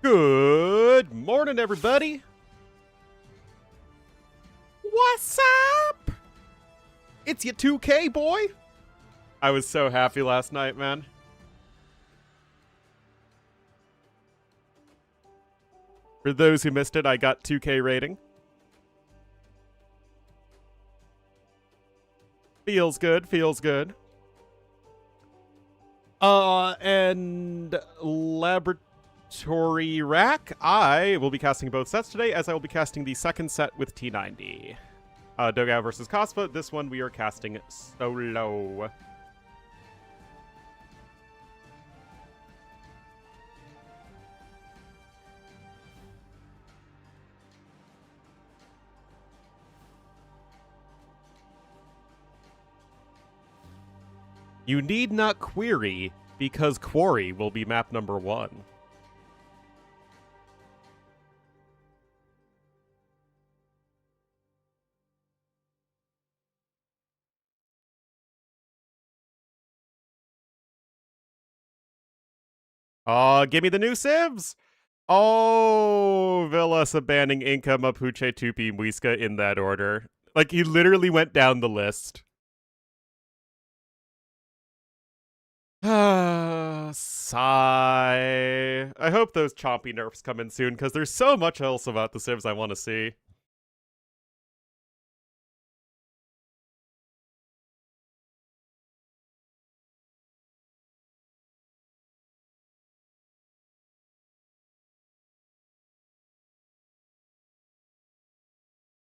Good morning, everybody. What's up? It's your 2K boy. I was so happy last night, man. For those who missed it, I got 2K rating. Feels good, feels good. And Laboratory Rack, I will be casting both sets today, as I will be casting the second set with T90. Dogout versus Cospa, this one we are casting solo. You need not query, because Quarry will be map number 1. Oh, give me the new civs! Oh, Villese banning Inca, Mapuche, Tupi, Muisca in that order. Like, he literally went down the list. Sigh. I hope those chompy nerfs come in soon, because there's so much else about the civs I want to see.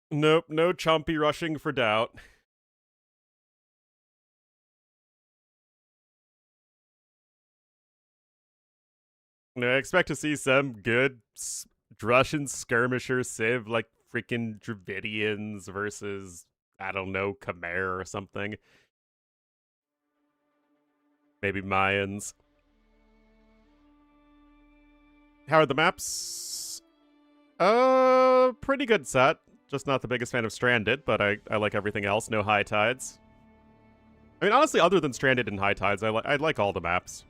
Nope, no chompy rushing for DauT. No, I expect to see some good Russian skirmisher civ, like freaking Dravidians versus, I don't know, Khmer or something. Maybe Mayans. How are the maps? Pretty good set. Just not the biggest fan of Stranded, but I like everything else. No high tides. I mean, honestly, other than Stranded and high tides, I like all the maps.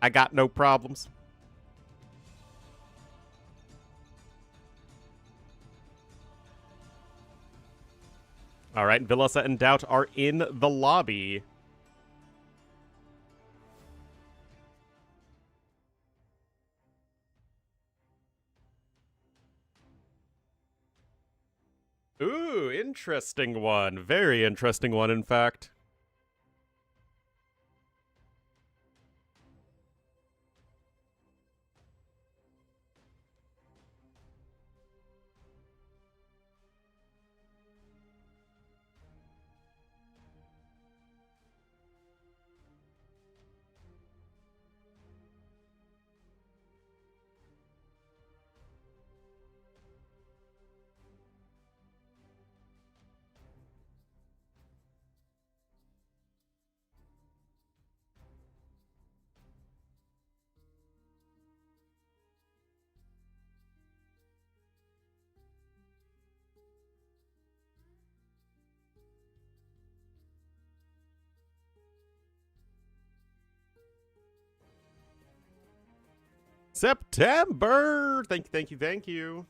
I got no problems. All right, Villese and DauT are in the lobby. Ooh, interesting one. Very interesting one, in fact. September! Thank you.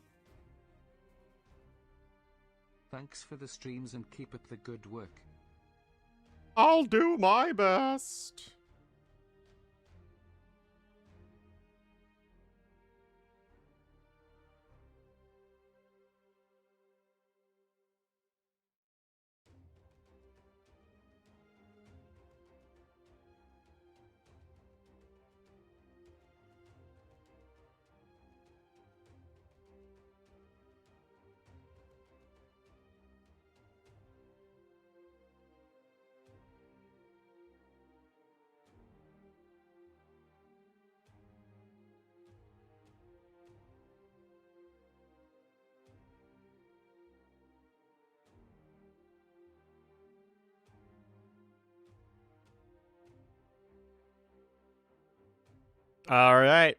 Thanks for the streams and keep up the good work. I'll do my best. All right.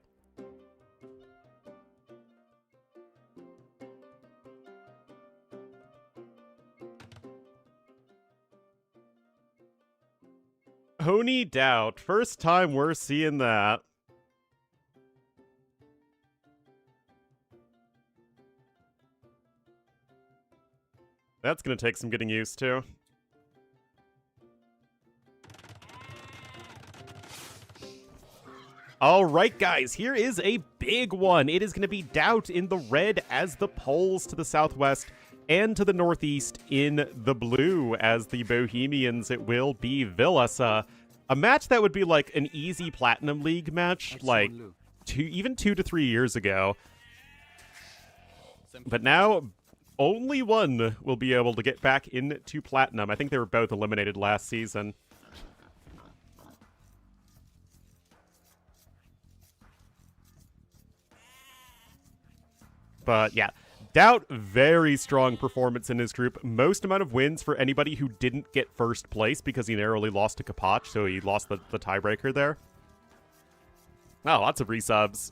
Honey DauT. First time we're seeing that. That's gonna take some getting used to. Alright guys, here is a big one. It is going to be DauT in the red as the Poles to the southwest, and to the northeast in the blue as the Bohemians. It will be Villese. A match that would be like an easy Platinum League match, like even 2 to 3 years ago. But now, only one will be able to get back into Platinum. I think they were both eliminated last season. But yeah, DauT, very strong performance in his group. Most amount of wins for anybody who didn't get first place because he narrowly lost to Kapach, so he lost the tiebreaker there. Wow, lots of resubs.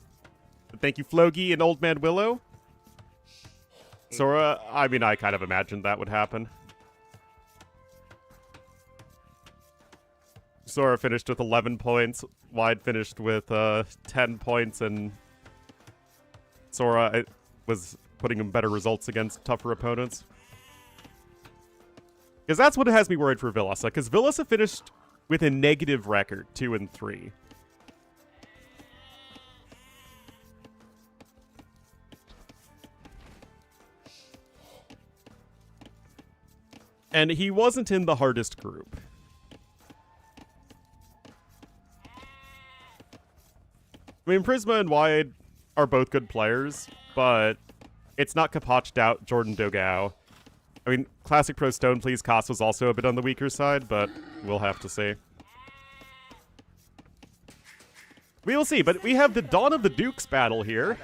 Thank you, Flogi and Old Man Willow. Sora, I mean, I kind of imagined that would happen. Sora finished with 11 points. Wide finished with 10 points, and Sora was putting him better results against tougher opponents. Because that's what has me worried for Villese, because Villese finished with a negative record, 2 and 3. And he wasn't in the hardest group. I mean, Prisma and Wide are both good players, but it's not Kapach, DauT, Jordan Dogao. I mean, Classic Pro Stone Please Koss was also a bit on the weaker side, but we'll have to see. We will see, but we have the Dawn of the Dukes battle here.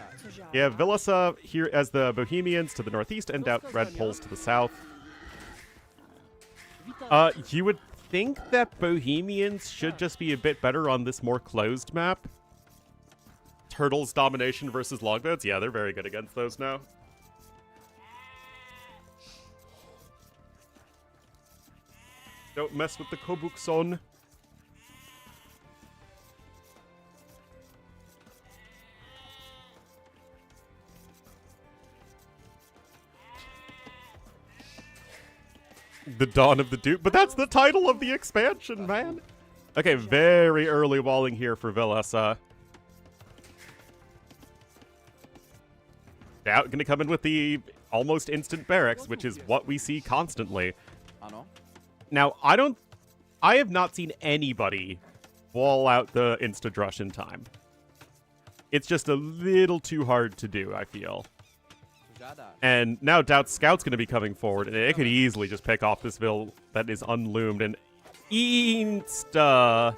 You have Villese here as the Bohemians to the northeast, and DauT Red Poles to the south. You would think that Bohemians should just be a bit better on this more closed map. Turtles domination versus longboats. Yeah, they're very good against those now. Don't mess with the Kobukson. The Dawn of the Duke. But that's the title of the expansion, man. Okay, very early walling here for Villese. DauT gonna come in with the almost instant barracks, which is what we see constantly. Now, I have not seen anybody wall out the insta-drush in time. It's just a little too hard to do, I feel. And now DauT's Scout's going to be coming forward, and it could easily just pick off this Vill that is unloomed and insta.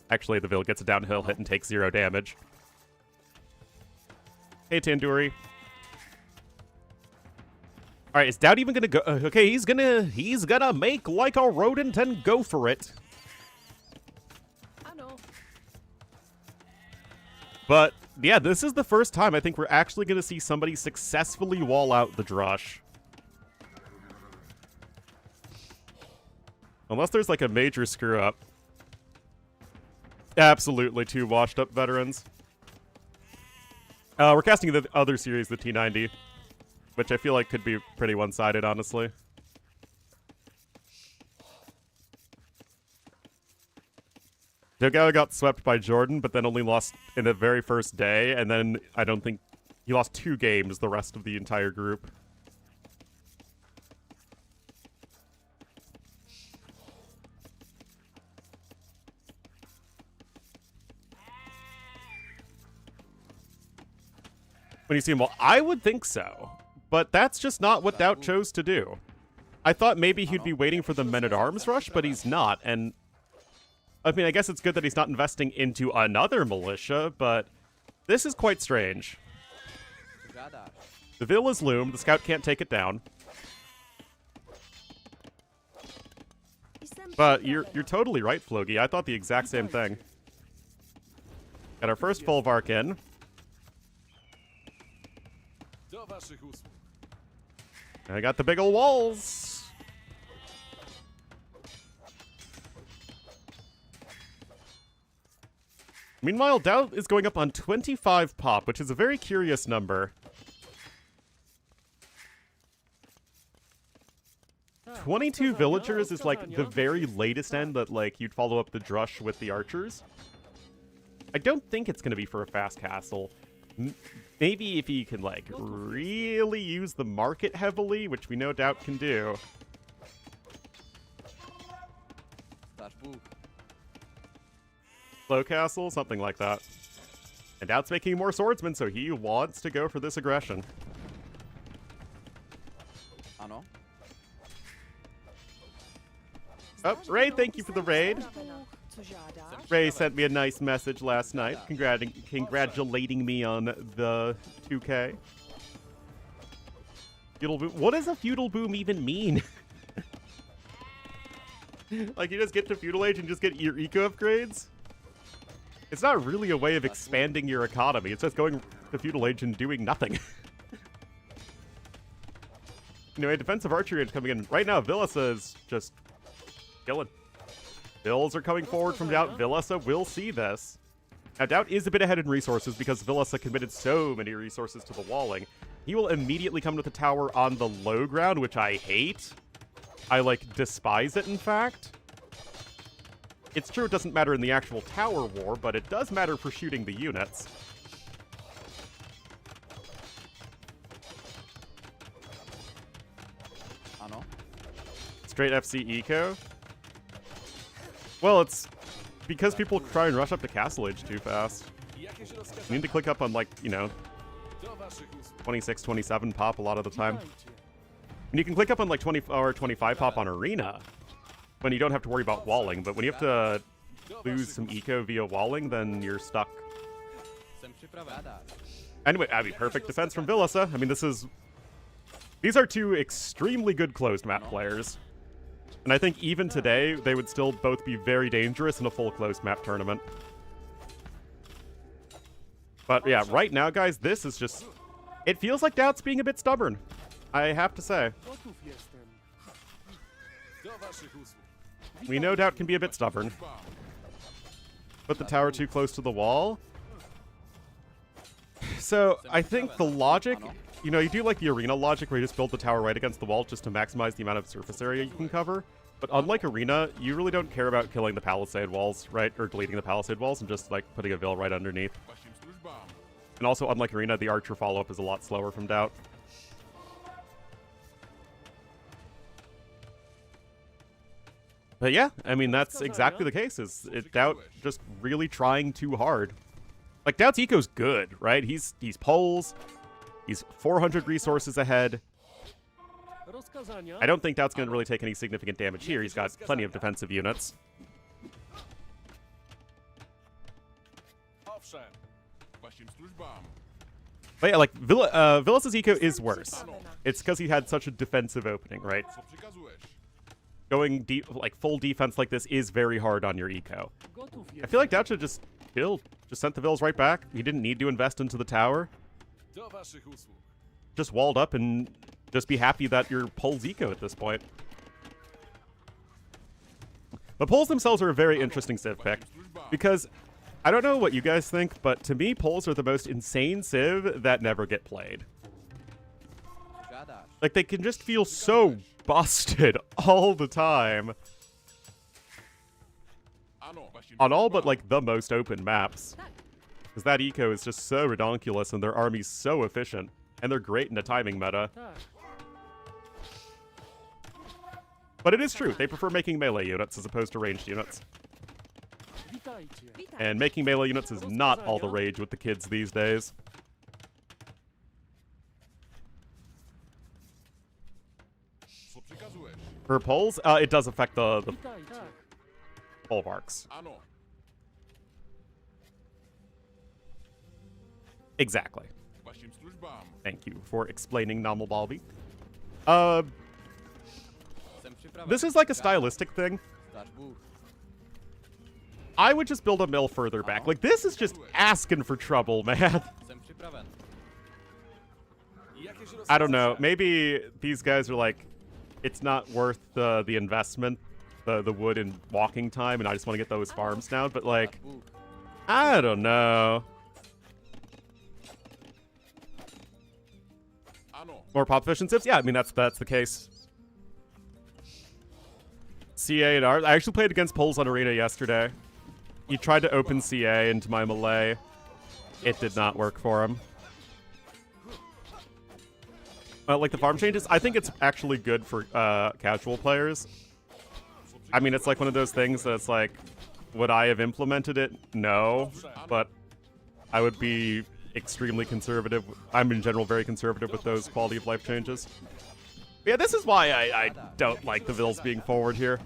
Actually, the Vill gets a downhill hit and takes 0 damage. Hey, Tandoori. All right, is DauT even gonna go? Okay, he's gonna make like a rodent and go for it. I know. But yeah, this is the first time I think we're actually gonna see somebody successfully wall out the drush. Unless there's like a major screw up. Absolutely 2 washed up veterans. We're casting the other series, the T90. Which I feel like could be pretty one-sided, honestly. Dogao got swept by Jordan, but then only lost in the very first day, and then I don't think he lost 2 games the rest of the entire group. When you see him, well, I would think so. But that's just not what DauT chose to do. I thought maybe he'd be waiting for the Men-at-Arms rush, but he's not. And, I mean, I guess it's good that he's not investing into another militia, but this is quite strange. The Vill is loomed. The Scout can't take it down. But you're totally right, Flogi. I thought the exact same thing. Got our first Folvark in. I got the big ol' walls. Meanwhile, DauT is going up on 25 pop, which is a very curious number. 22 villagers is like the very latest end that like you'd follow up the drush with the archers. I don't think it's going to be for a fast castle. Maybe if you can like really use the market heavily, which we no doubt can do. Slow castle, something like that. And DauT's making more swordsmen, so he wants to go for this aggression. Oh, Ray, thank you for the raid. Ray sent me a nice message last night, congratulating me on the 2K. Feudal boom. What does a feudal boom even mean? Like, you just get to feudal age and just get your eco upgrades? It's not really a way of expanding your economy. It's just going to feudal age and doing nothing. Anyway, defensive archery is coming in. Right now, Villese is just killing. Bills are coming forward from DauT. Villese will see this. Now, DauT is a bit ahead in resources because Villese committed so many resources to the walling. He will immediately come to the tower on the low ground, which I hate. I, like, despise it, in fact. It's true it doesn't matter in the actual tower war, but it does matter for shooting the units. Straight FC eco? Well, it's because people try and rush up to castle age too fast. You need to click up on, like, you know, 26, 27 pop a lot of the time. And you can click up on, like, 20 or 25 pop on arena when you don't have to worry about walling, but when you have to lose some eco via walling, then you're stuck. Anyway, I mean, perfect defense from Villese. I mean, these are two extremely good closed map players. And I think even today, they would still both be very dangerous in a full closed map tournament. But yeah, right now, guys, this is just... It feels like DauT's being a bit stubborn, I have to say. We know DauT can be a bit stubborn. Put the tower too close to the wall. So, I think the logic... You know, you do like the arena logic where you just build the tower right against the wall just to maximize the amount of surface area you can cover. But unlike arena, you really don't care about killing the palisade walls, right? Or deleting the palisade walls and just, like, putting a Vill right underneath. And also, unlike arena, the archer follow-up is a lot slower from DauT. But yeah, I mean, that's exactly the case. DauT just really trying too hard. Like, DauT's eco's good, right? He's poles. He's 400 resources ahead. I don't think DauT's going to really take any significant damage here. He's got plenty of defensive units. But yeah, like, Villese's eco is worse. It's because he had such a defensive opening, right? Going deep, like, full defense like this is very hard on your eco. I feel like DauT should just sent the Vills right back. He didn't need to invest into the tower. Just walled up and just be happy that you're Pole's eco at this point. The Poles themselves are a very interesting civ pick, because I don't know what you guys think, but to me, Poles are the most insane civ that never get played. Like, they can just feel so busted all the time. On all but, like, the most open maps. Because that eco is just so redonkulous and their army's so efficient. And they're great in the timing meta. But it is true, they prefer making melee units as opposed to ranged units. And making melee units is not all the rage with the kids these days. For poles, it does affect the bulwarks. Exactly. Thank you for explaining, Nomal Balbi. This is like a stylistic thing. I would just build a mill further back. Like, this is just asking for trouble, man. I don't know. Maybe these guys are like, it's not worth the investment, the wood and walking time, and I just want to get those farms down. But, like, I don't know. More pop efficient civs? Yeah, I mean, that's the case. CA and R. I actually played against Poles on Arena yesterday. He tried to open CA into my melee. It did not work for him. Like the farm changes, I think it's actually good for casual players. I mean, it's like one of those things that's like, would I have implemented it? No, but I would be extremely conservative. I'm in general very conservative with those quality of life changes. But yeah, this is why I don't like the Villes being forward here.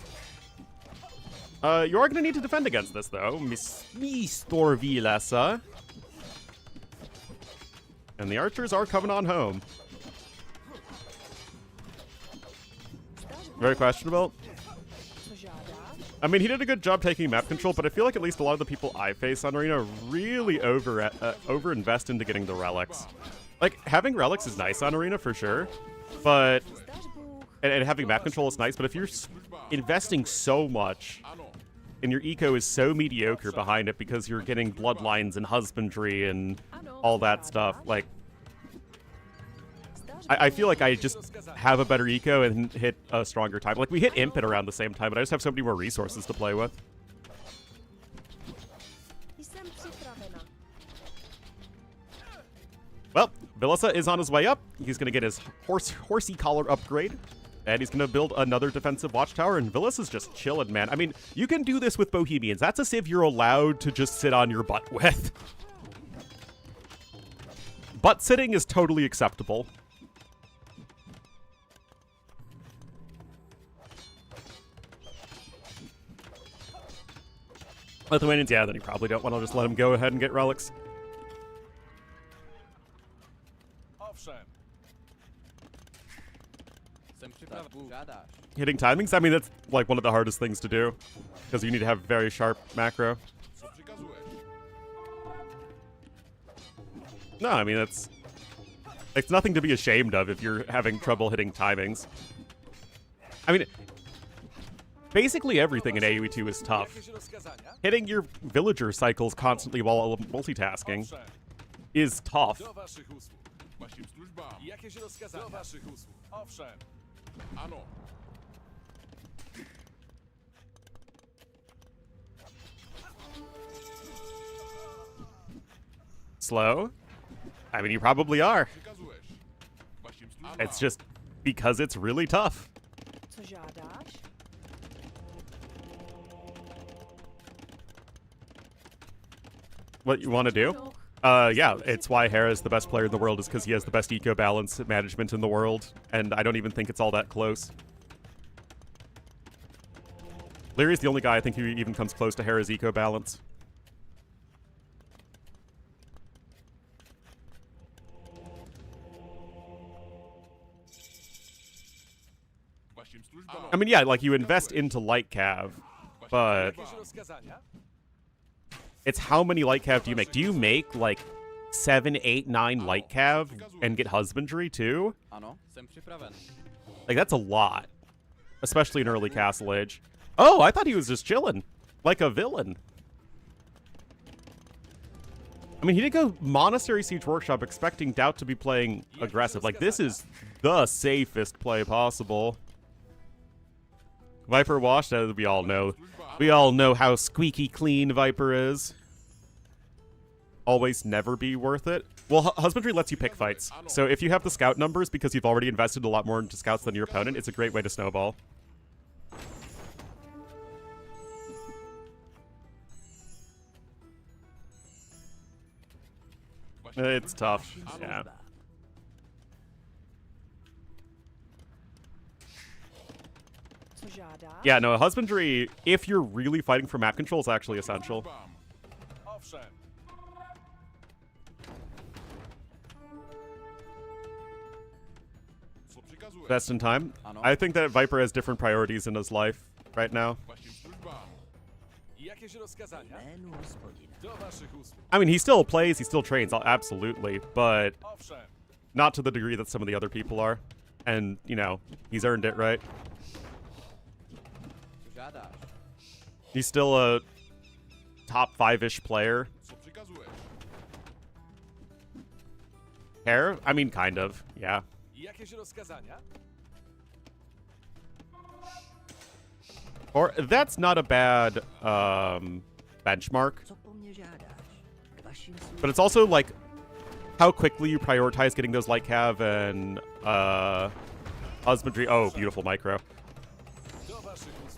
You are going to need to defend against this, though. Mr. Villese. And the archers are coming on home. Very questionable. I mean, he did a good job taking map control, but I feel like at least a lot of the people I face on Arena really over-invest into getting the relics. Like, having relics is nice on Arena for sure, but... And having map control is nice, but if you're investing so much, and your eco is so mediocre behind it because you're getting bloodlines and husbandry and all that stuff, like... I feel like I just have a better eco and hit a stronger time. Like, we hit Imp at around the same time, but I just have so many more resources to play with. Well, Villese is on his way up. He's going to get his horsey collar upgrade. And he's going to build another defensive watchtower. And Villese is just chilling, man. I mean, you can do this with Bohemians. That's a civ you're allowed to just sit on your butt with. Butt sitting is totally acceptable. Lithuanians, yeah, then you probably don't want to just let him go ahead and get relics. Hitting timings? I mean, that's like one of the hardest things to do, because you need to have very sharp macro. No, I mean, it's nothing to be ashamed of if you're having trouble hitting timings. I mean, basically everything in AoE 2 is tough. Hitting your villager cycles constantly while multitasking is tough. Slow? I mean, you probably are. It's just because it's really tough. What you want to do? Yeah, it's why Hera is the best player in the world, is because he has the best eco balance management in the world, and I don't even think it's all that close. Leary's the only guy I think who even comes close to Hera's eco balance. I mean, yeah, like, you invest into light cav, but it's how many light cav do you make? Do you make, like, 7, 8, 9 light cav and get husbandry, too? Like, that's a lot. Especially in early Castle Age. Oh, I thought he was just chilling. Like a villain. I mean, he did go Monastery Siege Workshop expecting DauT to be playing aggressive. Like, this is the safest play possible. Viper washed, as we all know. We all know how squeaky clean Viper is. Always never be worth it. Well, Husbandry lets you pick fights. So if you have the scout numbers, because you've already invested a lot more into scouts than your opponent, it's a great way to snowball. It's tough, yeah. Yeah, no, Husbandry, if you're really fighting for map control, is actually essential. Best in time. I think that Viper has different priorities in his life right now. I mean, he still plays, he still trains, absolutely, but not to the degree that some of the other people are. And, you know, he's earned it, right? He's still a top 5-ish player. Hair? I mean, kind of, yeah. Or that's not a bad benchmark. But it's also like how quickly you prioritize getting those light cav and husbandry. Oh, beautiful micro.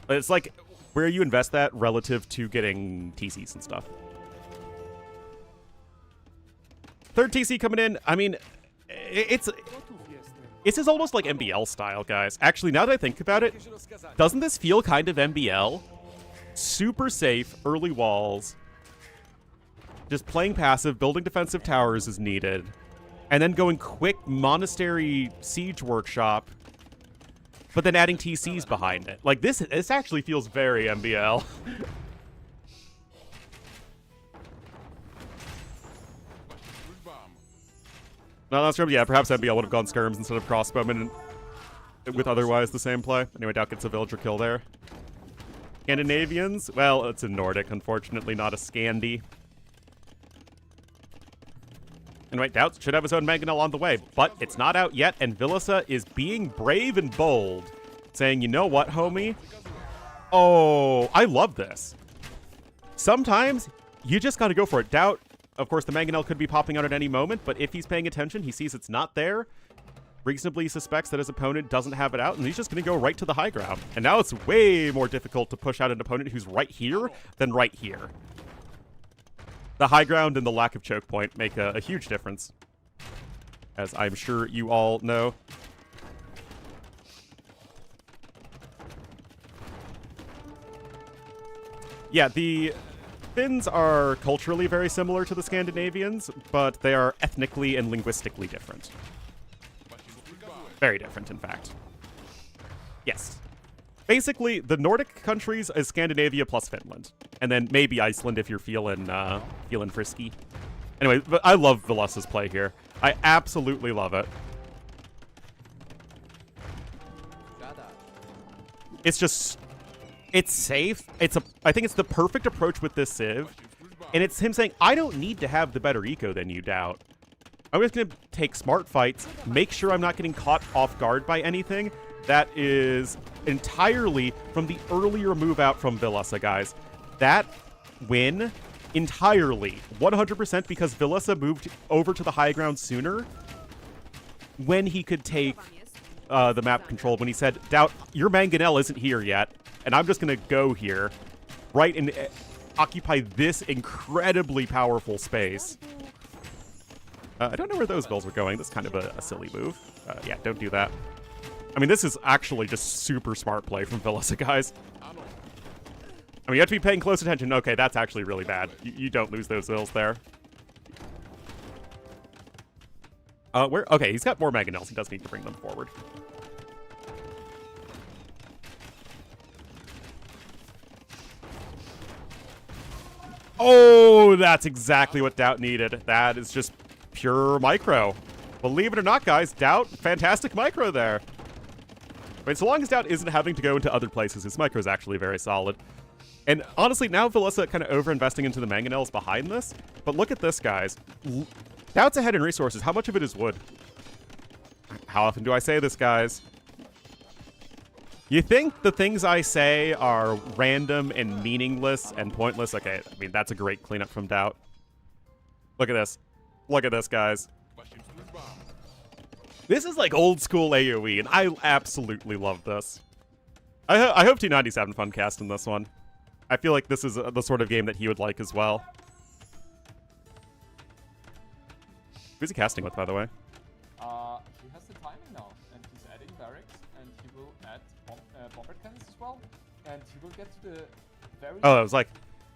It's like where you invest that relative to getting TCs and stuff. Third TC coming in. I mean, this is almost like MBL style, guys. Actually, now that I think about it, doesn't this feel kind of MBL? Super safe, early walls. Just playing passive, building defensive towers is needed. And then going quick monastery siege workshop, but then adding TCs behind it. Like, this actually feels very MBL. No, that's true. Yeah, perhaps MBL would have gone skirms instead of crossbowmen with otherwise the same play. Anyway, DauT gets a villager kill there. Scandinavians? Well, it's a Nordic, unfortunately, not a Scandi. Anyway, DauT should have his own mangonel on the way, but it's not out yet, and Villese is being brave and bold, saying, you know what, homie? Oh, I love this. Sometimes you just gotta go for it. DauT, of course, the mangonel could be popping out at any moment, but if he's paying attention, he sees it's not there, reasonably suspects that his opponent doesn't have it out, and he's just going to go right to the high ground. And now it's way more difficult to push out an opponent who's right here than right here. The high ground and the lack of choke point make a huge difference, as I'm sure you all know. Yeah, the Finns are culturally very similar to the Scandinavians, but they are ethnically and linguistically different. Very different, in fact. Yes. Basically, the Nordic countries is Scandinavia plus Finland. And then maybe Iceland if you're feeling frisky. Anyway, but I love Villese's play here. I absolutely love it. It's just... It's safe. I think it's the perfect approach with this Civ. And it's him saying, I don't need to have the better eco than you, DauT. I'm just going to take smart fights, make sure I'm not getting caught off guard by anything. That is entirely from the earlier move out from Villese, guys. That win entirely, 100% because Villese moved over to the high ground sooner when he could take the map control, when he said, DauT, your mangonel isn't here yet, and I'm just going to go here, right, and occupy this incredibly powerful space. I don't know where those bills were going. That's kind of a silly move. Yeah, don't do that. I mean, this is actually just super smart play from Villese, guys. I mean, you have to be paying close attention. Okay, that's actually really bad. You don't lose those bills there. Okay, he's got more mangonels. He does need to bring them forward. Oh, that's exactly what DauT needed. That is just pure micro. Believe it or not, guys, DauT, fantastic micro there. I mean, so long as DauT isn't having to go into other places, his micro is actually very solid. And honestly, now Villese kind of over-investing into the mangonels behind this. But look at this, guys. DauT's ahead in resources. How much of it is wood? How often do I say this, guys? You think the things I say are random and meaningless and pointless? Okay, I mean, that's a great cleanup from DauT. Look at this. Look at this, guys. This is like old school AoE, and I absolutely love this. I hope T97 fun cast in this one. I feel like this is the sort of game that he would like as well. Who's he casting with, by the way? He has the timing now, and he's adding barracks, and he will add bomber cannons as well, and he will get to the very... Oh, I was like,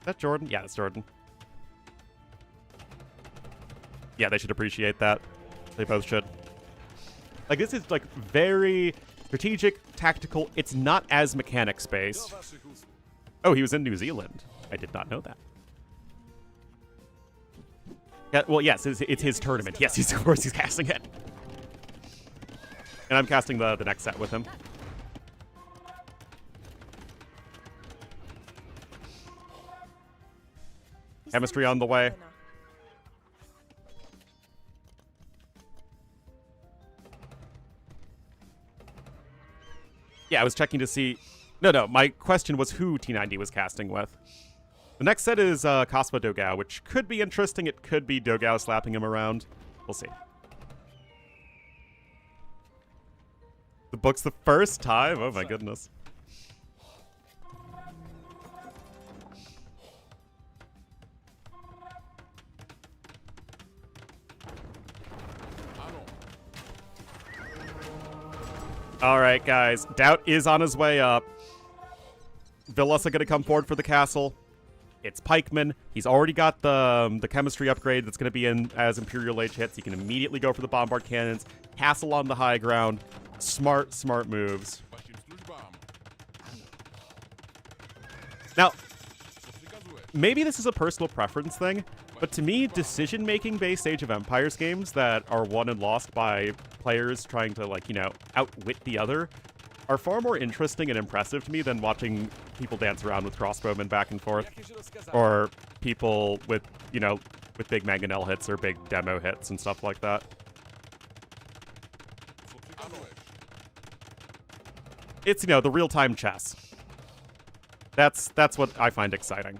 is that Jordan? Yeah, it's Jordan. Yeah, they should appreciate that. They both should. Like, this is, like, very strategic, tactical. It's not as mechanics-based. Oh, he was in New Zealand. I did not know that. Yeah, well, yes, it's his tournament. Yes, of course he's casting it. And I'm casting the next set with him. Chemistry on the way. Yeah, I was checking to see No, my question was who T90 was casting with. The next set is Kaspa Dogao, which could be interesting. It could be Dogao slapping him around. We'll see. The book's the first time? Oh my goodness. Alright, guys. DauT is on his way up. Villese gonna come forward for the castle. It's Pikeman. He's already got the chemistry upgrade that's gonna be in as Imperial Age hits. He can immediately go for the bombard cannons. Castle on the high ground. Smart moves. Now, maybe this is a personal preference thing, but to me, decision-making based Age of Empires games that are won and lost by players trying to, like, you know, outwit the other are far more interesting and impressive to me than watching people dance around with crossbowmen back and forth, or people with, you know, with big mangonel hits or big demo hits and stuff like that. It's, you know, the real-time chess. That's what I find exciting.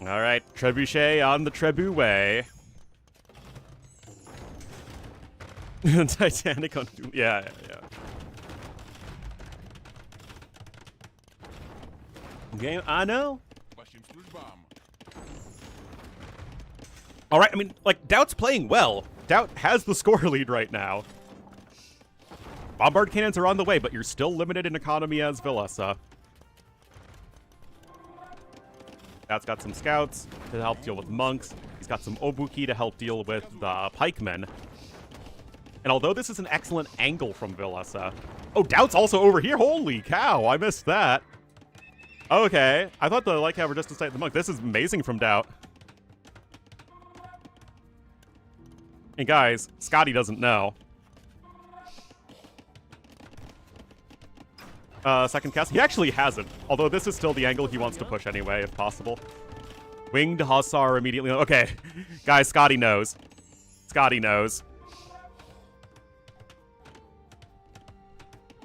All right, Trebuchet on the Trebu way. Titanic on... Yeah. Game, I know. All right, I mean, like, DauT's playing well. DauT has the score lead right now. Bombard cannons are on the way, but you're still limited in economy as Villese. DauT's got some scouts to help deal with monks. He's got some Obuki to help deal with the pikemen. And although this is an excellent angle from Villese... Oh, DauT's also over here. Holy cow, I missed that. Okay, I thought the Lycav were just to sight the monk. This is amazing from DauT. And guys, Scotty doesn't know. Second cast. He actually hasn't. Although this is still the angle he wants to push anyway, if possible. Winged Hussar immediately. Okay. Guys, Scotty knows. Scotty knows.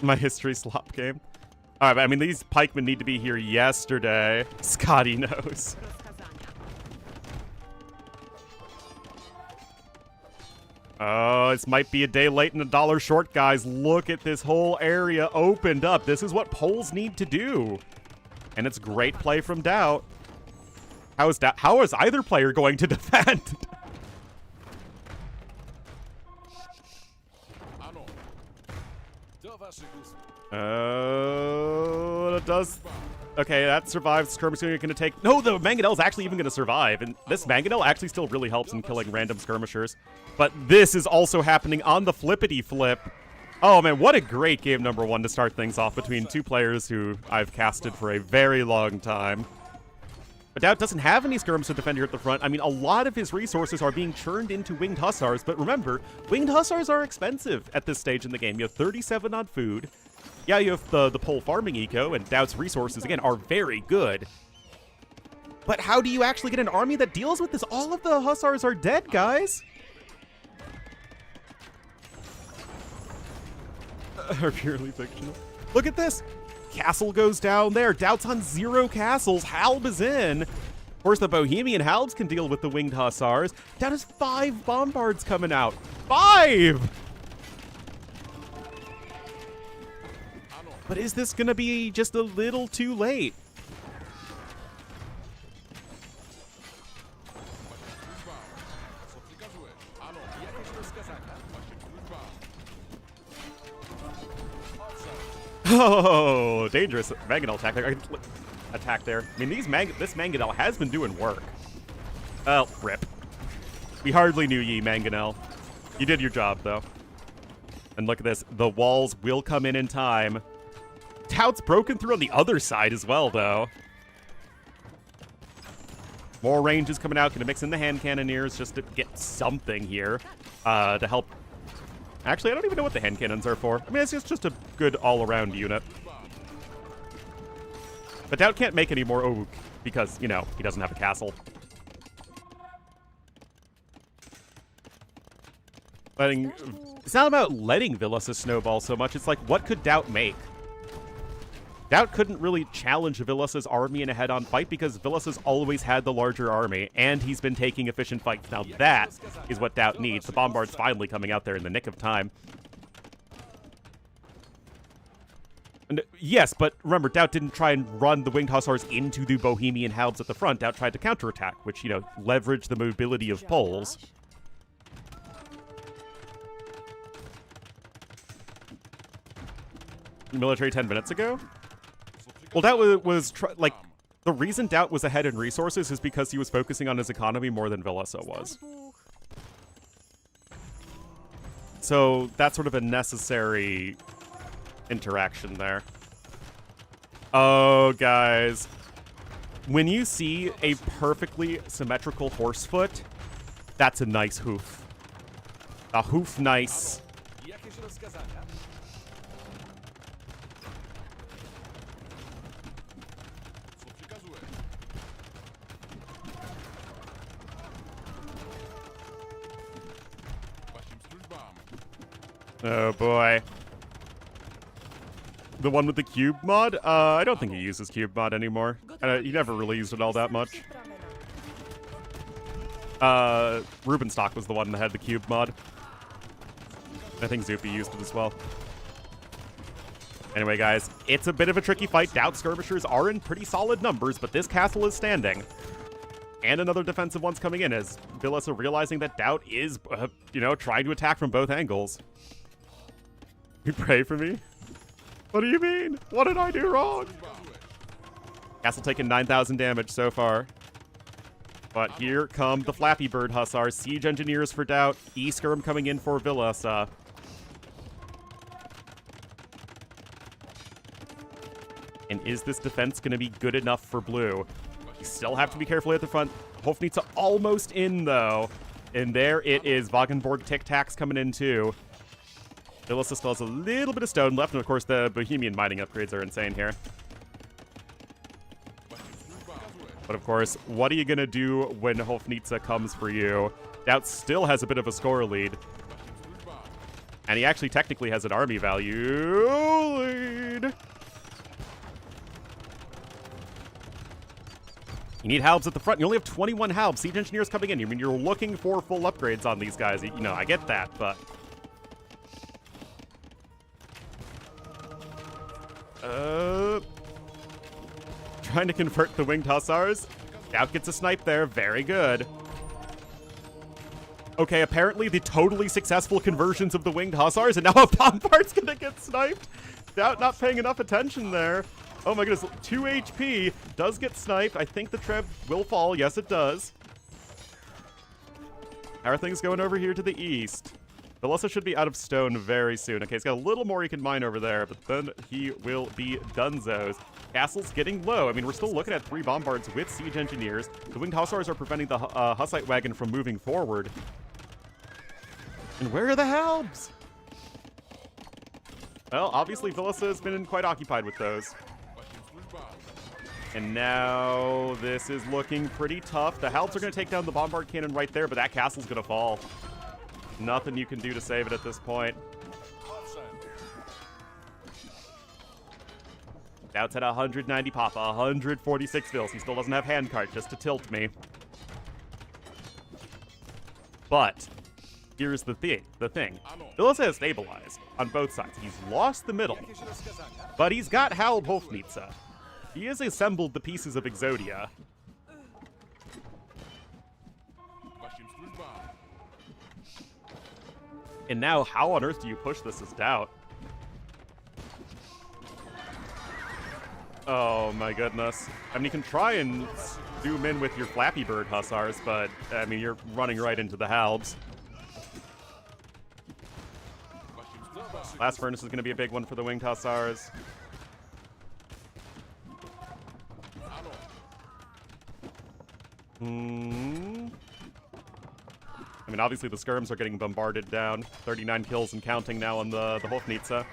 My history slop game. Alright, I mean, these pikemen need to be here yesterday. Scotty knows. Oh, this might be a day late and a dollar short, guys. Look at this whole area opened up. This is what Poles need to do. And it's great play from DauT. How is either player going to defend? Oh, it does. Okay, that survives. Skirmish is going to take... No, the Mangonel's actually even going to survive. And this Mangonel actually still really helps in killing random skirmishers. But this is also happening on the flippity-flip. Oh, man, what a great game number one to start things off between two players who I've casted for a very long time. But DauT doesn't have any skirmish to defend here at the front. I mean, a lot of his resources are being churned into Winged Hussars. But remember, Winged Hussars are expensive at this stage in the game. You have 37 on food. Yeah, you have the pole farming eco, and DauT's resources, again, are very good. But how do you actually get an army that deals with this? All of the Hussars are dead, guys. Are purely fictional. Look at this. Castle goes down there. DauT's on 0 castles. Halb is in. Of course, the Bohemian Halbs can deal with the Winged Hussars. DauT has 5 bombards coming out. 5! But is this going to be just a little too late? Oh, dangerous Mangonel attack there. I mean, this Mangonel has been doing work. Oh, rip. We hardly knew ye, Mangonel. You did your job, though. And look at this. The walls will come in time. DauT's broken through on the other side as well, though. More ranges coming out. Gonna mix in the hand cannoneers just to get something here to help. Actually, I don't even know what the hand cannons are for. I mean, it's just a good all-around unit. But DauT can't make any more Ouk because, you know, he doesn't have a castle. It's not about letting Villese snowball so much. It's like, what could DauT make? DauT couldn't really challenge Villese's army in a head-on fight because Villese's always had the larger army, and he's been taking efficient fights. Now that is what DauT needs. The Bombard's finally coming out there in the nick of time. And, yes, but remember, DauT didn't try and run the Winged Hussars into the Bohemian Halbs at the front. DauT tried to counterattack, which, you know, leveraged the mobility of poles. Military 10 minutes ago? Well, DauT was like, the reason DauT was ahead in resources is because he was focusing on his economy more than Villese was. So that's sort of a necessary interaction there. Oh, guys. When you see a perfectly symmetrical horsefoot, that's a nice hoof. A hoof nice. Oh boy. The one with the cube mod? I don't think he uses cube mod anymore. He never really used it all that much. Rubenstock was the one that had the cube mod. I think Zupi used it as well. Anyway, guys, it's a bit of a tricky fight. DauT skirmishers are in pretty solid numbers, but this castle is standing. And another defensive one's coming in as Villese realizing that DauT is, you know, trying to attack from both angles. You pray for me? What do you mean? What did I do wrong? Castle taking 9,000 damage so far. But here come the Flappy Bird Hussars. Siege Engineers for DauT. E-Skirm coming in for Villese. And is this defense going to be good enough for blue? You still have to be careful at the front. Hofnitze almost in, though. And there it is. Wagenborg Tic-Tacs coming in, too. Villese still has a little bit of stone left, and of course the Bohemian mining upgrades are insane here. But of course, what are you going to do when Hofnitze comes for you? DauT still has a bit of a score lead. And he actually technically has an army value lead. You need halbs at the front. You only have 21 halbs. Siege Engineers coming in. I mean, you're looking for full upgrades on these guys. You know, I get that, but... trying to convert the Winged Hussars. DauT gets a snipe there. Very good. Okay, apparently the totally successful conversions of the Winged Hussars, and now a Bombard's gonna get sniped. DauT not paying enough attention there. Oh my goodness, 2 HP. Does get sniped. I think the Treb will fall. Yes, it does. How are things going over here to the east? Villese should be out of stone very soon. Okay, he's got a little more he can mine over there, but then he will be dunzos. Castle's getting low. I mean, we're still looking at 3 Bombards with Siege Engineers. The Winged Hussars are preventing the Hussite wagon from moving forward. And where are the Halbs? Well, obviously Villese has been quite occupied with those. And now this is looking pretty tough. The Halbs are going to take down the Bombard cannon right there, but that castle's going to fall. Nothing you can do to save it at this point. DauT's at 190 Papa, 146 Vils. He still doesn't have handcart just to tilt me. But here's the thing. Villese has stabilized on both sides. He's lost the middle, but he's got Halb Hofnitze. He has assembled the pieces of Exodia. And now, how on earth do you push this as DauT? Oh my goodness. I mean, you can try and zoom in with your Flappy Bird Hussars, but, I mean, you're running right into the Halbs. Last Furnace is going to be a big one for the Winged Hussars. I mean, obviously the skirms are getting bombarded down. 39 kills and counting now on the Hofnitze.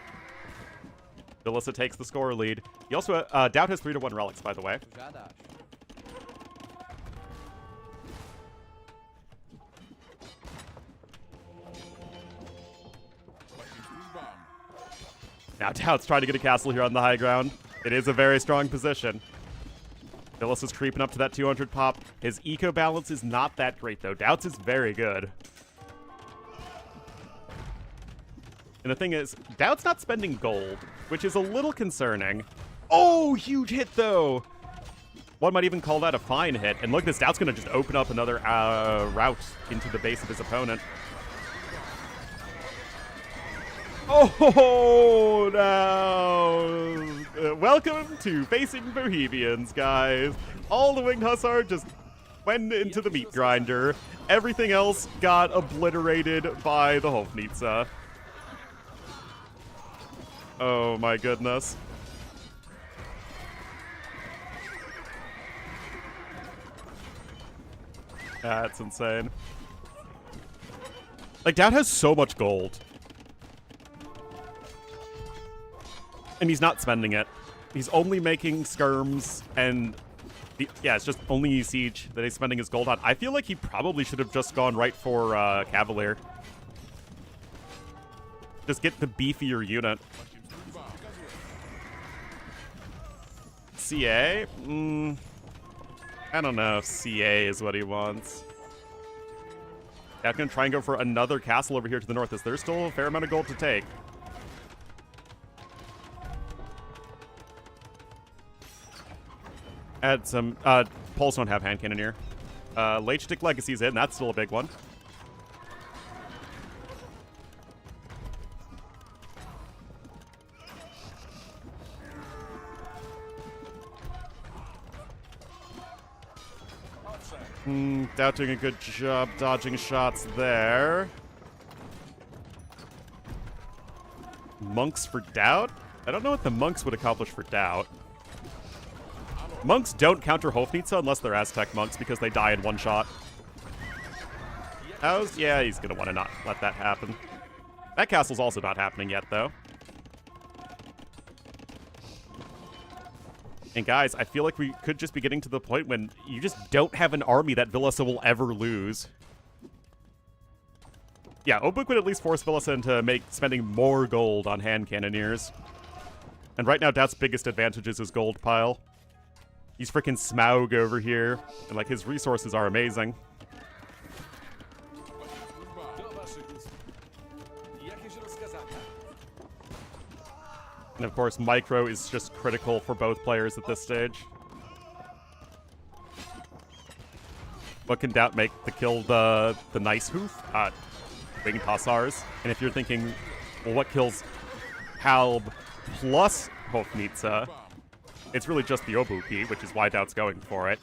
Villese takes the score lead. He also, DauT has 3-1 relics, by the way. Now DauT's trying to get a castle here on the high ground. It is a very strong position. Villese is creeping up to that 200 pop. His eco balance is not that great, though. DauT's is very good. And the thing is, DauT's not spending gold, which is a little concerning. Oh, huge hit, though! One might even call that a fine hit. And look, this DauT's going to just open up another route into the base of his opponent. Oh, now! Welcome to Facing Bohemians, guys. All the Winged Hussar just went into the meat grinder. Everything else got obliterated by the Hofnitze. Oh my goodness. That's insane. Like, DauT has so much gold. And he's not spending it. He's only making skirms and... yeah, it's just only Siege that he's spending his gold on. I feel like he probably should have just gone right for Cavalier. Just get the beefier unit. CA? I don't know if CA is what he wants. Yeah, I'm going to try and go for another castle over here to the north, as there's still a fair amount of gold to take. Add some... Poles don't have hand cannoneer. Late-Stick Legacy's in. That's still a big one. DauT doing a good job dodging shots there. Monks for DauT? I don't know what the monks would accomplish for DauT. Monks don't counter Hofnitze unless they're Aztec monks because they die in one shot. Yeah, he's going to want to not let that happen. That castle's also not happening yet, though. And guys, I feel like we could just be getting to the point when you just don't have an army that Villese will ever lose. Yeah, Obuk would at least force Villese into spending more gold on hand cannoneers. And right now, DauT's biggest advantage is his gold pile. He's freaking Smaug over here, and like his resources are amazing. And of course, Micro is just critical for both players at this stage. What can DauT make to kill the nice hoof? Winged Hussars. And if you're thinking, well, what kills Halb plus Hofnitze? It's really just the Obuki, which is why DauT's going for it.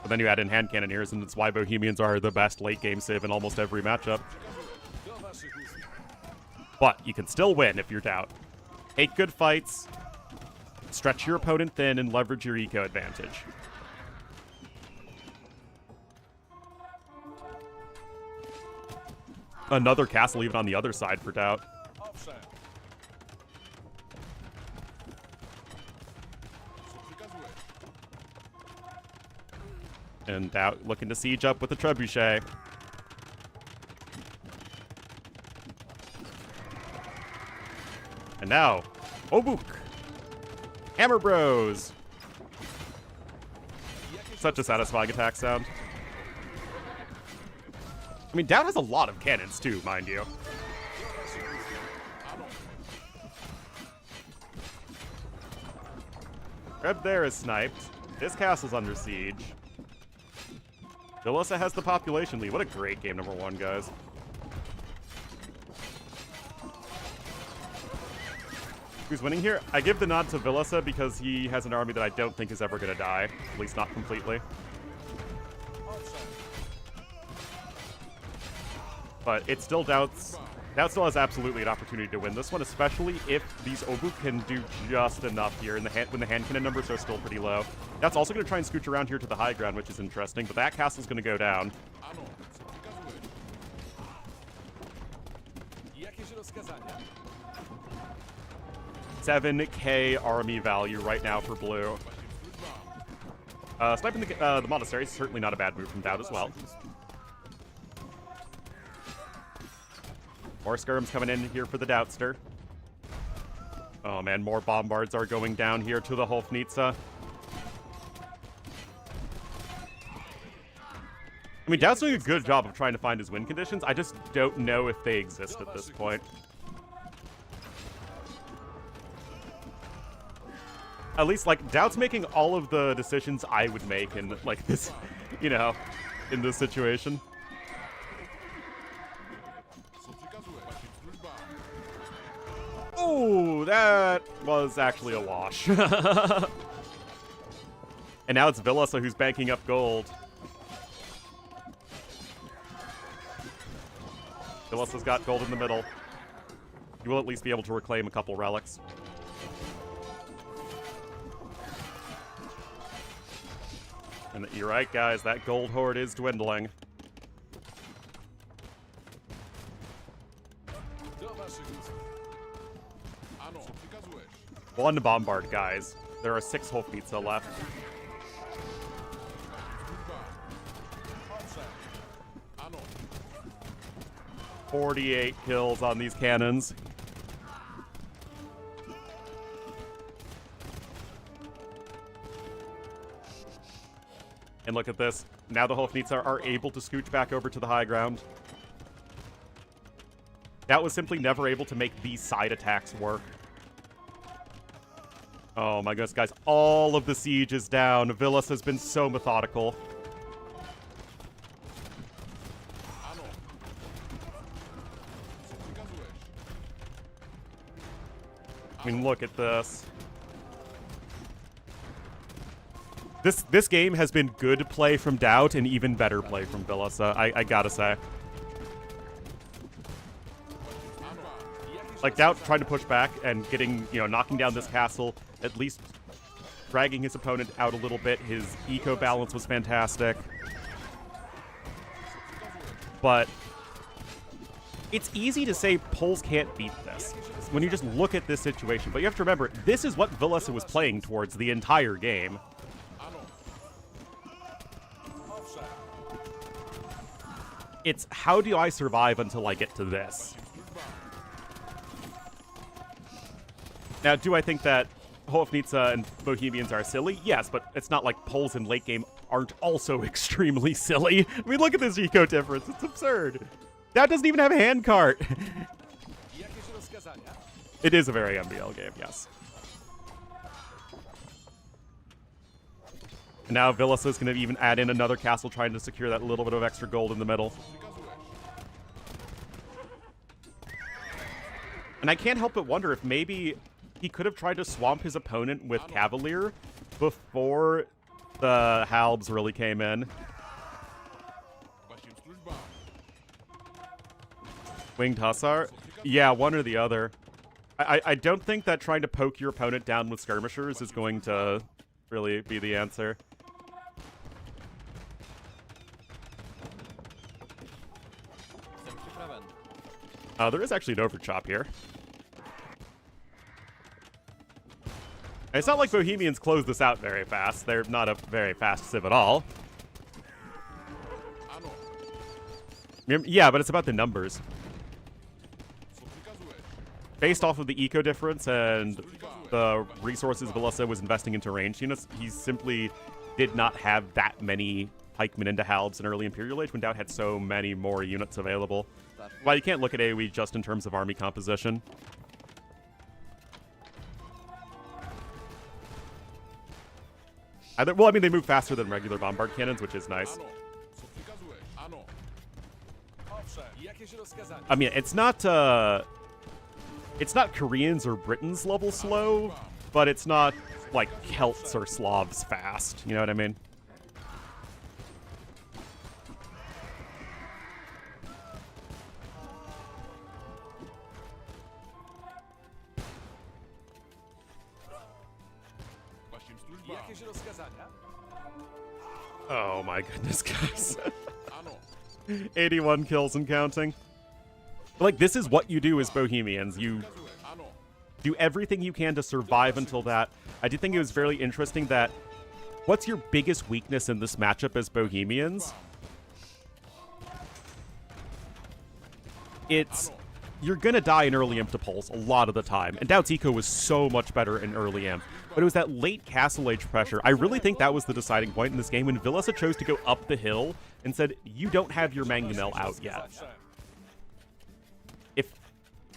But then you add in hand cannoneers, and it's why Bohemians are the best late game civ in almost every matchup. But you can still win if you're DauT. Take good fights, stretch your opponent thin, and leverage your eco advantage. Another castle even on the other side for DauT. And DauT looking to siege up with the trebuchet. And now, Obuk. Hammer Bros. Such a satisfying attack sound. I mean, DauT has a lot of cannons too, mind you. Reb there is sniped. This castle's under siege. Villese has the population lead. What a great game number one, guys. Who's winning here? I give the nod to Villese because he has an army that I don't think is ever going to die. At least not completely. But it's still DauT's. DauT still has absolutely an opportunity to win this one, especially if these Obuk can do just enough here when the hand cannon numbers are still pretty low. DauT's also going to try and scooch around here to the high ground, which is interesting, but that castle's going to go down. 7k army value right now for blue. Sniping the monastery is certainly not a bad move from DauT as well. More skirms coming in here for the DauTster. Oh man, more bombards are going down here to the Hofnitsa. I mean, DauT's doing a good job of trying to find his win conditions. I just don't know if they exist at this point. At least, like, DauT's making all of the decisions I would make in, like, this, you know, in this situation. Oh, that was actually a wash. And now it's Villese who's banking up gold. Villese's got gold in the middle. You will at least be able to reclaim a couple relics. And you're right, guys, that gold hoard is dwindling. One bombard, guys. There are 6 Hofpizza left. 48 kills on these cannons. And look at this. Now the Hofnitsa are able to scooch back over to the high ground. That was simply never able to make these side attacks work. Oh my goodness, guys. All of the siege is down. Villese has been so methodical. I mean, look at this. This game has been good play from DauT and even better play from Villese, I gotta say. Like, DauT trying to push back and getting, you know, knocking down this castle, at least dragging his opponent out a little bit. His eco balance was fantastic. But it's easy to say Poles can't beat this when you just look at this situation. But you have to remember, this is what Villese was playing towards the entire game. It's how do I survive until I get to this? Now, do I think that Hofnitsa and Bohemians are silly? Yes, but it's not like Poles in late game aren't also extremely silly. I mean, look at this eco difference. It's absurd. That doesn't even have a hand cart. It is a very MBL game, yes. And now Villese is going to even add in another castle trying to secure that little bit of extra gold in the middle. And I can't help but wonder if maybe he could have tried to swamp his opponent with Cavalier before the Halbs really came in. Winged Hussar? Yeah, one or the other. I don't think that trying to poke your opponent down with skirmishers is going to really be the answer. There is actually an overchop here. It's not like Bohemians close this out very fast. They're not a very fast civ at all. Yeah, but it's about the numbers. Based off of the eco difference and the resources Villese was investing into ranged units, he simply did not have that many pikemen into Halbs in early Imperial Age when DauT had so many more units available. Well, you can't look at AoE just in terms of army composition. Well, I mean, they move faster than regular bombard cannons, which is nice. I mean, it's not Koreans or Britons level slow, but it's not like Celts or Slavs fast. You know what I mean? Oh my goodness, guys. 81 kills and counting. Like, this is what you do as Bohemians. You do everything you can to survive until that. I did think it was very interesting that what's your biggest weakness in this matchup as Bohemians? It's you're gonna die in early imp to pulse a lot of the time, and DauT's eco was so much better in early imp. But it was that late castle age pressure. I really think that was the deciding point in this game when Villese chose to go up the hill and said, you don't have your mangonel out yet.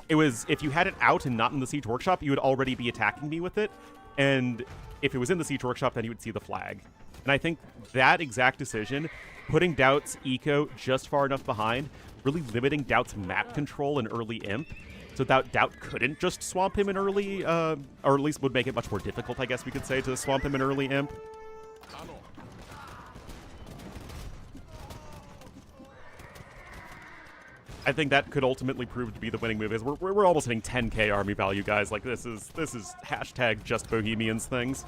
If you had it out and not in the Siege Workshop, you would already be attacking me with it. And if it was in the Siege Workshop, then you would see the flag. And I think that exact decision, putting DauT's eco just far enough behind, really limiting DauT's map control in early imp, so that DauT couldn't just swamp him in early, or at least would make it much more difficult, I guess we could say, to swamp him in early imp. I think that could ultimately prove to be the winning move. Is we're almost hitting 10k army value, guys. Like this is hashtag just Bohemians things.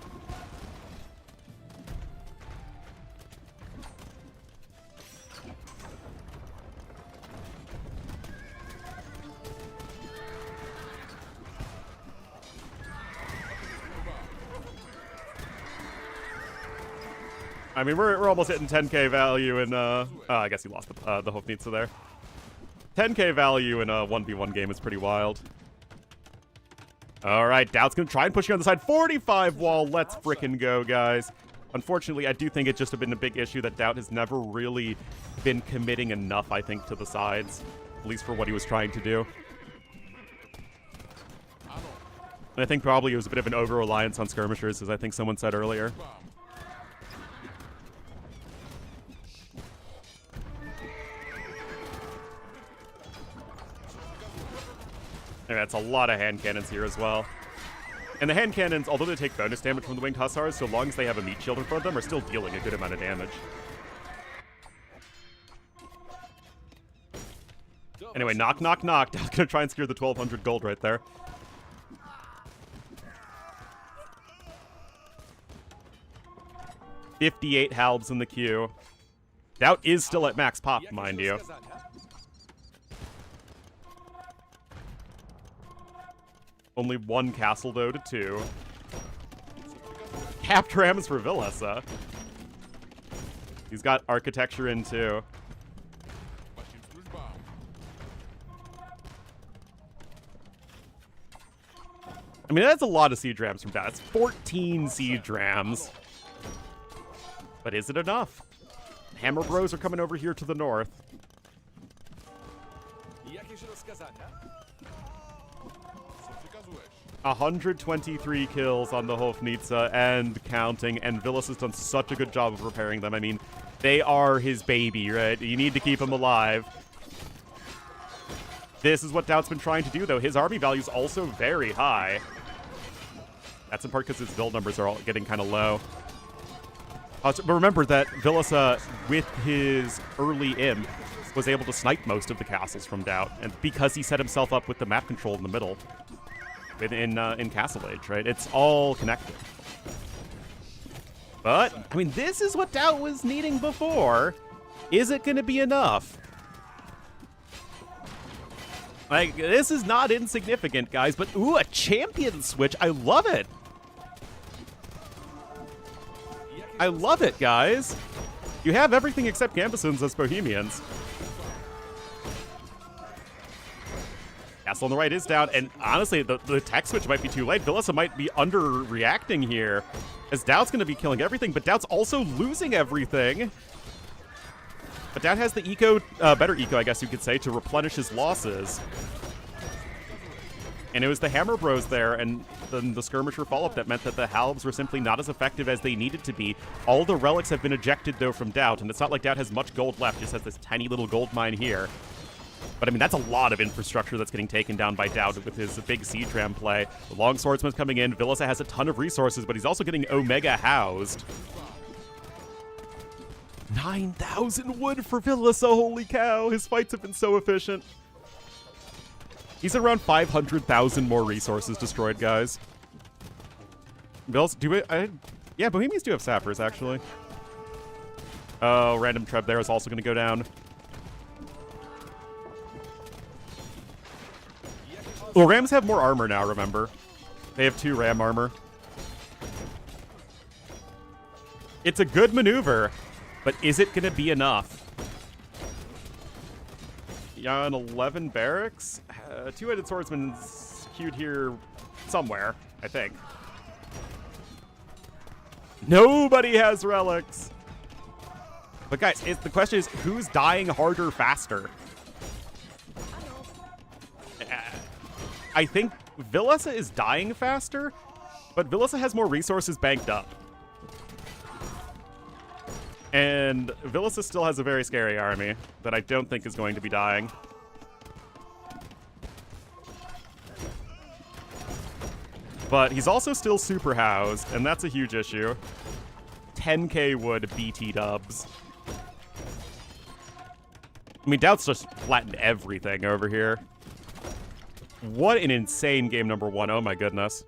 I mean, we're almost hitting 10k value in, I guess he lost the Hofnitze there. 10k value in a 1v1 game is pretty wild. All right, DauT's going to try and push you on the side. 45 wall, let's frickin' go, guys. Unfortunately, I do think it just have been a big issue that DauT has never really been committing enough, I think, to the sides, at least for what he was trying to do. And I think probably it was a bit of an over-reliance on skirmishers, as I think someone said earlier. And that's a lot of hand cannons here as well. And the hand cannons, although they take bonus damage from the winged hussars, so long as they have a meat shield in front of them, are still dealing a good amount of damage. Anyway, knock, knock, knock. DauT's gonna try and secure the 1,200 gold right there. $58 halbs in the queue. DauT is still at max pop, mind you. Only one castle, though, to 2. Capped rams for Villese. He's got architecture in, too. I mean, that's a lot of siege rams from DauT. That's 14 siege rams. But is it enough? Hammer Bros are coming over here to the north. 123 kills on the Hofnitze and counting, and Villese has done such a good job of repairing them. I mean, they are his baby, right? You need to keep him alive. This is what DauT's been trying to do, though. His army value is also very high. That's in part because his build numbers are all getting kind of low. But remember that Villese, with his early imp, was able to snipe most of the castles from DauT, and because he set himself up with the map control in the middle. In Castle Age, right? It's all connected. But, I mean, this is what DauT was needing before. Is it going to be enough? Like, this is not insignificant, guys, but, ooh, a champion switch. I love it. I love it, guys. You have everything except Gambesons as Bohemians. Castle on the right is down, and honestly, the tech switch might be too late. Villese might be underreacting here, as DauT's going to be killing everything, but DauT's also losing everything. But DauT has the eco, better eco, I guess you could say, to replenish his losses. And it was the Hammer Bros there, and then the Skirmisher follow-up that meant that the halbs were simply not as effective as they needed to be. All the relics have been ejected, though, from DauT, and it's not like DauT has much gold left, just has this tiny little gold mine here. But, I mean, that's a lot of infrastructure that's getting taken down by DauT with his big siege ram play. The Long Swordsman's coming in. Villese has a ton of resources, but he's also getting Omega housed. 9,000 wood for Villese, holy cow. His fights have been so efficient. He's at around 500,000 more resources destroyed, guys. Villese, yeah, Bohemians do have sappers, actually. Oh, random Treb there is also going to go down. Well, Rams have more armor now, remember. They have 2 ram armor. It's a good maneuver, but is it going to be enough? on 11 barracks. Two-headed swordsman's queued here somewhere, I think. Nobody has relics. But guys, the question is, who's dying harder faster? I think Villese is dying faster, but Villese has more resources banked up. And Villese still has a very scary army that I don't think is going to be dying. But he's also still super housed, and that's a huge issue. 10k wood BT dubs. I mean, DauT's just flattened everything over here. What an insane game number 1. Oh my goodness.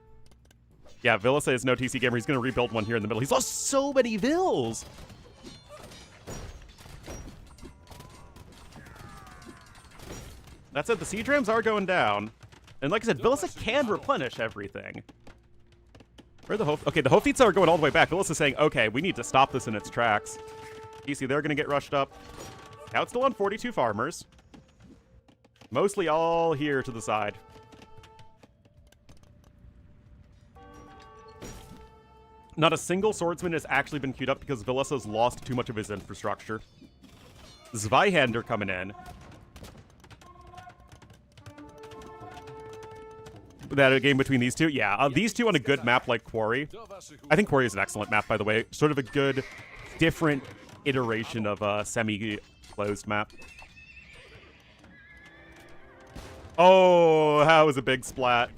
Yeah, Villese is no TC gamer. He's going to rebuild one here in the middle. He's lost so many vills. That said, the siege rams are going down. And like I said, Villese can replenish everything. Where are the Okay, the Hofdietz are going all the way back. Villese is saying, okay, we need to stop this in its tracks. You see, they're going to get rushed up. DauT's still on 42 farmers. Mostly all here to the side. Not a single swordsman has actually been queued up because Villese has lost too much of his infrastructure. Zweihander coming in. That a game between these two? Yeah, these two on a good map like Quarry. I think Quarry is an excellent map, by the way. Sort of a good, different iteration of a semi-closed map. Oh, that was a big splat.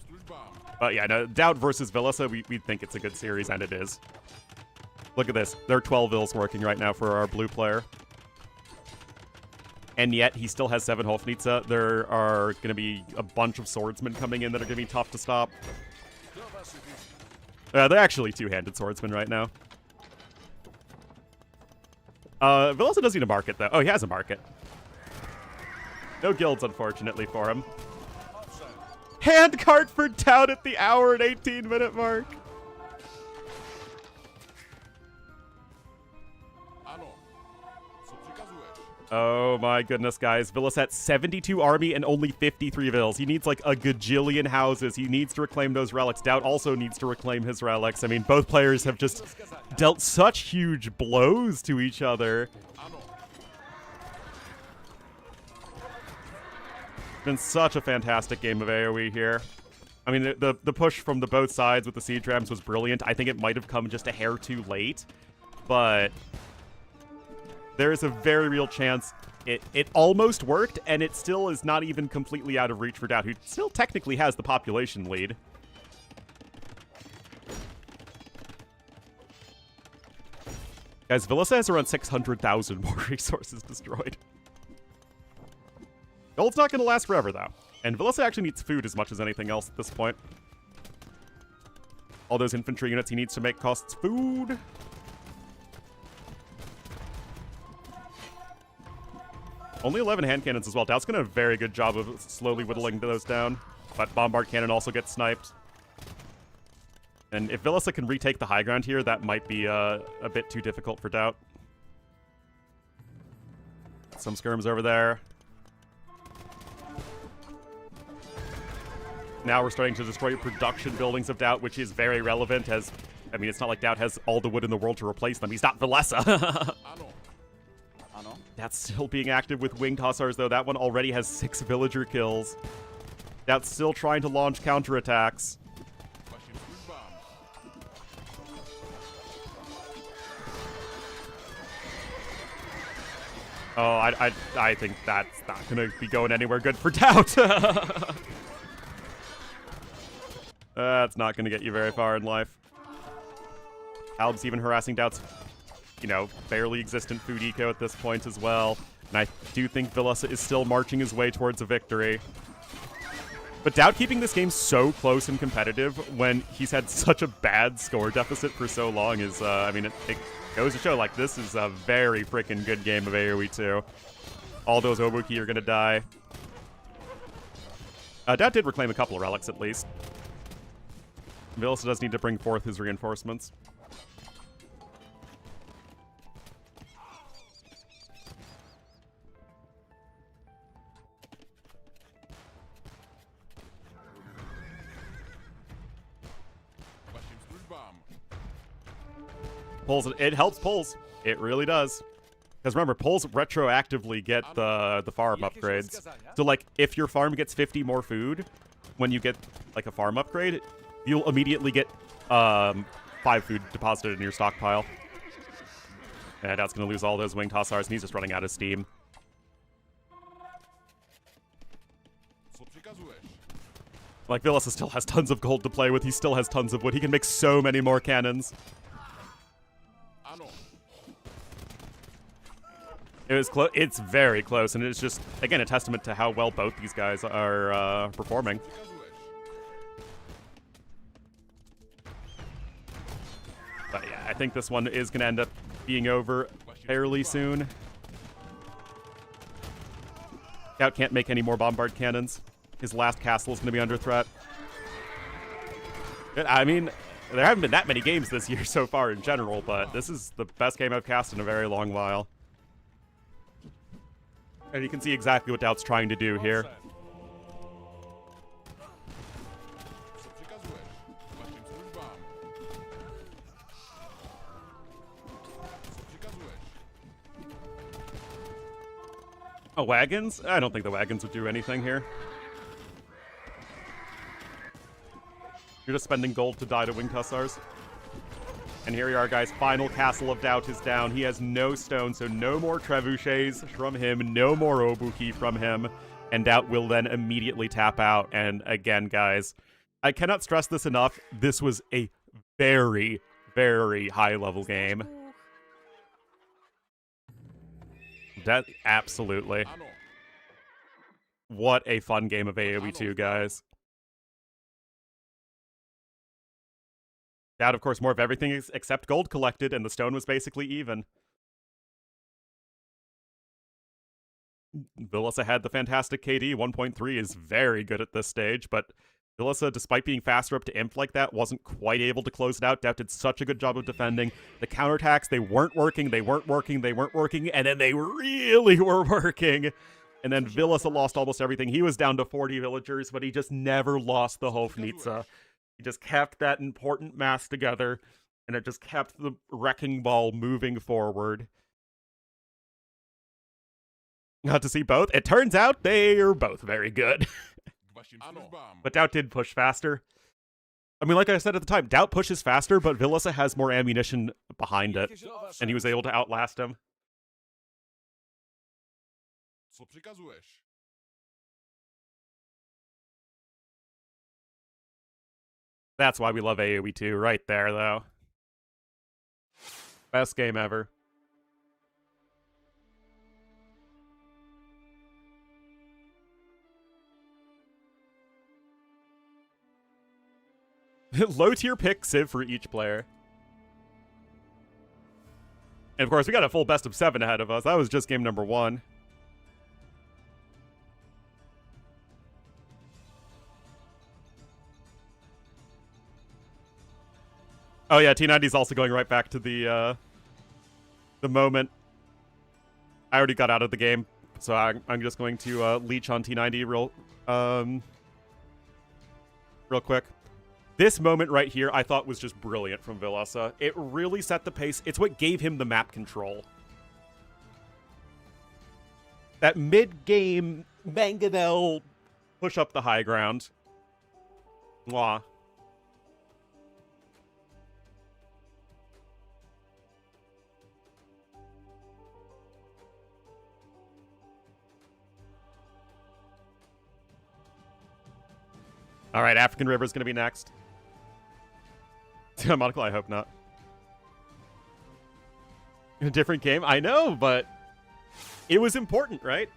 But yeah, no, DauT versus Villese, we think it's a good series, and it is. Look at this. There are 12 vills working right now for our blue player. And yet, he still has 7 Hofnitze. There are going to be a bunch of swordsmen coming in that are going to be tough to stop. They're actually two-handed swordsmen right now. Villese doesn't need a market, though. Oh, he has a market. No guilds, unfortunately, for him. Handcart for DauT at the hour and 18-minute mark. Oh my goodness, guys. Villese at 72 army and only 53 vills. He needs like a gajillion houses. He needs to reclaim those relics. DauT also needs to reclaim his relics. I mean, both players have just dealt such huge blows to each other. Been such a fantastic game of AoE here. I mean, the push from the both sides with the siege rams was brilliant. I think it might have come just a hair too late, but there is a very real chance it almost worked, and it still is not even completely out of reach for DauT, who still technically has the population lead. Guys, Villese has around 600,000 more resources destroyed. Gold's not going to last forever, though. And Villese actually needs food as much as anything else at this point. All those infantry units he needs to make costs food. Only 11 hand cannons as well. DauT's going to have a very good job of slowly whittling those down. But Bombard Cannon also gets sniped. And if Villese can retake the high ground here, that might be a bit too difficult for DauT. Some skirms over there. Now we're starting to destroy production buildings of DauT, which is very relevant as, I mean, it's not like DauT has all the wood in the world to replace them. He's not Villese. That's still being active with winged hussars, though. That one already has 6 villager kills. DauT's still trying to launch counterattacks. Oh, I think that's not going to be going anywhere good for DauT. That's not going to get you very far in life. Alb's even harassing DauT's, you know, barely existent food eco at this point as well. And I do think Villese is still marching his way towards a victory. But DauT keeping this game so close and competitive when he's had such a bad score deficit for so long is, I mean, it goes to show, like, this is a very freaking good game of AoE 2. All those Obuki are going to die. DauT did reclaim a couple of relics at least. Villese does need to bring forth his reinforcements. Pulls, it helps pulls. It really does. Because remember, pulls retroactively get the farm upgrades. So like, if your farm gets 50 more food, when you get like a farm upgrade, you'll immediately get 5 food deposited in your stockpile. And that's gonna lose all those wing tossars, and he's just running out of steam. Like, Villese still has tons of gold to play with. He still has tons of wood. He can make so many more cannons. It's very close, and it's just, again, a testament to how well both these guys are performing. But yeah, I think this one is going to end up being over fairly soon. DauT can't make any more bombard cannons. His last castle is going to be under threat. I mean, there haven't been that many games this year so far in general, but this is the best game I've cast in a very long while. And you can see exactly what DauT's trying to do here. Oh, wagons? I don't think the wagons would do anything here. You're just spending gold to die to wing tussars. And here we are, guys. Final castle of DauT is down. He has no stone, so no more trebuchets from him, no more obuki from him. And DauT will then immediately tap out. And again, guys, I cannot stress this enough. This was a very, very high-level game. Absolutely. What a fun game of AoE 2, guys. DauT, of course, more of everything except gold collected, and the stone was basically even. Villese had the fantastic KD. 1.3 is very good at this stage, but Villese, despite being faster up to Imp like that, wasn't quite able to close it out. DauT did such a good job of defending. The counterattacks, they weren't working, and then they really were working. And then Villese lost almost everything. He was down to 40 villagers, but he just never lost the Hofnitsa. He just kept that important mass together, and it just kept the wrecking ball moving forward. Got to see both. It turns out they are both very good. But DauT did push faster. I mean, like I said at the time, DauT pushes faster, but Villese has more ammunition behind it, and he was able to outlast him. That's why we love AoE 2 right there, though. Best game ever. Low tier pick Civ for each player. And of course, we got a full best of 7 ahead of us. That was just game number 1. Oh yeah, T90's also going right back to the moment. I already got out of the game, so I'm just going to leech on T90 real quick. This moment right here, I thought was just brilliant from Villese. It really set the pace. It's what gave him the map control. That mid-game Mangonel push up the high ground. Mwah. All right, African River is going to be next. Monocle, I hope not. A different game? I know, but it was important, right?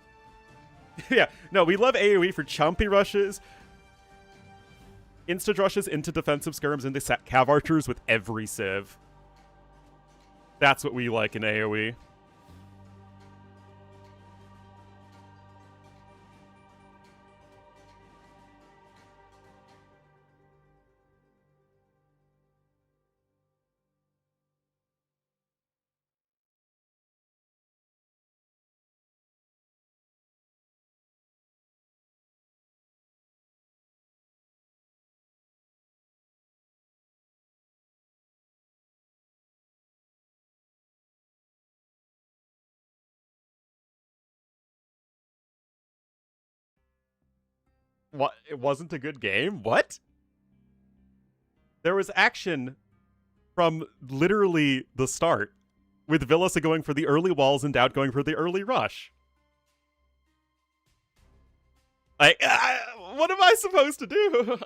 Yeah, no, we love AoE for chumpy rushes, instant rushes into defensive skirms, into cav archers with every civ. That's what we like in AoE. What? It wasn't a good game? What? There was action from literally the start, with Villese going for the early walls and DauT going for the early rush. Like, what am I supposed to do?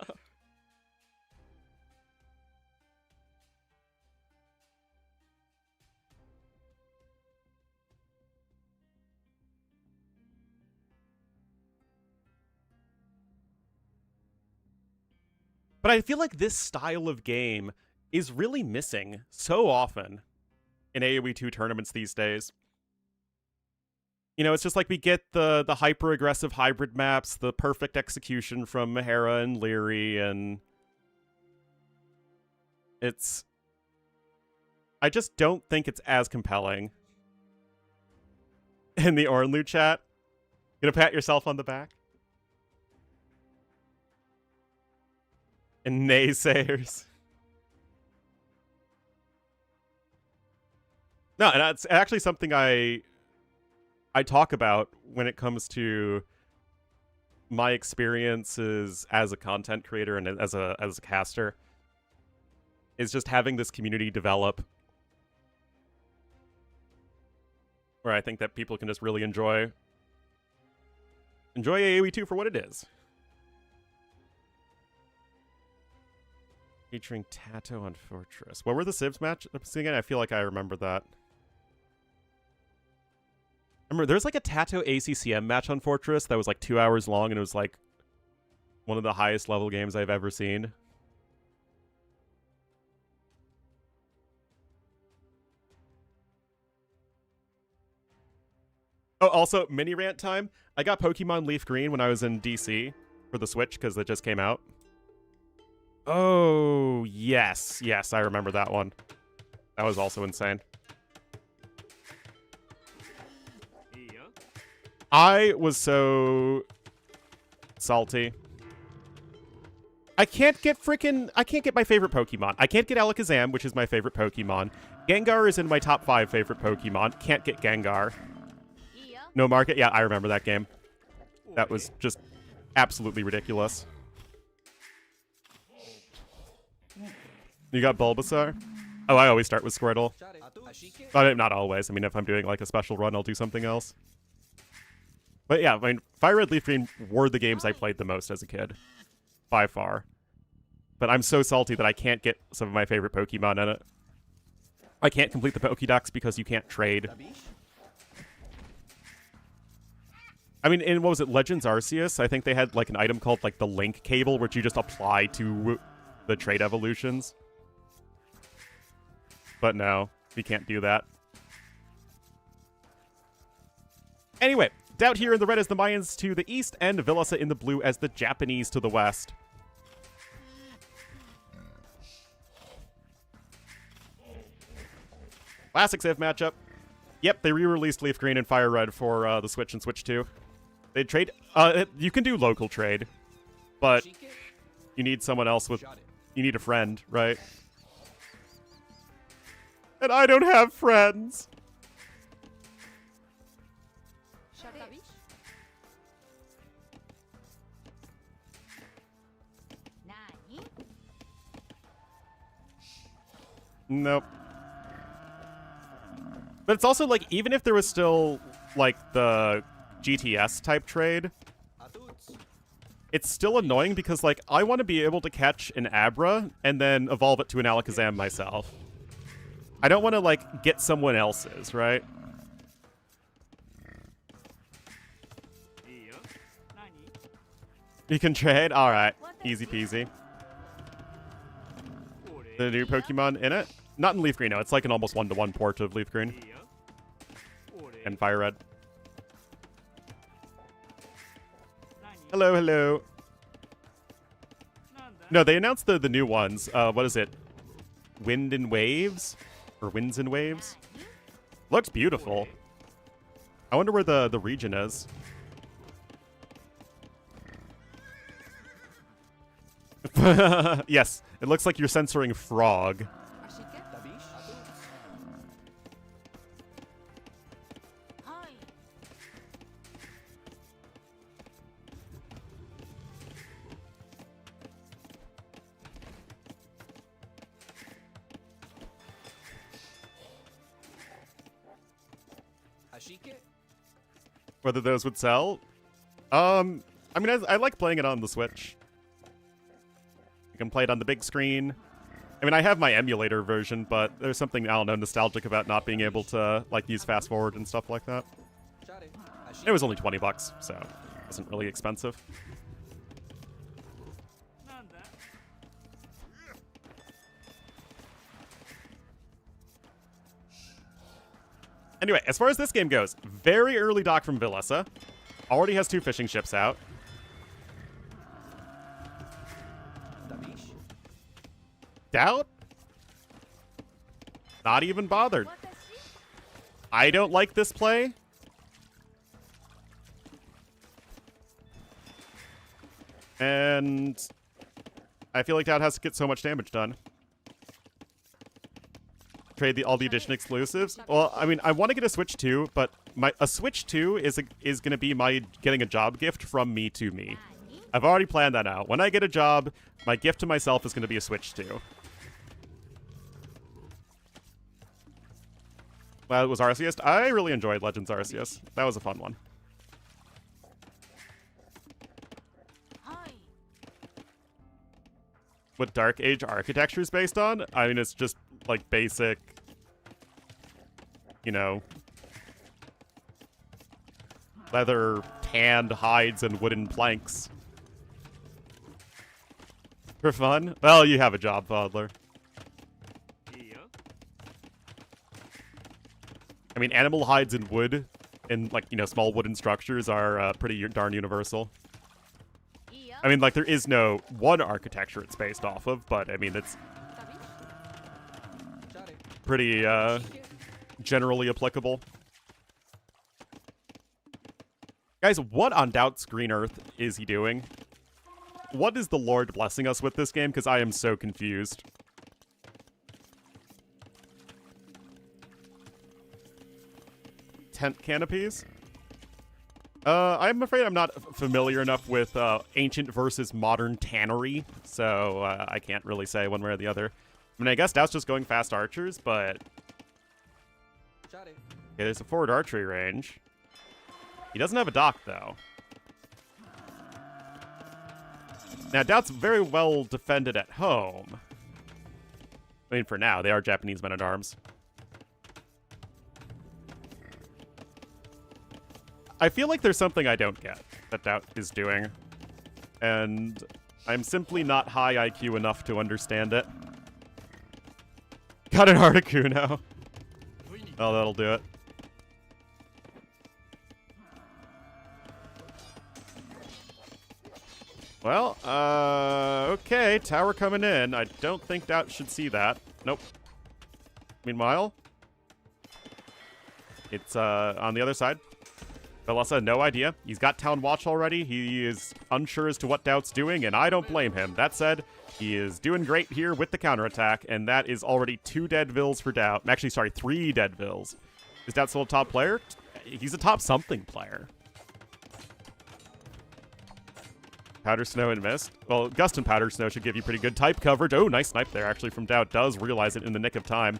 But I feel like this style of game is really missing so often in AoE 2 tournaments these days. You know, it's just like we get the hyper-aggressive hybrid maps, the perfect execution from Mahara and Leary, and it's... I just don't think it's as compelling. In the Ornlu chat, gonna pat yourself on the back? And naysayers. No, and that's actually something I talk about when it comes to my experiences as a content creator and as a caster. Is just having this community develop where I think that people can just really enjoy AoE 2 for what it is. Featuring Tato on Fortress. What were the Civs matchups again? I feel like I remember that. Remember, there's like a Tato ACCM match on Fortress that was like 2 hours long, and it was like one of the highest level games I've ever seen. Oh, also, mini rant time. I got Pokemon Leaf Green when I was in DC for the Switch because it just came out. Oh, yes. Yes, I remember that one. That was also insane. I was so salty. I can't get my favorite Pokemon. I can't get Alakazam, which is my favorite Pokemon. Gengar is in my top 5 favorite Pokemon. Can't get Gengar. No market? Yeah, I remember that game. That was just absolutely ridiculous. You got Bulbasaur? Oh, I always start with Squirtle. Not always. I mean, if I'm doing like a special run, I'll do something else. But yeah, I mean, Fire Red, Leaf Green were the games I played the most as a kid. By far. But I'm so salty that I can't get some of my favorite Pokemon in it. I can't complete the Pokédex because you can't trade. I mean, in, what was it, Legends Arceus? I think they had like an item called like the Link Cable, which you just apply to the trade evolutions. But no, you can't do that. Anyway, DauT here in the red as the Mayans to the east, and Villese in the blue as the Japanese to the west. Classic Civ matchup. Yep, they re-released Leaf Green and Fire Red for the Switch and Switch 2. They trade... you can do local trade, but you need someone else with... You need a friend, right? And I don't have friends. Nope. But it's also like, even if there was still like the GTS type trade, it's still annoying because like I want to be able to catch an Abra and then evolve it to an Alakazam myself. I don't want to like get someone else's, right? You can trade? Alright. Easy peasy. The new Pokemon in it? Not in Leaf Green, no. It's like an almost one-to-one port of Leaf Green. And Fire Red. Hello, hello. No, they announced the new ones. What is it? Wind and Waves? Or Winds and Waves? Looks beautiful. I wonder where the region is. Yes, it looks like you're censoring frog. Whether those would sell? I mean, I like playing it on the Switch. You can play it on the big screen. I mean, I have my emulator version, but there's something, I don't know, nostalgic about not being able to, like, use fast forward and stuff like that. It was only 20 bucks, so it wasn't really expensive. Anyway, as far as this game goes, very early dock from Villese. Already has 2 fishing ships out. DauT? Not even bothered. I don't like this play. And I feel like DauT has to get so much damage done. Trade all the edition exclusives. Well, I mean, I want to get a Switch 2, but a Switch 2 is going to be my getting a job gift from me to me. I've already planned that out. When I get a job, my gift to myself is going to be a Switch 2. Well, it was Arceus. I really enjoyed Legends Arceus. That was a fun one. What Dark Age architecture is based on? I mean, it's just like basic, you know, leather, tanned hides, and wooden planks. For fun? Well, you have a job, Fodler. I mean, animal hides and wood and, like, you know, small wooden structures are pretty darn universal. I mean, like, there is no one architecture it's based off of, but, I mean, it's pretty generally applicable. Guys, what on DauT's Green Earth is he doing? What is the Lord blessing us with this game? Because I am so confused. Tent canopies? I'm afraid I'm not familiar enough with ancient versus modern tannery, so I can't really say one way or the other. I mean, I guess DauT's just going fast archers, but... Okay, there's a forward archery range. He doesn't have a dock, though. Now, DauT's very well defended at home. I mean, for now, they are Japanese men-at-arms. I feel like there's something I don't get that DauT is doing, and I'm simply not high IQ enough to understand it. Got an Articuno. Oh, that'll do it. Well, okay, tower coming in. I don't think DauT should see that. Nope. Meanwhile, it's on the other side. Villese, no idea. He's got Town Watch already. He is unsure as to what DauT's doing, and I don't blame him. That said, he is doing great here with the counterattack, and that is already 2 dead Vills for DauT. Actually, sorry, 3 dead Vills. Is DauT still a top player? He's a top something player. Powder Snow and Mist. Well, Gust and Powder Snow should give you pretty good type coverage. Oh, nice snipe there, actually, from DauT. Does realize it in the nick of time.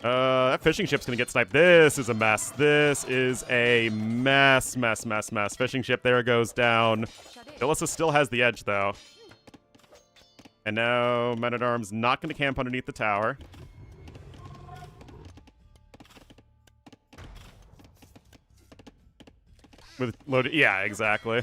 That fishing ship's gonna get sniped. This is a mess. This is a mess. Fishing ship there goes down. Villese still has the edge, though. And now Men-at-Arms not gonna camp underneath the tower. With loaded, yeah, exactly.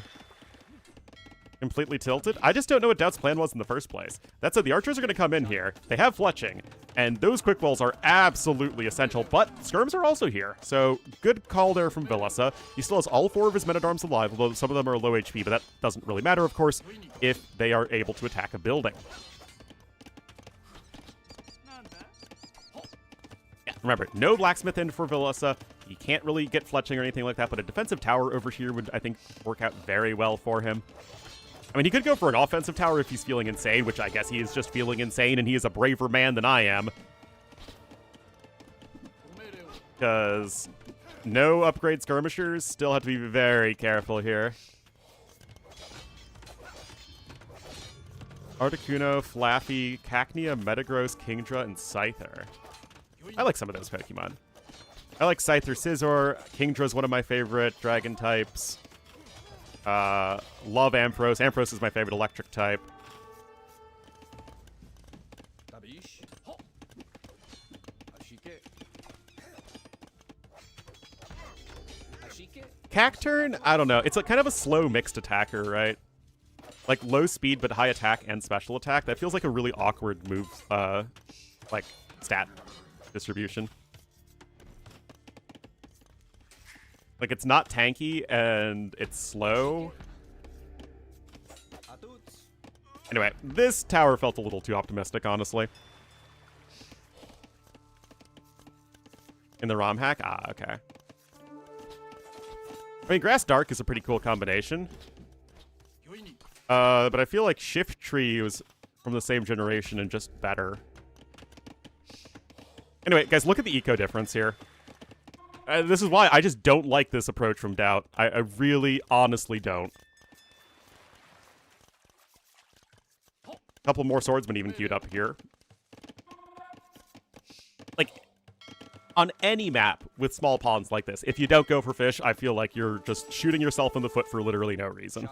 Completely tilted. I just don't know what DauT's plan was in the first place. That said, the archers are going to come in here. They have fletching, and those quick balls are absolutely essential, but skirms are also here. So, good call there from Villese. He still has all 4 of his Men-at-Arms alive, although some of them are low HP, but that doesn't really matter, of course, if they are able to attack a building. Yeah, remember, no blacksmith in for Villese. He can't really get fletching or anything like that, but a defensive tower over here would, I think, work out very well for him. I mean, he could go for an offensive tower if he's feeling insane, which I guess he is just feeling insane, and he is a braver man than I am. Because no upgrade skirmishers, still have to be very careful here. Articuno, Flaffy, Cacnea, Metagross, Kingdra, and Scyther. I like some of those Pokemon. I like Scyther, Scizor. Kingdra's one of my favorite dragon types. Love Ampharos. Ampharos is my favorite electric type. Cacturn? I don't know. It's like kind of a slow mixed attacker, right? Like low speed but high attack and special attack. That feels like a really awkward move, like stat distribution. Like it's not tanky and it's slow. Anyway, this tower felt a little too optimistic, honestly. In the ROM hack? Ah, okay. I mean, Grass Dark is a pretty cool combination. But I feel like Shift Tree was from the same generation and just better. Anyway, guys, look at the eco difference here. This is why I just don't like this approach from DauT. I really, honestly don't. A couple more swordsmen even queued up here. Like, on any map with small ponds like this, if you don't go for fish, I feel like you're just shooting yourself in the foot for literally no reason.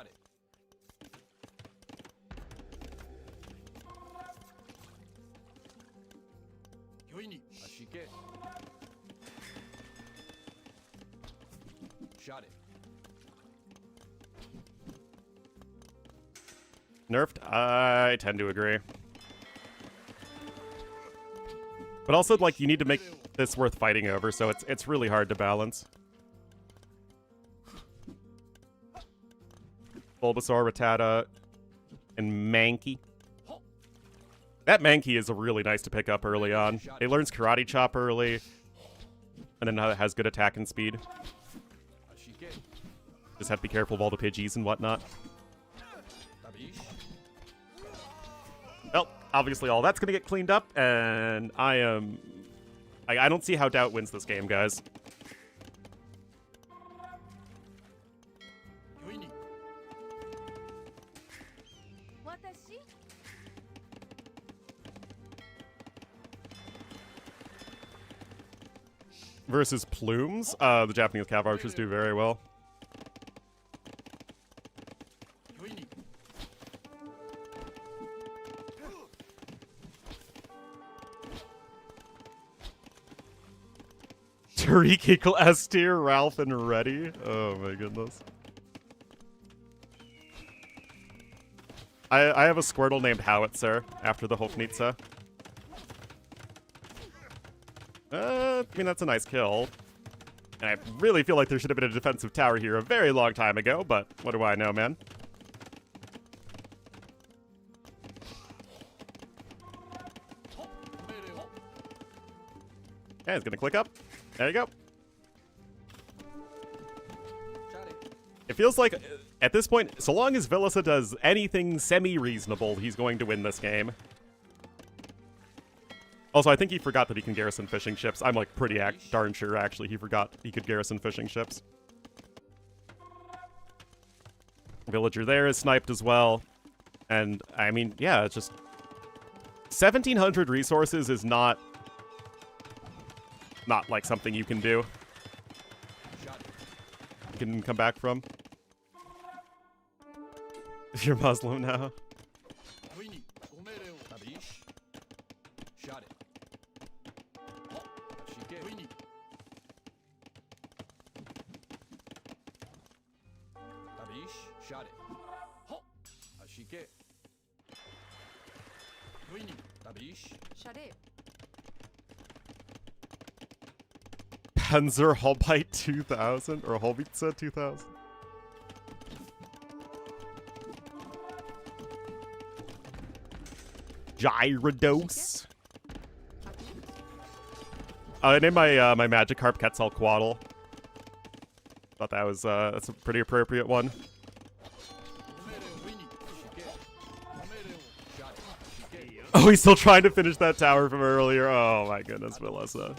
Nerfed? I tend to agree. But also, like, you need to make this worth fighting over, so it's really hard to balance. Bulbasaur, Rattata, and Mankey. That Mankey is really nice to pick up early on. It learns Karate Chop early, and then it has good attack and speed. Just have to be careful of all the Pidgeys and whatnot. Well, obviously all that's going to get cleaned up, and I don't see how DauT wins this game, guys. Versus Plumes, the Japanese Cav Archers do very well. Tariq equal S tier, Ralph and Reddy. Oh my goodness. I have a Squirtle named Howitzer after the Hofnitze. I mean, that's a nice kill. And I really feel like there should have been a defensive tower here a very long time ago, but what do I know, man? Yeah, it's gonna click up. There you go. It feels like, at this point, so long as Villese does anything semi-reasonable, he's going to win this game. Also, I think he forgot that he can garrison fishing ships. I'm, like, pretty darn sure, actually, he forgot he could garrison fishing ships. Villager there is sniped as well. And, I mean, yeah, it's just... 1,700 resources is not like something you can do. You can come back from. You're Muslim now. Panzer Hobbite 2000 or Hobitze 2000. Gyarados. I named my my Magikarp Quetzalcoatl. Thought that was that's a pretty appropriate one. Oh, he's still trying to finish that tower from earlier. Oh my goodness, Villese.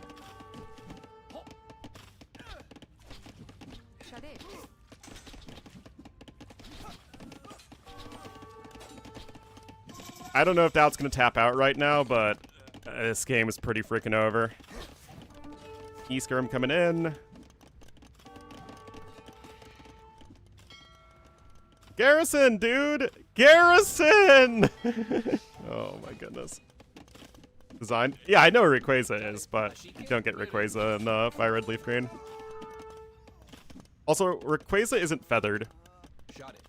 I don't know if DauT's gonna tap out right now, but this game is pretty freaking over. E-skirm coming in. Garrison, dude! Garrison! Oh my goodness. Design. Yeah, I know where Rayquaza is, but you don't get Rayquaza in Fire Red Leaf Green. Also, Rayquaza isn't feathered. Shot it.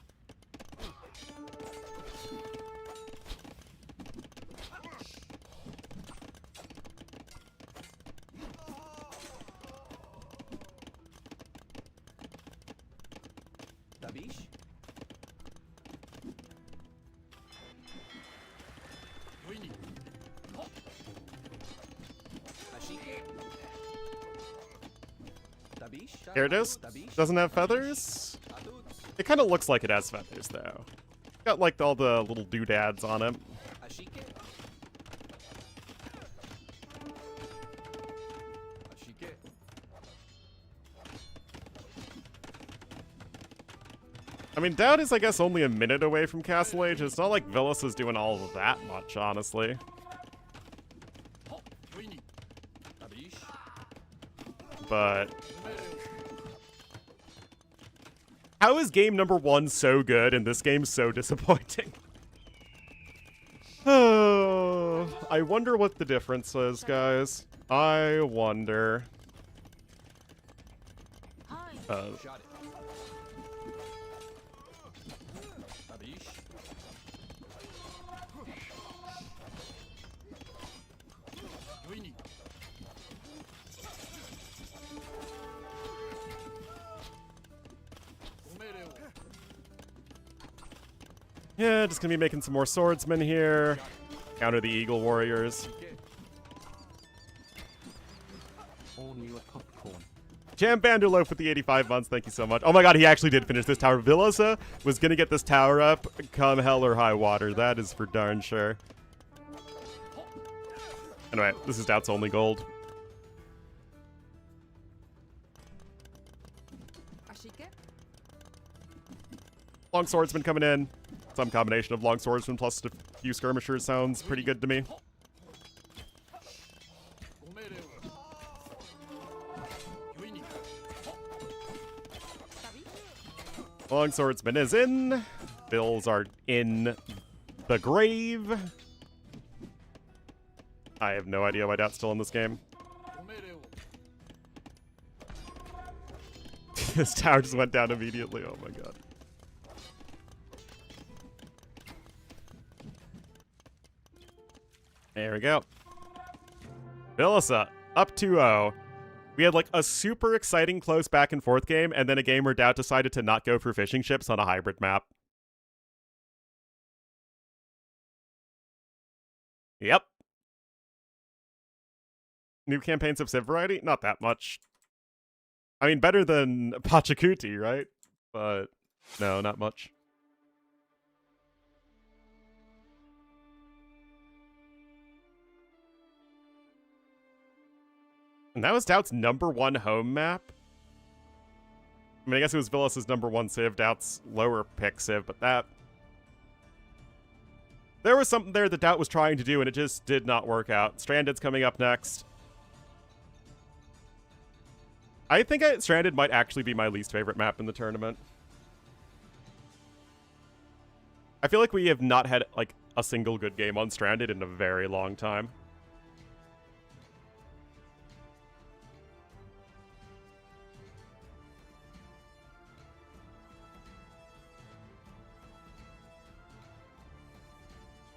Dabish. Winnie. Ashike. Dabish. Gyarados Dabish. doesn't have feathers. Adut. It kind of looks like it has feathers, though. Got like all the little doodads on it. Ashike. Ashike. I mean, DauT is, I guess, only a minute away from Castle Age. It's not like Villese is doing all of that much, honestly. Winnie. Dabish. But how is game number 1 so good and this game so disappointing? Oh, I wonder what the difference is, guys. I wonder. Shot it. Dabish. Winnie. Omereo. Yeah, just gonna be making some more swordsmen here. Counter the Eagle Warriors. Only a popcorn. Jam Banderloaf with the 85 months, thank you so much. Oh my god, he actually did finish this tower. Villese was gonna get this tower up come hell or high water. That is for darn sure. Anyway, this is DauT's only gold. Ashike. Long swordsman coming in. Some combination of long swordsman plus a few skirmishers sounds pretty good to me. Omereo. Winnie. Long swordsman is in. Bills are in the grave. I have no idea why DauT's still in this game. Omereo. This tower just went down immediately. Oh my god. There we go. Villese, up 2-0. We had like a super exciting close back and forth game, and then a game where DauT decided to not go for fishing ships on a hybrid map. Yep. New campaigns of Civ variety? Not that much. I mean, better than Pachacuti, right? But no, not much. And that was DauT's #1 home map. I mean, I guess it was Villes's #1 civ, DauT's lower pick civ, but that... There was something there that DauT was trying to do, and it just did not work out. Stranded's coming up next. I think Stranded might actually be my least favorite map in the tournament. I feel like we have not had, like, a single good game on Stranded in a very long time.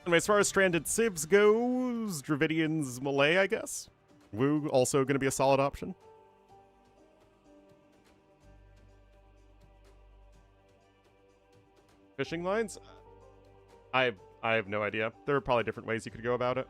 Anyway, as far as Stranded Civs goes, Dravidian's Melee, I guess. Wu also going to be a solid option. Fishing lines? I have no idea. There are probably different ways you could go about it.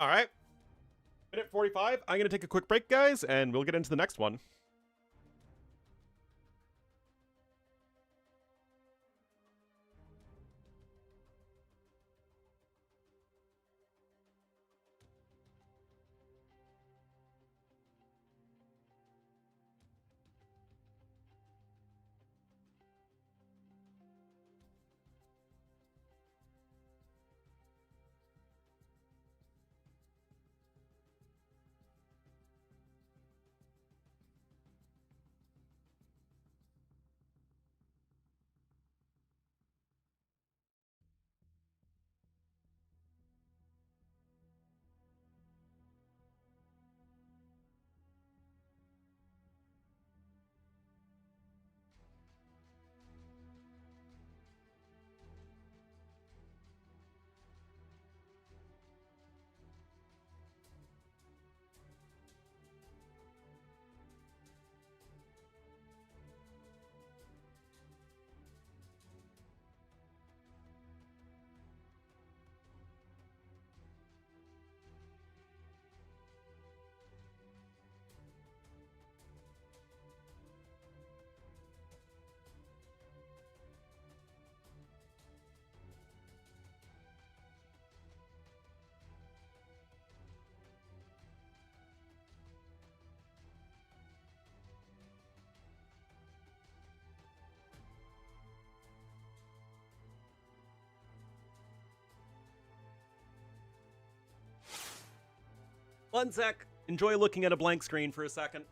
All right. Minute 45. I'm going to take a quick break, guys, and we'll get into the next one. One sec. Enjoy looking at a blank screen for a second.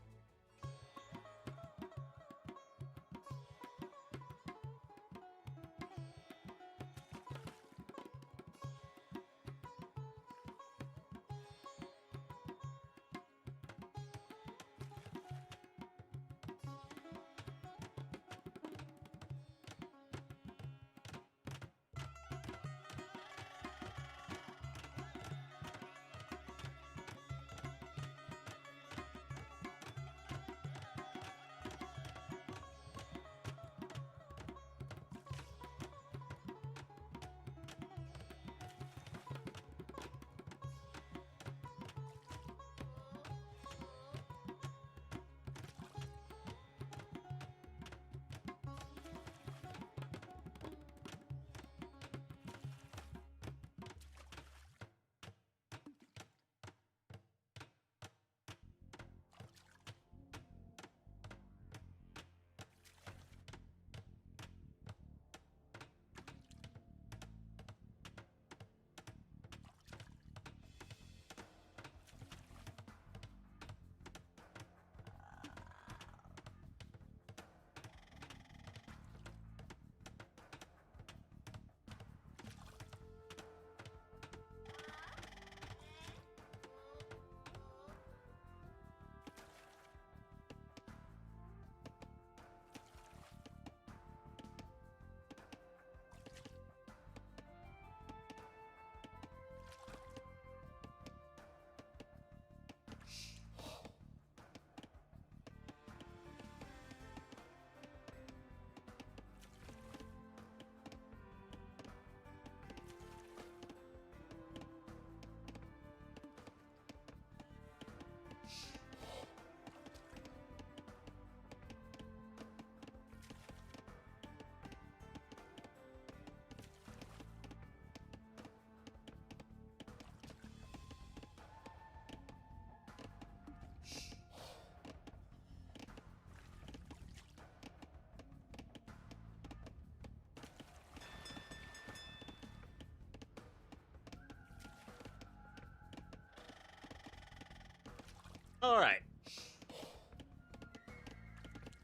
All right.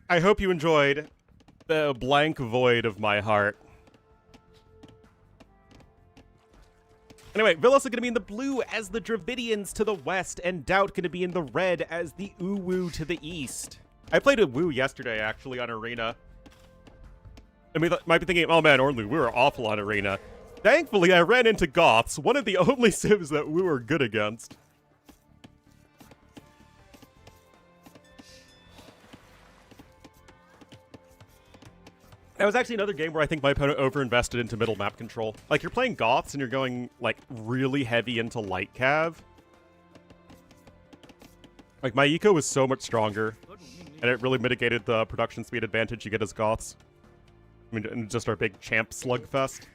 I hope you enjoyed the blank void of my heart. Anyway, Villese going to be in the blue as the Dravidians to the west, and DauT going to be in the red as the Uwu to the east. I played a Wu yesterday, actually, on Arena. I mean, might be thinking, oh man, Ornlu, we were awful on Arena. Thankfully, I ran into Goths, one of the only civs that we were good against. That was actually another game where I think my opponent overinvested into middle map control. Like, you're playing Goths and you're going, like, really heavy into light cav. Like, my eco was so much stronger, and it really mitigated the production speed advantage you get as Goths. I mean, in just our big champ slugfest.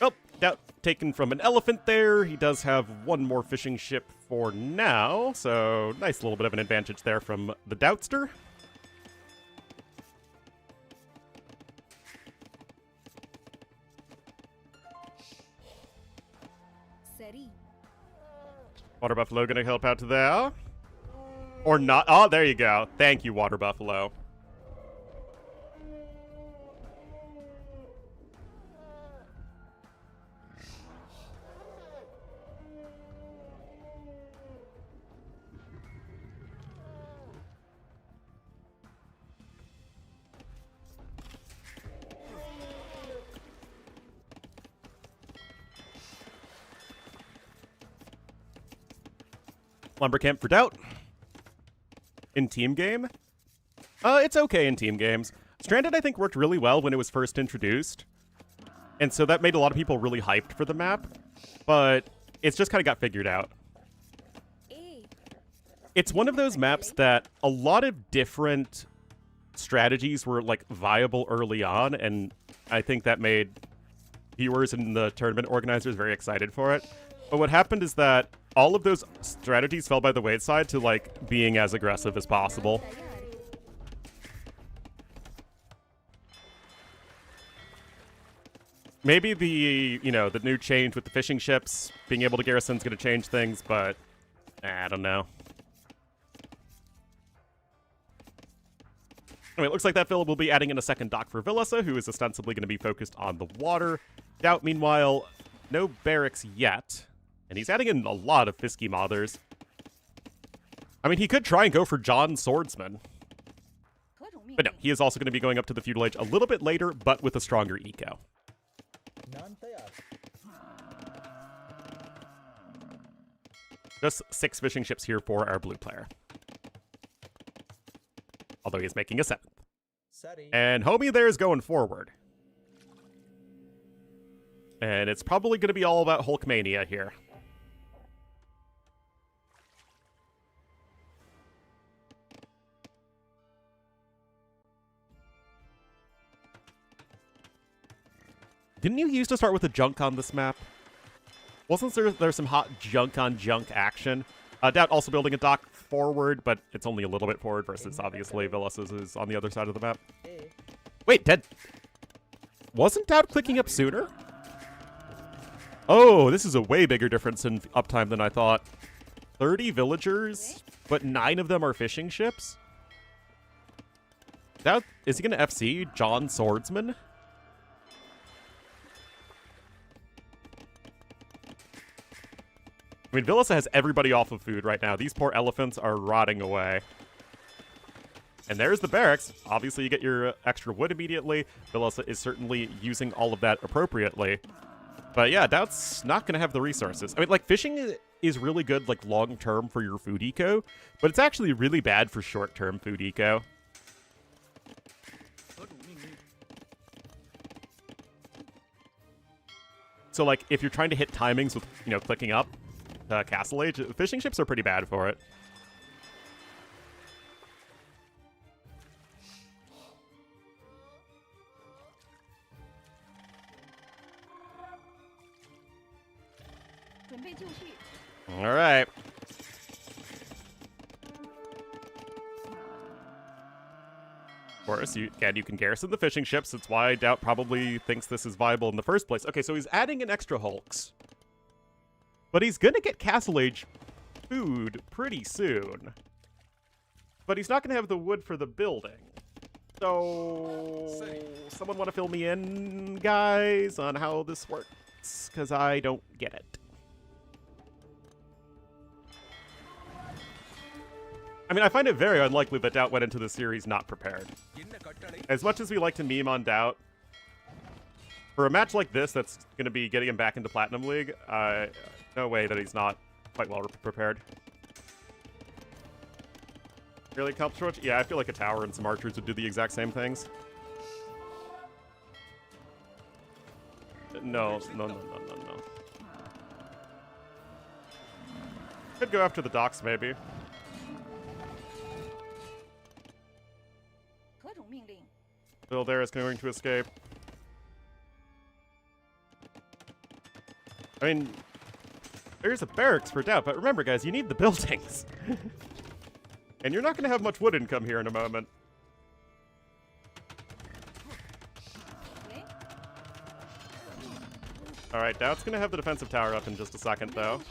Oh, DauT taken from an elephant there. He does have one more fishing ship for now, so nice little bit of an advantage there from the DauTster. Water Buffalo gonna help out there. Or not. Oh, there you go. Thank you, Water Buffalo. Lumber camp for DauT. In team game? It's okay in team games. Stranded, I think, worked really well when it was first introduced. And so that made a lot of people really hyped for the map. But it's just kind of got figured out. It's one of those maps that a lot of different strategies were, like, viable early on. And I think that made viewers and the tournament organizers very excited for it. But what happened is that all of those strategies fell by the wayside to, like, being as aggressive as possible. Maybe the, you know, the new change with the fishing ships, being able to garrison is going to change things, but I don't know. Anyway, it looks like that Villa will be adding in a second dock for Villese, who is ostensibly going to be focused on the water. DauT, meanwhile, no barracks yet. And he's adding in a lot of Fisky Mothers. I mean, he could try and go for John Swordsman. But no, he is also going to be going up to the feudal age a little bit later, but with a stronger eco. Just 6 fishing ships here for our blue player. Although he is making a 7th. And homie there is going forward. And it's probably going to be all about Hulkmania here. Didn't you used to start with a junk on this map? Wasn't there's some hot junk on junk action? DauT also building a dock forward, but it's only a little bit forward versus obviously Villese's is on the other side of the map. Wait, wasn't DauT clicking up sooner? Oh, this is a way bigger difference in uptime than I thought. 30 villagers, but 9 of them are fishing ships? DauT, is he going to FC John Swordsman? I mean, Villese has everybody off of food right now. These poor elephants are rotting away. And there's the barracks. Obviously, you get your extra wood immediately. Villese is certainly using all of that appropriately. But yeah, DauT's not going to have the resources. I mean, like, fishing is really good, like, long-term for your food eco, but it's actually really bad for short-term food eco. So, like, if you're trying to hit timings with, you know, clicking up Castle Age, fishing ships are pretty bad for it. All right. Of course, you can garrison the fishing ships. That's why DauT probably thinks this is viable in the first place. Okay, so he's adding in extra hulks. But he's going to get Castle Age food pretty soon. But he's not going to have the wood for the building. So, someone want to fill me in, guys, on how this works? Because I don't get it. I mean, I find it very unlikely that DauT went into the series not prepared. As much as we like to meme on DauT, for a match like this that's going to be getting him back into Platinum League, no way that he's not quite well prepared. Really accomplish? Yeah, I feel like a tower and some archers would do the exact same things. No. Could go after the docks, maybe. 何种命令？ Bill there is going to escape. I mean, there's a barracks for DauT, but remember, guys, you need the buildings. And you're not going to have much wood income here in a moment. Alright, DauT's going to have the defensive tower up in just a second, though.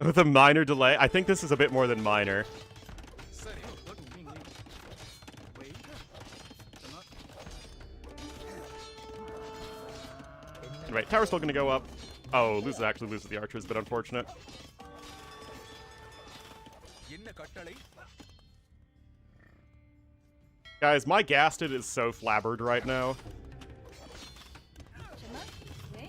With a minor delay. I think this is a bit more than minor. 何种命令？回一个？什么？ Anyway, tower's still going to go up. Oh, actually loses the archers, but unfortunate. என்ன கட்டளை? Guys, my Gasted is so flabbered right now. 什么？喂？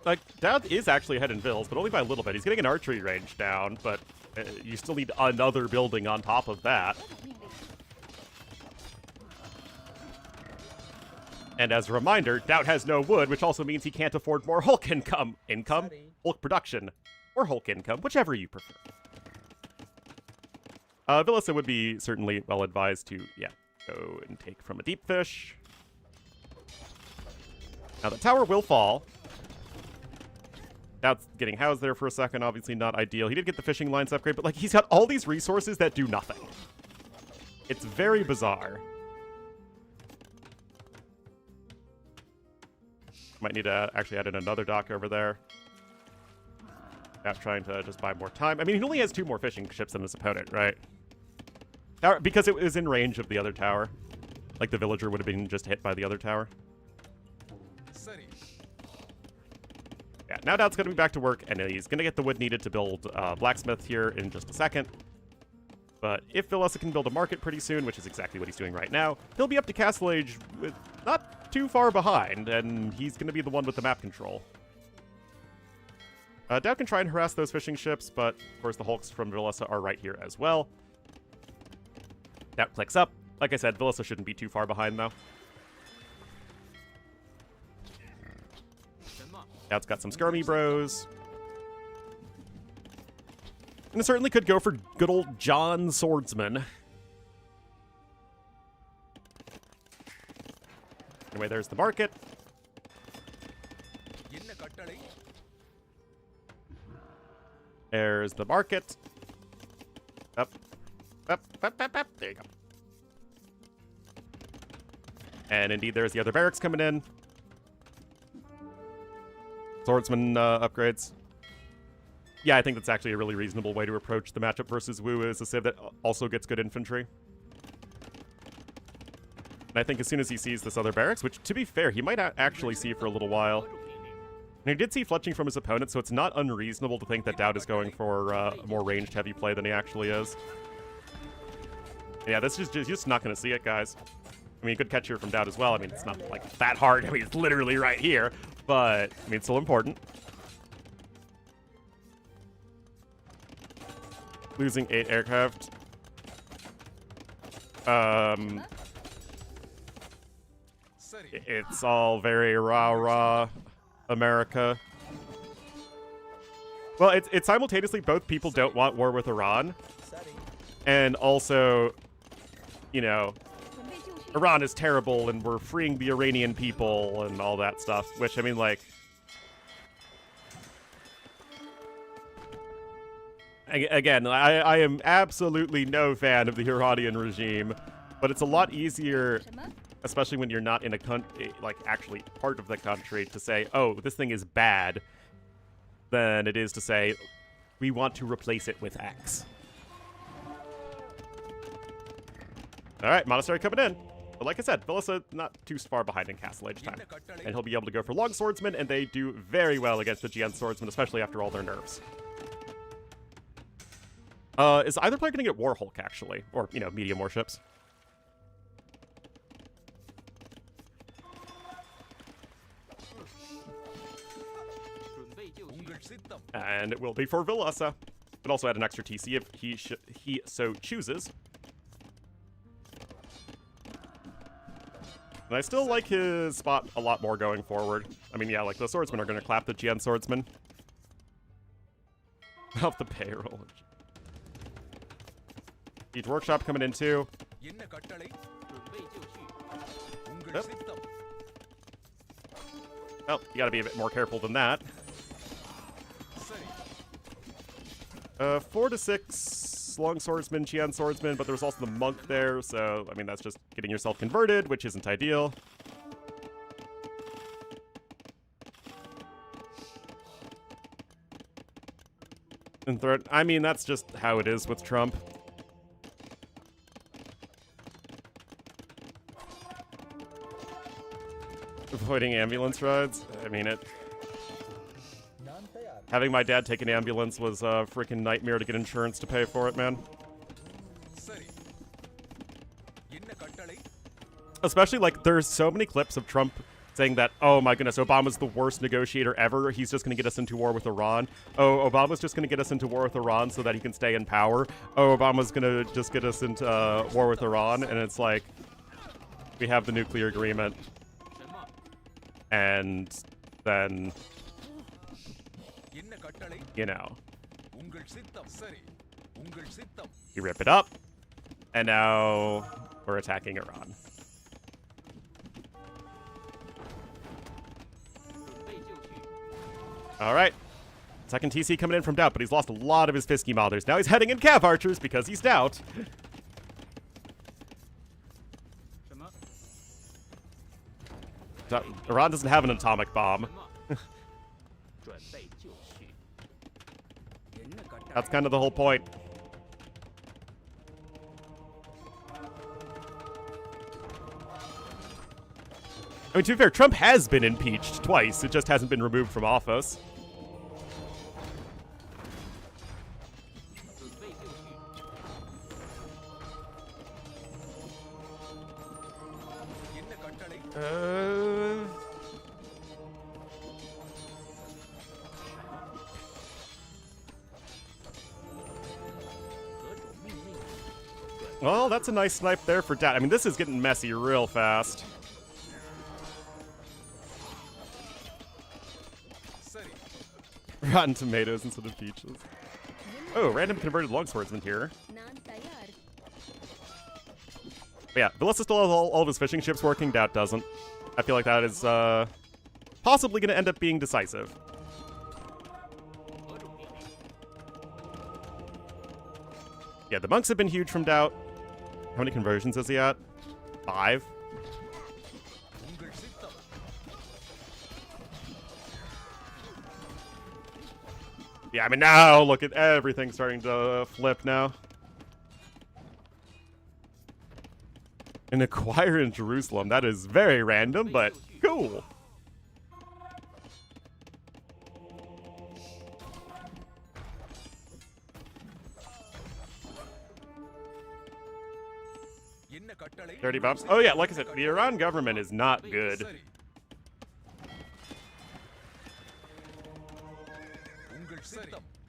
Like, DauT is actually ahead in Villese, but only by a little bit. He's getting an archery range down, but you still need another building on top of that. 何种命令？ And as a reminder, DauT has no wood, which also means he can't afford more Hulk income. Hulk production. Or Hulk income, whichever you prefer. Villese would be certainly well advised to, yeah, go and take from a deep fish. Now the tower will fall. DauT's getting housed there for a second, obviously not ideal. He did get the fishing lines upgrade, but like he's got all these resources that do nothing. It's very bizarre. Might need to actually add in another dock over there. DauT trying to just buy more time. I mean, he only has 2 more fishing ships than his opponent, right? Because it was in range of the other tower. Like the villager would have been just hit by the other tower. சரி. Yeah, now DauT's going to be back to work, and he's going to get the wood needed to build blacksmith here in just a second. But if Villese can build a market pretty soon, which is exactly what he's doing right now, he'll be up to Castle Age with not too far behind, and he's going to be the one with the map control. DauT can try and harass those fishing ships, but of course the Hulks from Villese are right here as well. DauT clicks up. Like I said, Villese shouldn't be too far behind, though. 什么？ DauT's got some skirmy bros. And it certainly could go for good old John Swordsman. Anyway, there's the market. என்ன கட்டளை? There's the market. Up. There you go. And indeed, there's the other barracks coming in. Swordsman upgrades. Yeah, I think that's actually a really reasonable way to approach the matchup versus Wu, is a civ that also gets good infantry. And I think as soon as he sees this other barracks, which, to be fair, he might actually see for a little while. And he did see fletching from his opponent, so it's not unreasonable to think that DauT is going for a more ranged heavy play than he actually is. Yeah, this is just not going to see it, guys. I mean, good catch here from DauT as well. I mean, it's not like that hard. I mean, it's literally right here, but I mean, it's still important. Losing 8 aircraft. It's all very rah-rah America. Well, it's simultaneously both people don't want war with Iran, and also, you know, 准备就绪。 Iran is terrible and we're freeing the Iranian people and all that stuff, which, I mean, like, again, I am absolutely no fan of the Iranian regime, but it's a lot easier, 什么？ especially when you're not in a country, like, actually part of the country, to say, oh, this thing is bad, than it is to say, we want to replace it with X. All right, Monastery coming in. But like I said, Villese not too far behind in Castle Age time. And he'll be able to go for Long Swordsman, and they do very well against the GN Swordsman, especially after all their nerfs. Is either player going to get War Hulk, actually? Or, you know, medium warships? And it will be for Villese. But also add an extra TC if he so chooses. And I still like his spot a lot more going forward. I mean, yeah, like the swordsmen are going to clap the Jian swordsman. Off the payroll. Each workshop coming in too. Yep. Well, you gotta be a bit more careful than that. 4 to 6 long swordsman, Qian swordsman, but there's also the monk there, so I mean that's just getting yourself converted, which isn't ideal. And third, I mean that's just how it is with Trump. Avoiding ambulance rides. I mean it. Having my dad take an ambulance was a freaking nightmare to get insurance to pay for it, man. Especially, like, there's so many clips of Trump saying that, oh my goodness, Obama's the worst negotiator ever. He's just going to get us into war with Iran. Oh, Obama's just going to get us into war with Iran so that he can stay in power. Oh, Obama's going to just get us into war with Iran. And it's like, we have the nuclear agreement. And then, you know, you rip it up, and now we're attacking Iran. All right. Second TC coming in from DauT, but he's lost a lot of his Fisky Mothers. Now he's heading in Cav Archers because he's DauT. Iran doesn't have an atomic bomb. That's kind of the whole point. I mean, to be fair, Trump has been impeached twice. It just hasn't been removed from office. Well, that's a nice snipe there for DauT. I mean, this is getting messy real fast. Rotten tomatoes instead of peaches. Oh, random converted longswordsman here. But yeah, Villese still has all of his fishing ships working. DauT doesn't. I feel like that is possibly going to end up being decisive. Yeah, the monks have been huge from DauT. How many conversions is he at? 5? Yeah, I mean, now look at everything starting to flip now. An acquire in Jerusalem. That is very random, but cool. Dirty bumps. Oh yeah, like I said, the Iran government is not good.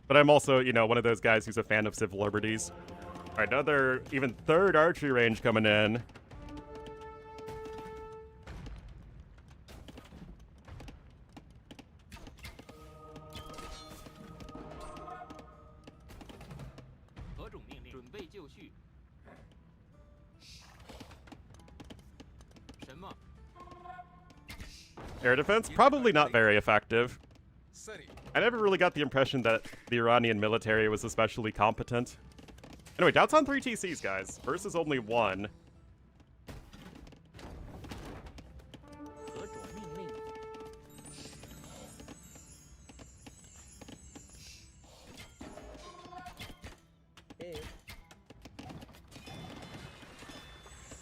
But I'm also, you know, one of those guys who's a fan of civil liberties. All right, another, even third archery range coming in. Air defense, probably not very effective. I never really got the impression that the Iranian military was especially competent. Anyway, DauT's on 3 TCs, guys, versus only 1.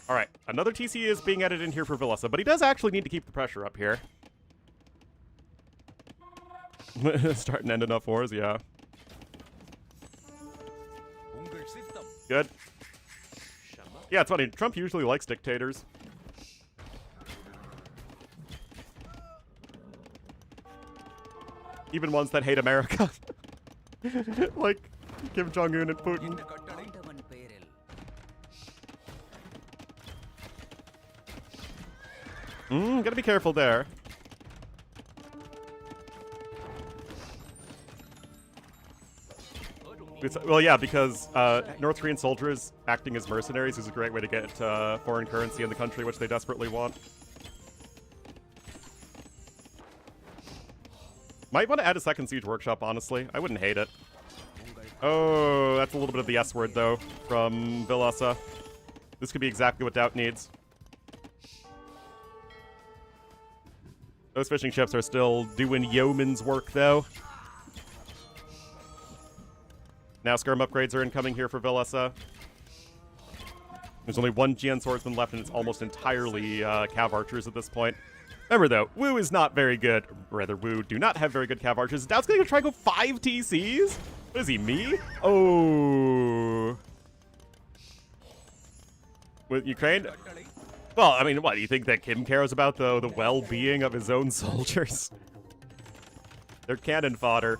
All right, another TC is being added in here for Villese, but he does actually need to keep the pressure up here. Start and end enough wars, yeah. Good. Yeah, it's funny. Trump usually likes dictators. even ones that hate America. Like Kim Jong-un and Putin. Gotta be careful there. Well, yeah, because North Korean soldiers acting as mercenaries is a great way to get foreign currency in the country, which they desperately want. Might want to add a second siege workshop, honestly. I wouldn't hate it. Oh, that's a little bit of the S word, though, from Villese. This could be exactly what DauT needs. Those fishing ships are still doing yeoman's work, though. Now skirm upgrades are incoming here for Villese. There's only one GN swordsman left, and it's almost entirely cav archers at this point. Remember, though, Wu is not very good. Rather, Wu do not have very good cav archers. DauT's gonna try to go 5 TCs? What is he, me? Oh. With Ukraine? Well, I mean, what, do you think that Kim cares about the well-being of his own soldiers? They're cannon fodder.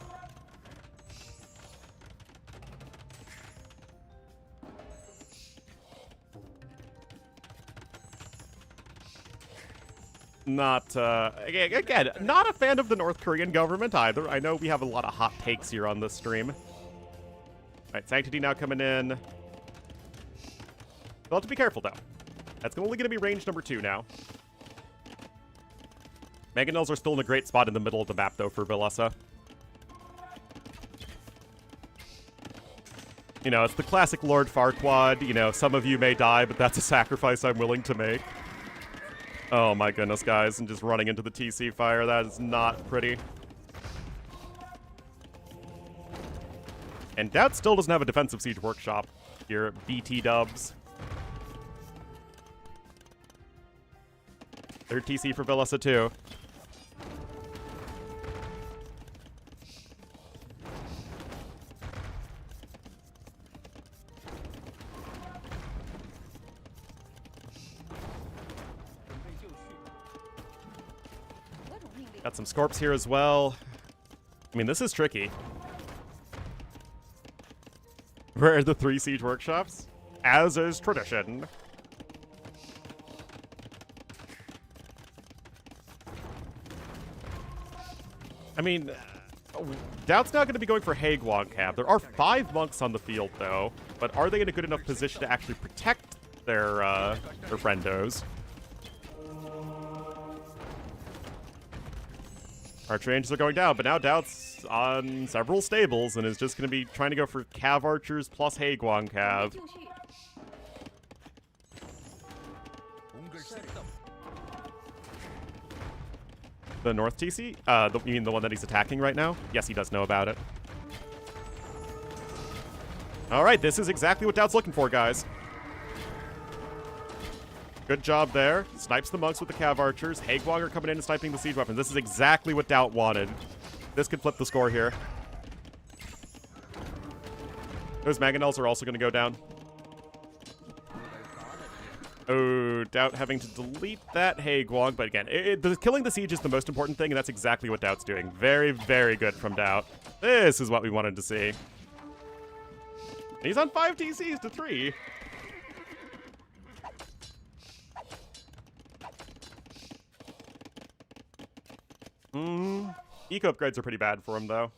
Not, again, not a fan of the North Korean government either. I know we have a lot of hot takes here on this stream. Alright, Sanctity now coming in. We'll have to be careful, though. That's only going to be range number 2 now. Mangonels are still in a great spot in the middle of the map, though, for Villese. You know, it's the classic Lord Farquaad. You know, some of you may die, but that's a sacrifice I'm willing to make. Oh my goodness, guys, and just running into the TC fire, that is not pretty. And DauT still doesn't have a defensive siege workshop here at BT dubs. Third TC for Villese too. Got some Scorps here as well. I mean, this is tricky. Where are the 3 siege workshops? As is tradition. I mean, DauT's not going to be going for Haegwang Cav. There are 5 monks on the field, though. But are they in a good enough position to actually protect their friendos? Archer ranges are going down, but now DauT's on several stables and is just going to be trying to go for Cav Archers plus Haegwang Cav. The North TC? You mean the one that he's attacking right now? Yes, he does know about it. Alright, this is exactly what DauT's looking for, guys. Good job there. Snipes the monks with the Cav Archers. Haegwang are coming in and sniping the siege weapons. This is exactly what DauT wanted. This could flip the score here. Those Mangonels are also going to go down. Oh, DauT having to delete that Haegwang. But again, killing the siege is the most important thing, and that's exactly what DauT's doing. Very, very good from DauT. This is what we wanted to see. He's on 5 TCs to 3. Eco upgrades are pretty bad for him, though.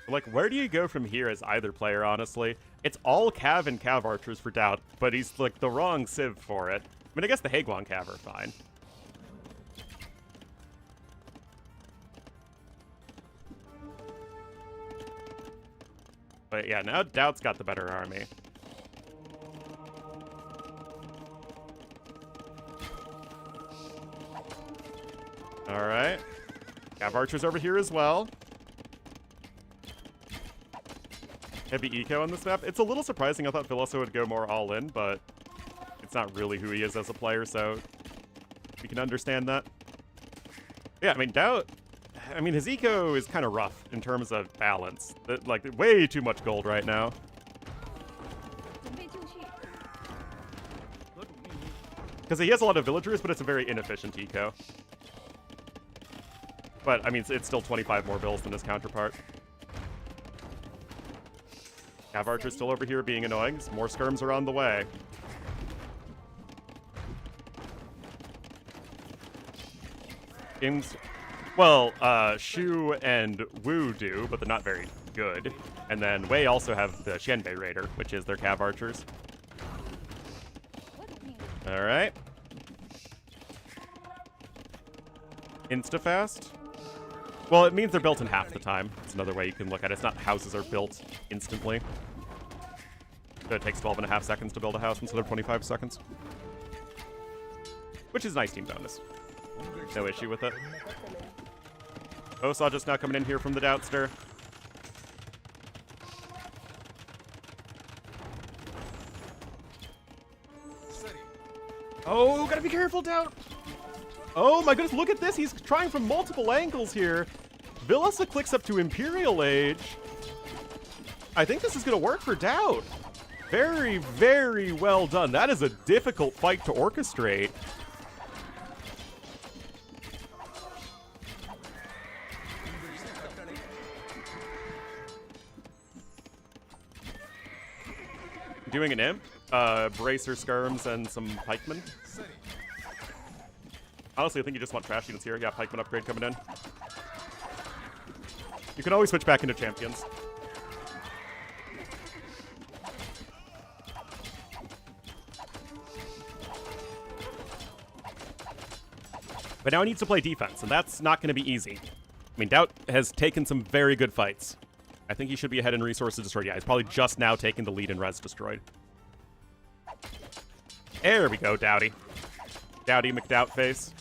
Like, where do you go from here as either player, honestly? It's all Cav and Cav Archers for DauT, but he's, like, the wrong Civ for it. I mean, I guess the Haegwang Cav are fine. But yeah, now DauT's got the better army. Alright. Cav Archers over here as well. Heavy eco on this map. It's a little surprising. I thought Villese would go more all in, but it's not really who he is as a player, so we can understand that. Yeah, I mean, DauT, I mean, his eco is kind of rough in terms of balance. Like, way too much gold right now. Because he has a lot of villagers, but it's a very inefficient eco. But, I mean, it's still 25 more bills than his counterpart. Cav Archer's still over here being annoying. More skirms are on the way. Games... Well, Shu and Wu do, but they're not very good. And then Wei also have the Xianbei Raider, which is their Cav Archers. Alright. Insta-fast? Well, it means they're built in half the time. It's another way you can look at it. It's not houses are built instantly. So it takes 12.5 seconds to build a house instead of 25 seconds. Which is a nice team bonus. No issue with it. Osaw just now coming in here from the Doubtster. Oh, gotta be careful, Doubt. Oh my goodness, look at this. He's trying from multiple angles here. Villese clicks up to Imperial Age. I think this is gonna work for Doubt. Very, very well done. That is a difficult fight to orchestrate. Doing an imp, bracer skirms, and some pikemen. Honestly, I think you just want trash units here. Yeah, pikeman upgrade coming in. You can always switch back into champions. But now he needs to play defense, and that's not going to be easy. I mean, Doubt has taken some very good fights. I think he should be ahead in resources destroyed. Yeah, he's probably just now taking the lead in res destroyed. There we go, Doughty. Doughty McDoubtface.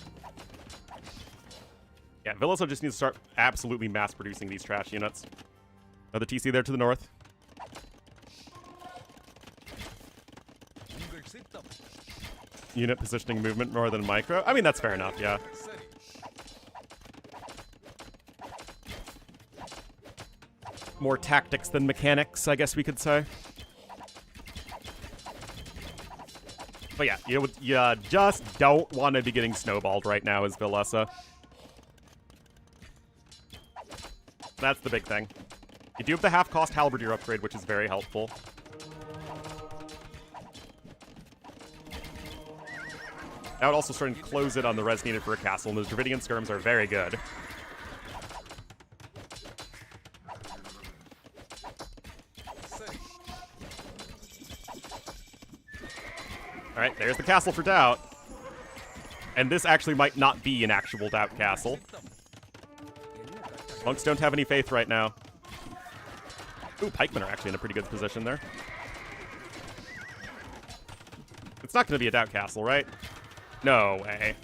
Yeah, Villese just needs to start absolutely mass-producing these trash units. Another TC there to the north. Unit positioning movement more than micro. I mean, that's fair enough, yeah. More tactics than mechanics, I guess we could say. But yeah, you just don't want to be getting snowballed right now as Villese. That's the big thing. You do have the half-cost Halberdier upgrade, which is very helpful. Now it also starting to close it on the res needed for a castle, and those Dravidian skirms are very good. Alright, there's the castle for Doubt. And this actually might not be an actual Doubt castle. Monks don't have any faith right now. Ooh, pikemen are actually in a pretty good position there. It's not going to be a Doubt castle, right? No way.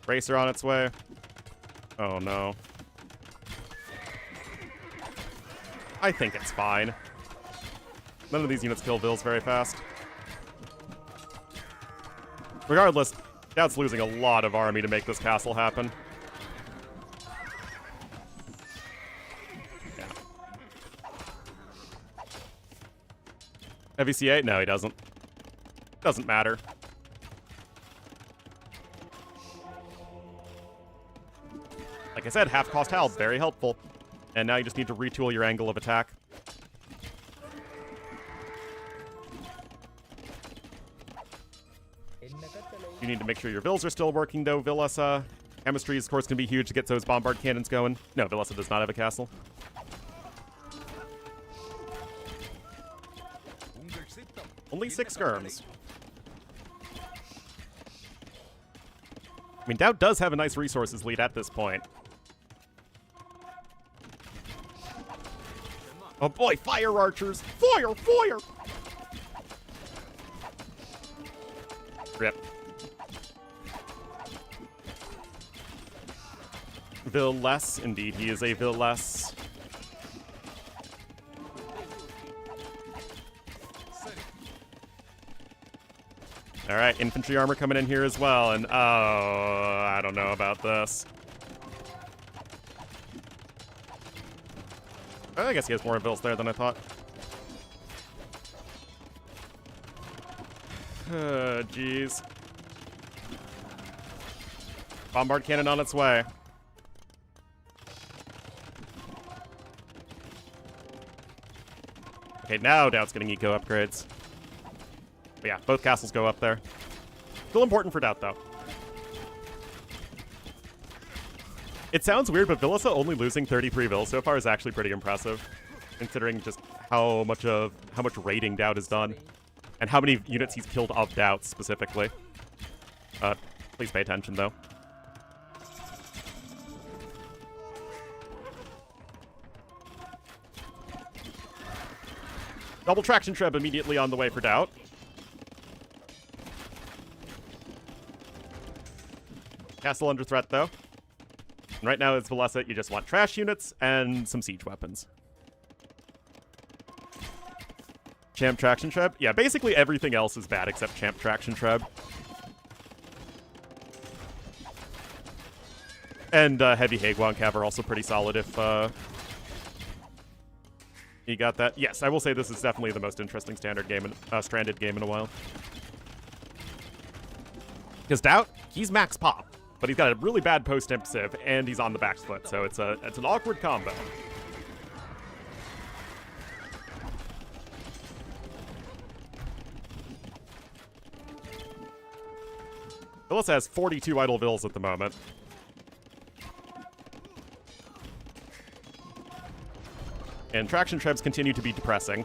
Bracer on its way. Oh no. I think it's fine. None of these units kill Vills very fast. Regardless, Doubt's losing a lot of army to make this castle happen. Yeah. Heavy C8? No, he doesn't. Doesn't matter. Like I said, half-cost Hal, very helpful. And now you just need to retool your angle of attack. You need to make sure your Vills are still working, though. Villese. Chemistry, of course, can be huge to get those bombard cannons going. No, Villese does not have a castle. Only 6 skirms. I mean, Doubt does have a nice resources lead at this point. Oh boy, fire archers! Fire! Fire! Rip. Villese, indeed, he is a Villese. Alright, infantry armor coming in here as well, and oh, I don't know about this. I guess he has more Vills there than I thought. Jeez. Bombard cannon on its way. Okay, now DauT's getting eco upgrades. But yeah, both castles go up there. Still important for DauT, though. It sounds weird, but Villese only losing 33 vills so far is actually pretty impressive, considering just how much raiding DauT has done, and how many units he's killed of DauT specifically. Please pay attention, though. Double traction treb immediately on the way for DauT. Castle under threat, though. And right now, it's Villese. You just want trash units and some siege weapons. Champ traction treb? Yeah, basically everything else is bad except champ traction treb. And heavy Haegwon Cav are also pretty solid if you got that. Yes, I will say this is definitely the most interesting standard game, stranded game in a while. Because DauT, he's max pop. But he's got a really bad post-imp civ, and he's on the back foot, so it's an awkward combo. Villese has 42 idle vills at the moment. And traction trebs continue to be depressing.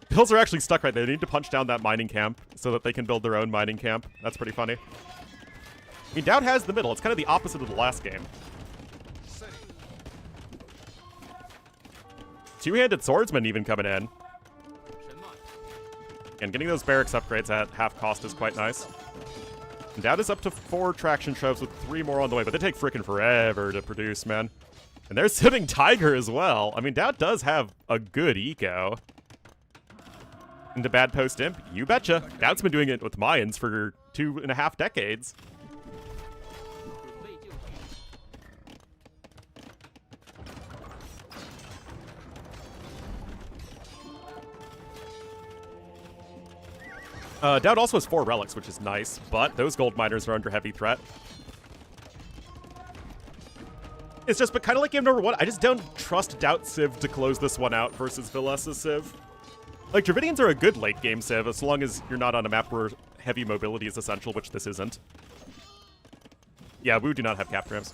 Hills are actually stuck right there. They need to punch down that mining camp so that they can build their own mining camp. That's pretty funny. I mean, DauT has the middle. It's kind of the opposite of the last game. Two-handed swordsman even coming in. And getting those barracks upgrades at half cost is quite nice. And DauT is up to 4 traction trebs with 3 more on the way, but they take frickin' forever to produce, man. And they're sitting Tiger as well. I mean, DauT does have a good eco. Into bad post-imp? You betcha. DauT's been doing it with Mayans for 2.5 decades. DauT also has 4 relics, which is nice, but those gold miners are under heavy threat. It's just, but kind of like game number 1, I just don't trust DauT Civ to close this one out versus Villese Civ. Like, Dravidians are a good late-game civ, as long as you're not on a map where heavy mobility is essential, which this isn't. Yeah, we do not have cap trams.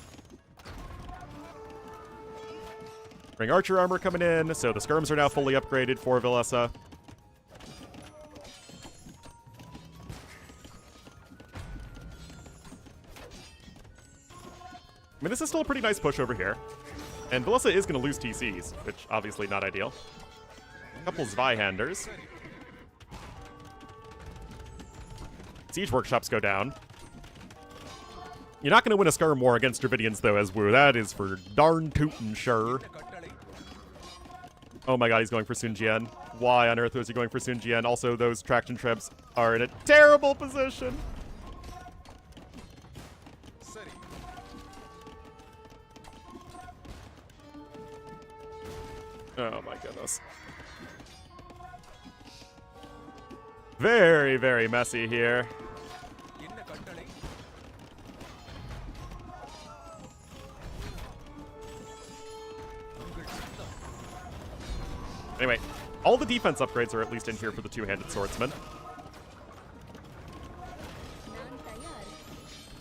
Ring Archer armor coming in, so the skirms are now fully upgraded for Villese. I mean, this is still a pretty nice push over here. And Villese is going to lose TCs, which obviously not ideal. Couple Zweihanders. Siege workshops go down. You're not going to win a Skirm war against Dravidians, though, as Wu. That is for darn tootin' sure. Oh my god, he's going for Sun Jian. Why on earth was he going for Sun Jian? Also, those traction trebs are in a terrible position. Oh my goodness. Very, very messy here. Anyway, all the defense upgrades are at least in here for the two-handed swordsman.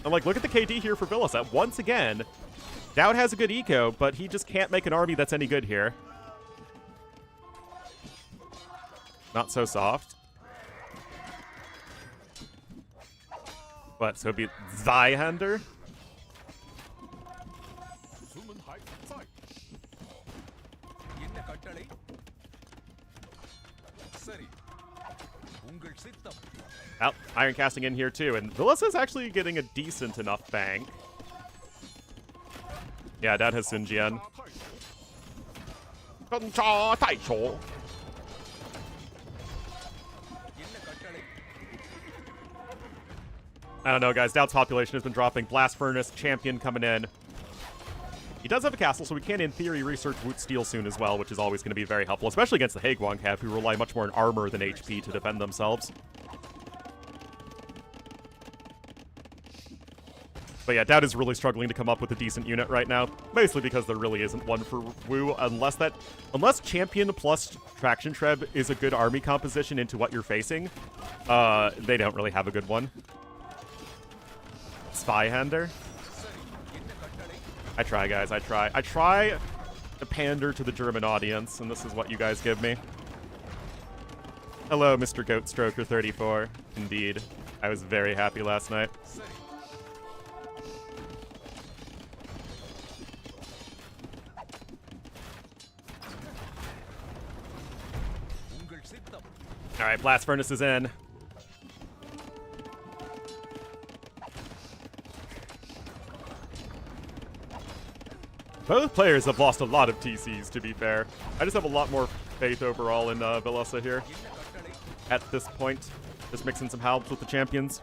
And like, look at the KD here for Villese. Once again, DauT has a good eco, but he just can't make an army that's any good here. Not so soft. What, so it'd be Zweihander? Well, Iron Casting in here too, and Villese is actually getting a decent enough bank. Yeah, DauT has Sun Jian. I don't know, guys. DauT's population has been dropping. Blast Furnace, Champion coming in. He does have a castle, so we can, in theory, research Woot Steel soon as well, which is always going to be very helpful, especially against the Haegwon Cav, who rely much more on armor than HP to defend themselves. But yeah, DauT is really struggling to come up with a decent unit right now, mostly because there really isn't one for Wu, unless Champion plus Traction Treb is a good army composition into what you're facing. They don't really have a good one. Spyhander. I try, guys, I try. I try to pander to the German audience, and this is what you guys give me. Hello, Mr. Goatstroker 34. Indeed. I was very happy last night. Alright, Blast Furnace is in. Both players have lost a lot of TCs, to be fair. I just have a lot more faith overall in Villese here. At this point, just mixing some helps with the champions.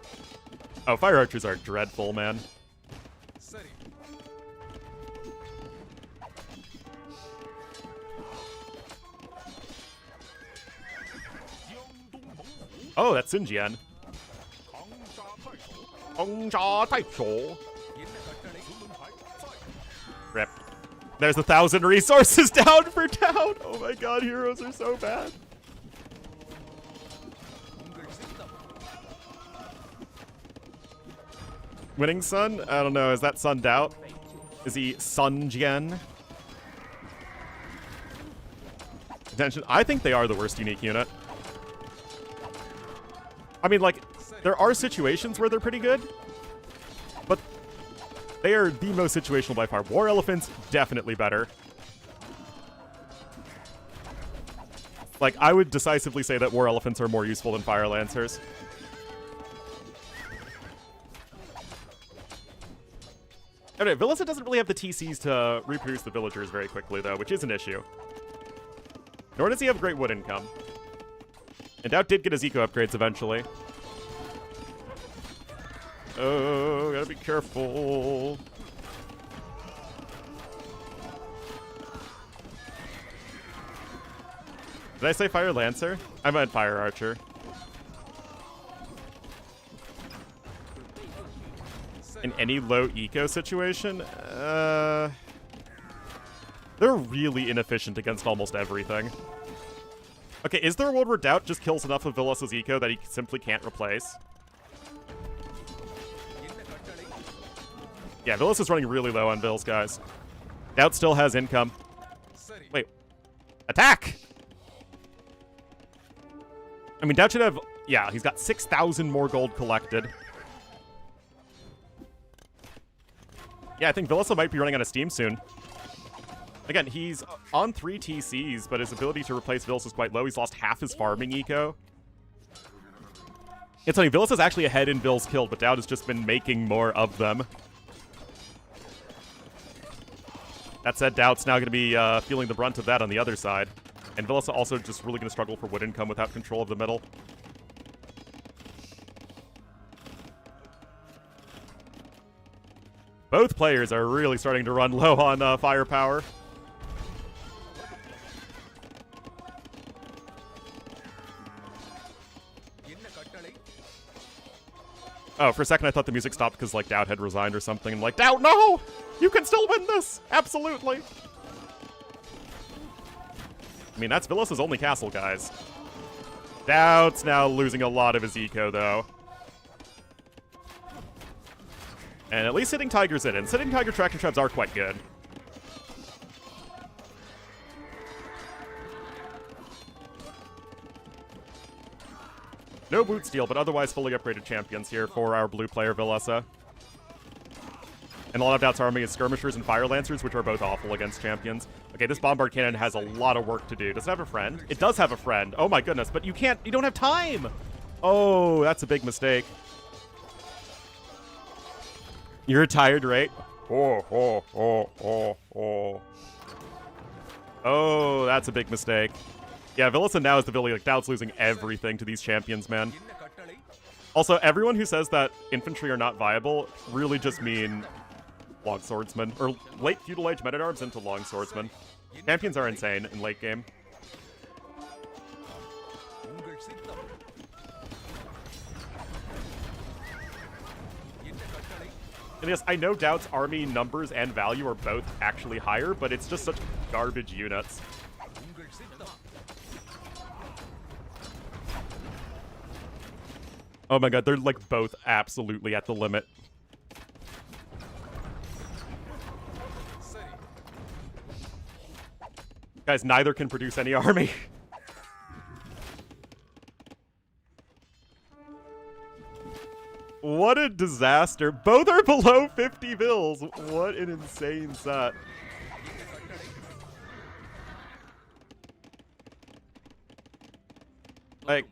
Oh, Fire Archers are dreadful, man. Oh, that's Xinjian. Rip. There's 1,000 resources down for DauT. Oh my god, heroes are so bad. Winning Sun? I don't know. Is that Sun DauT? Is he Sun Jian? Attention. I think they are the worst unique unit. I mean, like, there are situations where they're pretty good, but they are the most situational by far. War Elephants, definitely better. Like, I would decisively say that War Elephants are more useful than Fire Lancers. Okay, Villese doesn't really have the TCs to reproduce the villagers very quickly, though, which is an issue. Nor does he have great wood income. And DauT did get his eco upgrades eventually. Oh, gotta be careful. Did I say Fire Lancer? I meant Fire Archer. In any low eco situation? They're really inefficient against almost everything. Okay, is there a world where DauT just kills enough of Villese's eco that he simply can't replace? Yeah, Villese is running really low on bills, guys. DauT still has income. Wait. Attack! I mean, DauT should have... Yeah, he's got 6,000 more gold collected. Yeah, I think Villese might be running out of steam soon. Again, he's on 3 TCs, but his ability to replace Villese is quite low. He's lost half his farming eco. It's funny, Villese is actually ahead in bills killed, but DauT has just been making more of them. That said, DauT's now going to be feeling the brunt of that on the other side. And Villese also just really going to struggle for wood income without control of the middle. Both players are really starting to run low on firepower. Oh, for a second I thought the music stopped because, like, DauT had resigned or something. I'm like, DauT, no! You can still win this! Absolutely! I mean, that's Villese's only castle, guys. DauT's now losing a lot of his eco, though. And at least Sitting Tiger's in. And Sitting Tiger Traction Trebs are quite good. No boot steal, but otherwise fully upgraded champions here for our blue player Villese. And a lot of DauT's army is skirmishers and fire lancers, which are both awful against champions. Okay, this bombard cannon has a lot of work to do. Does it have a friend? It does have a friend. Oh my goodness, but you don't have time! Oh, that's a big mistake. You're tired, right? Oh, that's a big mistake. Yeah, Villese now is the ability, like, DauT's losing everything to these champions, man. Also, everyone who says that infantry are not viable really just mean long swordsman. Or late feudal age men-at-arms into long swordsman. Champions are insane in late game. உங்கள் சித்தம் என்ன கட்டளை And yes, I know DauT's army numbers and value are both actually higher, but it's just such garbage units. உங்கள் சித்தம் Oh my god, they're like both absolutely at the limit. சரி Guys, neither can produce any army. What a disaster. Both are below 50 bills. What an insane set. Like,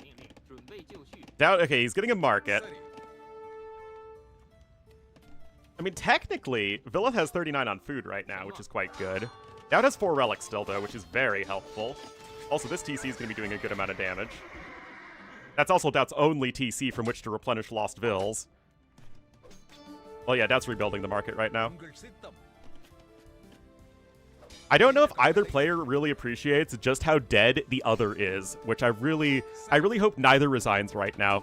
DauT, okay, he's getting a market. சரி I mean, technically, Villese has 39 on food right now, which is quite good. DauT has 4 relics still, though, which is very helpful. Also, this TC is going to be doing a good amount of damage. That's also DauT's only TC from which to replenish lost vills. Well, yeah, DauT's rebuilding the market right now. உங்கள் சித்தம் I don't know if either player really appreciates just how dead the other is, which I really hope neither resigns right now.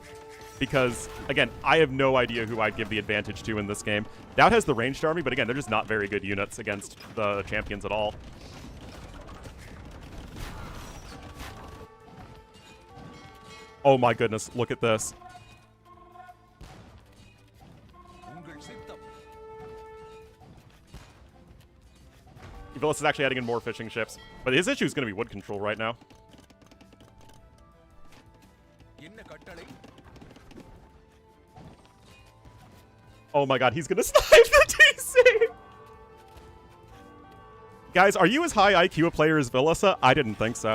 Because, again, I have no idea who I'd give the advantage to in this game. DauT has the ranged army, but again, they're just not very good units against the champions at all. Oh my goodness, look at this. உங்கள் சித்தம் Villese is actually adding in more fishing ships. But his issue is going to be wood control right now. என்ன கட்டளை Oh my god, he's going to snipe the TC! Guys, are you as high IQ a player as Villese? I didn't think so.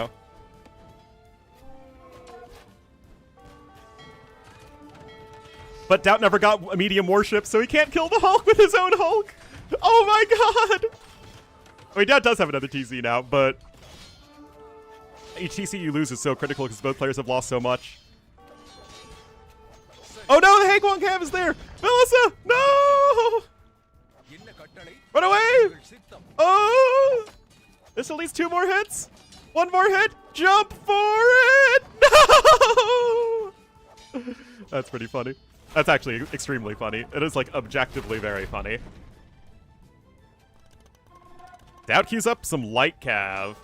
But DauT never got a medium warship, so he can't kill the Hulk with his own Hulk! Oh my god! I mean, DauT does have another TC now, but each TC you lose is so critical because both players have lost so much. Oh no, the Hagwon Cav is there! Villese! No! என்ன கட்டளை Run away! உங்கள் சித்தம் Oh! There's at least 2 more hits! 1 more hit! Jump for it! No! That's pretty funny. That's actually extremely funny. It is, like, objectively very funny. DauT queues up some light cav.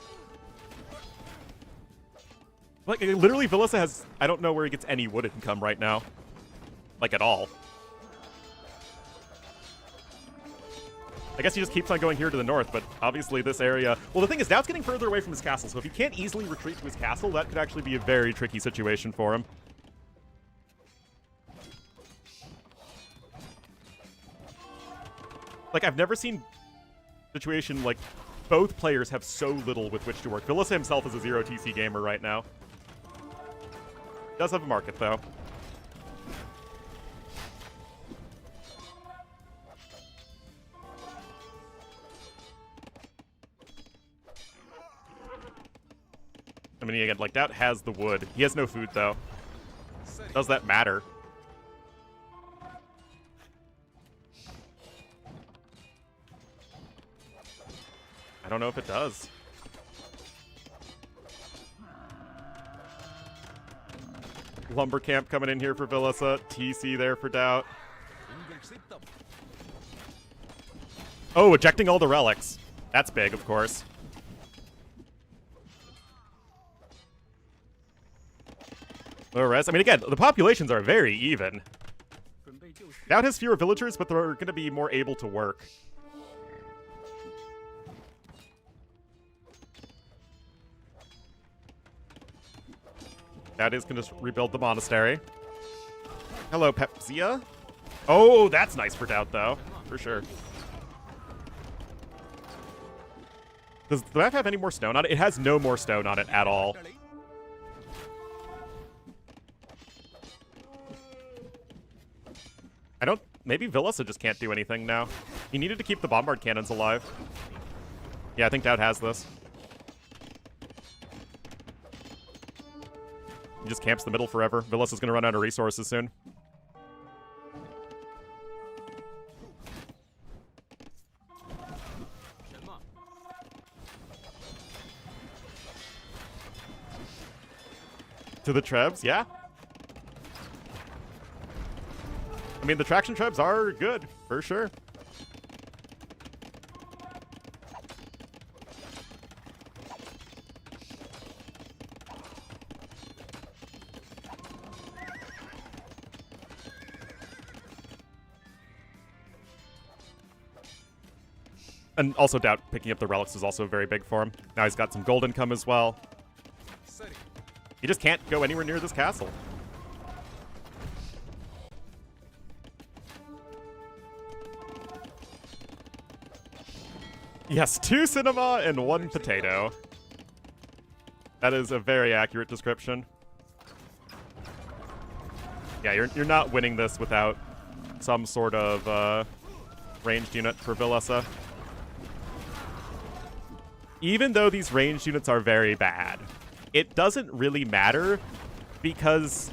Like, literally, Villese has... I don't know where he gets any wood income right now. Like, at all. I guess he just keeps on going here to the north, but obviously this area... Well, the thing is, DauT's getting further away from his castle, so if he can't easily retreat to his castle, that could actually be a very tricky situation for him. Like, I've never seen a situation like both players have so little with which to work. Villese himself is a 0 TC gamer right now. Does have a market, though. I mean, again, like, DauT has the wood. He has no food, though. சரி Does that matter? I don't know if it does. Lumber camp coming in here for Villese. TC there for DauT. உங்கள் சித்தம் Oh, ejecting all the relics. That's big, of course. The rest, I mean, again, the populations are very even. 准备就绪 DauT has fewer villagers, but they're going to be more able to work. DauT is going to rebuild the monastery. Hello, Pepsia. Oh, that's nice for DauT, though. For sure. Does the map have any more stone on it? It has no more stone on it at all. கட்டளை I don't... Maybe Villese just can't do anything now. He needed to keep the bombard cannons alive. Yeah, I think DauT has this. He just camps the middle forever. Villese is going to run out of resources soon. To the Trebs, yeah. I mean, the traction Trebs are good, for sure. And also DauT picking up the relics is also very big for him. Now he's got some gold income as well. He just can't go anywhere near this castle. Yes, 2 cinema and 1 potato. That is a very accurate description. Yeah, you're not winning this without some sort of ranged unit for Villese. Even though these ranged units are very bad, it doesn't really matter because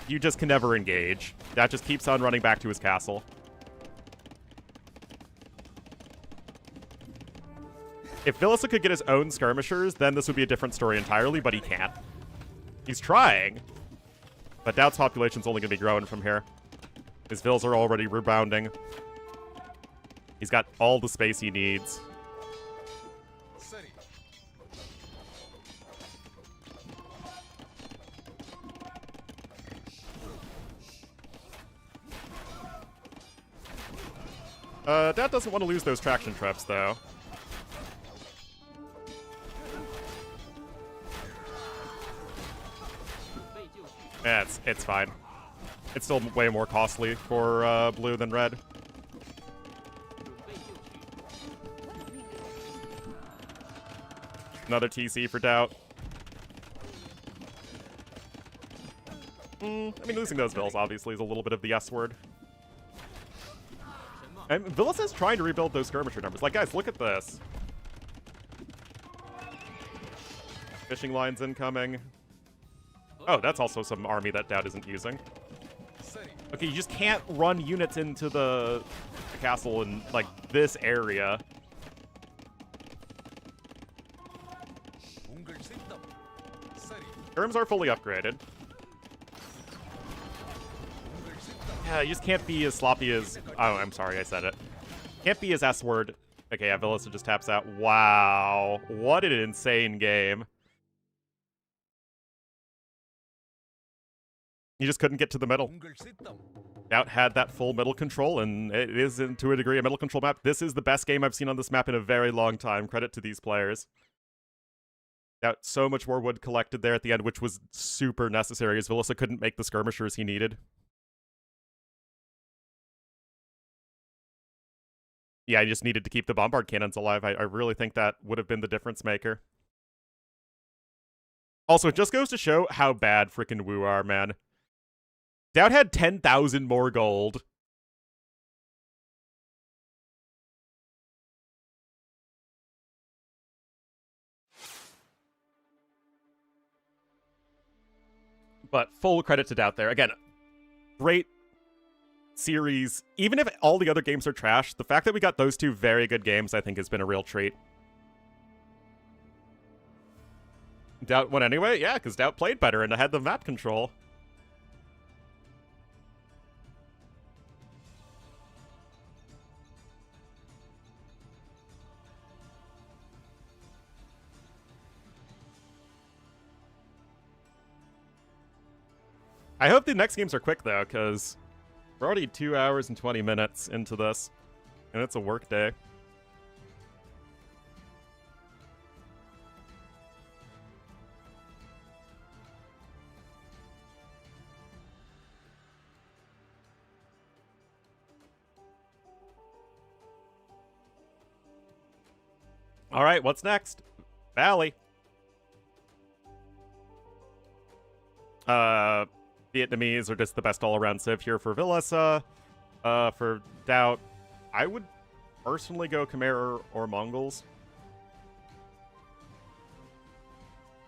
you just can never engage. That just keeps on running back to his castle. If Villese could get his own skirmishers, then this would be a different story entirely, but he can't. He's trying, but DauT's population's only going to be growing from here. His vills are already rebounding. He's got all the space he needs. DauT doesn't want to lose those traction traps, though. Yeah, it's fine. It's still way more costly for blue than red. Another TC for DauT. I mean, losing those vills obviously is a little bit of the S word. And Villese is trying to rebuild those skirmisher numbers. Like, guys, look at this. Fishing lines incoming. Oh, that's also some army that DauT isn't using. Okay, you just can't run units into the castle in, like, this area. Skirms are fully upgraded. Yeah, you just can't be as sloppy as... Oh, I'm sorry, I said it. Can't be as S-word. Okay, yeah, Villese just taps out. Wow. What an insane game. You just couldn't get to the middle. DauT had that full middle control, and it is, to a degree, a middle control map. This is the best game I've seen on this map in a very long time. Credit to these players. DauT, so much more wood collected there at the end, which was super necessary, as Villese couldn't make the skirmishers he needed. Yeah, I just needed to keep the bombard cannons alive. I really think that would have been the difference maker. Also, it just goes to show how bad frickin' Wu are, man. DauT had 10,000 more gold. But full credit to DauT there. Again, great series. Even if all the other games are trash, the fact that we got those 2 very good games, I think, has been a real treat. DauT won anyway? Yeah, because DauT played better and had the map control. I hope the next games are quick, though, because we're already 2 hours and 20 minutes into this, and it's a work day. All right, what's next? Valley. Vietnamese are just the best all-around civ here for Villese. For DauT, I would personally go Khmer or Mongols.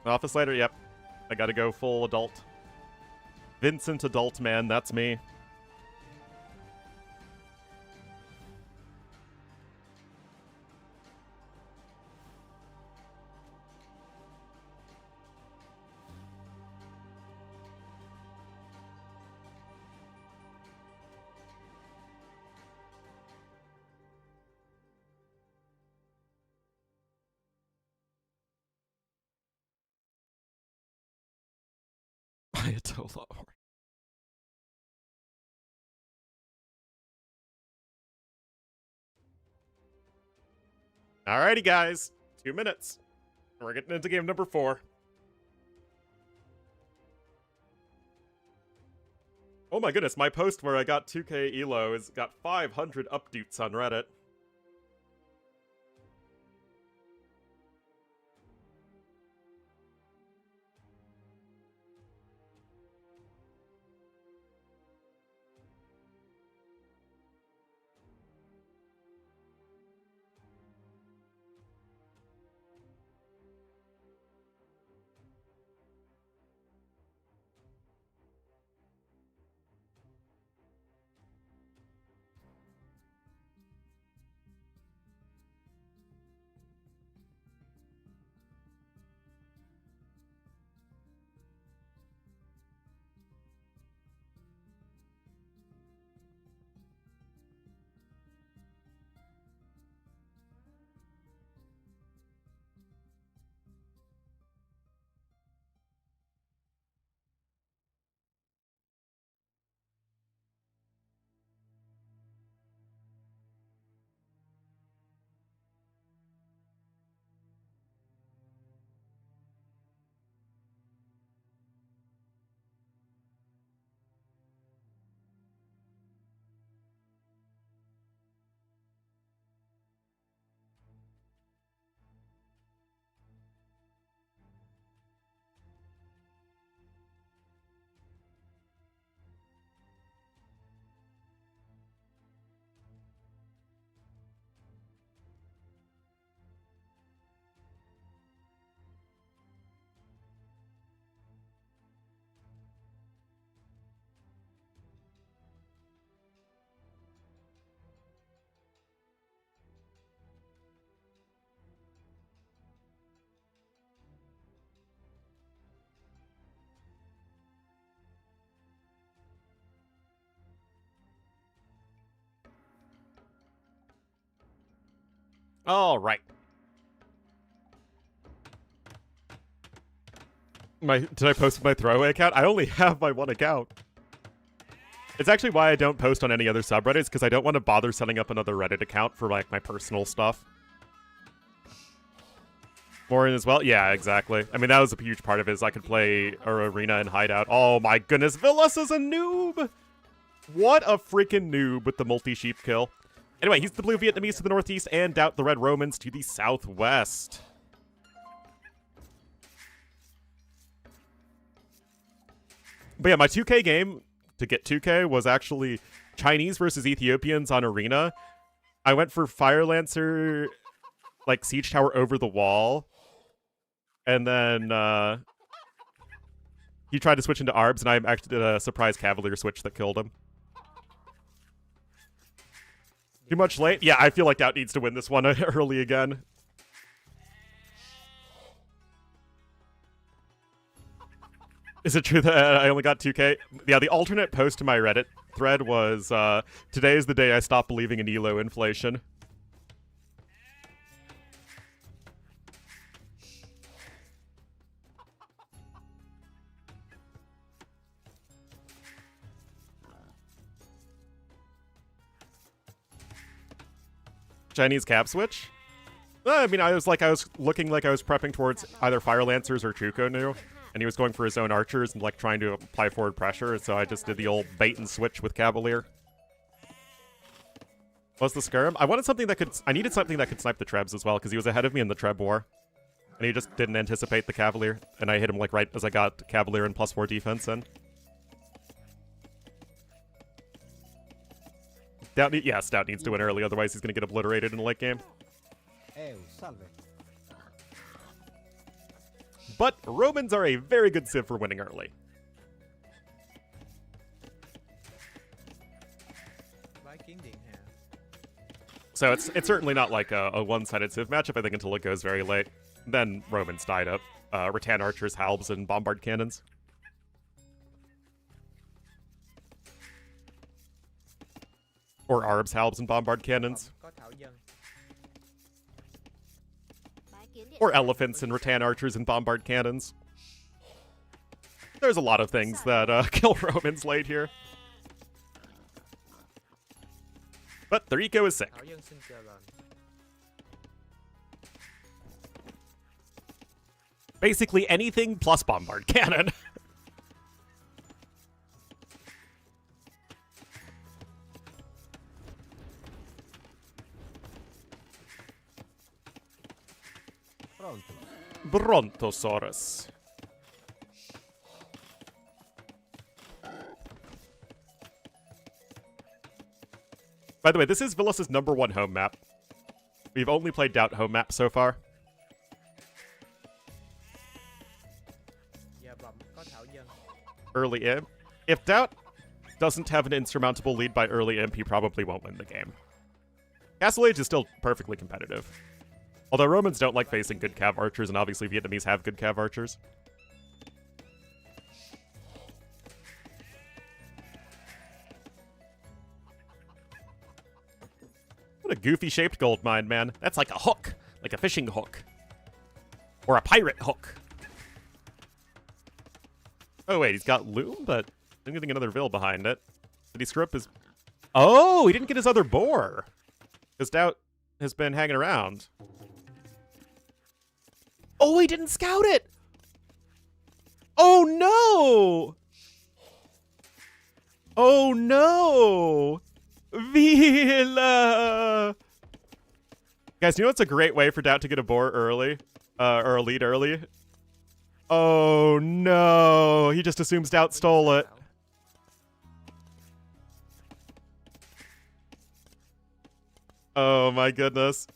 Office later, yep. I gotta go full adult. Vincent adult, man, that's me. Ayatollah. Alrighty, guys. 2 minutes. We're getting into game number 4. Oh my goodness, my post where I got 2k elo has got 500 updates on Reddit. All right. Did I post my throwaway account? I only have my one account. It's actually why I don't post on any other subreddits, because I don't want to bother setting up another Reddit account for like my personal stuff. Morin as well? Yeah, exactly. I mean, that was a huge part of it, is I could play our arena and hideout. Oh my goodness, Villese is a noob! What a freaking noob with the multi-sheep kill. Anyway, he's the blue Vietnamese to the northeast, and DauT the red Romans to the southwest. But yeah, my 2K game to get 2K was actually Chinese versus Ethiopians on Arena. I went for Fire Lancer, like, Siege Tower over the wall. And then he tried to switch into Arbs, and I actually did a surprise Cavalier switch that killed him. Too much late? Yeah, I feel like DauT needs to win this one early again. Is it true that I only got 2K? Yeah, the alternate post to my Reddit thread was, today is the day I stopped believing in elo inflation. Chinese cap switch? I mean, I was looking like I was prepping towards either Fire Lancers or Chuko Nu, and he was going for his own archers and like trying to apply forward pressure, so I just did the old bait and switch with Cavalier. What's the Scarum? I needed something that could snipe the Trebs as well, because he was ahead of me in the Treb war. And he just didn't anticipate the Cavalier, and I hit him like right as I got Cavalier and +4 defense in. DauT needs to win early, otherwise he's going to get obliterated in the late game. But Romans are a very good civ for winning early. So it's certainly not like a one-sided civ matchup, I think, until it goes very late. Then Romans died up. Rattan archers, halbs, and bombard cannons. Or Arbs, halbs, and bombard cannons. Or elephants and rattan archers and bombard cannons. There's a lot of things that kill Romans late here. But their eco is sick. Basically anything plus bombard cannon. Brontosaurus. By the way, this is Villese's #1 home map. We've only played DauT home map so far. Early imp. If DauT doesn't have an insurmountable lead by early imp, he probably won't win the game. Castle Age is still perfectly competitive. Although Romans don't like facing good cav archers, and obviously Vietnamese have good cav archers. What a goofy-shaped gold mine, man. That's like a hook. Like a fishing hook. Or a pirate hook. Oh, wait, he's got loom, but I'm getting another Vill behind it. Did he screw up his... Oh, he didn't get his other boar. Because DauT has been hanging around. Oh, he didn't scout it! Oh, no! Oh, no! Villa! Guys, you know what's a great way for DauT to get a boar early? Or a lead early? Oh, no! He just assumes DauT stole it. Oh, my goodness.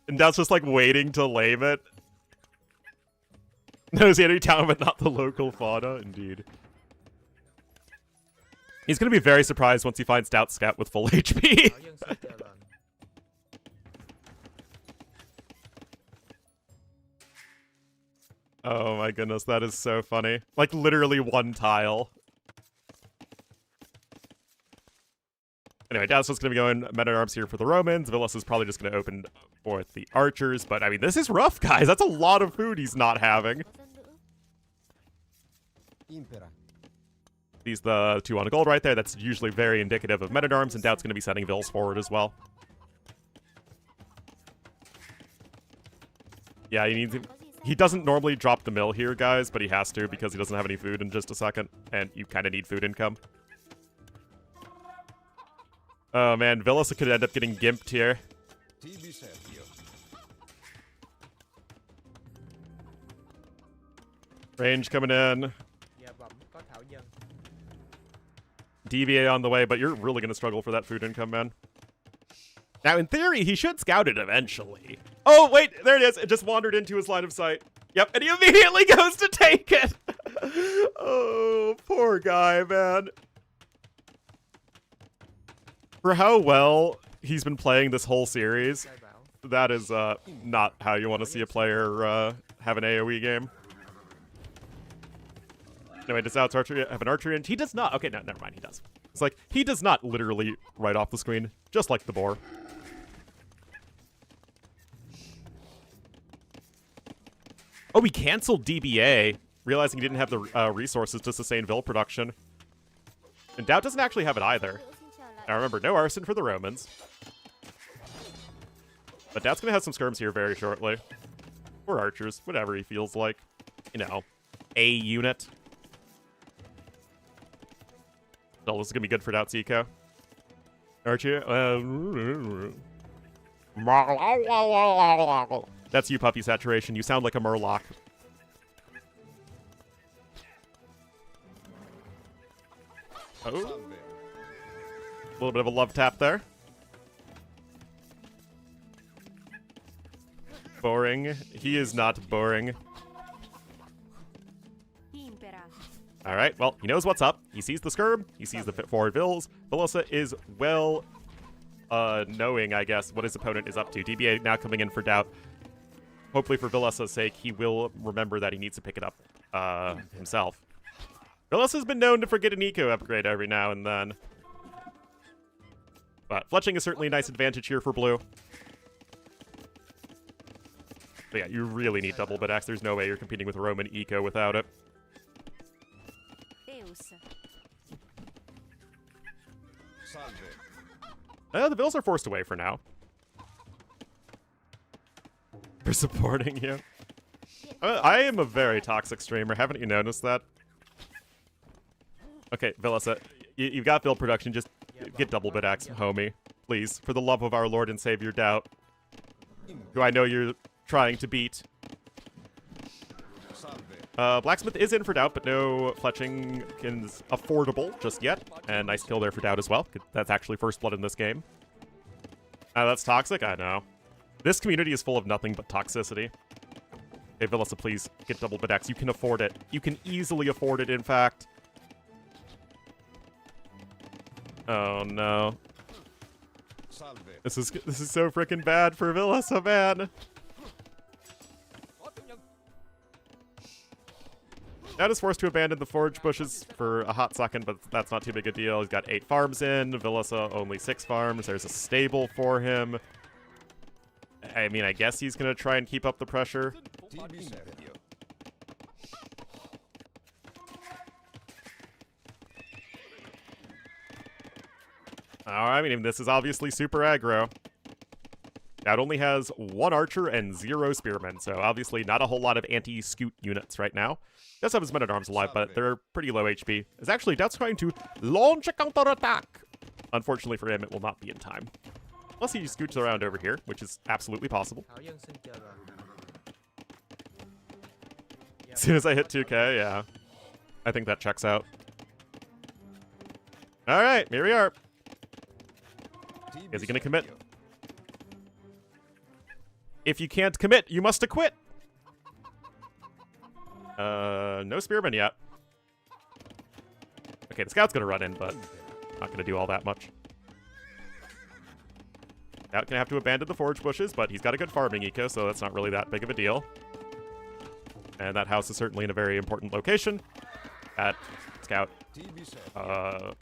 And DauT's just, like, waiting to lame it. Knows the enemy town, but not the local fauna. Indeed. He's going to be very surprised once he finds DauT Scout with full HP. Oh my goodness, that is so funny. Like, literally one tile. Anyway, DauT's just going to be going men-at-arms here for the Romans. Villese is probably just going to open for the archers. But, I mean, this is rough, guys. That's a lot of food he's not having. These the 2 on a gold right there. That's usually very indicative of men-at-arms, and DauT's going to be sending Vills forward as well. Yeah, he doesn't normally drop the mill here, guys, but he has to because he doesn't have any food in just a second, and you kind of need food income. Oh, man, Villese could end up getting gimped here. Range coming in. DVA on the way, but you're really going to struggle for that food income, man. Now, in theory, he should scout it eventually. Oh, wait, there it is. It just wandered into his line of sight. Yep, and he immediately goes to take it. Oh, poor guy, man. For how well he's been playing this whole series, that is not how you want to see a player have an AoE game. Anyway, does DauT's archer have an archery? And he does not. Okay, no, never mind. He does. It's like, he does not literally right off the screen, just like the boar. Oh, he canceled DBA, realizing he didn't have the resources to sustain Vill production. And DauT doesn't actually have it either. Now remember, no arson for the Romans. But DauT's going to have some skirms here very shortly. Or archers, whatever he feels like. You know, a unit. Oh, this is going to be good for DauT's eco. Archer. That's you, Puppy Saturation. You sound like a Murloc. Oh. A little bit of a love tap there. Boring. He is not boring. All right, well, he knows what's up. He sees the skirm. He sees the forward Vills. Villese is well knowing, I guess, what his opponent is up to. DBA now coming in for DauT. Hopefully for Villese's sake, he will remember that he needs to pick it up himself. Villese has been known to forget an eco upgrade every now and then. But fletching is certainly a nice advantage here for blue. But yeah, you really need double bid axe. There's no way you're competing with Roman eco without it. The Bills are forced away for now. For supporting you. I am a very toxic streamer. Haven't you noticed that? Okay, Villese, you've got build production. Just get double bit axe, homie. Please, for the love of our Lord and Savior DauT, who I know you're trying to beat. Blacksmith is in for DauT, but no fletching is affordable just yet. And nice kill there for DauT as well. That's actually first blood in this game. That's toxic? I know. This community is full of nothing but toxicity. Hey, Villese, please get double bit axe. You can afford it. You can easily afford it, in fact. Oh, no. This is so freaking bad for Villese, man. Now is forced to abandon the forage bushes for a hot second, but that's not too big a deal. He's got 8 farms in. Villese only 6 farms. There's a stable for him. I mean, I guess he's going to try and keep up the pressure. I mean, this is obviously super aggro. That only has 1 archer and 0 spearmen, so obviously not a whole lot of anti-scoot units right now. Does have his men-at-arms alive, but they're pretty low HP. It's actually DauT's trying to launch a counter-attack. Unfortunately for him, it will not be in time. Unless he scoots around over here, which is absolutely possible. As soon as I hit 2k, yeah. I think that checks out. Alright, here we are. Is he gonna commit? If you can't commit, you must acquit. No spearmen yet. Okay, the scout's gonna run in, but not gonna do all that much. Scout gonna have to abandon the forage bushes, but he's got a good farming eco, so that's not really that big of a deal. And that house is certainly in a very important location. At Scout. Well,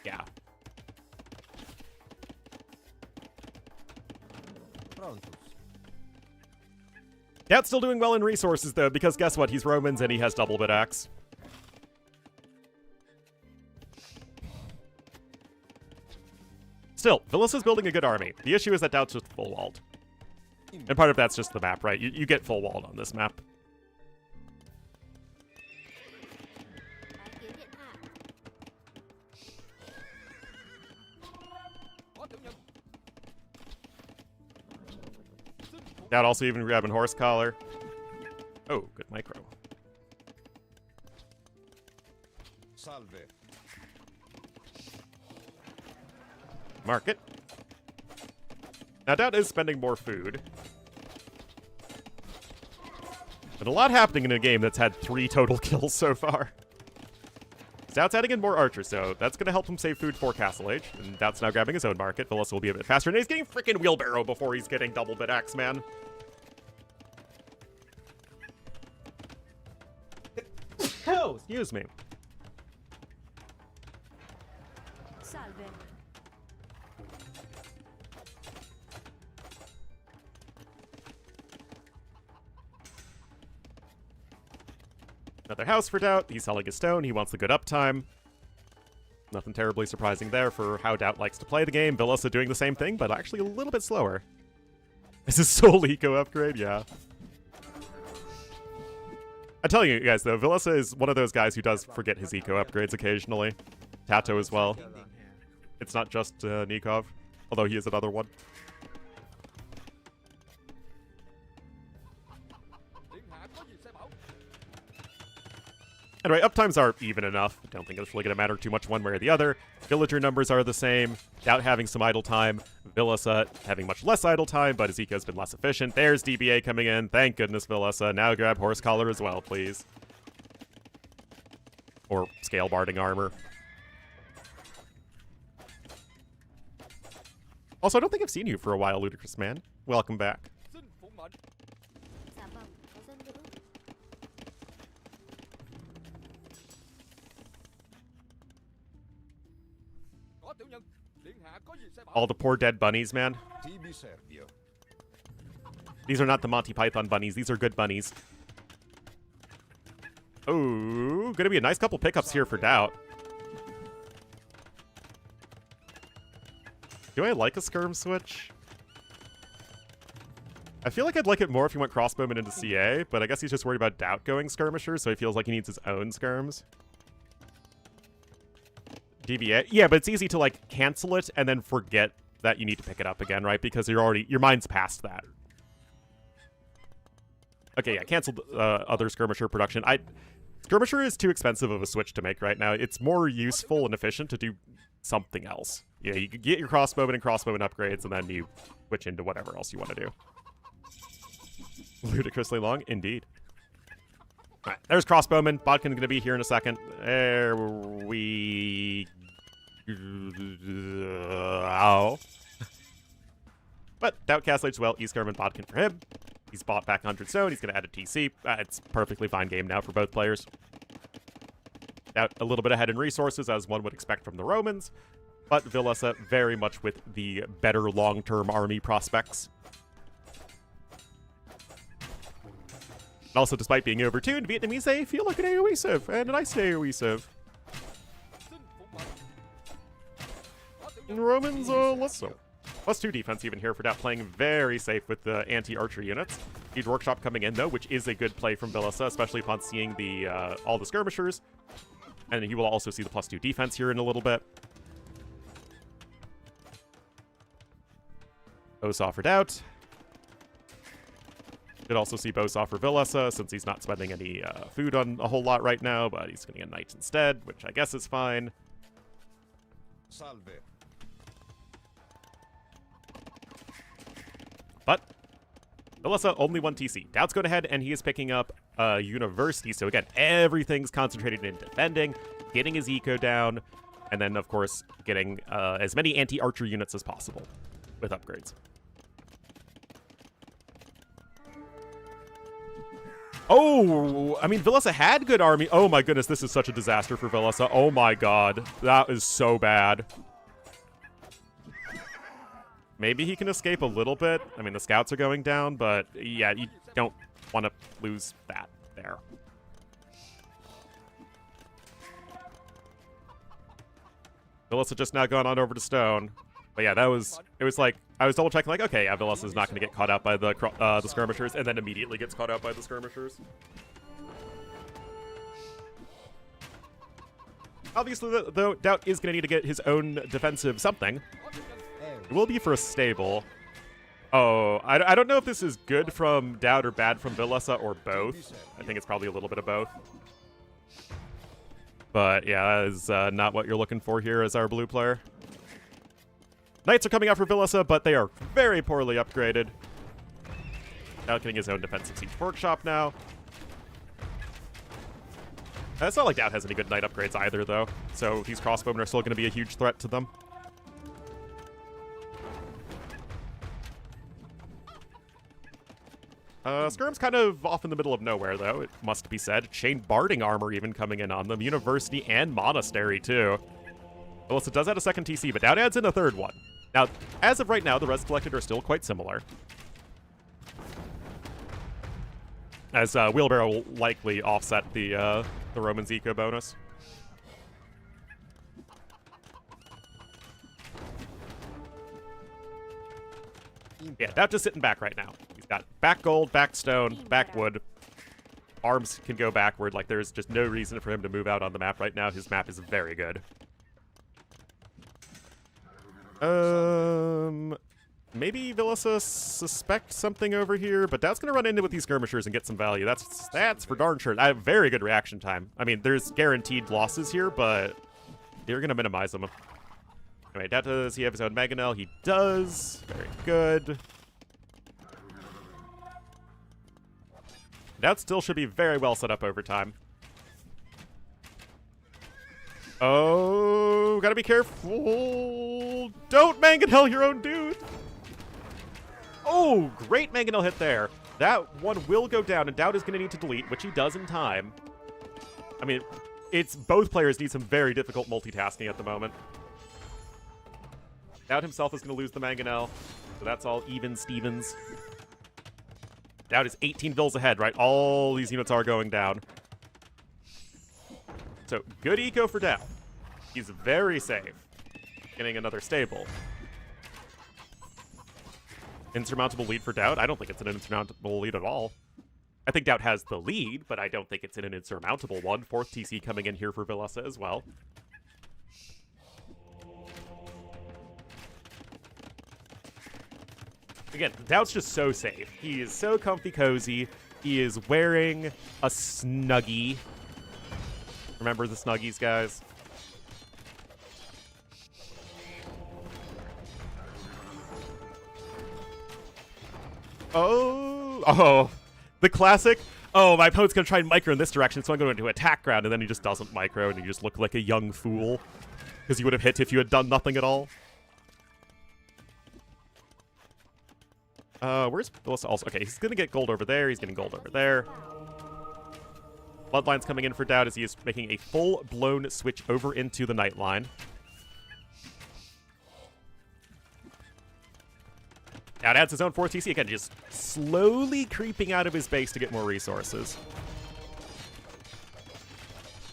yeah. DauT's still doing well in resources, though, because guess what? He's Romans and he has double bit axe. Still, Villese is building a good army. The issue is that DauT's just full walled. And part of that's just the map, right? You get full walled on this map. DauT also even grabbing horse collar. Oh, good micro. Salve. Market. Now, DauT is spending more food. But a lot happening in a game that's had 3 total kills so far. DauT's adding in more archers, so that's going to help him save food for Castle Age. And DauT's now grabbing his own market. Villese will be a bit faster. And he's getting freaking wheelbarrow before he's getting double bit axe, man. Oh, excuse me. Salve. Another house for DauT. He's selling his stone. He wants the good uptime. Nothing terribly surprising there for how DauT likes to play the game. Villese doing the same thing, but actually a little bit slower. Is this Soul Eco upgrade? Yeah. I tell you guys, though, Villese is one of those guys who does forget his eco upgrades occasionally. Tato as well. It's not just Nikov, although he is another one. Anyway, uptimes are even enough. I don't think it's really going to matter too much one way or the other. Villager numbers are the same. DauT having some idle time. Villese having much less idle time, but his eco's been less efficient. There's DBA coming in. Thank goodness, Villese. Now grab horse collar as well, please. Or scale barding armor. Also, I don't think I've seen you for a while, Ludicrous Man. Welcome back. All the poor dead bunnies, man. These are not the Monty Python bunnies. These are good bunnies. Oh, gonna be a nice couple pickups here for DauT. Do I like a skirm switch? I feel like I'd like it more if he went crossbowman into CA, but I guess he's just worried about DauT going skirmishers, so he feels like he needs his own skirms. DBA? Yeah, but it's easy to, like, cancel it and then forget that you need to pick it up again, right? Because your mind's past that. Okay, yeah, canceled other skirmisher production. Skirmisher is too expensive of a switch to make right now. It's more useful and efficient to do something else. Yeah, you could get your crossbowman and crossbowman upgrades, and then you switch into whatever else you want to do. Ludicrously long? Indeed. Alright, there's crossbowman. Bodkin going to be here in a second. There we... Ow. But DauT cast as well. Skirm and Bodkin for him. He's bought back 100 stone. He's going to add a TC. It's perfectly fine game now for both players. DauT a little bit ahead in resources, as one would expect from the Romans. But Villese very much with the better long-term army prospects. Also, despite being overtuned, Vietnamese they feel like an AoE civ, and a nice AoE civ. And Romans, less so. +2 defense even here for DauT, playing very safe with the anti-archer units. Huge workshop coming in, though, which is a good play from Villese, especially upon seeing the all the skirmishers. And he will also see the +2 defense here in a little bit. Bosaw for DauT. Could also see Bosaw for Villese, since he's not spending any food on a whole lot right now, but he's getting a knight instead, which I guess is fine. Salve. But Villese only 1 TC. DauT's going ahead, and he is picking up University. So again, everything's concentrated in defending, getting his eco down, and then, of course, getting as many anti-archer units as possible with upgrades. Oh, I mean, Villese had good army. Oh my goodness, this is such a disaster for Villese. Oh my god, that is so bad. Maybe he can escape a little bit. I mean, the scouts are going down, but yeah, you don't want to lose that there. Villese just now gone on over to stone. But yeah, it was like, I was double checking, like, okay, yeah, Villese is not going to get caught out by the skirmishers, and then immediately gets caught out by the skirmishers. Obviously, though, DauT is going to need to get his own defensive something. It will be for a stable. Oh, I don't know if this is good from DauT or bad from Villese or both. I think it's probably a little bit of both. But yeah, that is not what you're looking for here as our blue player. Knights are coming out for Villese, but they are very poorly upgraded. DauT getting his own defensive siege workshop now. It's not like DauT has any good knight upgrades either, though. So these crossbowmen are still going to be a huge threat to them. Skirm's kind of off in the middle of nowhere, though, it must be said. Chain Barding armor even coming in on them. University and Monastery, too. Villese does add a second TC, but DauT adds in a third one. Now, as of right now, the res collected are still quite similar. As Wheelbarrow will likely offset the Romans' eco bonus. Yeah, DauT just sitting back right now. He's got back gold, back stone, back wood. Arms can go backward. Like, there's just no reason for him to move out on the map right now. His map is very good. Maybe Villese suspect something over here, but DauT's gonna run into with these skirmishers and get some value. That's for darn sure. I have very good reaction time. I mean, there's guaranteed losses here, but you're gonna minimize them. Anyway, DauT, does he have his own mangonel? He does. Very good. DauT still should be very well set up over time. Oh, gotta be careful. Don't mangonel your own dude. Oh, great mangonel hit there. That one will go down, and DauT is going to need to delete, which he does in time. I mean, it's both players need some very difficult multitasking at the moment. DauT himself is going to lose the mangonel, so that's all even Stevens. DauT is 18 vills ahead, right? All these units are going down. So, good eco for DauT. He's very safe. Getting another stable. Insurmountable lead for DauT? I don't think it's an insurmountable lead at all. I think DauT has the lead, but I don't think it's an insurmountable one. 4th TC coming in here for Villese as well. Again, DauT's just so safe. He is so comfy cozy. He is wearing a Snuggie. Remember the Snuggies, guys? Oh, the classic. Oh, my opponent's going to try and micro in this direction, so I'm going to attack ground, and then he just doesn't micro, and you just look like a young fool. Because you would have hit if you had done nothing at all. Where's Villese also? Okay, he's going to get gold over there. He's getting gold over there. Bloodline's coming in for DauT as he is making a full-blown switch over into the Nightline. DauT adds his own 4th TC again, just slowly creeping out of his base to get more resources.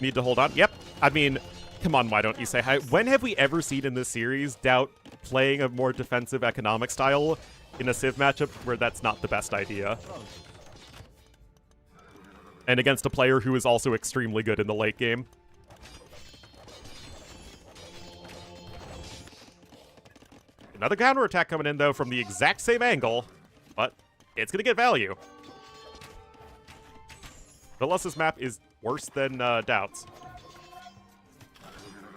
Need to hold on. Yep. I mean, come on, why don't you say hi? When have we ever seen in this series DauT playing a more defensive economic style in a Civ matchup where that's not the best idea? And against a player who is also extremely good in the late game. Another counterattack coming in, though, from the exact same angle, but it's going to get value. Vilese's map is worse than DauT's.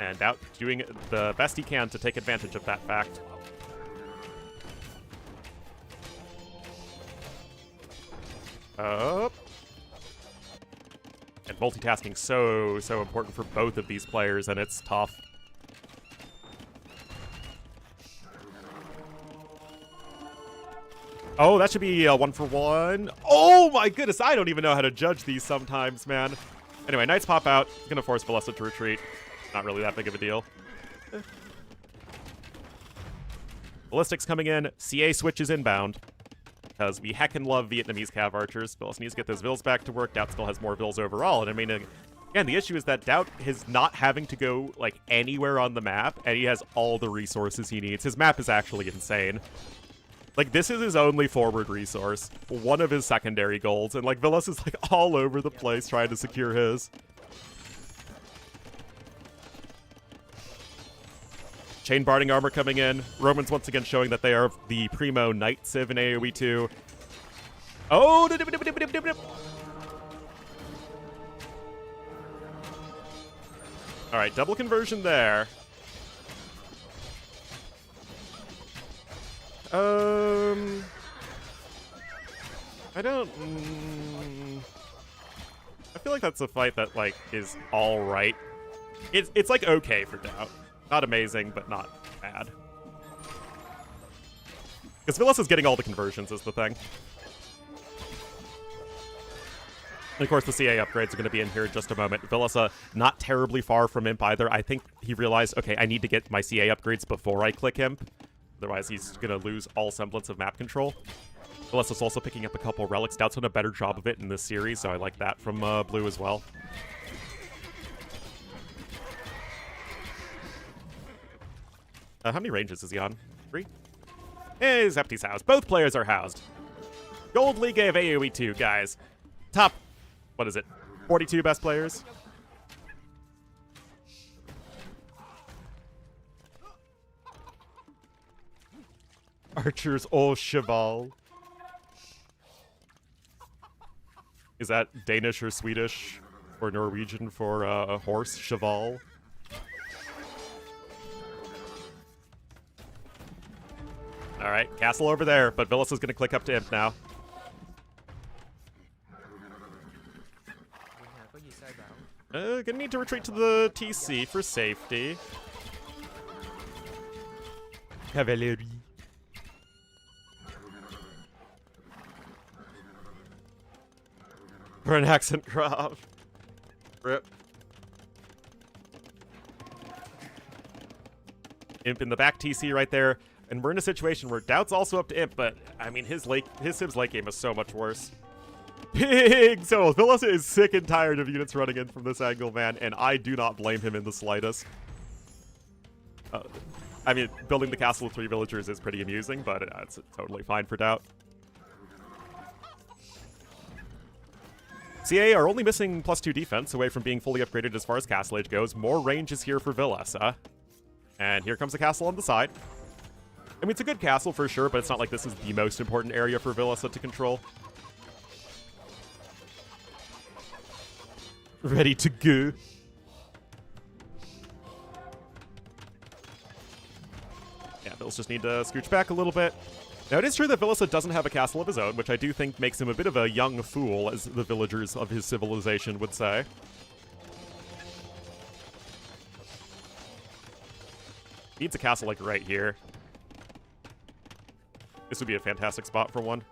And DauT doing the best he can to take advantage of that fact. Up. And multitasking so important for both of these players, and it's tough. Oh, that should be 1-for-1. Oh my goodness, I don't even know how to judge these sometimes, man. Anyway, Knights pop out. It's gonna force Villese to retreat. Not really that big of a deal. Ballistics coming in. CA switches inbound. Because we heckin' love Vietnamese Cav archers. Villese needs to get those Vills back to work. DauT still has more Vills overall. And I mean, again, the issue is that DauT is not having to go, like, anywhere on the map. And he has all the resources he needs. His map is actually insane. Like, this is his only forward resource. One of his secondary goals. And, like, Villese is, like, all over the place trying to secure his. Chain Barding armor coming in. Romans once again showing that they are the primo Knight Civ in AoE 2. Oh! Alright, double conversion there. I don't... I feel like that's a fight that, like, is alright. It's like, okay for DauT. Not amazing, but not bad. Because Villese is getting all the conversions is the thing. And of course, the CA upgrades are going to be in here in just a moment. Villese, not terribly far from Imp either. I think he realized, okay, I need to get my CA upgrades before I click Imp. Otherwise, he's going to lose all semblance of map control. Villese is also picking up a couple relics. DauT's done a better job of it in this series, so I like that from Blue as well. How many ranges is he on? 3? Hey, Zepti's housed. Both players are housed. Gold League of AoE 2, guys. Top, what is it, 42 best players? Archers au cheval. Is that Danish or Swedish or Norwegian for a horse, cheval? All right, castle over there, but Villese is going to click up to Imp now. Gonna need to retreat to the TC for safety. Cavalry. For an accent crop. Rip. Imp in the back TC right there. And we're in a situation where DauT's also up to Imp, but, I mean, his Civ's late game is so much worse. Big souls. Villese is sick and tired of units running in from this angle, man, and I do not blame him in the slightest. I mean, building the castle with 3 villagers is pretty amusing, but it's totally fine for DauT. CA are only missing +2 defense away from being fully upgraded as far as castle age goes. More range is here for Villese. And here comes the castle on the side. I mean, it's a good castle for sure, but it's not like this is the most important area for Villese to control. Ready to go. Yeah, Villese just need to scooch back a little bit. Now, it is true that Villese doesn't have a castle of his own, which I do think makes him a bit of a young fool, as the villagers of his civilization would say. Needs a castle like right here. This would be a fantastic spot for one.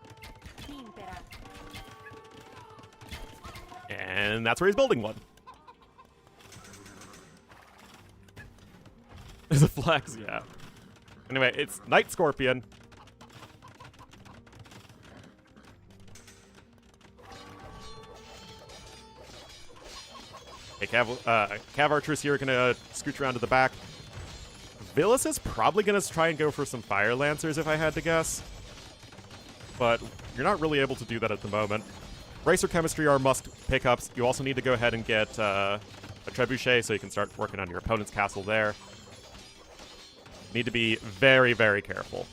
And that's where he's building one. There's a flex, yeah. Anyway, it's Night Scorpion. Okay, Cav Archers here are gonna scooch around to the back. Villese is probably gonna try and go for some Fire Lancers if I had to guess. But you're not really able to do that at the moment. Bracer Chemistry are must pickups. You also need to go ahead and get a Trebuchet so you can start working on your opponent's castle there. Need to be very, very careful.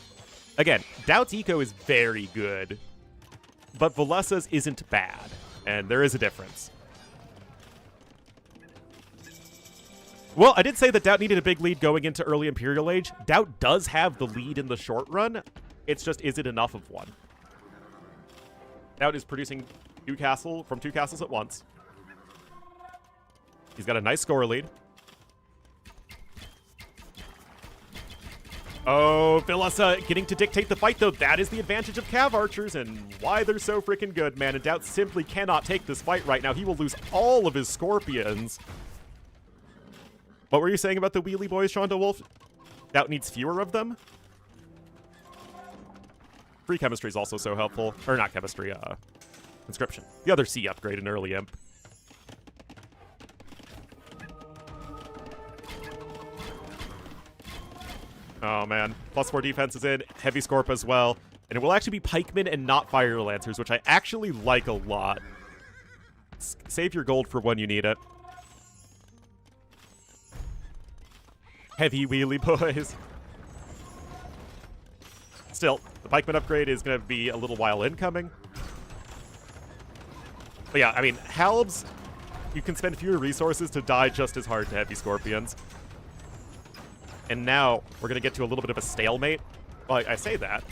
Again, DauT's eco is very good, but Villese's isn't bad, and there is a difference. Well, I did say that DauT needed a big lead going into early Imperial Age. DauT does have the lead in the short run. It's just, is it enough of one? DauT is producing 2 castles at once. He's got a nice score lead. Oh, Villese getting to dictate the fight, though. That is the advantage of Cav Archers and why they're so freaking good, man. And DauT simply cannot take this fight right now. He will lose all of his Scorpions. What were you saying about the wheelie boys, Shonda Wolf? DauT needs fewer of them? Free Chemistry is also so helpful. Or not Chemistry, Conscription. The other C upgrade in early Imp. Oh, man. +4 defense is in. Heavy Scorp as well. And it will actually be Pikemen and not Fire Lancers, which I actually like a lot. Save your gold for when you need it. Heavy wheelie boys. Still, the Pikeman upgrade is going to be a little while incoming. But yeah, I mean, Halbs, you can spend fewer resources to die just as hard to Heavy Scorpions. And now, we're going to get to a little bit of a stalemate. Well, I say that.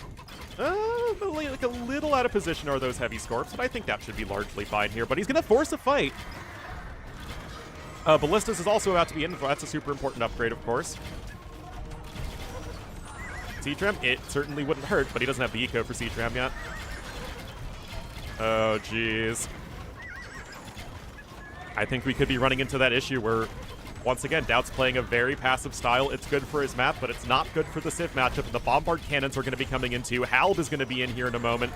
Like a little out of position are those Heavy Scorps, but I think that should be largely fine here. But he's going to force a fight. Ballistas is also about to be in. That's a super important upgrade, of course. C-Tram, it certainly wouldn't hurt, but he doesn't have the eco for C-Tram yet. Oh, jeez. I think we could be running into that issue where, once again, DauT's playing a very passive style. It's good for his map, but it's not good for the Civ matchup. The Bombard Cannons are going to be coming in too. Halb is going to be in here in a moment.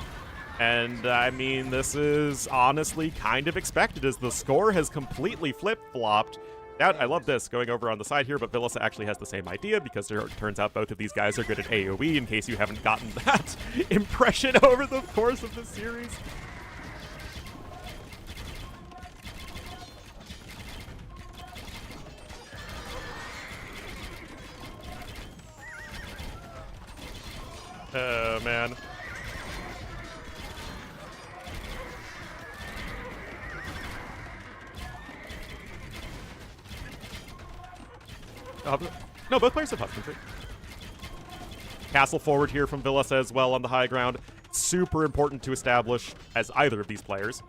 And, I mean, this is honestly kind of expected as the score has completely flip-flopped. DauT, I love this, going over on the side here, but Villese actually has the same idea because it turns out both of these guys are good at AoE, in case you haven't gotten that impression over the course of the series. Oh, man. No, both players have husbandry. Castle forward here from Villese as well on the high ground. Super important to establish as either of these players.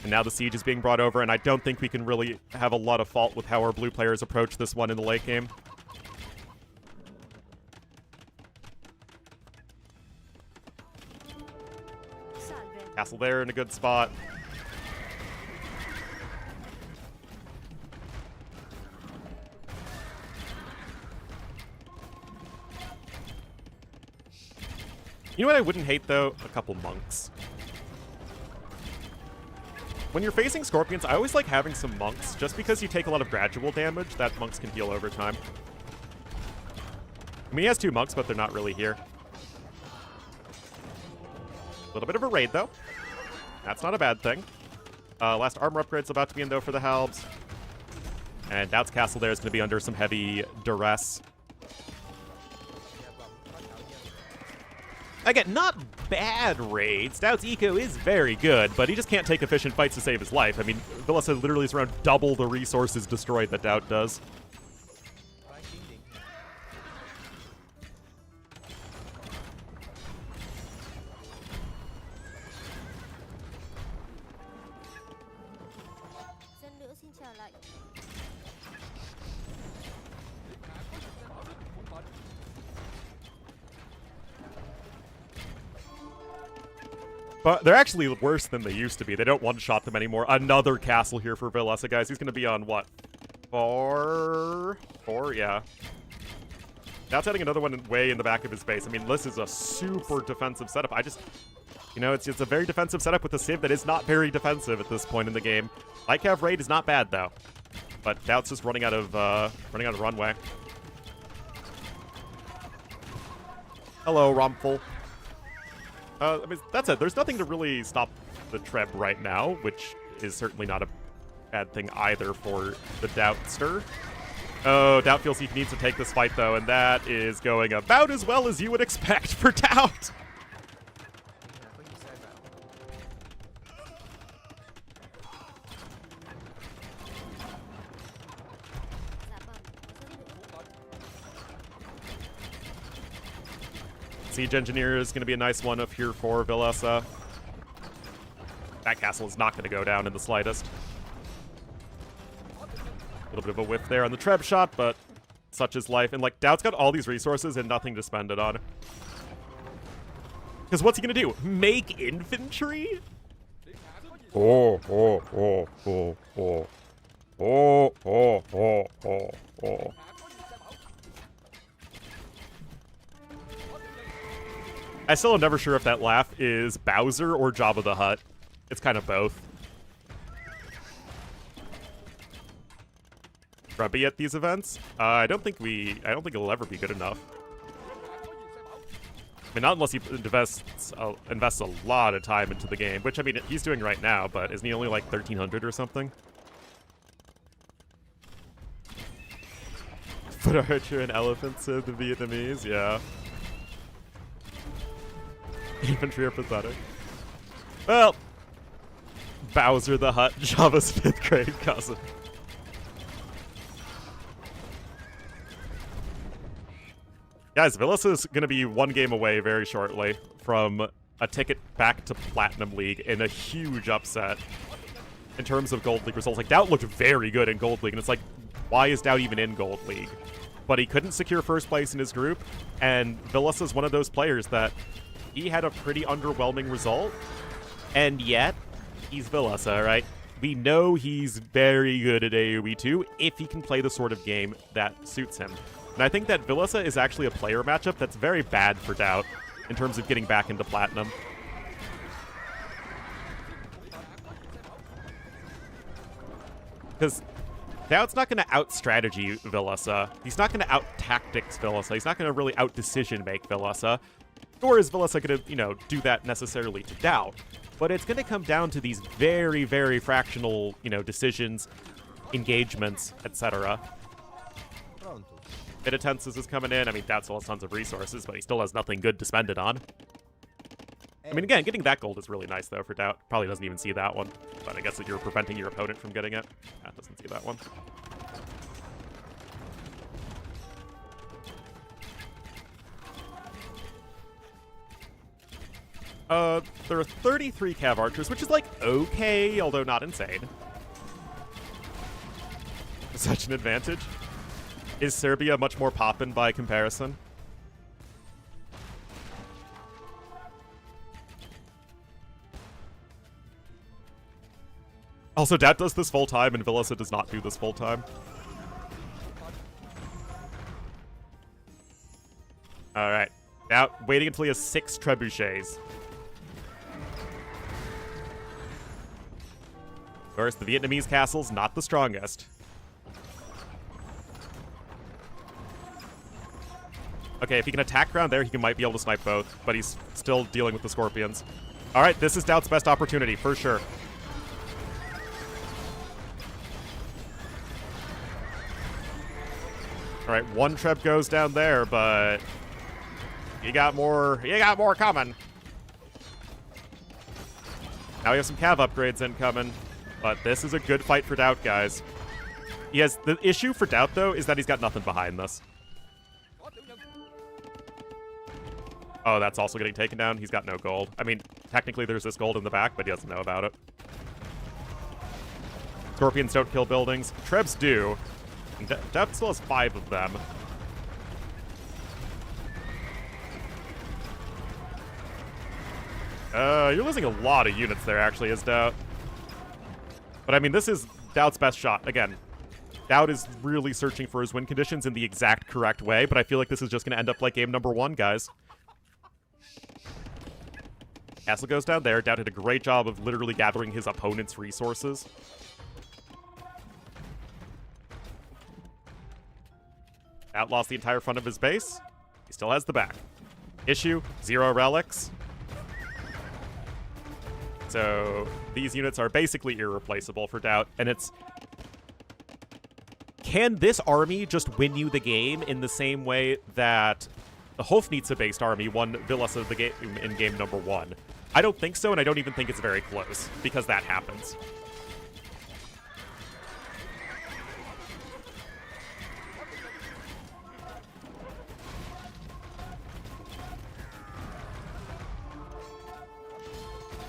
And now the siege is being brought over, and I don't think we can really have a lot of fault with how our blue players approach this one in the late game. Castle there in a good spot. You know what I wouldn't hate, though? A couple monks. When you're facing Scorpions, I always like having some monks, just because you take a lot of gradual damage that monks can heal over time. I mean, he has 2 monks, but they're not really here. A little bit of a raid, though. That's not a bad thing. Last armor upgrade's about to be in, though, for the Halbs. And DauT's castle there is going to be under some heavy duress. Again, not bad raids. DauT's eco is very good, but he just can't take efficient fights to save his life. I mean, Villese literally is around double the resources destroyed that DauT does. Dân nữ xin chào lại. But they're actually worse than they used to be. They don't one-shot them anymore. Another castle here for Villese, guys. He's going to be on, what? 4? 4? Yeah. DauT's adding another one way in the back of his base. I mean, this is a super defensive setup. I just... You know, it's a very defensive setup with a Civ that is not very defensive at this point in the game. Lycav raid is not bad, though. But DauT's just running out of runway. Hello, Romful. I mean, that's it. There's nothing to really stop the Treb right now, which is certainly not a bad thing either for the DauTster. Oh, DauT feels he needs to take this fight, though, and that is going about as well as you would expect for DauT. Siege Engineer is going to be a nice one up here for Villese. That castle is not going to go down in the slightest. A little bit of a whiff there on the Treb shot, but such is life. And, like, DauT's got all these resources and nothing to spend it on. Because what's he going to do? Make infantry? Oh, oh, oh, oh, oh. Oh, oh, oh, oh, oh. I still am never sure if that laugh is Bowser or Jabba the Hutt. It's kind of both. Grubby at these events? I don't think it'll ever be good enough. I mean, not unless he invests a lot of time into the game, which, I mean, he's doing right now, but isn't he only like 1,300 or something? Foot archer and elephants, said the Vietnamese, yeah. Infantry are pathetic. Well, Bowser the Hutt, Java's 5th grade cousin. Guys, Villese is going to be one game away very shortly from a ticket back to Platinum League in a huge upset in terms of Gold League results. Like, DauT looked very good in Gold League, and it's like, why is DauT even in Gold League? But he couldn't secure first place in his group, and Villese is one of those players that he had a pretty underwhelming result, and yet he's Villese, right? We know he's very good at AoE 2 if he can play the sort of game that suits him. And I think that Villese is actually a player matchup that's very bad for DauT in terms of getting back into Platinum. Because DauT's not going to out-strategy Villese. He's not going to out-tactics Villese. He's not going to really out-decision-make Villese. Nor is Villese going to, you know, do that necessarily to DauT. But it's going to come down to these very, very fractional, you know, decisions, engagements, etc. Mitatenses is coming in. I mean, DauT still has tons of resources, but he still has nothing good to spend it on. I mean, again, getting that gold is really nice, though, for DauT. Probably doesn't even see that one. But I guess that you're preventing your opponent from getting it. That doesn't see that one. There are 33 Cav Archers, which is, like, okay, although not insane. Such an advantage. Is Serbia much more poppin' by comparison? Also, DauT does this full-time, and Villese does not do this full-time. Alright. Now, waiting until he has 6 trebuchets. Of course, the Vietnamese castle's not the strongest. Okay, if he can attack around there, he might be able to snipe both, but he's still dealing with the Scorpions. All right, this is DauT's best opportunity, for sure. All right, one Treb goes down there, but you got more coming. Now we have some cav upgrades incoming, but this is a good fight for DauT, guys. The issue for DauT, though, is that he's got nothing behind this. Oh, that's also getting taken down. He's got no gold. I mean, technically there's this gold in the back, but he doesn't know about it. Scorpions don't kill buildings. Trebs do. And DauT still has 5 of them. You're losing a lot of units there, actually, as DauT. But, I mean, this is DauT's best shot. Again, DauT is really searching for his win conditions in the exact correct way, but I feel like this is just going to end up like game number 1, guys. Castle goes down there. DauT did a great job of literally gathering his opponent's resources. DauT lost the entire front of his base. He still has the back. Issue, 0 relics. So these units are basically irreplaceable for DauT, and it's... Can this army just win you the game in the same way that the Hofnitze-based army won Villese the game in game number 1? I don't think so, and I don't even think it's very close, because that happens.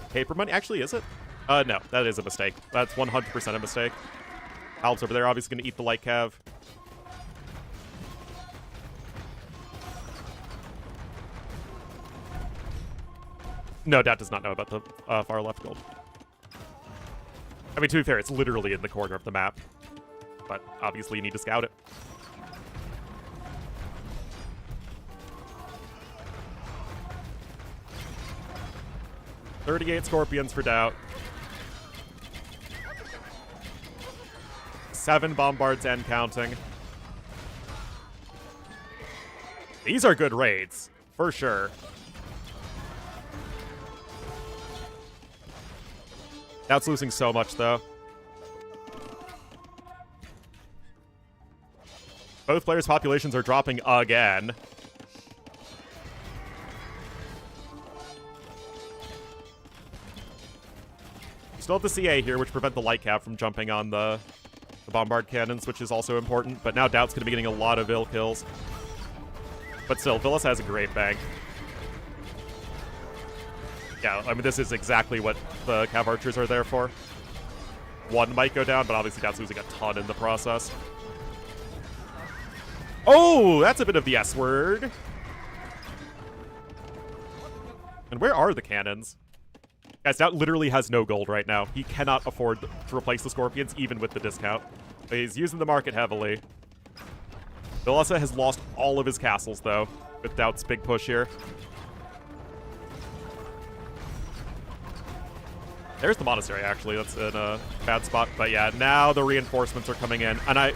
Paper money? Actually, is it? No, that is a mistake. That's 100% a mistake. Halb's over there, obviously going to eat the light cav. No, DauT does not know about the far left gold. I mean, to be fair, it's literally in the corner of the map. But obviously you need to scout it. $38 Scorpions for DauT. 7 Bombards and counting. These are good raids, for sure. DauT's losing so much, though. Both players' populations are dropping again. Still have the CA here, which prevent the light cap from jumping on the bombard cannons, which is also important. But now DauT's going to be getting a lot of ill kills. But still, Villese has a great bank. Yeah, I mean, this is exactly what the cav archers are there for. One might go down, but obviously DauT's losing a ton in the process. Oh, that's a bit of the S word. And where are the cannons? Guys, DauT literally has no gold right now. He cannot afford to replace the Scorpions, even with the discount. But he's using the market heavily. Villese has lost all of his castles, though, with DauT's big push here. There's the monastery, actually. That's in a bad spot. But yeah, now the reinforcements are coming in. And I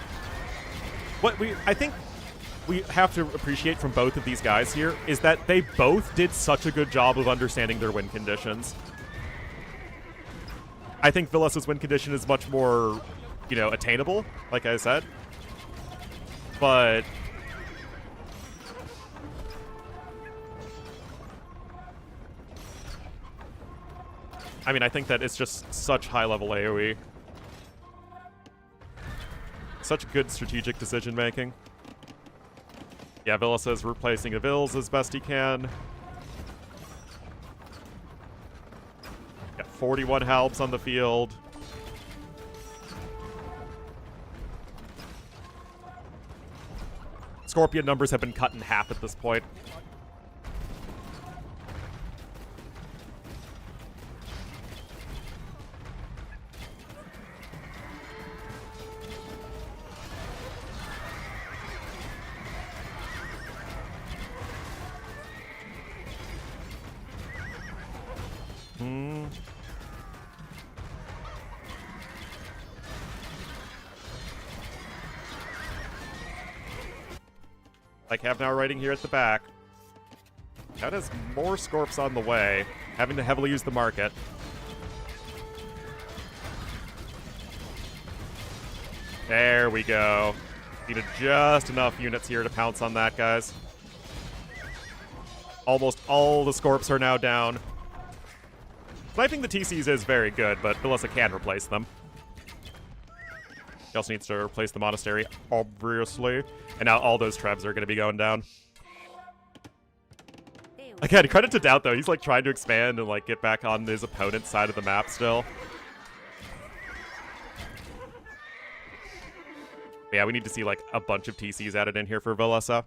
think we have to appreciate from both of these guys here is that they both did such a good job of understanding their win conditions. I think Villese's win condition is much more, attainable, like I said. But I mean, I think that it's just such high-level AoE. Such good strategic decision-making. Yeah, Villese is replacing the Vills as best he can. Got 41 Halbs on the field. Scorpion numbers have been cut in half at this point. Like have now writing here at the back. That has more Scorps on the way, having to heavily use the market. There we go. Needed just enough units here to pounce on that, guys. Almost all the Scorps are now down. Sniping the TCs is very good, but Villese can replace them. He also needs to replace the monastery, obviously. And now all those trebs are going to be going down. Again, credit to DauT, though. He's, like, trying to expand and, like, get back on his opponent's side of the map still. But yeah, we need to see, like, a bunch of TCs added in here for Villese.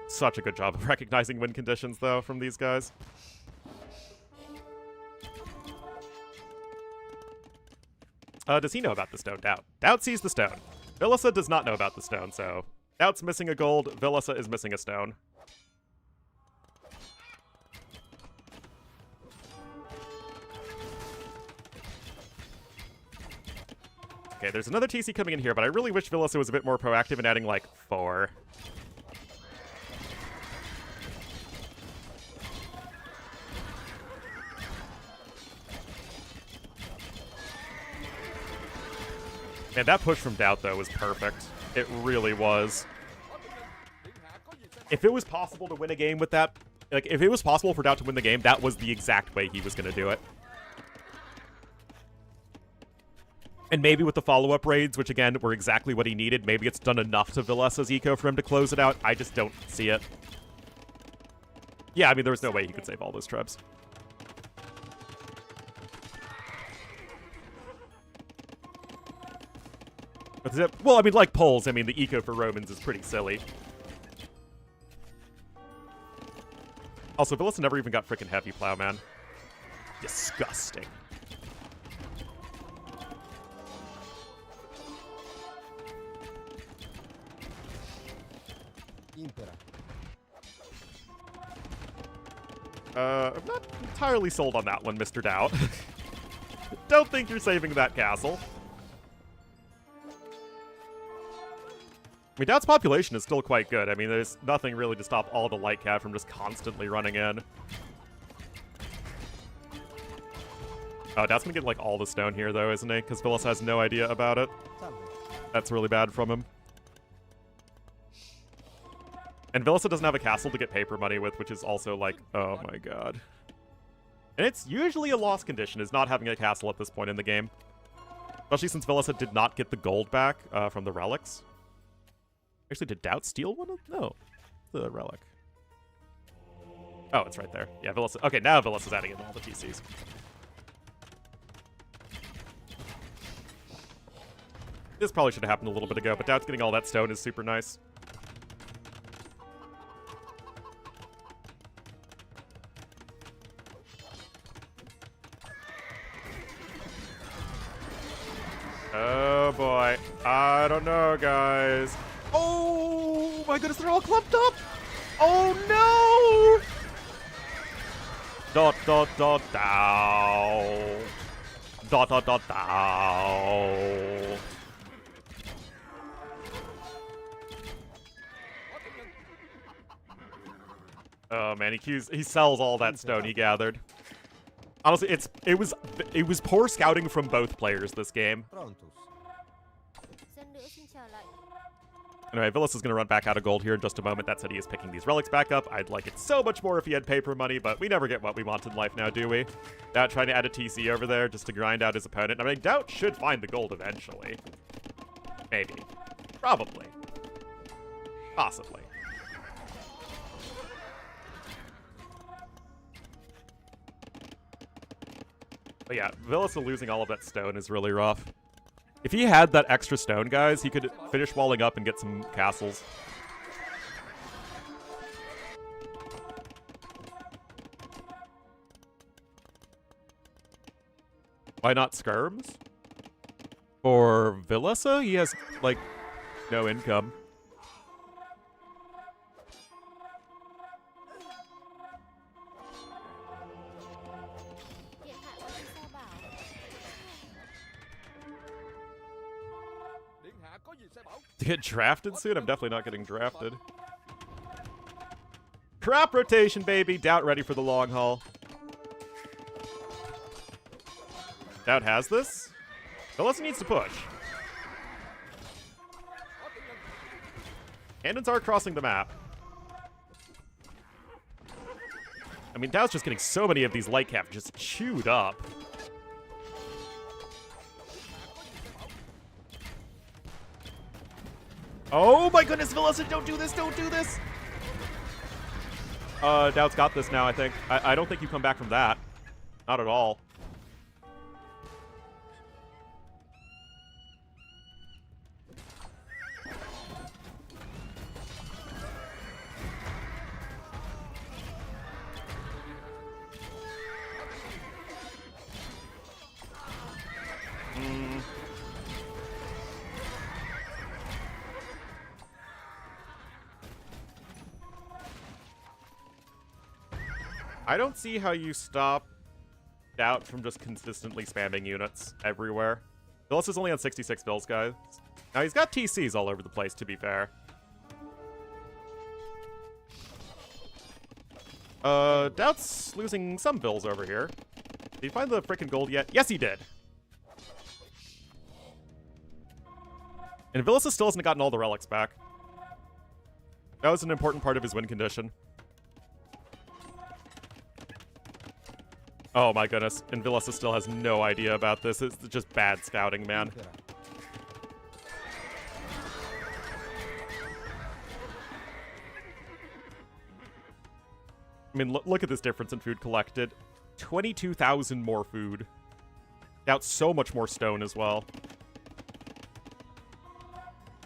Such a good job of recognizing win conditions, though, from these guys. Does he know about the stone? DauT. DauT sees the stone. Villese does not know about the stone, so DauT's missing a gold, Villese is missing a stone. Okay, there's another TC coming in here, but I really wish Villese was a bit more proactive in adding, like, 4. Man, that push from DauT, though, was perfect. It really was. If it was possible to win a game with that, like, if it was possible for DauT to win the game, that was the exact way he was going to do it. And maybe with the follow-up raids, which, again, were exactly what he needed, maybe it's done enough to Villese's eco for him to close it out. I just don't see it. Yeah, I mean, there was no way he could save all those trebs. Well, I mean, like Poles, I mean, the eco for Romans is pretty silly. Also, Villese never even got frickin' heavy plowman. Disgusting. I'm not entirely sold on that one, Mr. DauT. Don't think you're saving that castle. I mean, DauT's population is still quite good. I mean, there's nothing really to stop all the light cav from just constantly running in. Oh, DauT's gonna get, like, all the stone here, though, isn't he? Because Villese has no idea about it. That's really bad from him. And Villese doesn't have a castle to get paper money with, which is also, like, oh my god. And it's usually a loss condition, is not having a castle at this point in the game. Especially since Villese did not get the gold back from the relics. Actually, did DauT steal one of? No. The relic. Oh, it's right there. Yeah, Villese. Okay, now Villese is adding in all the TCs. This probably should have happened a little bit ago, but DauT's getting all that stone is super nice. Oh boy. I don't know, guys. Oh my goodness, they're all clumped up! Oh no! Dot dot dot dow. Dot dot dot dow. Oh man, he sells all that stone he gathered. Honestly, it was poor scouting from both players this game. Anyway, Villese is going to run back out of gold here in just a moment. That said, he is picking these relics back up. I'd like it so much more if he had paper money, but we never get what we want in life now, do we? DauT trying to add a TC over there just to grind out his opponent. I mean, DauT should find the gold eventually. Maybe. Probably. Possibly. But yeah, Villese losing all of that stone is really rough. If he had that extra stone, guys, he could finish walling up and get some castles. Why not skirms? For Villese, he has, like, no income. To get drafted soon? I'm definitely not getting drafted. Crop rotation, baby. DauT ready for the long haul. DauT has this. Villese needs to push. Cannons are crossing the map. I mean, DauT's just getting so many of these light cap just chewed up. Oh my goodness, Villese, don't do this, don't do this! DauT's got this now, I think. I don't think you come back from that. Not at all. I don't see how you stop DauT from just consistently spamming units everywhere. Villese is only on 66 bills, guys. Now, he's got TCs all over the place, to be fair. DauT's losing some bills over here. Did he find the frickin' gold yet? Yes, he did! And Villese still hasn't gotten all the relics back. That was an important part of his win condition. Oh my goodness, and Villese still has no idea about this. It's just bad scouting, man. I mean, look at this difference in food collected. 22,000 more food. DauT so much more stone as well.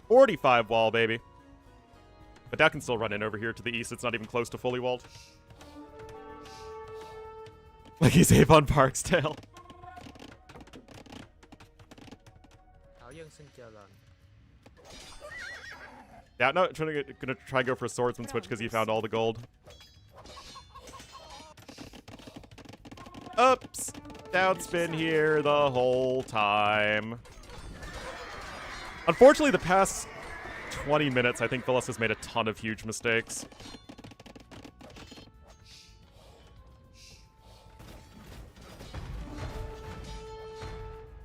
45 wall, baby. But DauT can still run in over here to the east. It's not even close to fully walled. Like he's Avon Parksdale. Yeah, no, gonna try and go for a swordsman switch because he found all the gold. Oops! DauT's been here the whole time. Unfortunately, the past 20 minutes, I think Villese has made a ton of huge mistakes.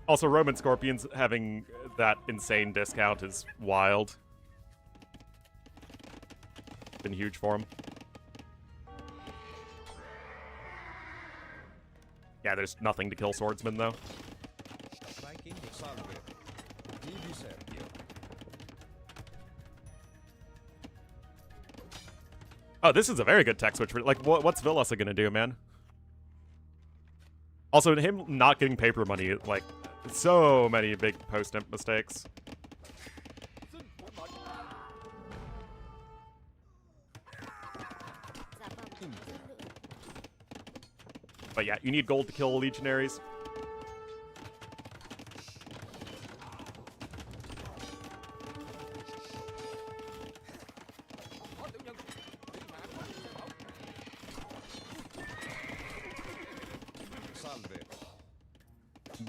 Also, Roman Scorpions having that insane discount is wild. Been huge for him. Yeah, there's nothing to kill swordsman, though. Oh, this is a very good tech switch. Like, what's Villese gonna do, man? Also, him not getting paper money, like, so many big post-imp mistakes. But yeah, you need gold to kill legionaries.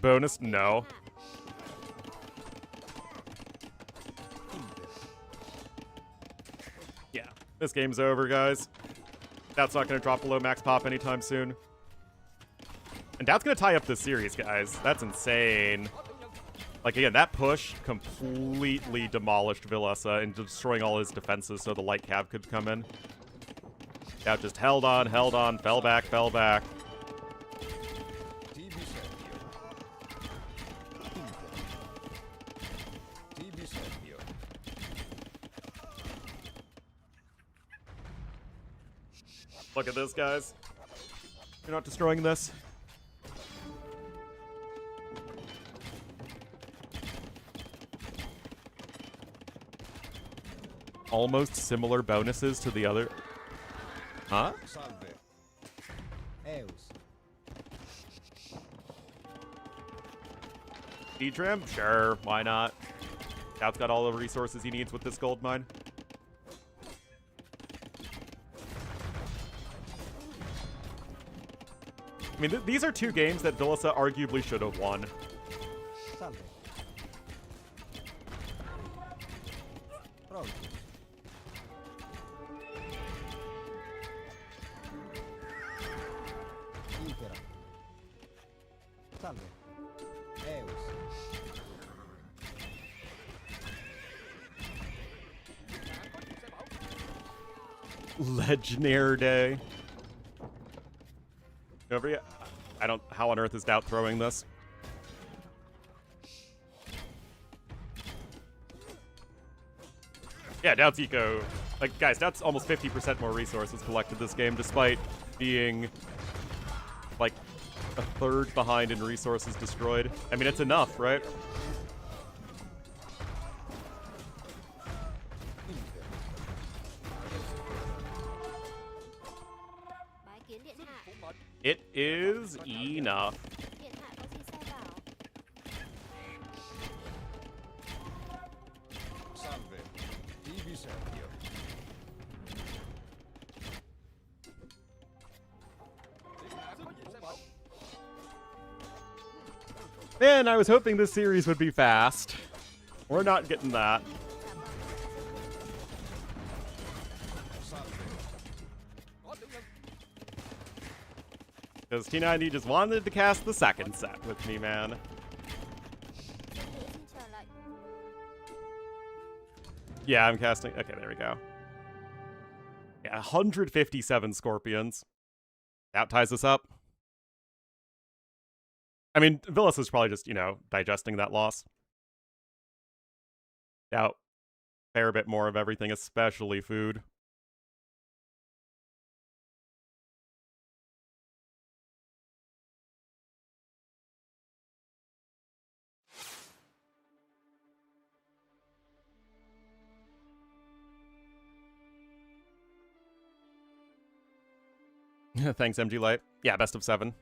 Bonus? No. Yeah, this game's over, guys. DauT's not going to drop below max pop anytime soon. And DauT's going to tie up this series, guys. That's insane. Like, again, that push completely demolished Villese and destroying all his defenses so the light cav could come in. DauT just held on, fell back, fell back. Look at this, guys. You're not destroying this. Almost similar bonuses to the other. Huh? E-Tram? Sure, why not? DauT's got all the resources he needs with this gold mine. I mean, these are two games that Villese arguably should have won. Maschera. Salve. Eus. Legionnaire Day. Over yet? I don't. How on earth is DauT throwing this? Yeah, DauT's eco. Like, guys, DauT's almost 50% more resources collected this game, despite being like a third behind in resources destroyed. I mean, it's enough, right? Bái kiến điện hạ. It is enough. Điện hạ có gì sai bảo? Salve. Ivi Sergio. Man, I was hoping this series would be fast. We're not getting that. Because T90 just wanted to cast the second set with me, man. Xin chờ lệnh. Yeah, I'm casting. Okay, there we go. Yeah, 157 Scorpions. That ties us up. I mean, Villese is probably just, you know, digesting that loss. Doubt fair bit more of everything, especially food. Thanks, MG Light. Yeah, best of 7.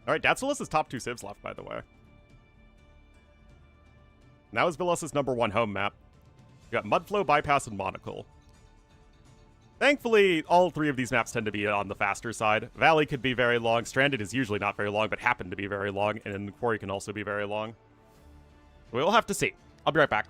Alright, Datsulis' top 2 civs left, by the way. Now is Villese's #1 home map. We got Mudflow, Bypass, and Monocle. Thankfully, all 3 of these maps tend to be on the faster side. Valley could be very long, Stranded is usually not very long, but happened to be very long, and Quarry can also be very long. We'll have to see. I'll be right back.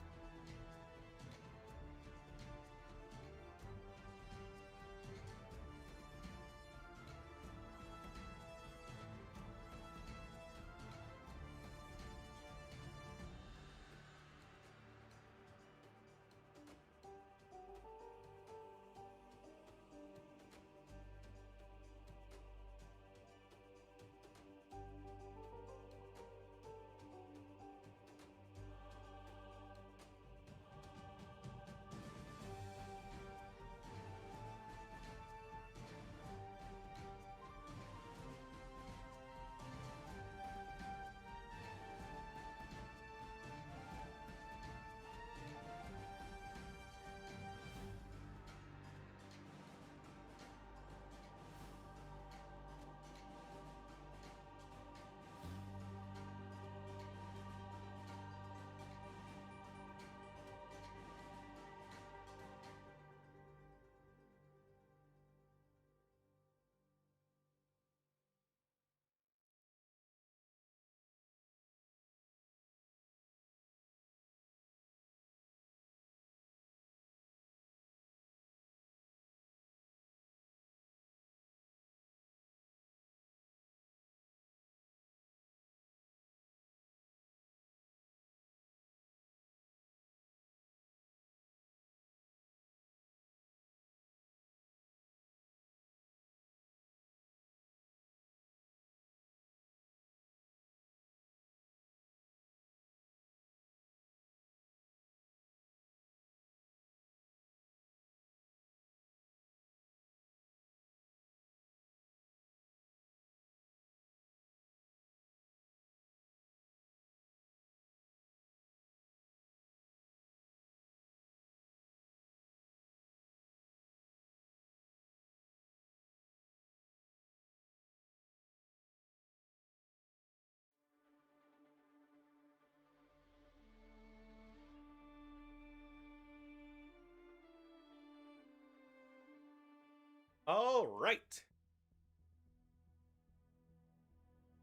All right.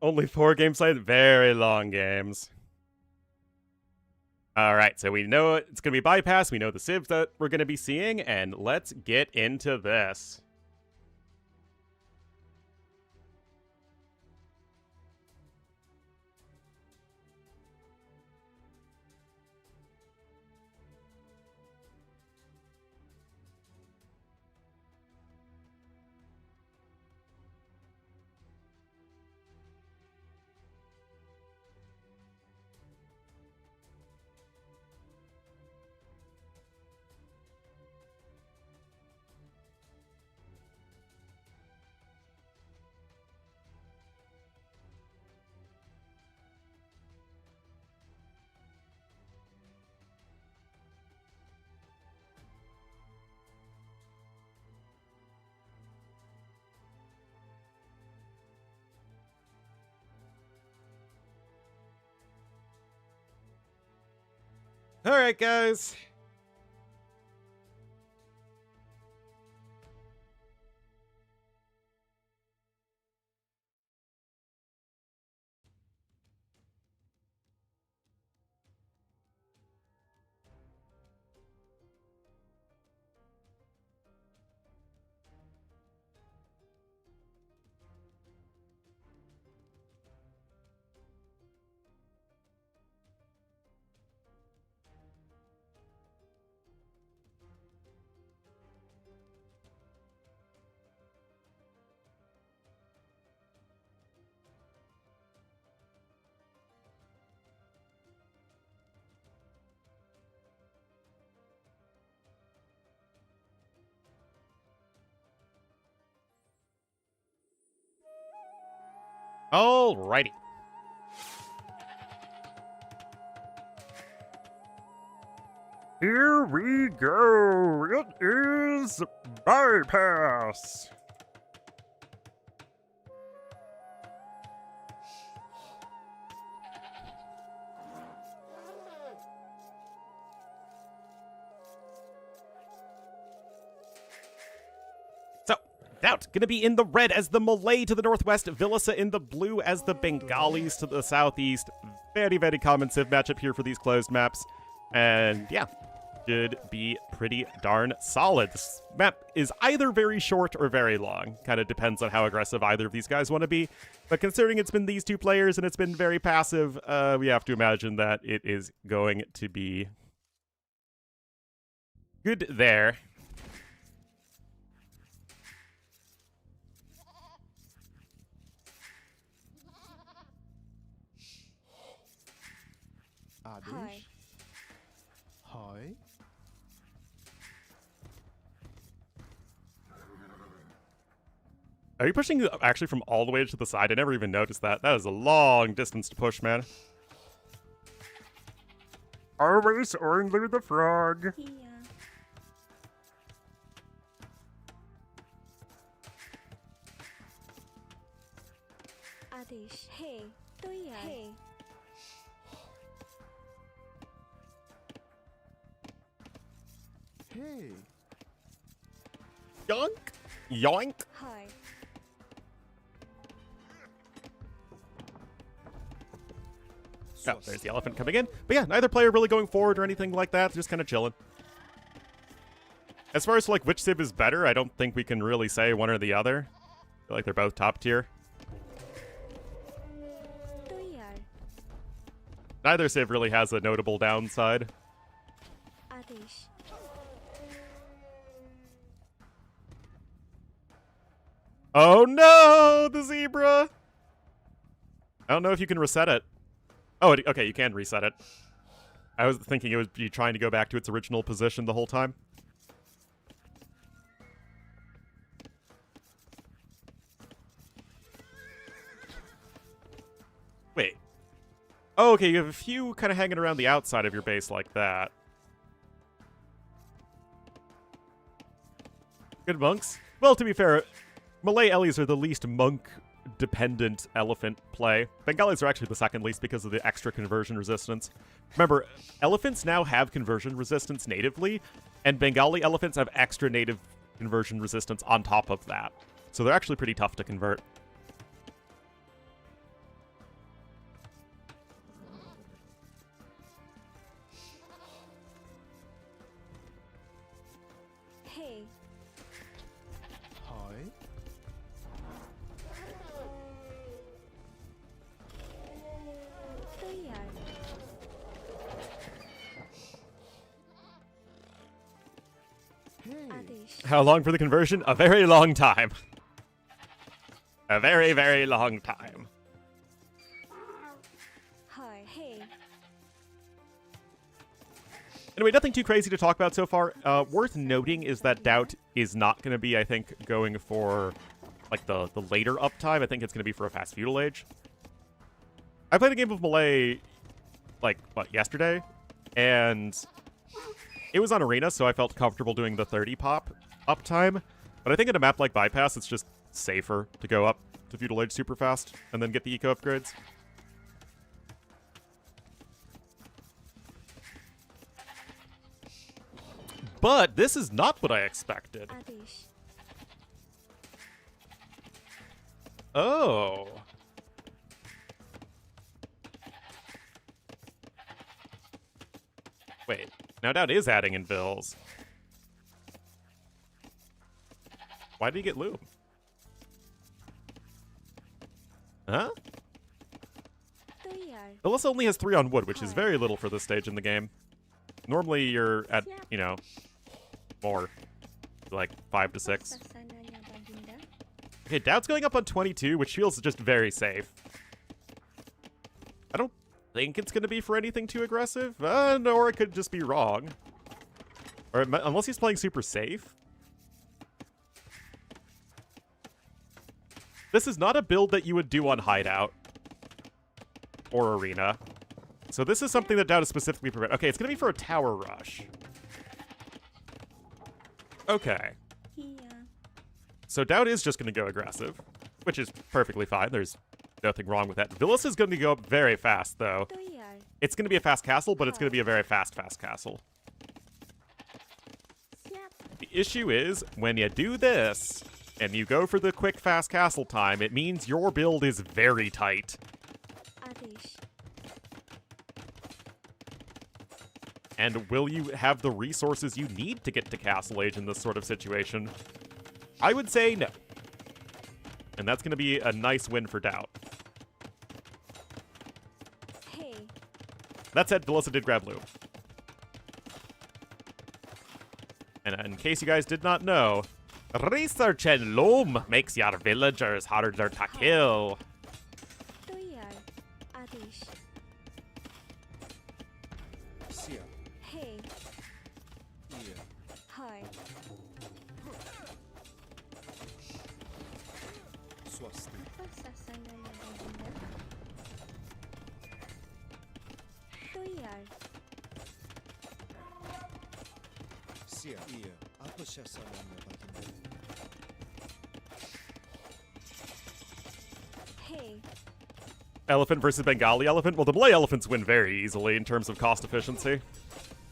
Only 4 games played? Very long games. All right, so we know it's going to be bypass. We know the civs that we're going to be seeing, and let's get into this. All right, guys. Alrighty. Here we go. It is bypass. So, DauT going to be in the red as the Malay to the northwest, Villese in the blue as the Bengalis to the southeast. Very, very common civ matchup here for these closed maps. And yeah, should be pretty darn solid. This map is either very short or very long. Kind of depends on how aggressive either of these guys want to be. But considering it's been these two players and it's been very passive, we have to imagine that it is going to be good there. Hi. Hi. Are you pushing actually from all the way to the side? I never even noticed that. That is a long distance to push, man. Always Ornlu the frog. Here. Adish. Hey. Hey. Hey. Yoink. Yoink. Hi. Oh, there's the elephant coming in. But yeah, neither player really going forward or anything like that. Just kind of chilling. As far as like which civ is better, I don't think we can really say one or the other. I feel like they're both top tier. Neither civ really has a notable downside. Adish. Oh no, the zebra! I don't know if you can reset it. Oh, okay, you can reset it. I was thinking it would be trying to go back to its original position the whole time. Wait. Oh, okay, you have a few kind of hanging around the outside of your base like that. Good monks. Well, to be fair, Malay Ellies are the least monk-dependent elephant play. Bengalis are actually the second least because of the extra conversion resistance. Remember, elephants now have conversion resistance natively, and Bengali elephants have extra native conversion resistance on top of that. So they're actually pretty tough to convert. Hi. Tuyar. Hey. Adesh. How long for the conversion? A very long time. A very, very long time. Hi. Hey. Anyway, nothing too crazy to talk about so far. Worth noting is that DauT is not going to be, I think, going for like the later uptime. I think it's going to be for a fast feudal age. I played a game of Melee, like, what, yesterday? And it was on Arena, so I felt comfortable doing the 30 pop uptime. But I think in a map like Bypass, it's just safer to go up to feudal age super fast and then get the eco upgrades. But this is not what I expected. Adesh. Oh. Wait, now DauT is adding in bills. Why did he get loom? Huh? Tuyar. Villese only has 3 on wood, which is very little for this stage in the game. Normally you're at, you know, more. Like 5 to 6. Sassananya Baginda. Okay, DauT's going up on 22, which feels just very safe. I don't think it's going to be for anything too aggressive, or it could just be wrong. Or unless he's playing super safe. This is not a build that you would do on Hideout or Arena. So this is something that DauT is specifically prepared. Okay, it's going to be for a tower rush. Okay. Here. So DauT is just going to go aggressive, which is perfectly fine. There's nothing wrong with that. Villese is going to go up very fast, though. Tuyar. It's going to be a fast castle, but it's going to be a very fast castle. Siap. The issue is, when you do this, and you go for the quick, fast castle time, it means your build is very tight. Adesh. And will you have the resources you need to get to Castle Age in this sort of situation? I would say no. And that's going to be a nice win for DauT. Hey. That said, Villese did grab loom. And in case you guys did not know, research and loom makes your villagers harder to kill. Tuyar. Adesh. Sia. Hey. Here. Hi. Swasti. Sassananya Baginda. Tuyar. Sia. Here. Apasha Salama Baginda. Hey. Elephant versus Bengali elephant. Well, the Malay elephants win very easily in terms of cost efficiency.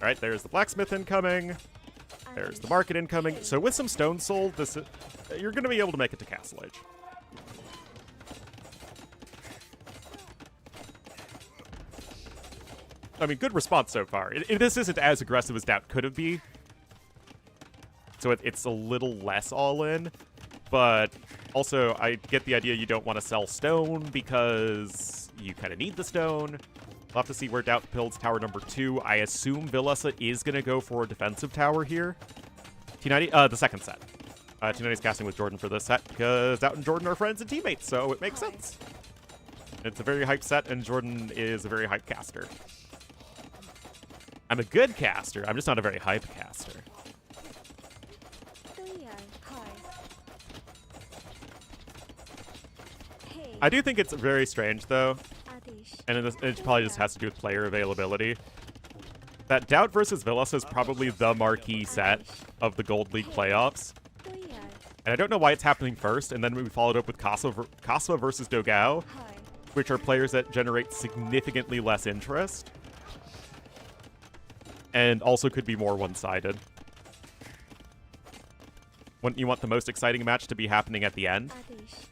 All right, there's the blacksmith incoming. There's the market incoming. So with some stone sold, you're going to be able to make it to Castle Age. I mean, good response so far. This isn't as aggressive as DauT could have been. So it's a little less all-in. But also, I get the idea you don't want to sell stone because you kind of need the stone. We'll have to see where DauT builds tower number 2. I assume Villese is going to go for a defensive tower here. T90, the second set. T90's casting with Jordan for this set because DauT and Jordan are friends and teammates, so it makes sense. It's a very hype set, and Jordan is a very hype caster. I'm a good caster, I'm just not a very hype caster. Tuyar. Hi. Hey. I do think it's very strange, though, Adesh. and it probably just has to do with player availability, that DauT versus Villese is probably the marquee set of the Gold League playoffs. Tuyar. And I don't know why it's happening first, and then we followed up with Kasva versus Dogao, Hi. which are players that generate significantly less interest. And also could be more one-sided. Wouldn't you want the most exciting match to be happening at the end? Adesh.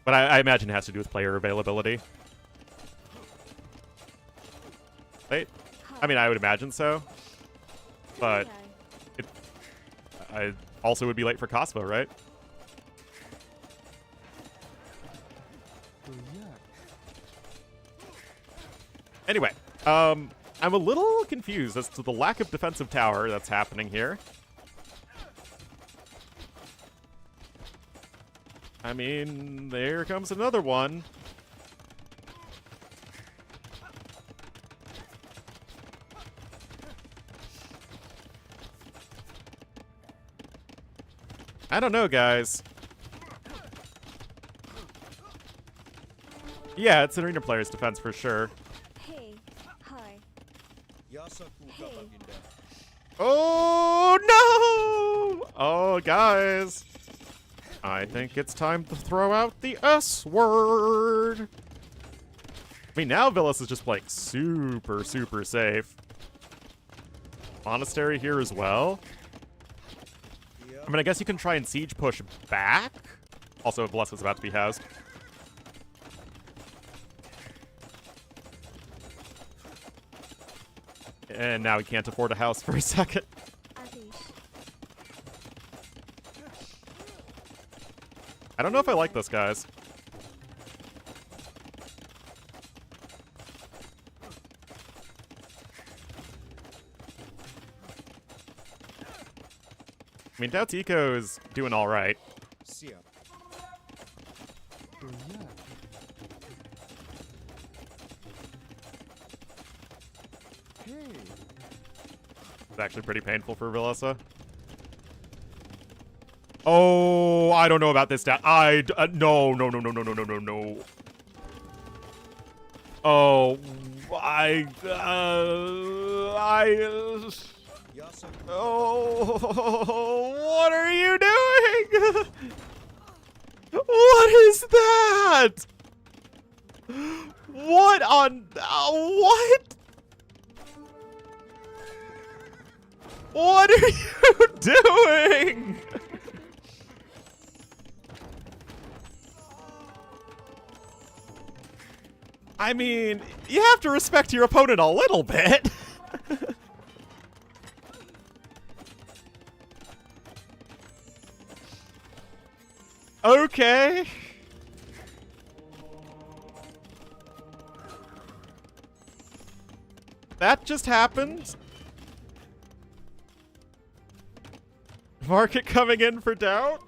But I imagine it has to do with player availability. I mean, I would imagine so. But Tuyar. I also would be late for Cosmo, right? Anyway, I'm a little confused as to the lack of defensive tower that's happening here. I mean, there comes another one. I don't know, guys. Yeah, it's an arena player's defense for sure. Hey. Hi. Yasa kuga Hey. baginda. Oh, no! Oh, guys. I think it's time to throw out the S word. I mean, now Villese is just playing super, super safe. Monastery here as well. I mean, I guess you can try and siege push back. Also, Villese is about to be housed. And now he can't afford a house for a second. Adish. I don't know if I like this, guys. I mean, DauT Eco is doing all right. Sia. It's actually pretty painful for Villese. Oh, I don't know about this. No. Oh, Yasa oh, what are you doing? What is that? What on, what? What are you doing? I mean, you have to respect your opponent a little bit. Okay. That just happened. Market coming in for DauT.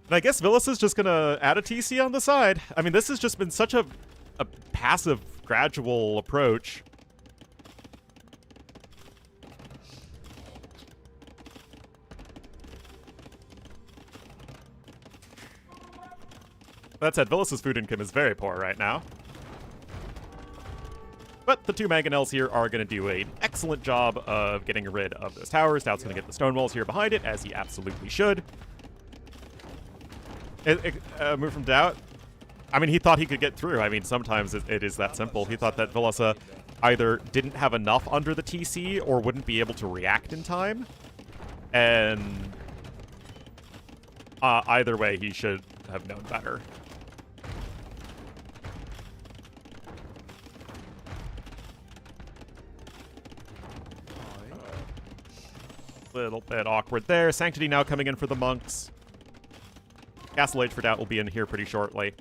And I guess Villese is just gonna add a TC on the side. I mean, this has just been such a passive, gradual approach. That said, Villese's food income is very poor right now. But the two mangonels here are going to do an excellent job of getting rid of those towers. DauT's going to get the stone walls here behind it, as he absolutely should. Move from DauT. I mean, he thought he could get through. I mean, sometimes it is that simple. He thought that Villese either didn't have enough under the TC or wouldn't be able to react in time. And either way, he should have known better. Little bit awkward there. Sanctity now coming in for the monks. Castle Age for DauT will be in here pretty shortly.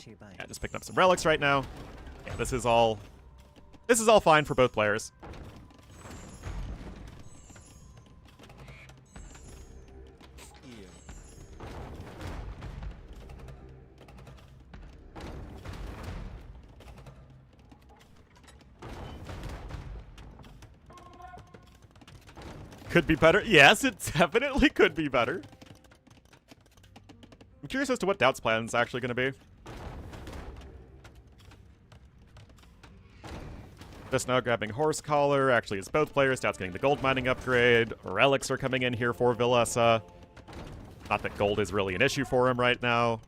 Yeah, just picking up some relics right now. Yeah, this is all fine for both players. Ia. Could be better. Yes, it definitely could be better. I'm curious as to what DauT's plan is actually going to be. Just now grabbing Horse Collar. Actually, it's both players. DauT's getting the gold mining upgrade. Relics are coming in here for Villese. Not that gold is really an issue for him right now.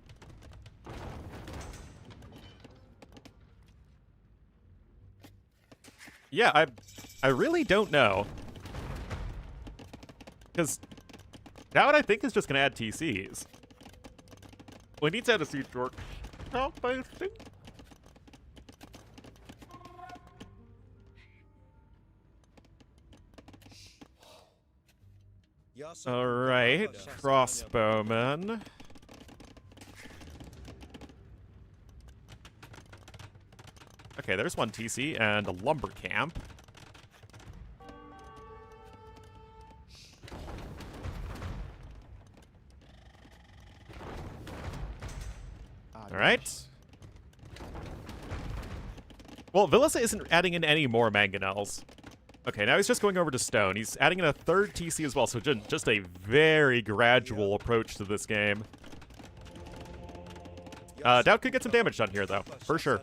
Yeah, I really don't know. Because DauT, I think, is just going to add TCs. Well, he needs to add a siege work. I think. Alright, crossbowman. Okay, there's one TC and a lumber camp. Alright. Well, Villese isn't adding in any more mangonels. Okay, now he's just going over to stone. He's adding in a third TC as well, so just a very gradual approach to this game. DauT could get some damage done here, though, for sure.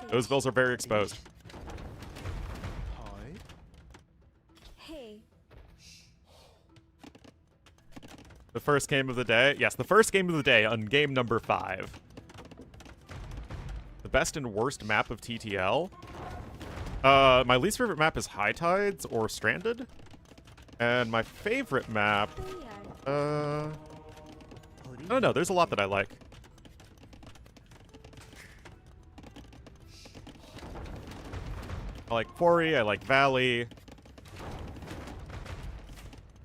Those vills are very exposed. Hi. Hey. The first game of the day. Yes, the first game of the day on game number 5. The best and worst map of TTL. My least favorite map is High Tides or Stranded. And my favorite map, I don't know, there's a lot that I like. I like Quarry, I like Valley.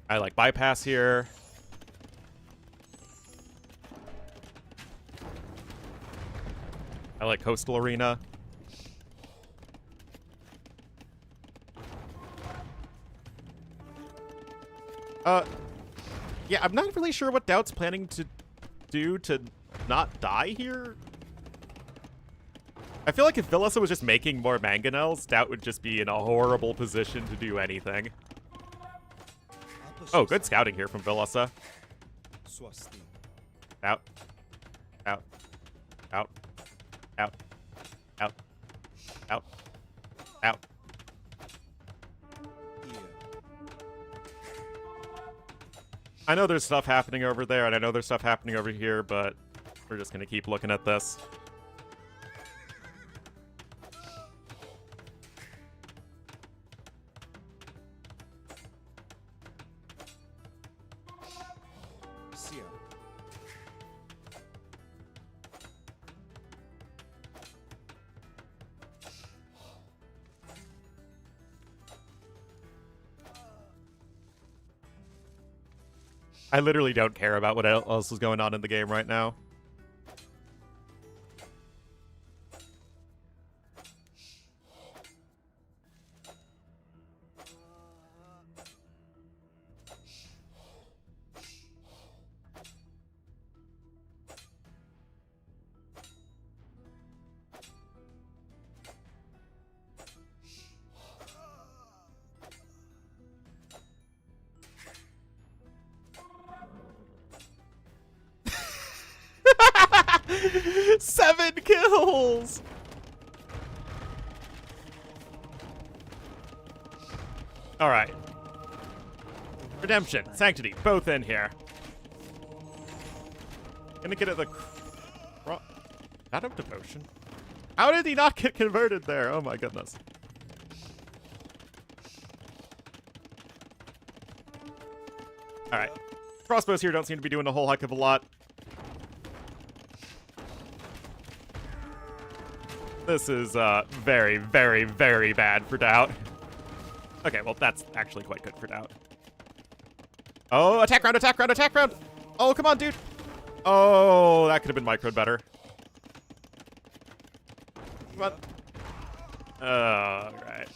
I like Bypass here. I like Coastal Arena. Yeah, I'm not really sure what DauT's planning to do to not die here. I feel like if Villese was just making more mangonels, DauT would just be in a horrible position to do anything. Oh, good scouting here from Villese. Out. Out. Out. Out. Out. Out. Out. I know there's stuff happening over there, and I know there's stuff happening over here, but we're just gonna keep looking at this. I literally don't care about what else is going on in the game right now. Seven kills! Alright. Redemption, Sanctity, both in here. Gonna get at the... Out of Devotion? How did he not get converted there? Oh my goodness. Alright. Crossbows here don't seem to be doing a whole heck of a lot. This is very, very, very bad for DauT. Okay, well, that's actually quite good for DauT. Oh, attack round, attack round, attack round! Oh, come on, dude! Oh, that could have been microed better. Come on. Alright.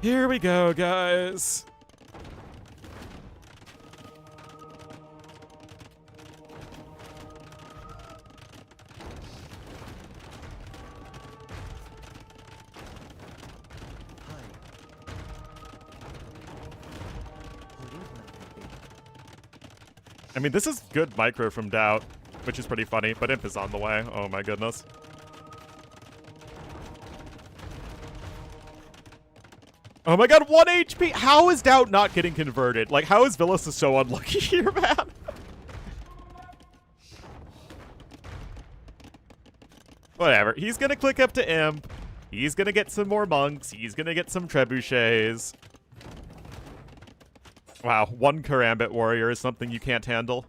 Here we go, guys. I mean, this is good micro from DauT, which is pretty funny, but Imp is on the way. Oh my goodness. Oh my god, 1 HP! How is DauT not getting converted? Like, how is Villese so unlucky here, man? Whatever. He's gonna click up to Imp. He's gonna get some more monks. He's gonna get some trebuchets. Wow, 1 Karambit warrior is something you can't handle.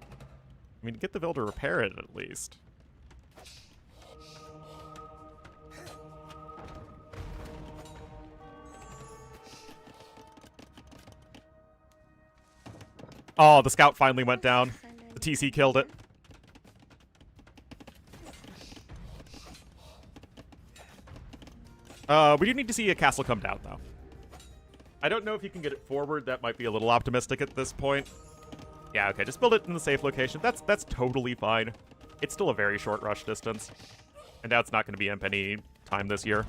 I mean, get the Vil to repair it at least. Oh, the scout finally went down. The TC killed it. We do need to see a castle come down, though. I don't know if you can get it forward. That might be a little optimistic at this point. Yeah, okay, just build it in the safe location. That's totally fine. It's still a very short rush distance. And that's not going to be imp any time this year.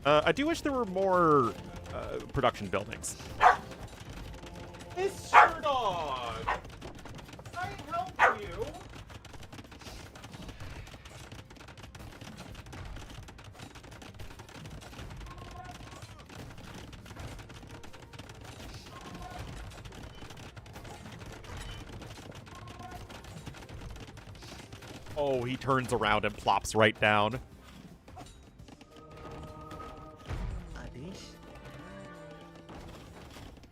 I do wish there were more production buildings. It's shirt on! I help you! Oh, he turns around and plops right down.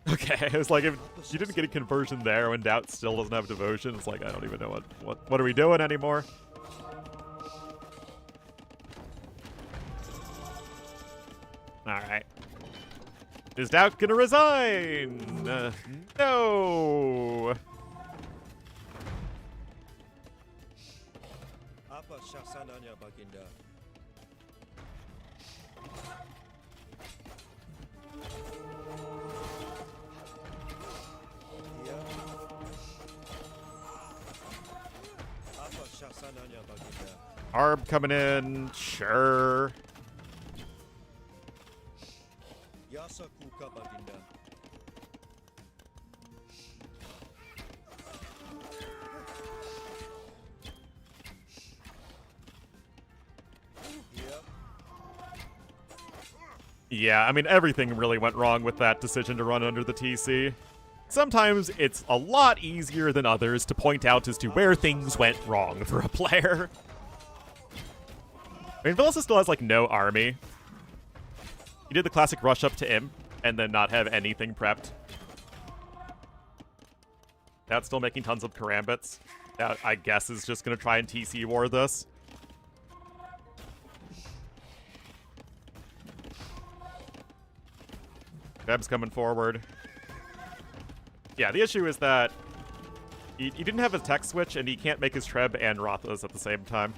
Okay, it was like, if you didn't get a conversion there when DauT still doesn't have devotion, it's like, I don't even know what are we doing anymore? Alright. Is DauT gonna resign? No! Apa syasananya baginda? Ya. Apa syasananya baginda? Arb coming in, sure. Yasa kuka baginda. Yeah, I mean, everything really went wrong with that decision to run under the TC. Sometimes it's a lot easier than others to point out as to where things went wrong for a player. I mean, Villese still has, like, no army. He did the classic rush up to Imp and then not have anything prepped. That's still making tons of karambits. That, I guess, is just going to try and TC war this. Beb's coming forward. Yeah, the issue is that he didn't have a tech switch, and he can't make his Treb and Rothas at the same time.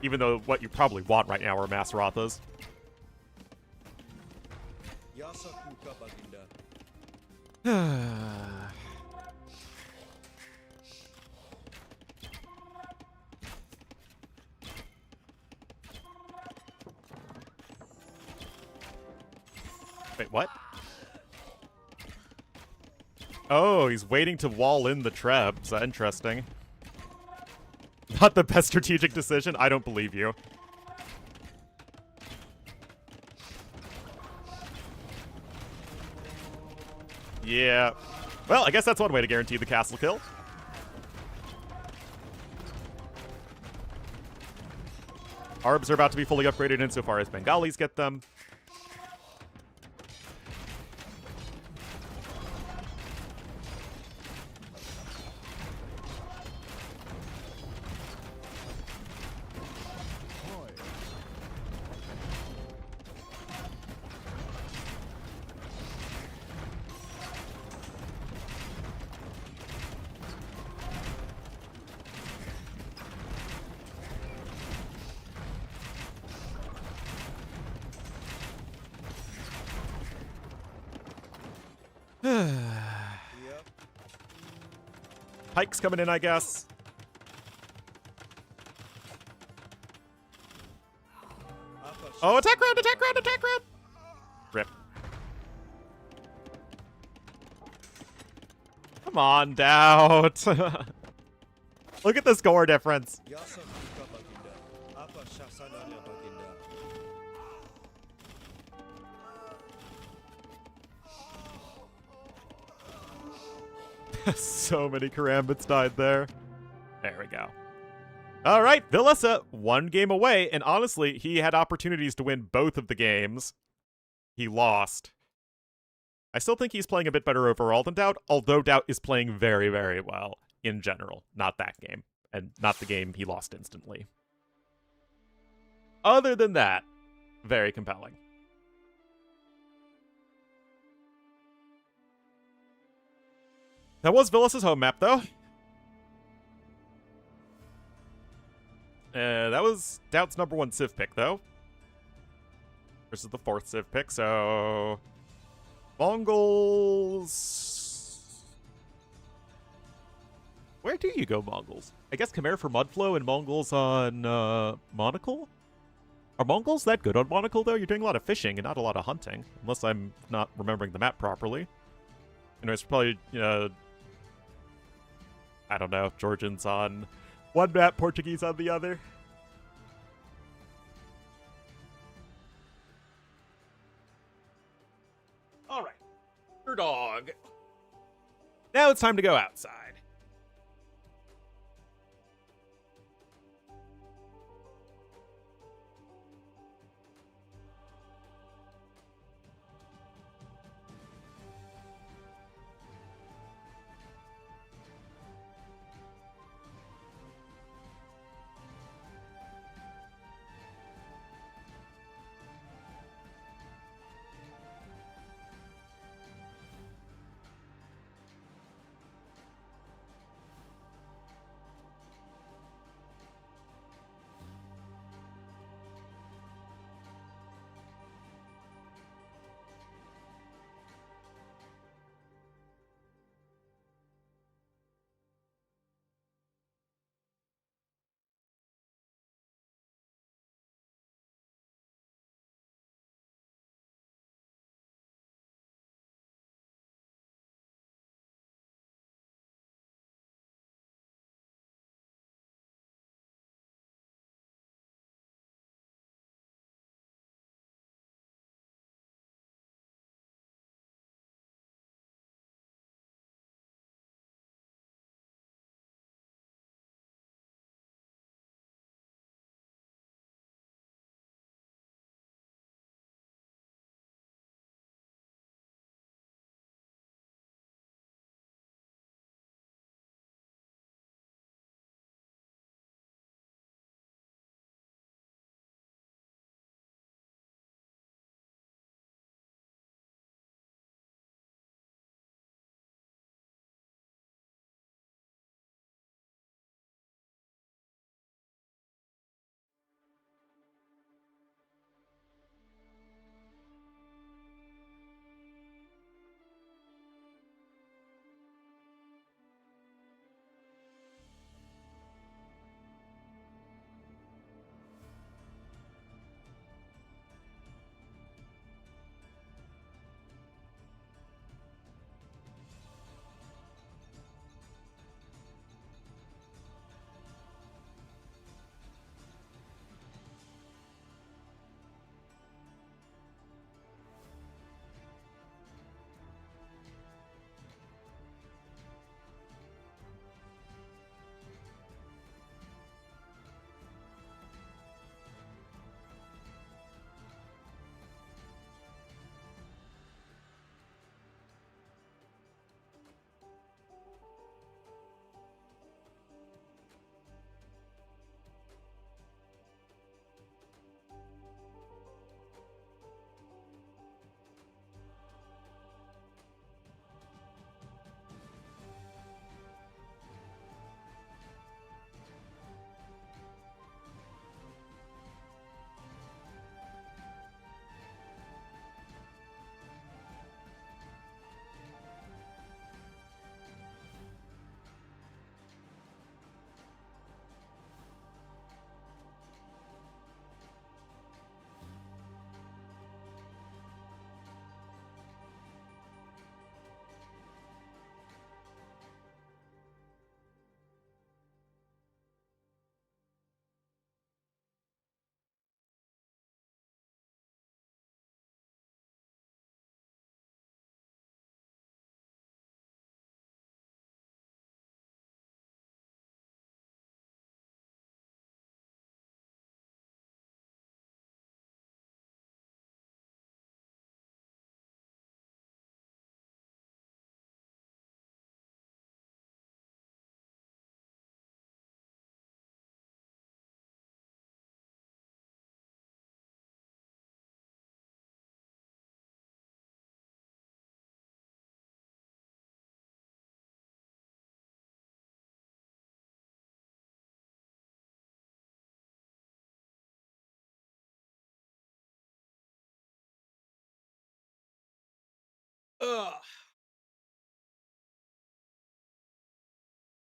Even though what you probably want right now are mass Rothas. Yasa kuka baginda. Wait, what? Oh, he's waiting to wall in the Trebs. Interesting. Not the best strategic decision? I don't believe you. Yeah. Well, I guess that's one way to guarantee the castle kill. Arbs are about to be fully upgraded insofar as Bengalis get them. Pike's coming in, I guess. Oh, attack round, attack round, attack round! Rip. Come on, DauT. Look at the score difference. Yasa kuka baginda. Apa syasananya baginda. So many karambits died there. There we go. All right, Villese, one game away, and honestly, he had opportunities to win both of the games. He lost. I still think he's playing a bit better overall than DauT, although DauT is playing very, very well in general. Not that game, and not the game he lost instantly. Other than that, very compelling. That was Villese's home map, though. That was DauT's #1 Civ pick, though. Versus the 4th Civ pick, so... Mongols... Where do you go, Mongols? I guess Khmer for Mudflow and Mongols on, Monocle? Are Mongols that good on Monocle, though? You're doing a lot of fishing and not a lot of hunting. Unless I'm not remembering the map properly. Anyways, probably, I don't know, Georgians on one map, Portuguese on the other. Alright. Your dog. Now it's time to go outside.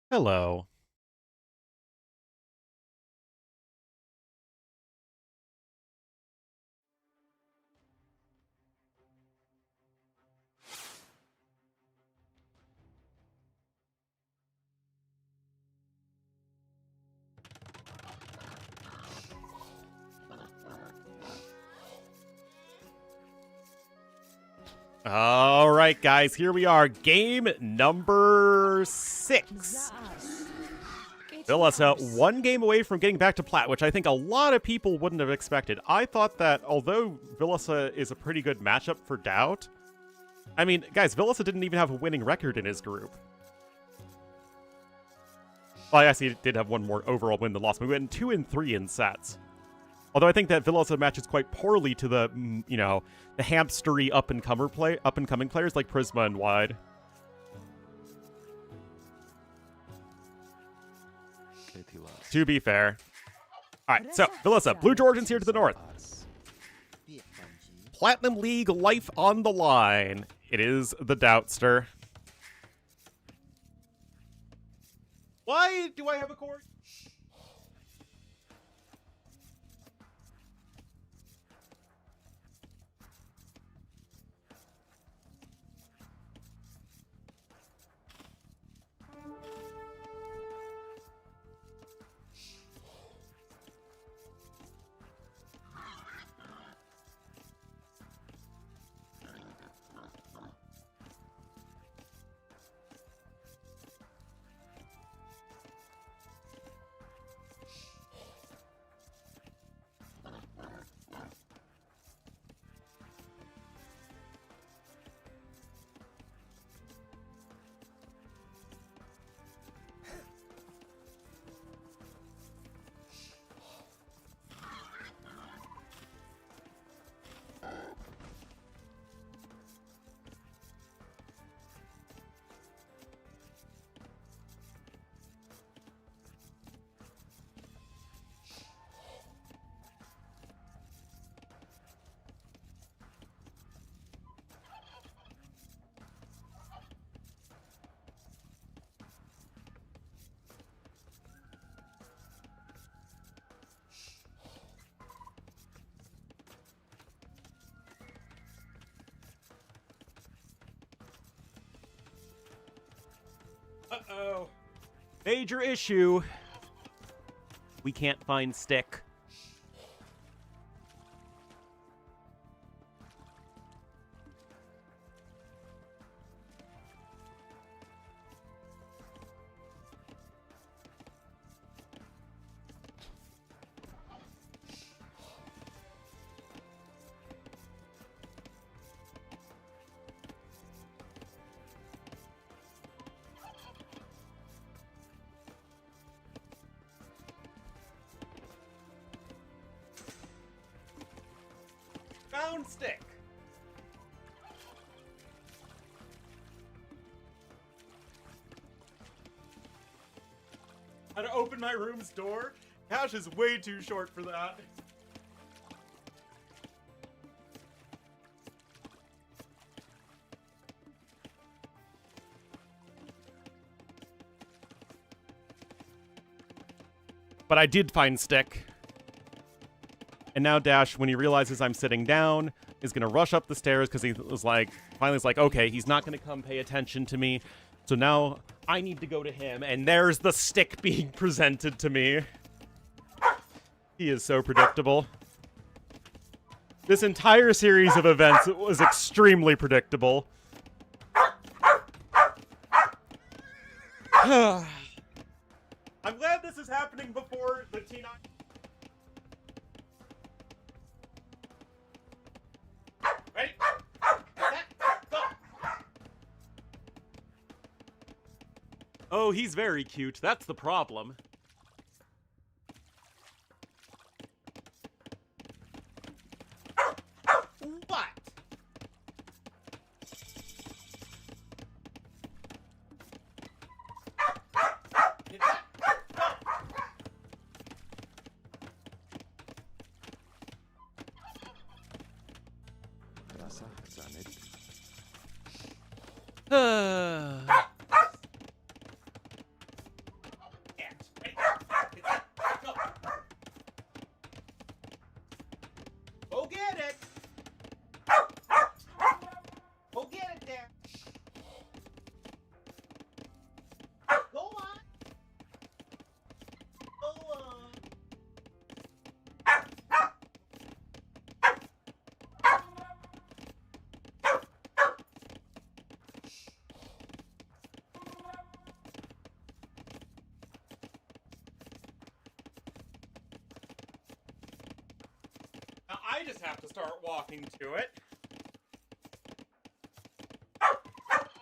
Hello. All right, guys, here we are. Game number 6. Villese, one game away from getting back to plat, which I think a lot of people wouldn't have expected. I thought that although Villese is a pretty good matchup for DauT, I mean, guys, Villese didn't even have a winning record in his group. Well, I guess he did have one more overall win than loss, but we went 2-3 in sets. Although I think that Villese matches quite poorly to the, you know, the hamstery up-and-coming players like Prisma and Wide. To be fair. Alright, so, Villese, Blue Georgians here to the north. Platinum League life on the line. It is the Doubtster. Why do I have a cord? Uh-oh. Major issue. We can't find stick. Found stick. How to open my room's door? Cash is way too short for that. But I did find stick. And now Dash, when he realizes I'm sitting down, is going to rush up the stairs because he was like, finally is like, okay, he's not going to come pay attention to me. So now I need to go to him, and there's the stick being presented to me. He is so predictable. This entire series of events was extremely predictable. I'm glad this is happening before the T9. Ready? Set, go! Oh, he's very cute. That's the problem. What? Go get it! Go get it there! Go on! Go on! Now I just have to start walking to it.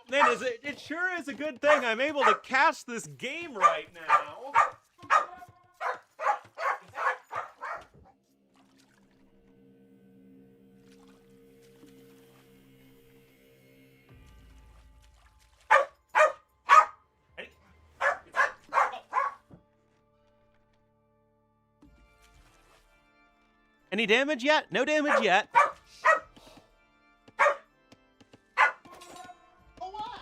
Man, it sure is a good thing I'm able to cast this game right now. Any damage yet? No damage yet. Go on.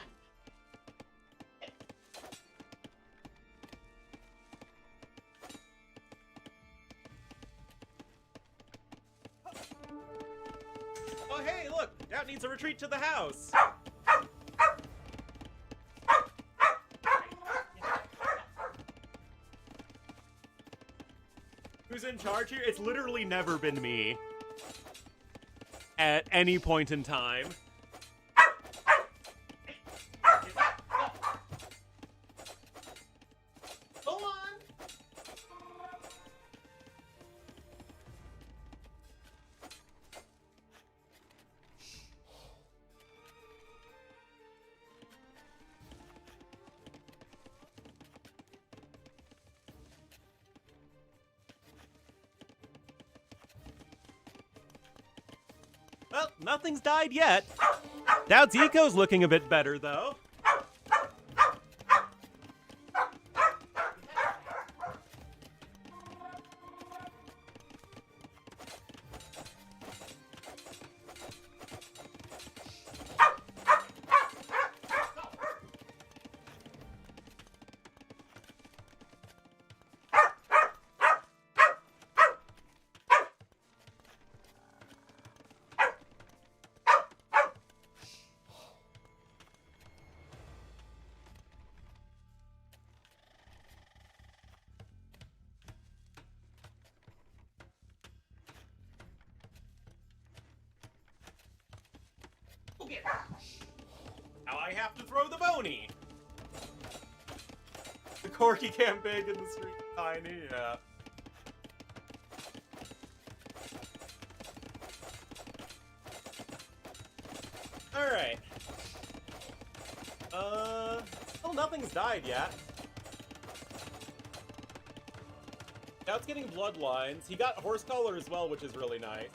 Oh, hey, look. DauT needs a retreat to the house. Who's in charge here? It's literally never been me. At any point in time. Go on! Well, nothing's died yet. DauT's eco's looking a bit better, though. Now I have to throw the bony. The corky can't big in the street tiny, yeah. Alright. Still nothing's died yet. DauT's getting bloodlines. He got horse color as well, which is really nice.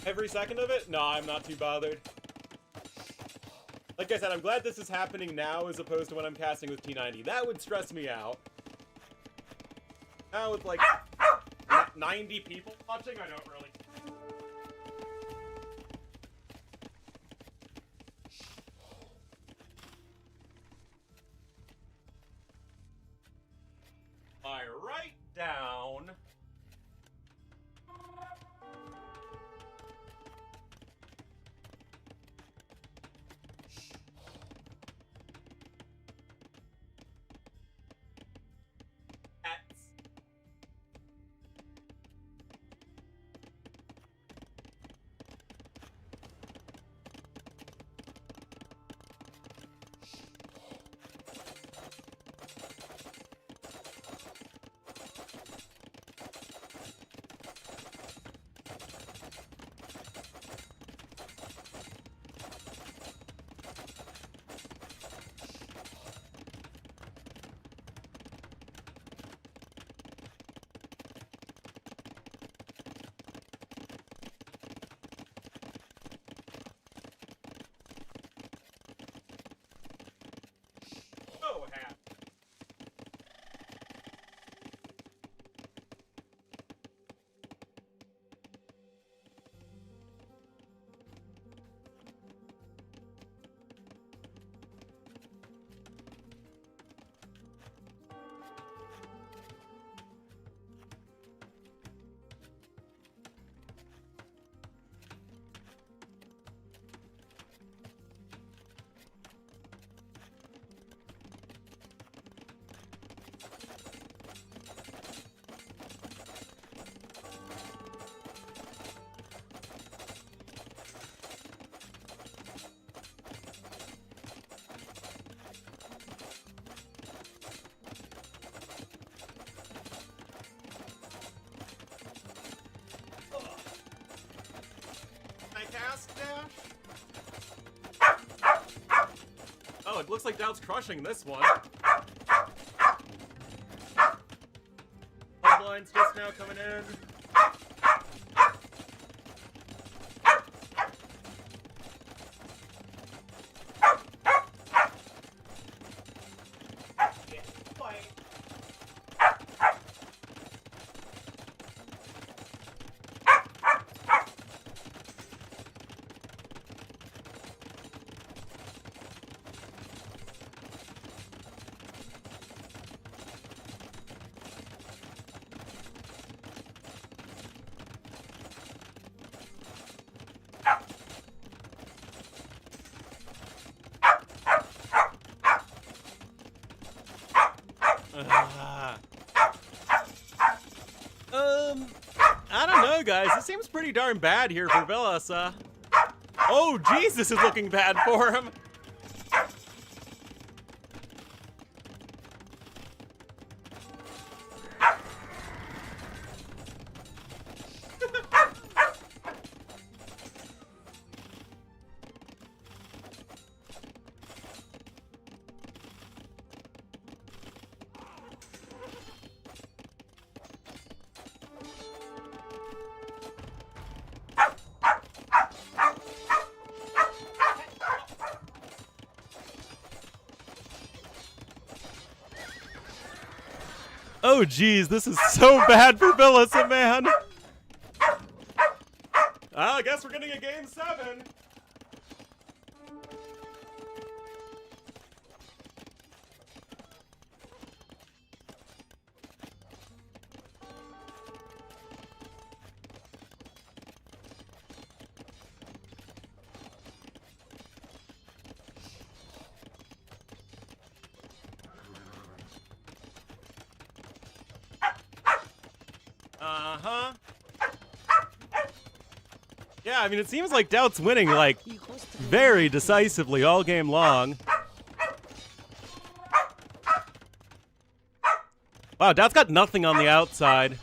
Every second of it? No, I'm not too bothered. Like I said, I'm glad this is happening now as opposed to when I'm casting with T90. That would stress me out. Now with like 90 people watching, I don't really. I write down. fast dash. Oh, it looks like DauT's crushing this one. Bloodlines just now coming in. I don't know, guys. This seems pretty darn bad here for Villese. Oh, jeez, this is looking bad for him. Oh, geez, this is so bad for Villese, man. I guess we're getting a game 7. Uh-huh. Yeah, I mean, it seems like DauT's winning, like, very decisively all game long. Wow, DauT's got nothing on the outside.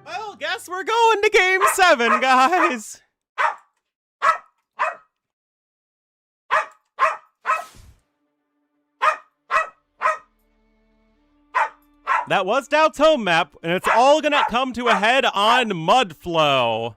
Well, guess we're going to game 7, guys. That was DauT's home map, and it's all gonna come to a head on Mudflow.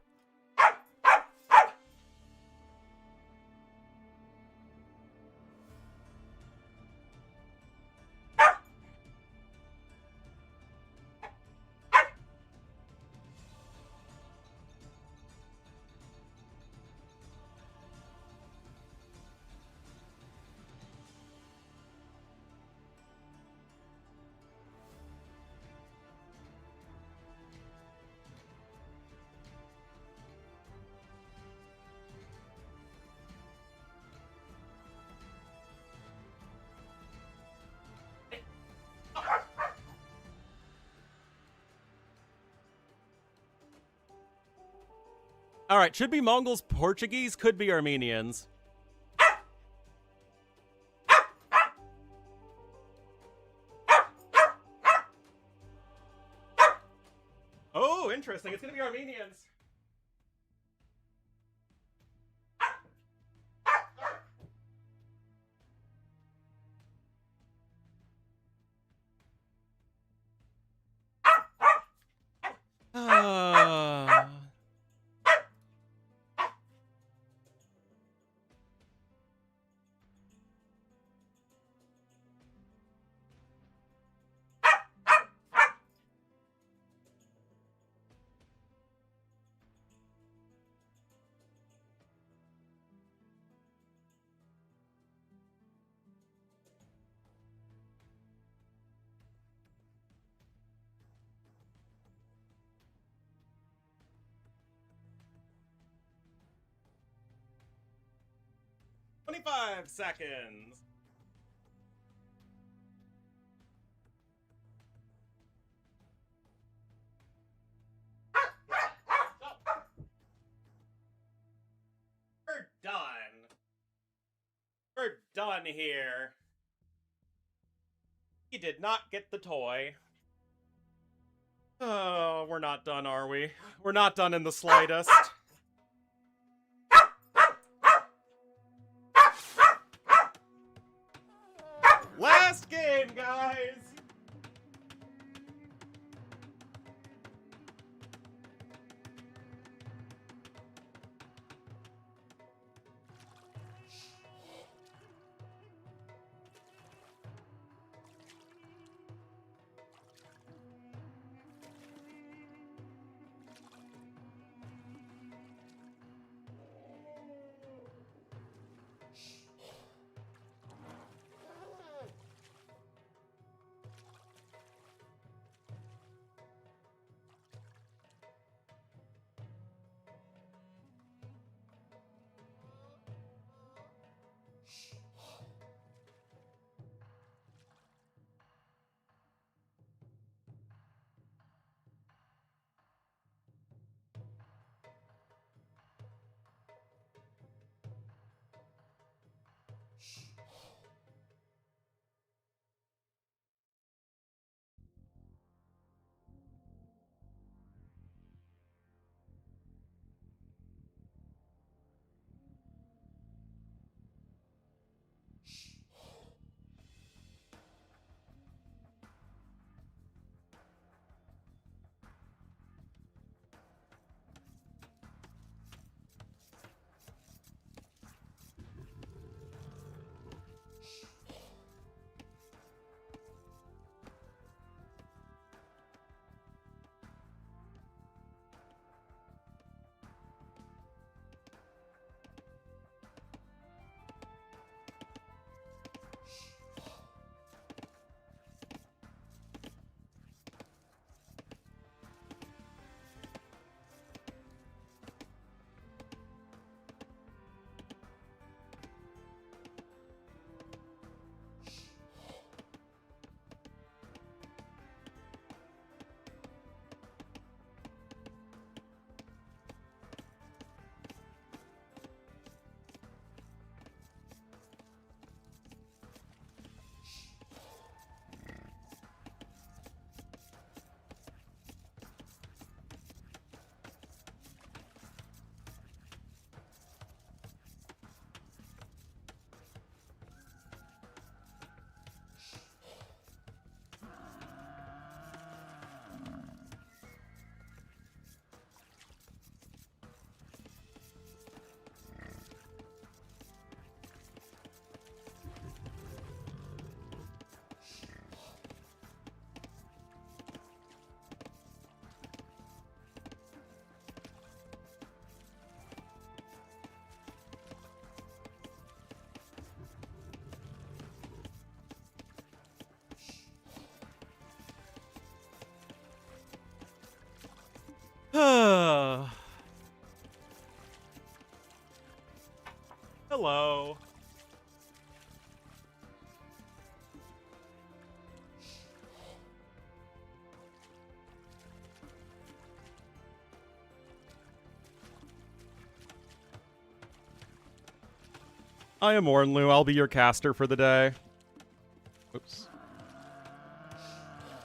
All right, should be Mongols, Portuguese, could be Armenians. Oh, interesting. It's going to be Armenians. "25 seconds. done here. He did not get the toy. Oh, we're not done, are we? We're not done in the slightest. Last game, guys! Hello. I am Ornlu. I'll be your caster for the day. Oops.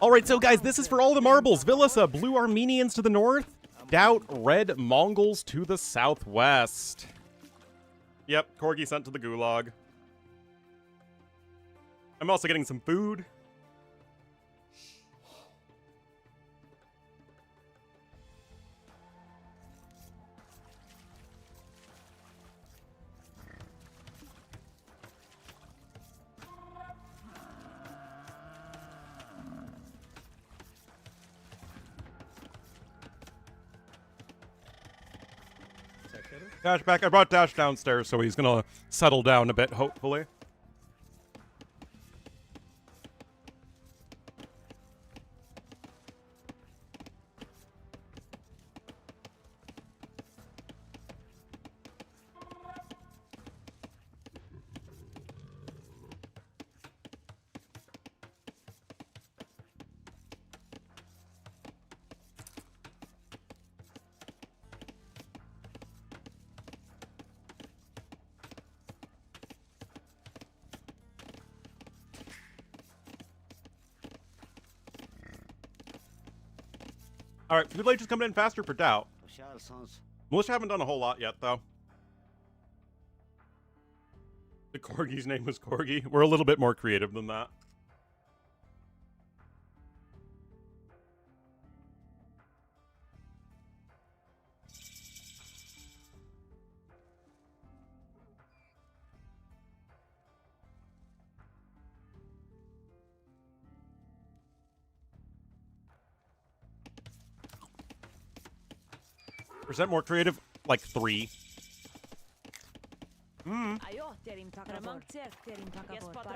Alright, so guys, this is for all the marbles. Villese, blue Armenians to the north. DauT, red Mongols to the southwest. Yep, Corgi sent to the gulag. I'm also getting some food. Dash back. I brought Dash downstairs, so he's gonna settle down a bit, hopefully. All right, Village is coming in faster for DauT. Militia haven't done a whole lot yet, though. The Corgi's name was Corgi. We're a little bit more creative than that. Percent more creative, like 3.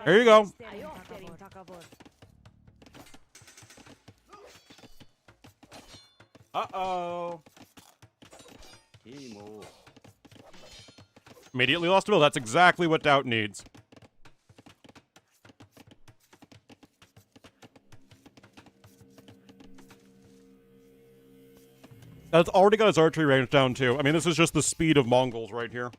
There you go. Uh-oh. Immediately lost a bill. That's exactly what DauT needs. That's already got his archery range down, too. I mean, this is just the speed of Mongols right here.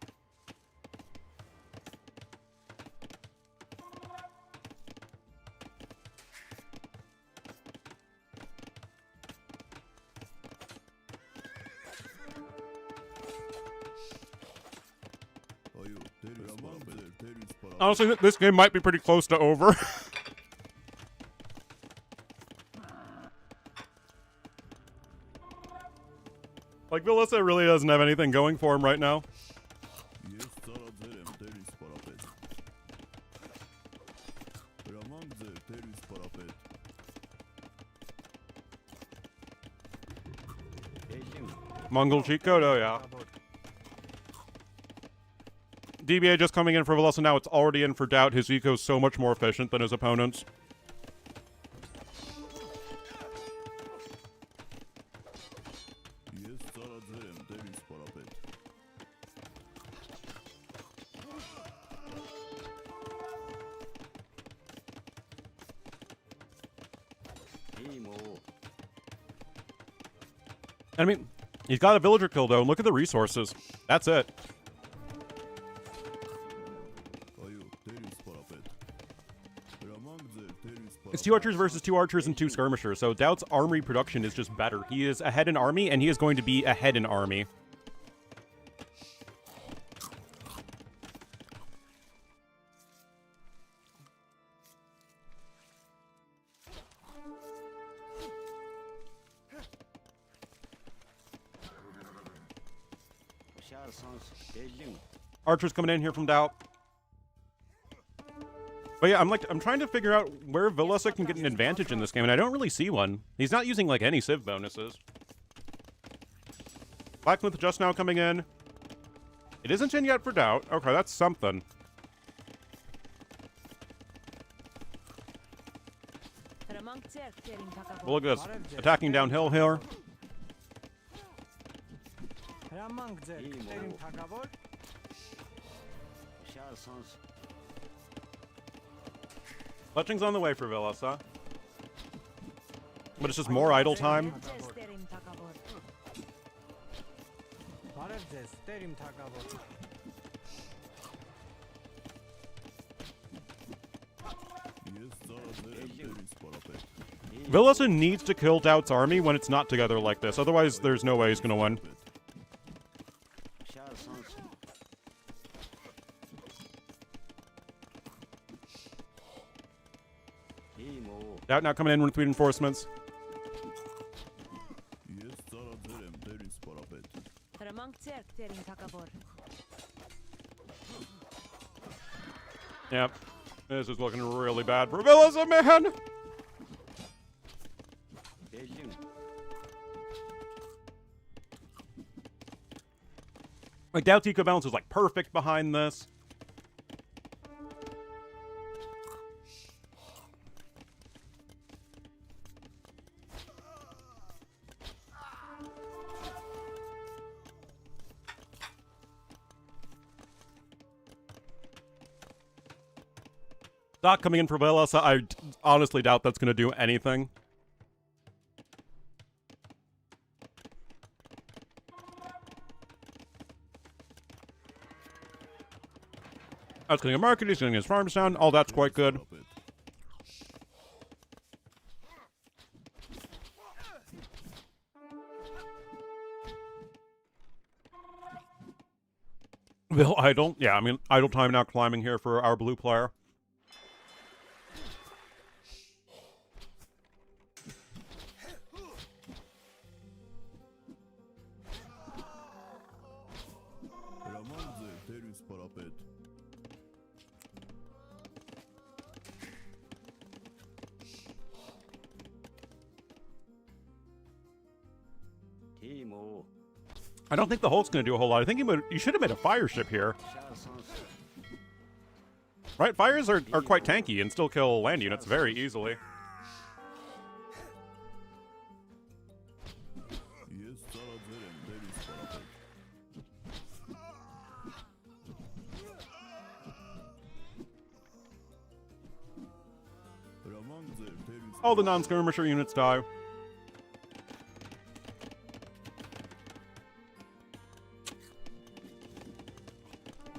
Honestly, this game might be pretty close to over. Like, Villese really doesn't have anything going for him right now. Mongol cheat code? Oh, yeah. DBA just coming in for Villese now. It's already in for DauT. His eco is so much more efficient than his opponent's. I mean, he's got a villager kill, though, and look at the resources. That's it. It's 2 archers versus 2 archers and 2 skirmishers, so DauT's armory production is just better. He is ahead in army, and he is going to be ahead in army. Archers coming in here from DauT. But yeah, I'm trying to figure out where Villese can get an advantage in this game, and I don't really see one. He's not using, like, any civ bonuses. Blacksmith just now coming in. It isn't in yet for DauT. Okay, that's something. Well, look at this. Attacking downhill here. Fletching's on the way for Villese, huh? But it's just more idle time. Villese needs to kill DauT's army when it's not together like this. Otherwise, there's no way he's gonna win. DauT now coming in with reinforcements. Yep. This is looking really bad for Villese, man! Like, DauT's eco balance is, like, perfect behind this. DauT coming in for Villese, I honestly doubt that's going to do anything. That's getting a market, he's getting his farms down, all that's quite good. Will idle? Yeah, I mean, idle time now climbing here for our blue player. I don't think the Hulk's going to do a whole lot. I think you should have made a fire ship here. Right? Fires are quite tanky and still kill land units very easily. All the non-skirmisher units die.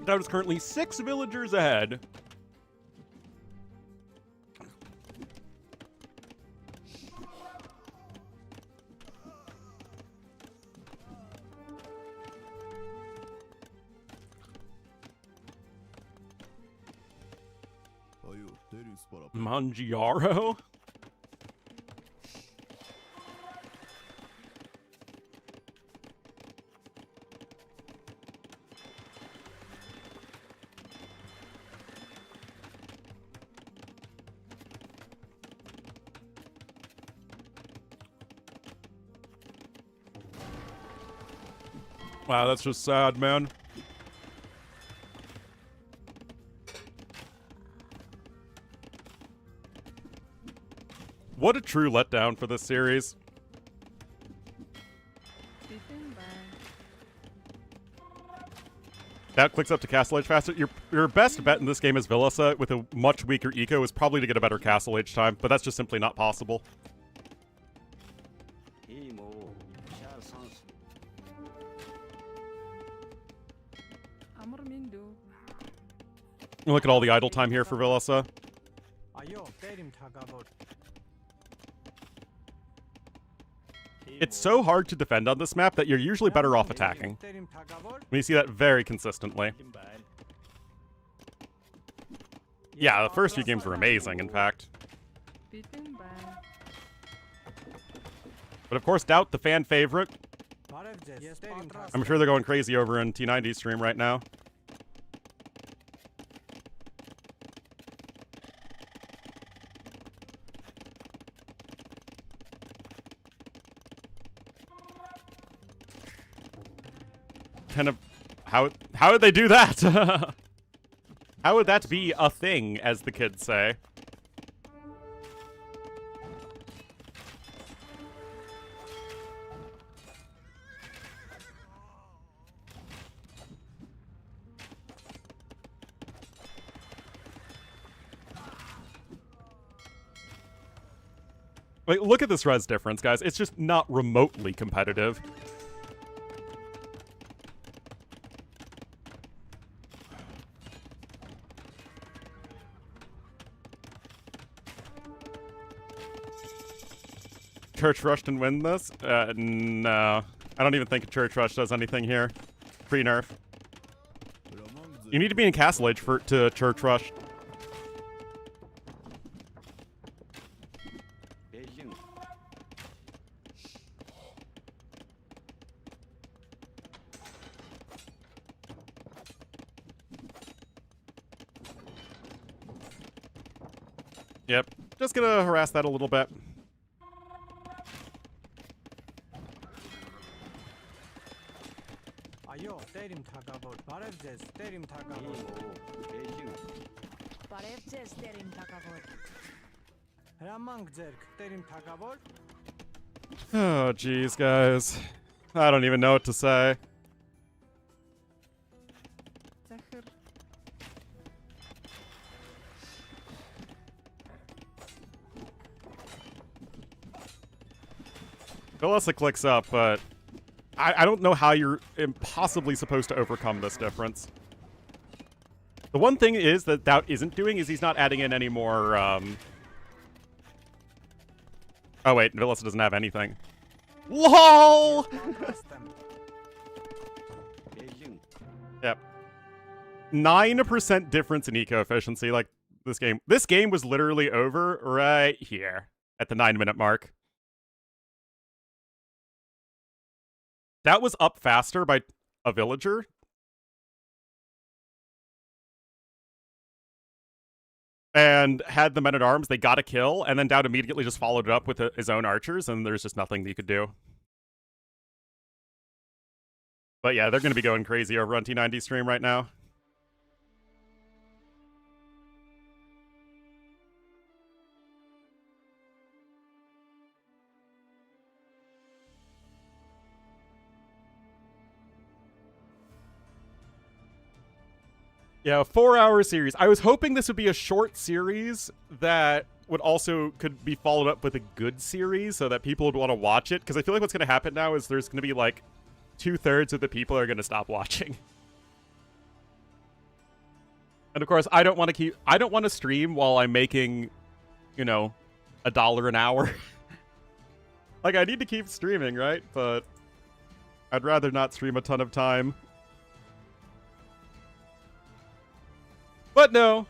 DauT is currently 6 villagers ahead. Mangiaro? Wow, that's just sad, man. What a true letdown for this series. That clicks up to Castle Age faster. Your best bet in this game as Villese with a much weaker eco is probably to get a better Castle Age time, but that's just simply not possible. Look at all the idle time here for Villese. It's so hard to defend on this map that you're usually better off attacking. We see that very consistently. Yeah, the first few games were amazing, in fact. But of course, DauT, the fan favorite. I'm sure they're going crazy over in T90's stream right now. Kind of, how would they do that? How would that be a thing, as the kids say? Like, look at this res difference, guys. It's just not remotely competitive. Church Rush can win this? No. I don't even think Church Rush does anything here. Pre-nerf. You need to be in Castle Age to Church Rush. Yep. Just gonna harass that a little bit. Oh, jeez, guys. I don't even know what to say. Villese clicks up, but I don't know how you're impossibly supposed to overcome this difference. The one thing is that DauT isn't doing is he's not adding in any more, Oh wait, Villese doesn't have anything. LOL! Yep. 9% difference in eco efficiency. Like, this game was literally over right here at the 9-minute mark. That was up faster by a villager. And had the men-at-arms, they got a kill, and then DauT immediately just followed it up with his own archers, and there's just nothing that you could do. But yeah, they're going to be going crazy over on T90 stream right now. Yeah, a 4-hour series. I was hoping this would be a short series that could be followed up with a good series so that people would want to watch it. Because I feel like what's going to happen now is there's going to be like 2/3 of the people are going to stop watching. And of course, I don't want to stream while I'm making, you know, $1 an hour. Like, I need to keep streaming, right? But I'd rather not stream a ton of time. But no.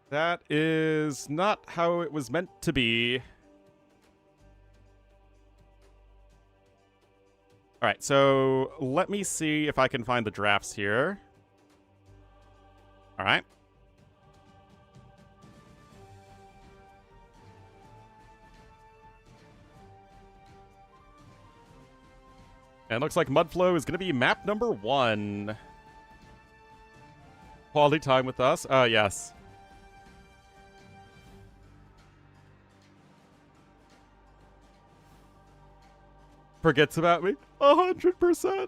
That is not how it was meant to be. All right, so let me see if I can find the drafts here. All right. And it looks like Mudflow is going to be map number 1. Quality time with us? Yes. Forgets about me? 100%.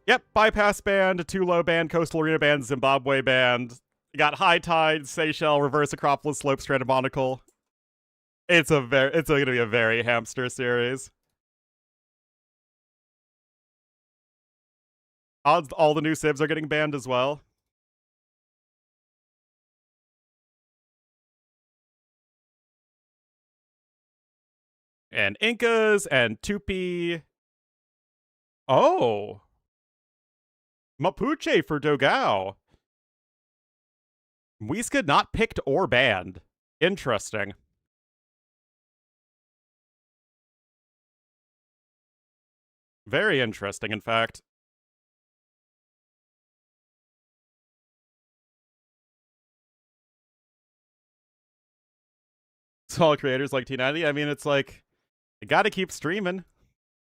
Yep, Bypass Band, 2 Low Band, Coastal Arena Band, Zimbabwe Band. You got High Tide, Seychelles, Reverse Acropolis, Slope, Stranded Monocle. It's going to be a very hamster series. Odds all the new civs are getting banned as well. And Incas and Tupi. Oh. Mapuche for Dogao. Muisca not picked or banned. Interesting. Very interesting, in fact. Small creators like T90, I mean, it's like, you gotta keep streaming.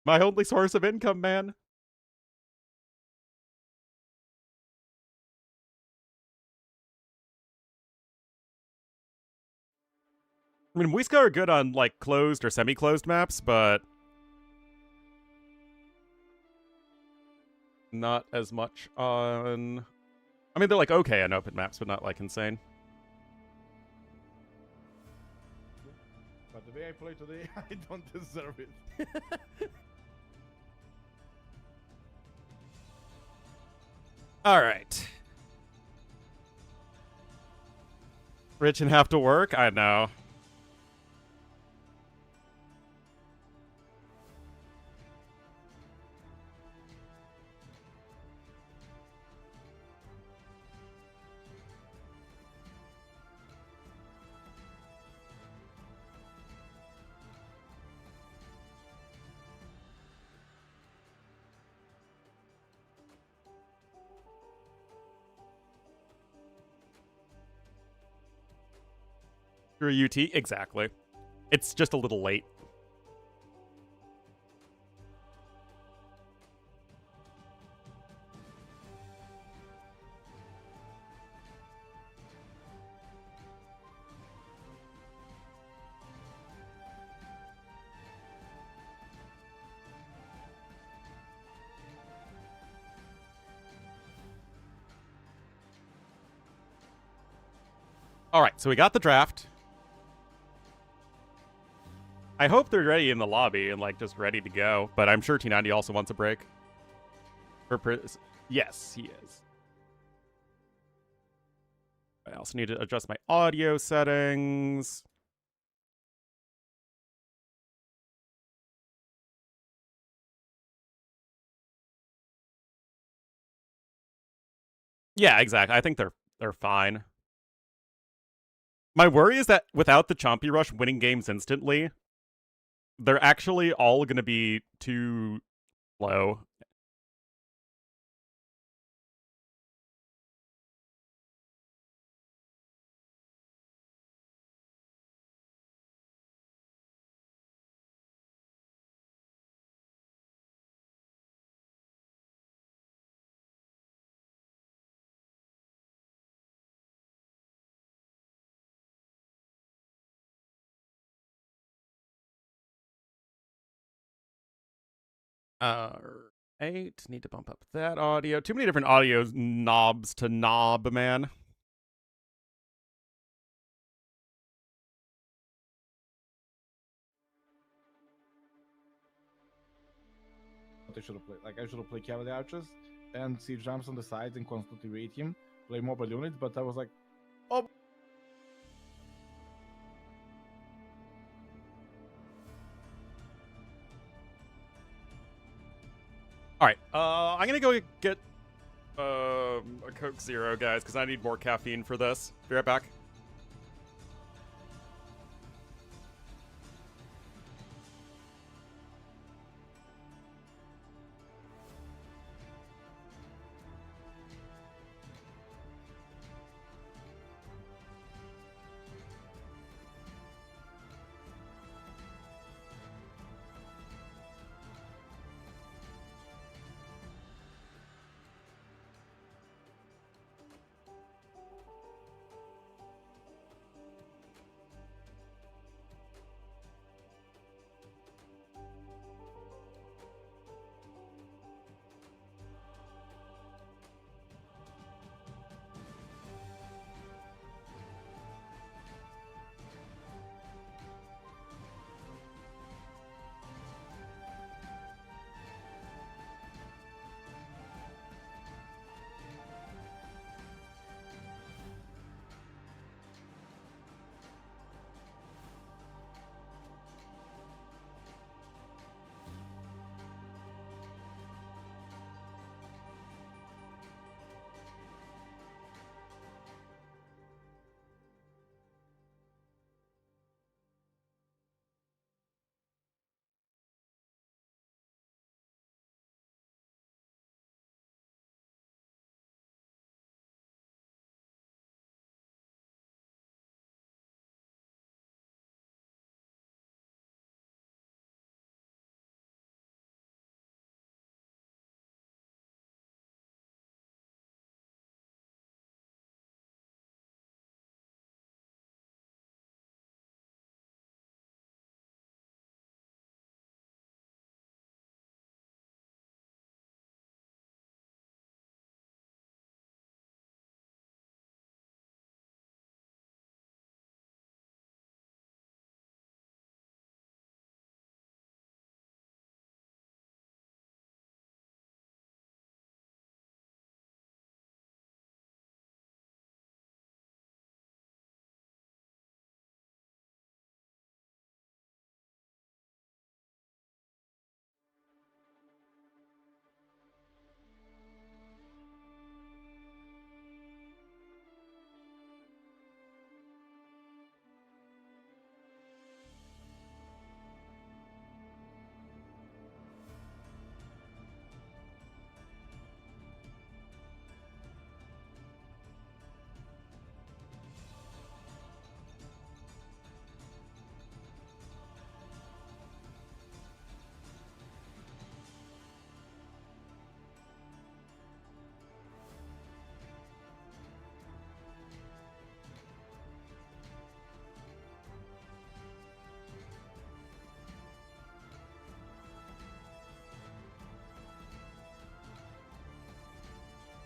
My only source of income, man. I mean, Muisca are good on, like, closed or semi-closed maps, but not as much on... I mean, they're, like, okay on open maps, but not, like, insane. But the way I play today, I don't deserve it. All right. Rich and have to work? I know. You're a UT? Exactly. It's just a little late. All right, so we got the draft. I hope they're ready in the lobby and, like, just ready to go. But I'm sure T90 also wants a break. Yes, he is. I also need to adjust my audio settings. Yeah, exactly. I think they're fine. My worry is that without the Chompy Rush winning games instantly, they're actually all going to be too low. Eight. Need to bump up that audio. Too many different audio knobs to knob, man. What I should have played. Like, I should have played Cavalry Archers, and see jumps on the sides and constantly raid him, play mobile units, but I was like, oh. Alright, I'm gonna go get a Coke Zero, guys, because I need more caffeine for this. Be right back.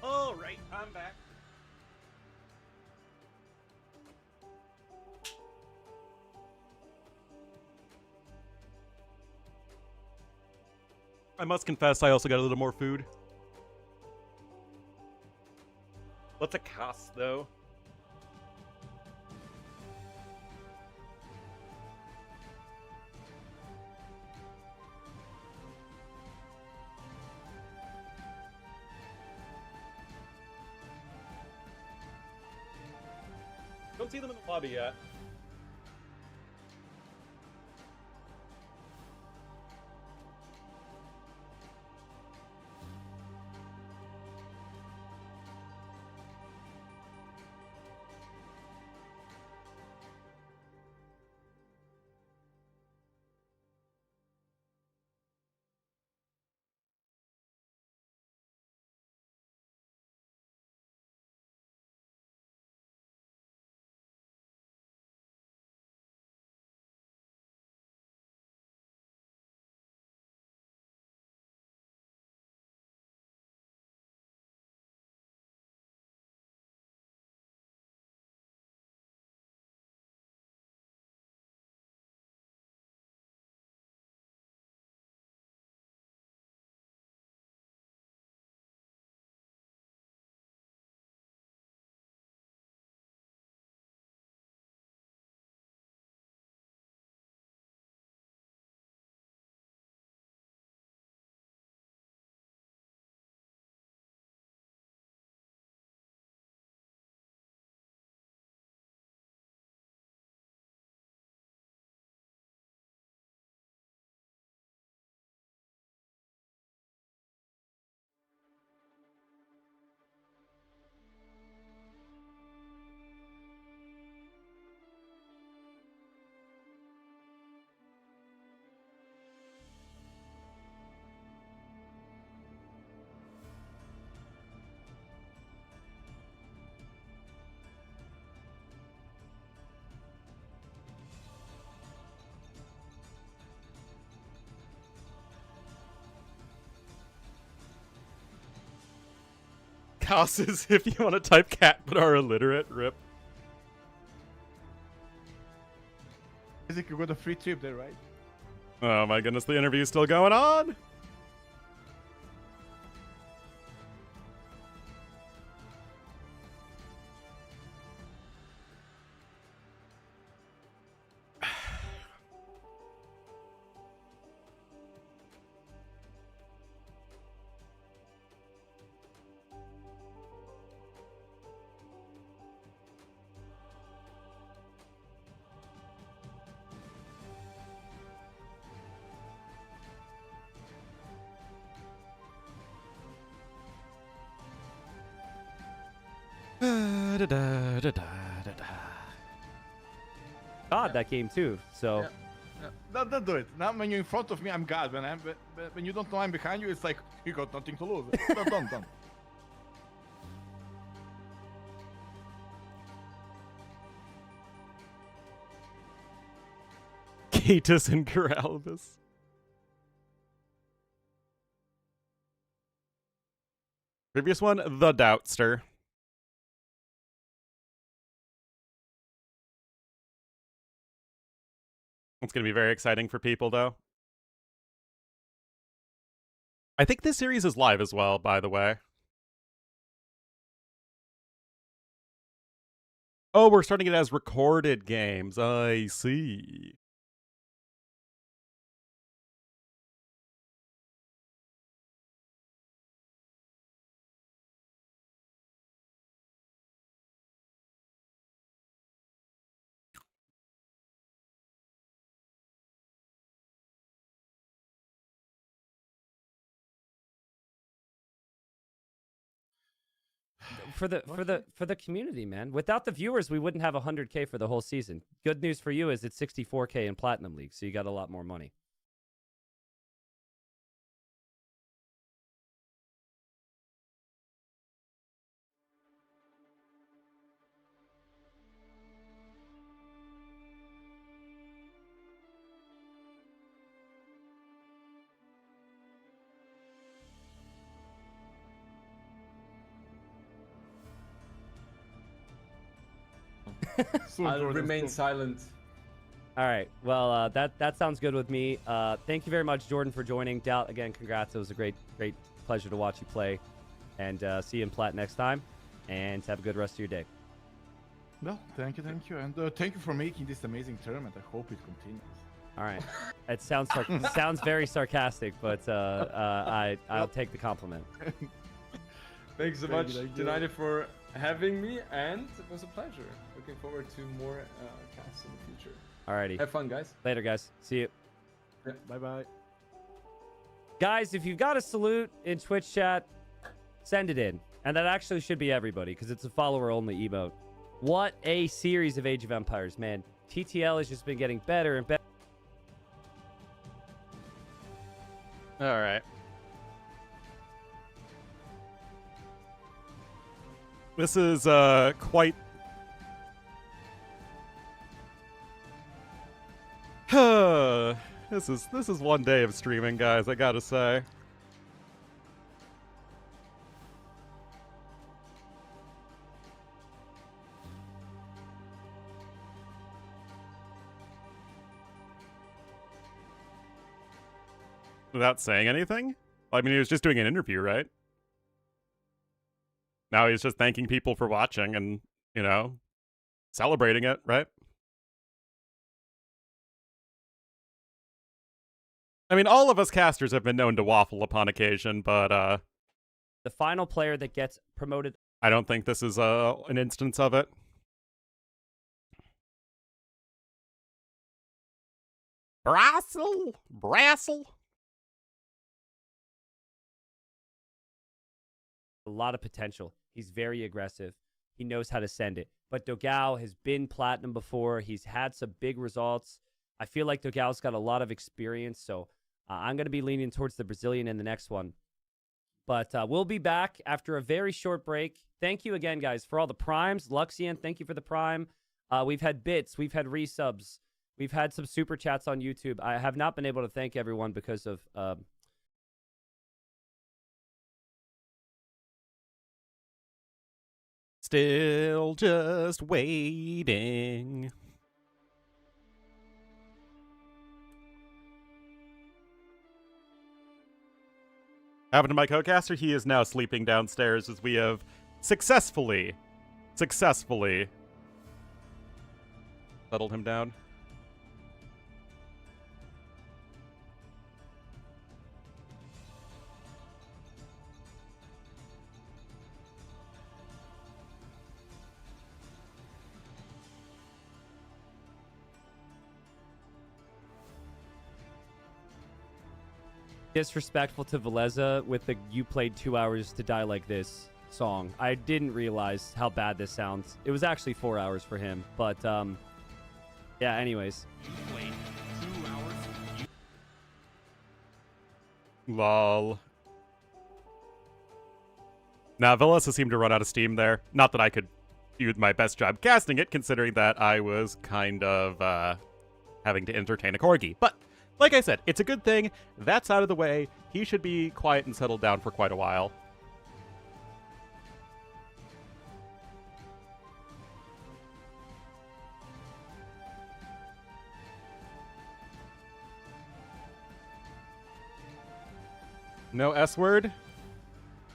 All right, I'm back. I must confess, I also got a little more food. What's a cost, though? don't see them in the lobby yet. Houses, if you want to type cat but are illiterate, rip. Isaac, you got a free trip there, right? Oh my goodness, the interview's still going on. God, that game too. So Don't do it. Now when you're in front of me, I'm God. When you don't know I'm behind you, it's like you got nothing to lose. Don't. Gatus and Coralvis. Previous one, the Doubtster. It's going to be very exciting for people, though. I think this series is live as well, by the way. Oh, we're starting it as recorded games. I see. for the community, man. Without the viewers, we wouldn't have 100K for the whole season. Good news for you is it's 64K in Platinum League, so you got a lot more money. I'll remain silent. All right. Well, that sounds good with me. Thank you very much, Jordan, for joining. DauT, again, congrats. It was a great pleasure to watch you play. And see you in Plat next time. And have a good rest of your day. Well, thank you. And thank you for making this amazing tournament. I hope it continues. All right. It sounds sounds very sarcastic, but I'll take the compliment. Thanks so much, United, for having me, and it was a pleasure. Looking forward to more casts in the future. Alrighty. Have fun, guys. Later, guys. See you. Bye bye. Guys, if you've got a salute in Twitch chat, send it in. And that actually should be everybody, because it's a follower-only emote. What a series of Age of Empires, man. TTL has just been getting better and better. All right. This is quite this is one day of streaming, guys, I gotta say. Without saying anything? I mean, he was just doing an interview, right? Now he's just thanking people for watching and, you know, celebrating it, right? I mean, all of us casters have been known to waffle upon occasion, but The final player that gets promoted. I don't think this is an instance of it. Brassel. A lot of potential. He's very aggressive. He knows how to send it. But DauT has been platinum before. He's had some big results. I feel like DauT's got a lot of experience, so I'm going to be leaning towards the Brazilian in the next one. But we'll be back after a very short break. Thank you again, guys, for all the primes. Luxian, thank you for the prime. We've had bits. We've had resubs. We've had some super chats on YouTube. I have not been able to thank everyone because of... Still just waiting. Happened to my co-caster, he is now sleeping downstairs as we have successfully settled him down. Disrespectful to Villese with the "you played 2 hours to die like this" song. I didn't realize how bad this sounds. It was actually 4 hours for him, but yeah, anyways. Lol. Now, Villese seemed to run out of steam there. Not that I could do my best job casting it, considering that I was kind of having to entertain a corgi. But like I said, it's a good thing. That's out of the way. He should be quiet and settled down for quite a while. No S word? Is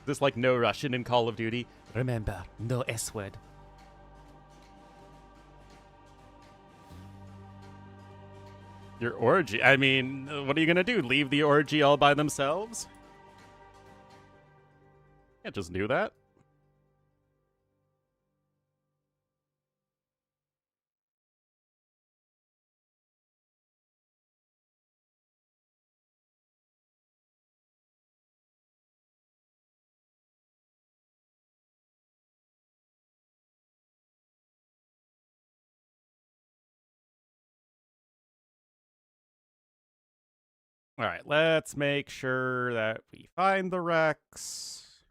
this like no Russian in Call of Duty? Remember, no S word. Your orgy? I mean, what are you gonna do? Leave the orgy all by themselves? Can't just do that. All right, let's make sure that we find the Rex.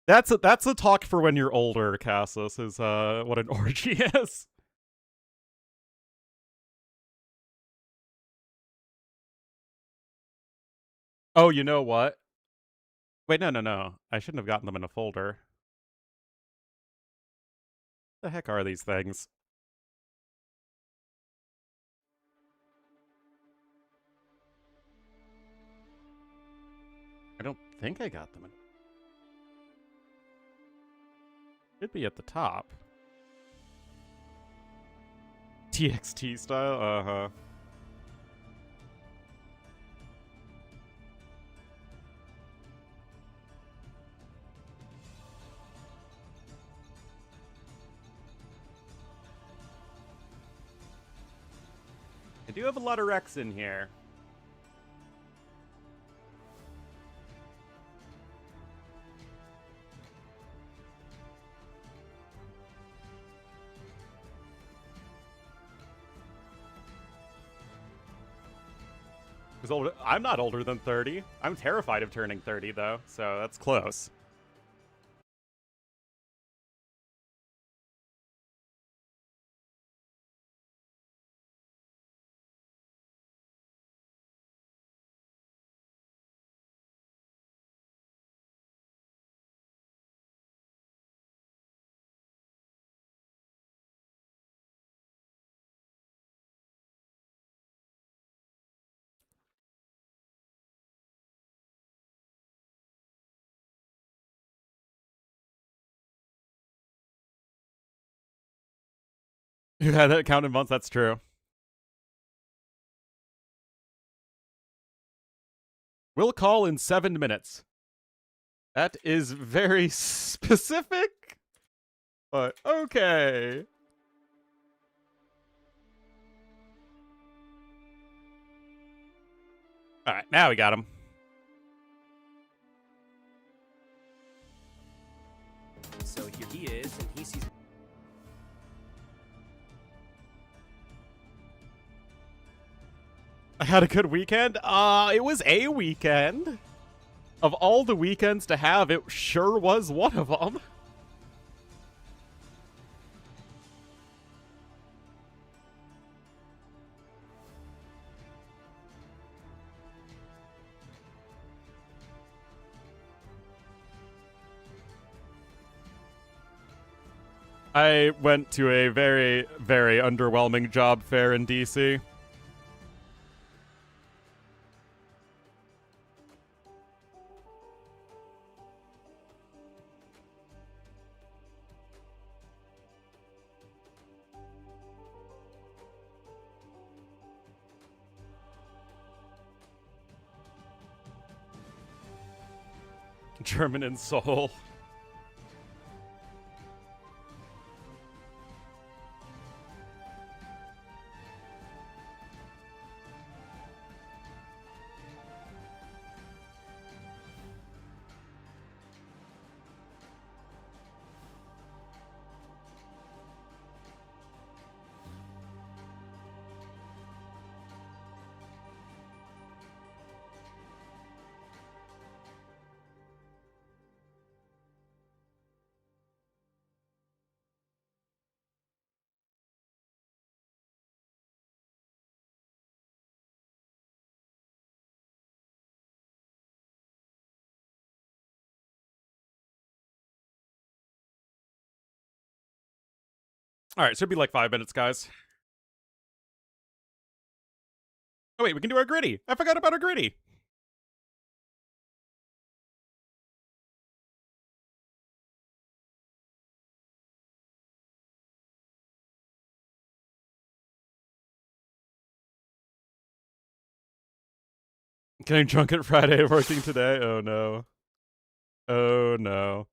That's a talk for when you're older, Cassus, is what an orgy is. Oh, you know what? Wait, no. I shouldn't have gotten them in a folder. The heck are these things? I don't think I got them in. Should be at the top. TXT style? Uh-huh. I do have a lot of Rex in here. I'm not older than 30. I'm terrified of turning 30, though, so that's close. You had that count in months, that's true. We'll call in 7 minutes. That is very specific, but okay. All right, now we got him. So here he is, and he sees. I had a good weekend. It was a weekend. Of all the weekends to have, it sure was one of them. I went to a very, very underwhelming job fair in DC. German in Seoul. All right, should be like 5 minutes, guys. Oh, wait, we can do our gritty. I forgot about our gritty. Getting drunk at Friday and working today. Oh, no. Oh, no.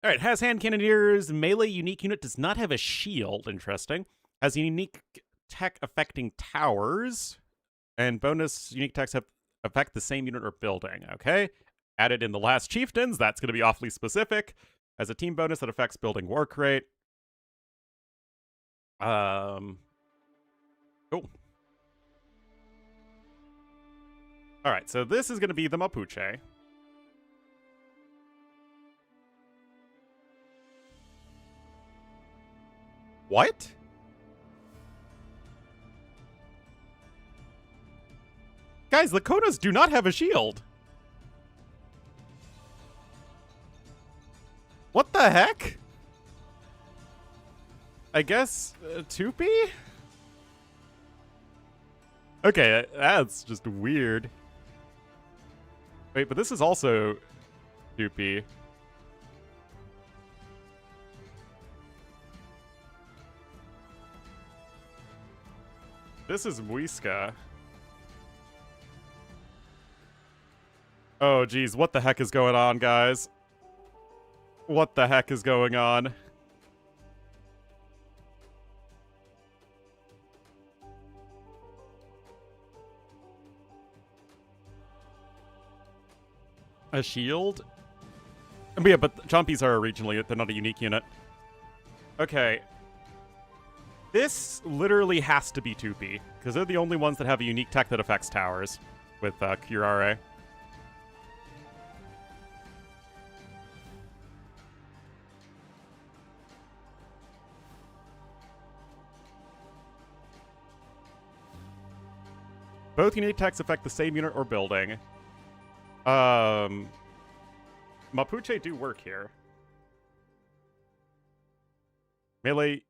All right, has hand cannoneers. Melee unique unit does not have a shield. Interesting. Has a unique tech affecting towers. And bonus unique techs have affect the same unit or building. Okay. Added in the last chieftains. That's going to be awfully specific. Has a team bonus that affects building work rate. Cool. All right, so this is going to be the Mapuche. What? Guys, the Konas do not have a shield. What the heck? I guess Tupi? Okay, that's just weird. Wait, but this is also Tupi. This is Muisca. Oh, geez. What the heck is going on, guys? What the heck is going on? A shield? But yeah, but Chompies are a regional unit. They're not a unique unit. Okay. This literally has to be 2P, because they're the only ones that have a unique tech that affects towers with Curare. Both unique techs affect the same unit or building. Mapuche do work here. Melee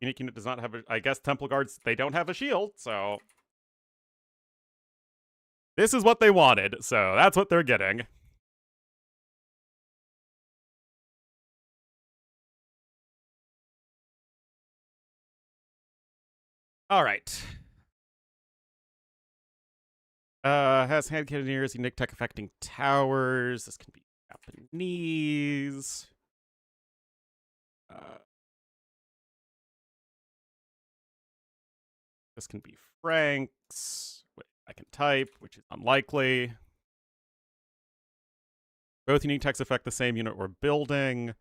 unique unit does not have a... I guess Temple Guards, they don't have a shield, so... This is what they wanted, so that's what they're getting. Alright. Has hand cannoneers, unique tech affecting towers. This can be Japanese. This can be Franks. Wait, I can type, which is unlikely. Both unique techs affect the same unit or building.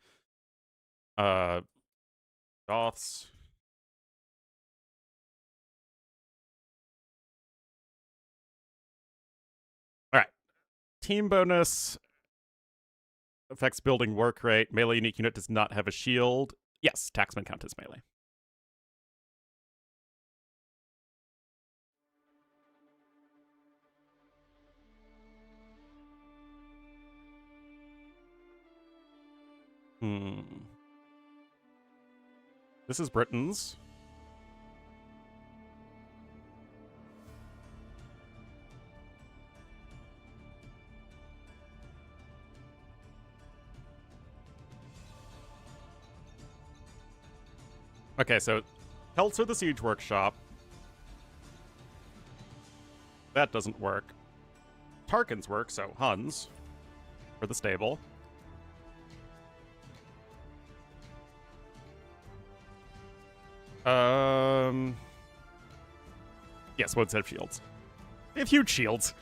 DauTs. Alright. Team bonus affects building work rate. Melee unique unit does not have a shield. Yes, taxmen count as melee. This is Britain's. Okay, so Celts are the siege workshop. That doesn't work. Tarkans work, so Huns for the stable. Yes, Wodes have shields. They have huge shields.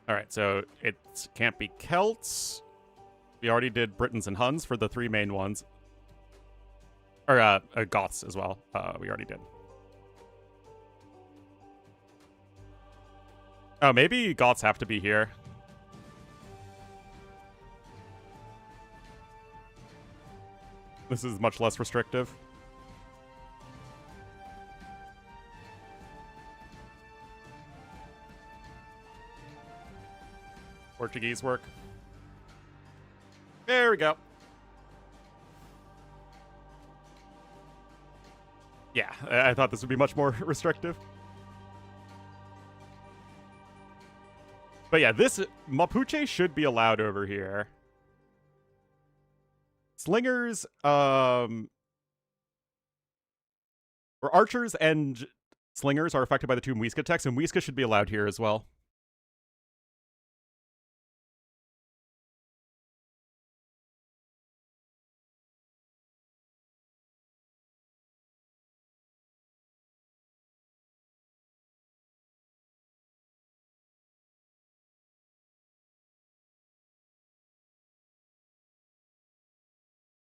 Alright, so it can't be Celts. We already did Britons and Huns for the three main ones. Or, Goths as well. We already did. Oh, maybe Goths have to be here. This is much less restrictive. Portuguese work. There we go. Yeah, I thought this would be much more restrictive. But yeah, this Mapuche should be allowed over here. Slingers, or archers and slingers are affected by the two Muisca techs, and Muisca should be allowed here as well.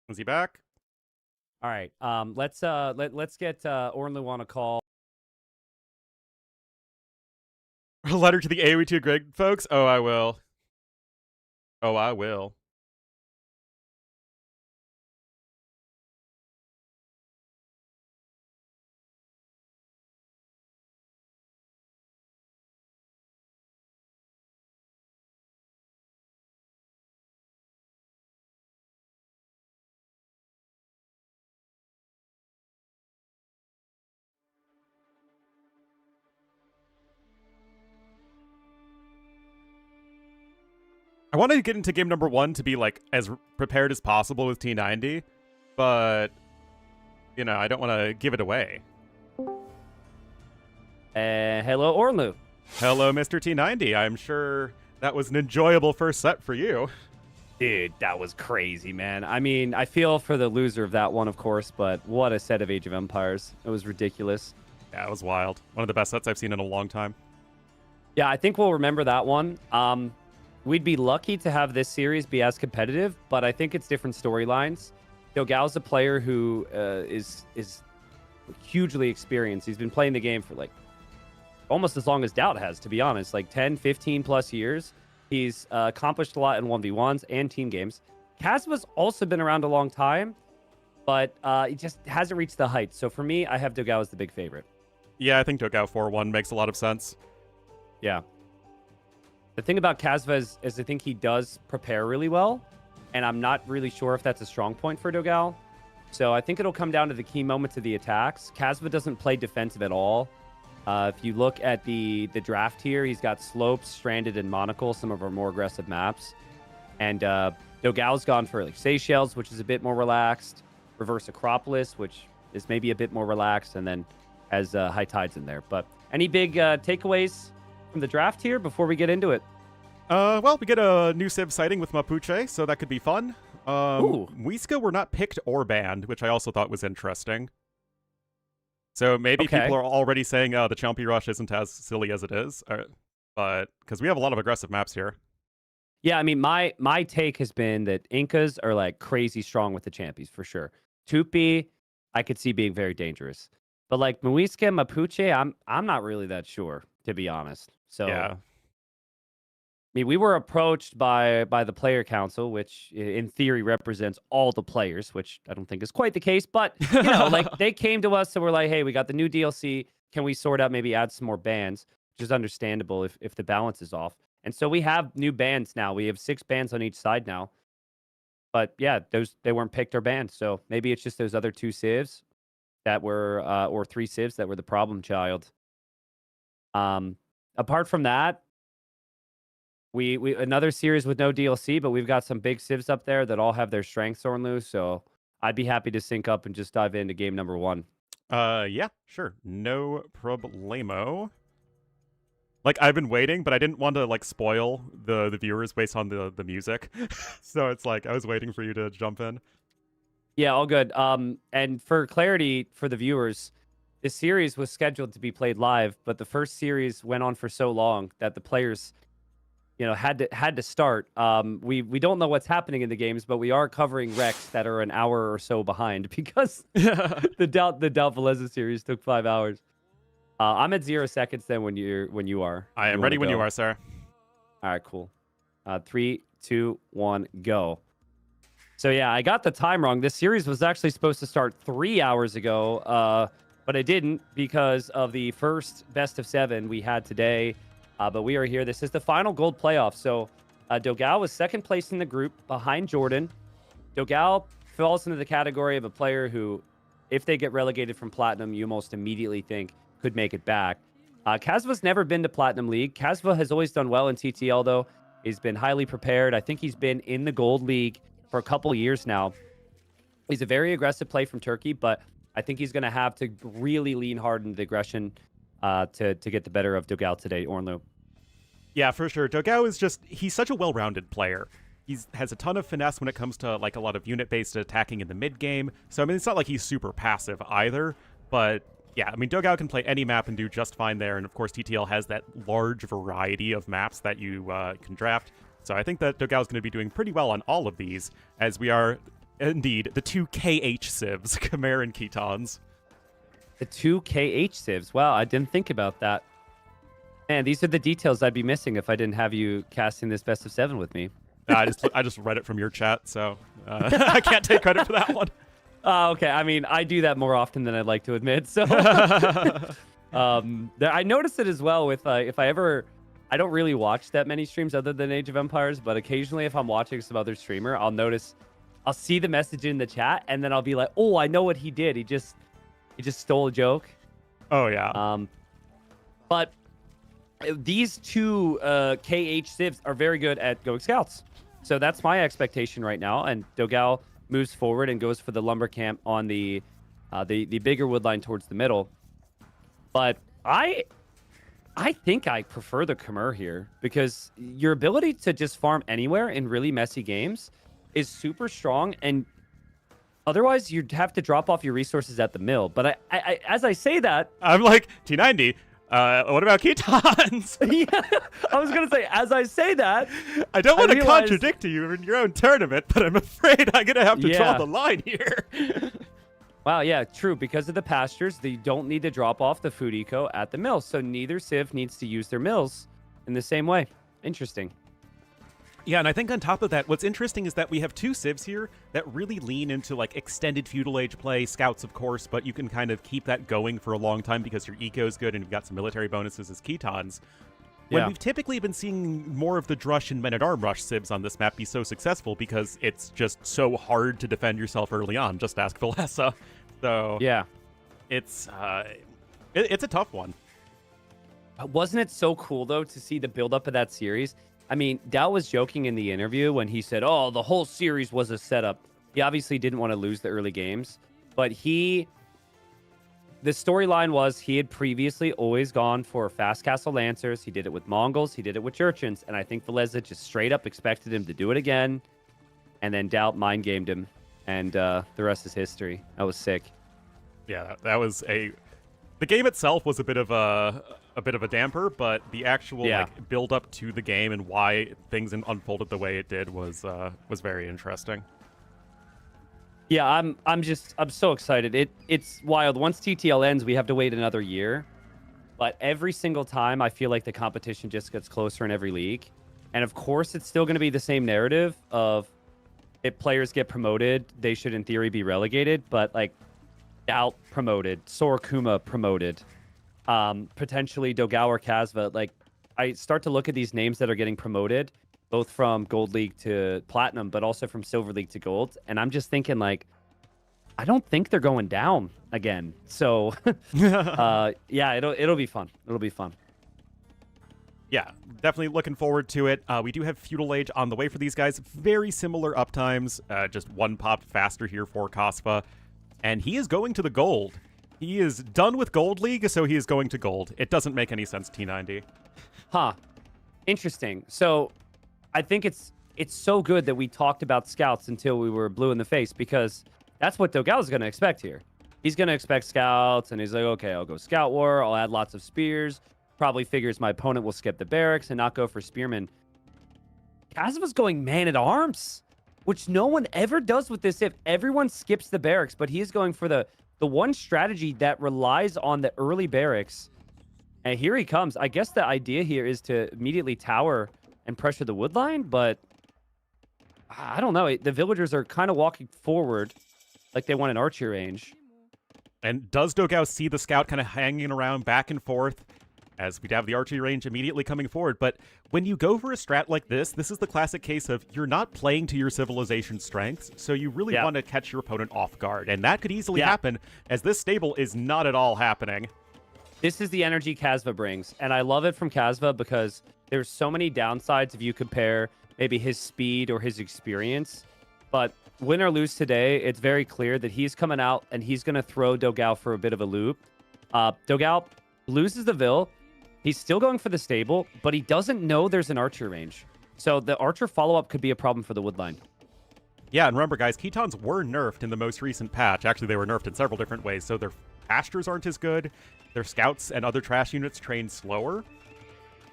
Is he back? All right. Let's get Ornlu on a call. A letter to the AoE2 grid folks? Oh, I will. Oh, I will. I want to get into game number 1 to be like as prepared as possible with T90. but you know, I don't want to give it away. Hello, Ornlu. Hello, Mr. T90. I'm sure that was an enjoyable first set for you. Dude, that was crazy, man. I mean, I feel for the loser of that one, of course, but what a set of Age of Empires. It was ridiculous. Yeah, it was wild. One of the best sets I've seen in a long time. Yeah, I think we'll remember that one. We'd be lucky to have this series be as competitive, but I think it's different storylines. DauT's a player who is hugely experienced. He's been playing the game for like almost as long as DauT has, to be honest, like 10, 15 plus years. He's accomplished a lot in 1v1s and team games. Kazma's also been around a long time, but he just hasn't reached the heights. So for me, I have DauT as the big favorite. Yeah, I think DauT 4-1 makes a lot of sense. Yeah. The thing about Kazma is I think he does prepare really well, and I'm not really sure if that's a strong point for DauT. So I think it'll come down to the key moments of the attacks. Kazma doesn't play defensive at all. If you look at the draft here, he's got Slopes, Stranded, and Monocle, some of our more aggressive maps. And DauT's gone for like Seychelles, which is a bit more relaxed. Reverse Acropolis, which is maybe a bit more relaxed, and then has High Tides in there. But any big takeaways from the draft here before we get into it? Well, we get a new Civ sighting with Mapuche, so that could be fun. Muisca were not picked or banned, which I also thought was interesting. So maybe people are already saying the Chompy Rush isn't as silly as it is, but because we have a lot of aggressive maps here. Yeah, I mean, my take has been that Incas are like crazy strong with the Champies for sure. Tupi, I could see being very dangerous, but like Muisca, Mapuche, I'm not really that sure, to be honest. So yeah. I mean, we were approached by the player council, which in theory represents all the players, which I don't think is quite the case. But, you know, like they came to us and were like, hey, we got the new DLC. Can we sort out, maybe add some more bans, which is understandable if the balance is off. And so we have new bans now. We have 6 bans on each side now. But yeah, they weren't picked or banned. So maybe it's just those other 2 civs that were, or 3 civs that were the problem child. Apart from that, we another series with no DLC, but we've got some big civs up there that all have their strengths, Ornlu. So I'd be happy to sync up and just dive into game number 1. Yeah, sure. No problemo. Like, I've been waiting, but I didn't want to, like, spoil the viewers based on the music. So it's like, I was waiting for you to jump in. Yeah, all good. And for clarity for the viewers, this series was scheduled to be played live, but the first series went on for so long that the players, you know, had to start. We don't know what's happening in the games, but we are covering recs that are an hour or so behind because the DauT Villese series took 5 hours. I'm at 0 seconds then when you are. I am ready when you are, sir. All right, cool. 3, 2, 1, go. So yeah, I got the time wrong. This series was actually supposed to start 3 hours ago, but it didn't because of the first best of 7 we had today. But we are here. This is the final gold playoff. So DauT was second place in the group behind Jordan. DauT falls into the category of a player who, if they get relegated from Platinum, you almost immediately think could make it back. Kazva's never been to Platinum League. Kazva has always done well in TTL, though. He's been highly prepared. I think he's been in the Gold League for a couple years now. He's a very aggressive play from Turkey, but I think he's going to have to really lean hard into the aggression to get the better of DauT today, Ornlu. Yeah, for sure. DauT is just, he's such a well-rounded player. He has a ton of finesse when it comes to like a lot of unit-based attacking in the mid-game. So, I mean, it's not like he's super passive either, but yeah, I mean, DauT can play any map and do just fine there. And of course, TTL has that large variety of maps that you can draft. So I think that DauT is going to be doing pretty well on all of these, as we are indeed the 2 KH civs, Khmer and Khitans. The 2 KH civs. Wow, I didn't think about that. Man, these are the details I'd be missing if I didn't have you casting this best of 7 with me. I just read it from your chat, so I can't take credit for that one. Okay. I mean, I do that more often than I'd like to admit. So I noticed it as well with if I don't really watch that many streams other than Age of Empires, but occasionally if I'm watching some other streamer, I'll see the message in the chat, and then I'll be like, oh, I know what he did. He just stole a joke. Oh yeah. But these 2 KH civs are very good at going scouts. So that's my expectation right now. And DauT moves forward and goes for the lumber camp on the bigger wood line towards the middle. But I think I prefer the Khmer here because your ability to just farm anywhere in really messy games is super strong, and otherwise you'd have to drop off your resources at the mill. But I as I say that, I'm like, T90, what about Ketons? yeah, I was gonna say, as I say that, I don't want to realize- contradict you in your own tournament, but I'm afraid I'm gonna have to draw Yeah. the line here. Wow, yeah, true. Because of the pastures, they don't need to drop off the food eco at the mill. So neither civ needs to use their mills in the same way. Interesting. Yeah, and I think on top of that, what's interesting is that we have two civs here that really lean into like extended feudal age play, scouts of course, but you can kind of keep that going for a long time because your eco is good and you've got some military bonuses as Ketons. When Yeah. we've typically been seeing more of the Drush and Men-at-Arm Rush civs on this map be so successful because it's just so hard to defend yourself early on. Just ask Villese. So Yeah. it's it's a tough one. Wasn't it so cool, though, to see the buildup of that series? I mean, DauT was joking in the interview when he said, oh, the whole series was a setup. He obviously didn't want to lose the early games, but the storyline was he had previously always gone for Fast Castle Lancers. He did it with Mongols. He did it with Churchins. And I think Villese just straight up expected him to do it again. And then DauT mind gamed him. And the rest is history. That was sick. Yeah, that was the game itself was a bit of a damper, but the actual like build up to the game and why things unfolded the way it did was very interesting. Yeah, I'm so excited. It's wild. Once TTL ends, we have to wait another year. But every single time, I feel like the competition just gets closer in every league. And of course, it's still going to be the same narrative of if players get promoted, they should in theory be relegated. But like DauT promoted, Sorakuma promoted, potentially Dogao or Kasva. Like I start to look at these names that are getting promoted, both from Gold League to Platinum, but also from Silver League to Gold. And I'm just thinking, like, I don't think they're going down again. So, yeah, it'll be fun. It'll be fun. Yeah, definitely looking forward to it. We do have Feudal Age on the way for these guys. Very similar uptimes, just one popped faster here for Kasva. And he is going to the Gold. He is done with Gold League, so he is going to Gold. It doesn't make any sense, T90. Huh. Interesting. So I think it's so good that we talked about scouts until we were blue in the face, because that's what Dogao's going to expect here. He's going to expect scouts, and he's like, okay, I'll go scout war. I'll add lots of spears. Probably figures my opponent will skip the barracks and not go for spearmen. Kasva's going man-at-arms, which no one ever does with this if everyone skips the barracks, but he is going for the one strategy that relies on the early barracks. And here he comes. I guess the idea here is to immediately tower and pressure the wood line, but I don't know. The villagers are kind of walking forward like they want an archery range. And does Dogao see the scout kind of hanging around back and forth as we'd have the archery range immediately coming forward? But when you go for a strat like this is the classic case of you're not playing to your civilization strengths, so you really want to catch your opponent off guard. And that could easily happen, as this stable is not at all happening. This is the energy Kasva brings, and I love it from Kasva because there's so many downsides if you compare maybe his speed or his experience. But win or lose today, it's very clear that he's coming out and he's going to throw Dogao for a bit of a loop. Dogao loses the Vil. He's still going for the stable, but he doesn't know there's an archer range. So the archer follow-up could be a problem for the woodline. Yeah, and remember, guys, Ketons were nerfed in the most recent patch. Actually, they were nerfed in several different ways, so their pastures aren't as good. Their scouts and other trash units train slower.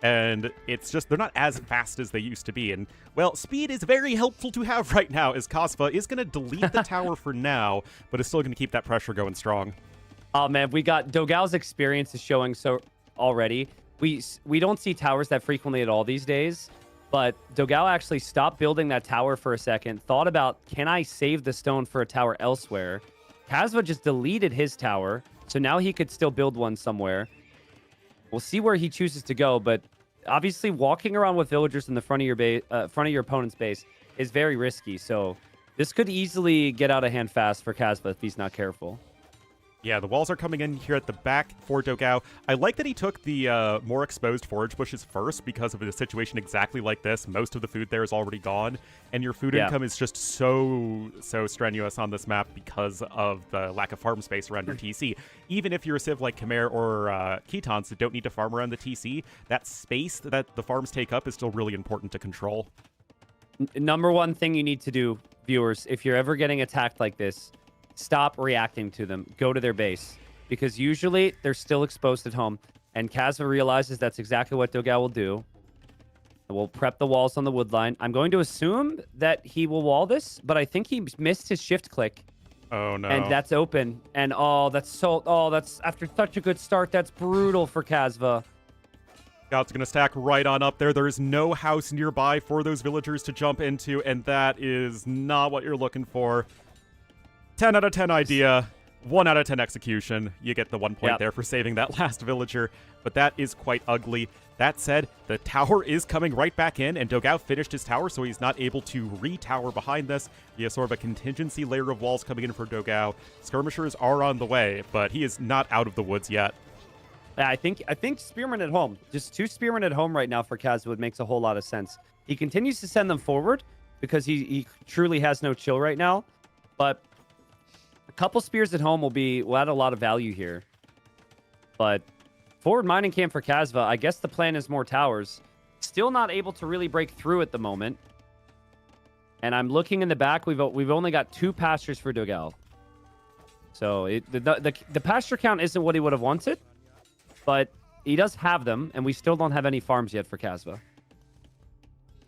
And it's just, they're not as fast as they used to be. And, well, speed is very helpful to have right now, as Kasva is going to delete the tower for now, but is still going to keep that pressure going strong. Oh, man, we got Dogao's experience is showing so already. We don't see towers that frequently at all these days, but Dogao actually stopped building that tower for a second, thought about, can I save the stone for a tower elsewhere? Kasva just deleted his tower, so now he could still build one somewhere. We'll see where he chooses to go, but obviously walking around with villagers in the front of your opponent's base is very risky, so this could easily get out of hand fast for Kasva if he's not careful. Yeah, the walls are coming in here at the back for DauT. I like that he took the more exposed forage bushes first because of a situation exactly like this. Most of the food there is already gone, and your food income is just so strenuous on this map because of the lack of farm space around your TC. Even if you're a civ like Khmer or Ketons that don't need to farm around the TC, that space that the farms take up is still really important to control. Number one thing you need to do, viewers, if you're ever getting attacked like this, stop reacting to them. Go to their base. Because usually they're still exposed at home. And Kazva realizes that's exactly what DauT will do. We'll prep the walls on the wood line. I'm going to assume that he will wall this, but I think he missed his shift click. Oh, no. And that's open. And that's after such a good start. That's brutal for Kazva. DauT's going to stack right on up there. There is no house nearby for those villagers to jump into, and that is not what you're looking for. 10 out of 10 idea, 1 out of 10 execution. You get the 1 point there for saving that last villager, but that is quite ugly. That said, the tower is coming right back in, and DauT finished his tower, so he's not able to re-tower behind this. He has sort of a contingency layer of walls coming in for DauT. Skirmishers are on the way, but he is not out of the woods yet. Yeah, I think Spearman at home. Just 2 Spearmen at home right now for Kazva makes a whole lot of sense. He continues to send them forward because he truly has no chill right now, but a couple spears at home will add a lot of value here. But forward mining camp for Kazva, I guess the plan is more towers. Still not able to really break through at the moment. And I'm looking in the back. We've only got 2 pastures for DauT. So the pasture count isn't what he would have wanted, but he does have them, and we still don't have any farms yet for Kazva.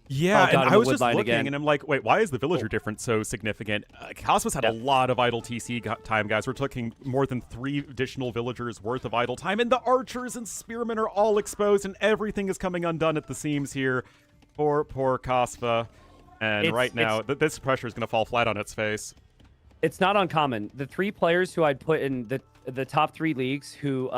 Yeah, and I was just looking, again. and I'm like, wait, why is the villager difference so significant? Kazva's had a lot of idle TC time, guys. We're talking more than 3 additional villagers worth of idle time, and the archers and spearmen are all exposed, and everything is coming undone at the seams here. Poor Kazva. And right now, this pressure is going to fall flat on its face. It's not uncommon. The 3 players who I'd put in the top 3 leagues who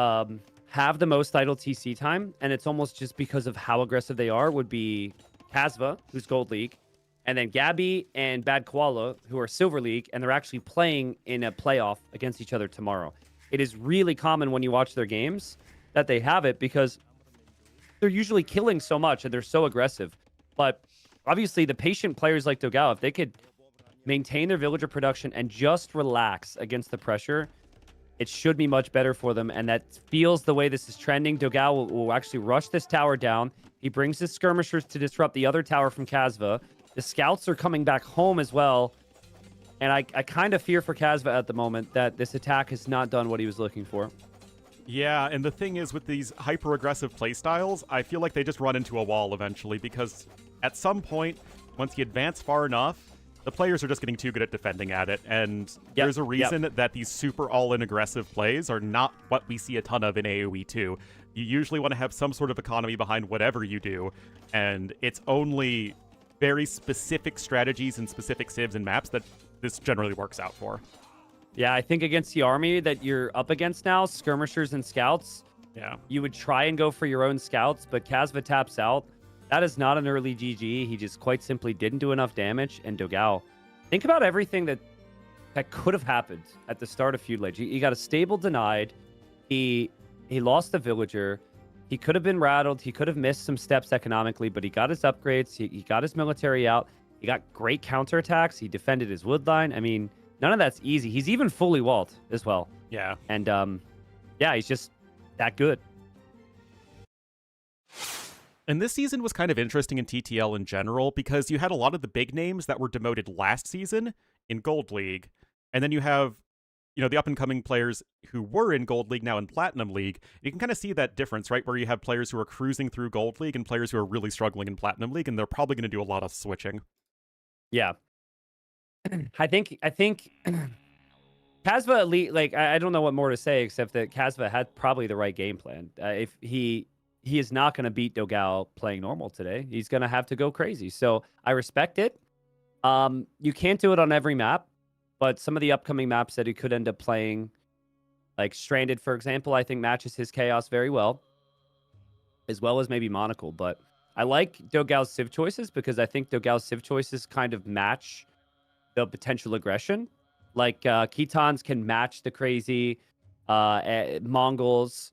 have the most idle TC time, and it's almost just because of how aggressive they are, would be Kazva, who's Gold League, and then Gabby and Bad Koala, who are Silver League, and they're actually playing in a playoff against each other tomorrow. It is really common when you watch their games that they have it because they're usually killing so much and they're so aggressive. But obviously, the patient players like DauT, if they could maintain their villager production and just relax against the pressure, it should be much better for them. And that feels the way this is trending. DauT will actually rush this tower down. He brings his skirmishers to disrupt the other tower from Kazva. The scouts are coming back home as well. And I kind of fear for Kazva at the moment that this attack has not done what he was looking for. Yeah, and the thing is, with these hyper-aggressive playstyles, I feel like they just run into a wall eventually, because at some point, once you advance far enough, the players are just getting too good at defending at it, and there's a reason that these super all-in aggressive plays are not what we see a ton of in AoE 2. You usually want to have some sort of economy behind whatever you do, and it's only very specific strategies and specific civs and maps that this generally works out for. Yeah, I think against the army that you're up against now, skirmishers and scouts, you would try and go for your own scouts, but Kazva taps out. That is not an early GG. He just quite simply didn't do enough damage. And DauT, think about everything that could have happened at the start of Feud Ledge. He got a stable denied. He lost the villager. He could have been rattled. He could have missed some steps economically, but he got his upgrades. He got his military out. He got great counterattacks. He defended his wood line. I mean, none of that's easy. He's even fully walled as well. Yeah. And yeah, he's just that good. And this season was kind of interesting in TTL in general because you had a lot of the big names that were demoted last season in Gold League. And then you have, the up-and-coming players who were in Gold League now in Platinum League. You can kind of see that difference, right? Where you have players who are cruising through Gold League and players who are really struggling in Platinum League, and they're probably going to do a lot of switching. Yeah. I think Kazva Elite, I don't know what more to say except that Kazva had probably the right game plan. If he is not going to beat DauT playing normal today. He's going to have to go crazy. So I respect it. You can't do it on every map, but some of the upcoming maps that he could end up playing, like Stranded, for example, I think matches his chaos very well, as well as maybe Monocle. But I like DauT's Civ choices because I think DauT's Civ choices kind of match the potential aggression. Like Ketons can match the crazy. Mongols,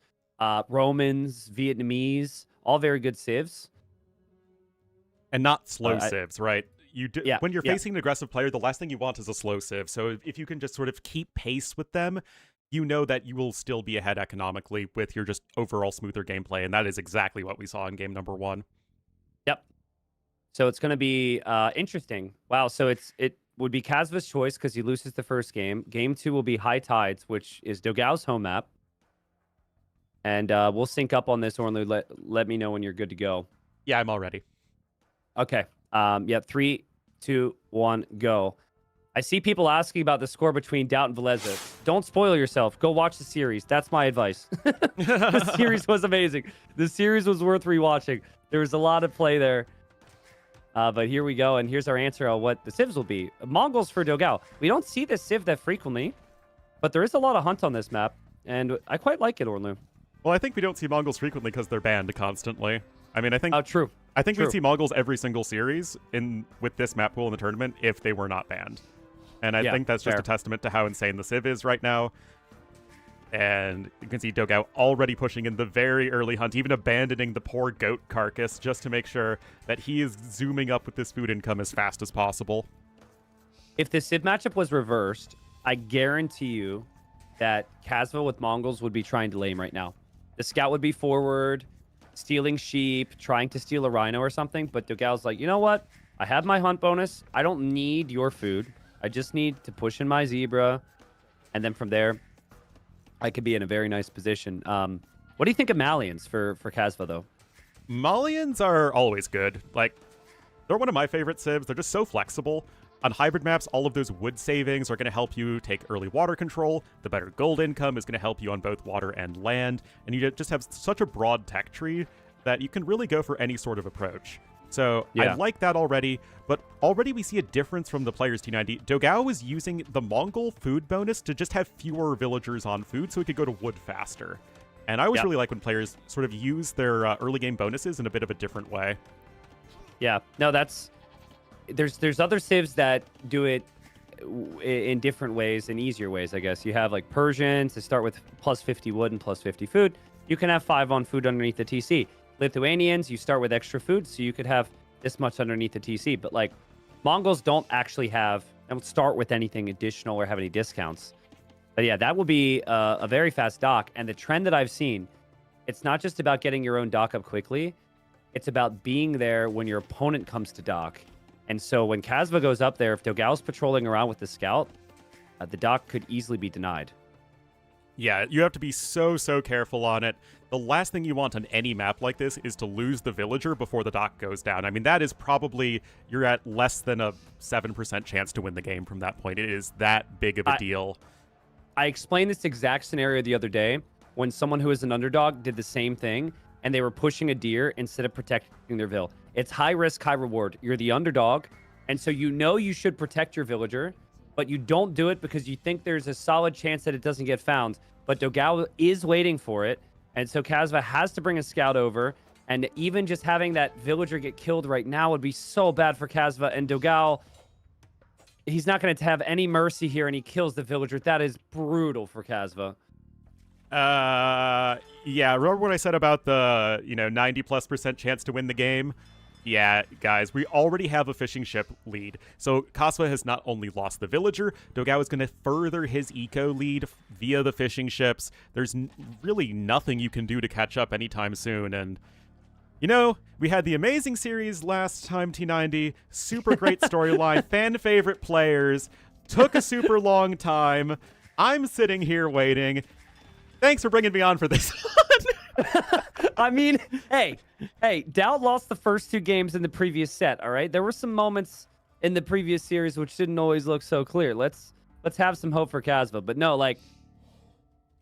Romans, Vietnamese, all very good civs. And not slow civs, right? Yeah, when you're facing an aggressive player, the last thing you want is a slow civ. So if you can just sort of keep pace with them, you know that you will still be ahead economically with your just overall smoother gameplay, and that is exactly what we saw in game number 1. Yep. So it's going to be interesting. Wow. So it would be Kazva's choice because he loses the first game. Game 2 will be High Tides, which is DauT's home map. And we'll sync up on this, Ornlu. Let me know when you're good to go. Yeah, I'm all ready. Okay. Yeah, 3, 2, 1, go. I see people asking about the score between DauT and Villese. Don't spoil yourself. Go watch the series. That's my advice. The series was amazing. The series was worth rewatching. There was a lot of play there. But here we go, and here's our answer on what the civs will be. Mongols for DauT. We don't see the civ that frequently, but there is a lot of hunt on this map, and I quite like it, Ornlu. Well, I think we don't see Mongols frequently because they're banned constantly. I mean, I think... Oh, true. I think we'd see Mongols every single series with this map pool in the tournament if they were not banned. And I think that's just a testament to how insane the civ is right now. And you can see DauT already pushing in the very early hunt, even abandoning the poor goat carcass just to make sure that he is zooming up with this food income as fast as possible. If the civ matchup was reversed, I guarantee you that Kazva with Mongols would be trying to lame right now. The scout would be forward, stealing sheep, trying to steal a rhino or something, but DauT's like, you know what? I have my hunt bonus. I don't need your food. I just need to push in my zebra, and then from there, I could be in a very nice position. What do you think of Malians for Kazva, though? Malians are always good. Like, they're one of my favorite civs. They're just so flexible. On hybrid maps, all of those wood savings are going to help you take early water control. The better gold income is going to help you on both water and land. And you just have such a broad tech tree that you can really go for any sort of approach. So I like that already, but already we see a difference from the players T90. DauT was using the Mongol food bonus to just have fewer villagers on food so he could go to wood faster. And I always really like when players sort of use their early game bonuses in a bit of a different way. Yeah, no, that's... There's other civs that do it in different ways, in easier ways, I guess. You have like Persians to start with plus 50 wood and plus 50 food. You can have 5 on food underneath the TC. Lithuanians, you start with extra food, so you could have this much underneath the TC. But like Mongols don't start with anything additional or have any discounts. But yeah, that will be a very fast dock. And the trend that I've seen, it's not just about getting your own dock up quickly. It's about being there when your opponent comes to dock. And so when Kazva goes up there, if DauT's patrolling around with the scout, the dock could easily be denied. Yeah, you have to be so careful on it. The last thing you want on any map like this is to lose the villager before the dock goes down. I mean, that is probably, you're at less than a 7% chance to win the game from that point. It is that big of a deal. I explained this exact scenario the other day when someone who is an underdog did the same thing, and they were pushing a deer instead of protecting their vill. It's high risk, high reward. You're the underdog, and so you know you should protect your villager, but you don't do it because you think there's a solid chance that it doesn't get found. But DauT is waiting for it, and so Kazva has to bring a scout over, and even just having that villager get killed right now would be so bad for Kazva, and DauT, he's not going to have any mercy here, and he kills the villager. That is brutal for Kazva. Yeah, remember what I said about the, 90+% chance to win the game? Yeah, guys, we already have a fishing ship lead. So Kazva has not only lost the villager, DauT is going to further his eco lead via the fishing ships. There's really nothing you can do to catch up anytime soon. And, we had the amazing series last time, T90. Super great storyline, fan favorite players. Took a super long time. I'm sitting here waiting. Thanks for bringing me on for this one. I mean, hey, DauT lost the first 2 games in the previous set, all right? There were some moments in the previous series which didn't always look so clear. Let's have some hope for Kazva. But no, like,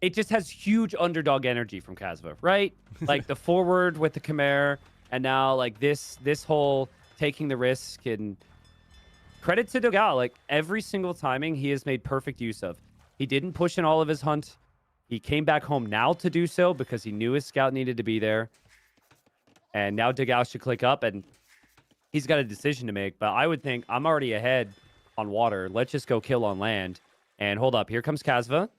it just has huge underdog energy from Kazva, right? Like the forward with the Khmer, and now like this whole taking the risk. And credit to DauT, like every single timing he has made perfect use of. He didn't push in all of his hunt. He came back home now to do so because he knew his scout needed to be there. And now DauT should click up, and he's got a decision to make. But I would think, I'm already ahead on water. Let's just go kill on land. And hold up. Here comes Kazva.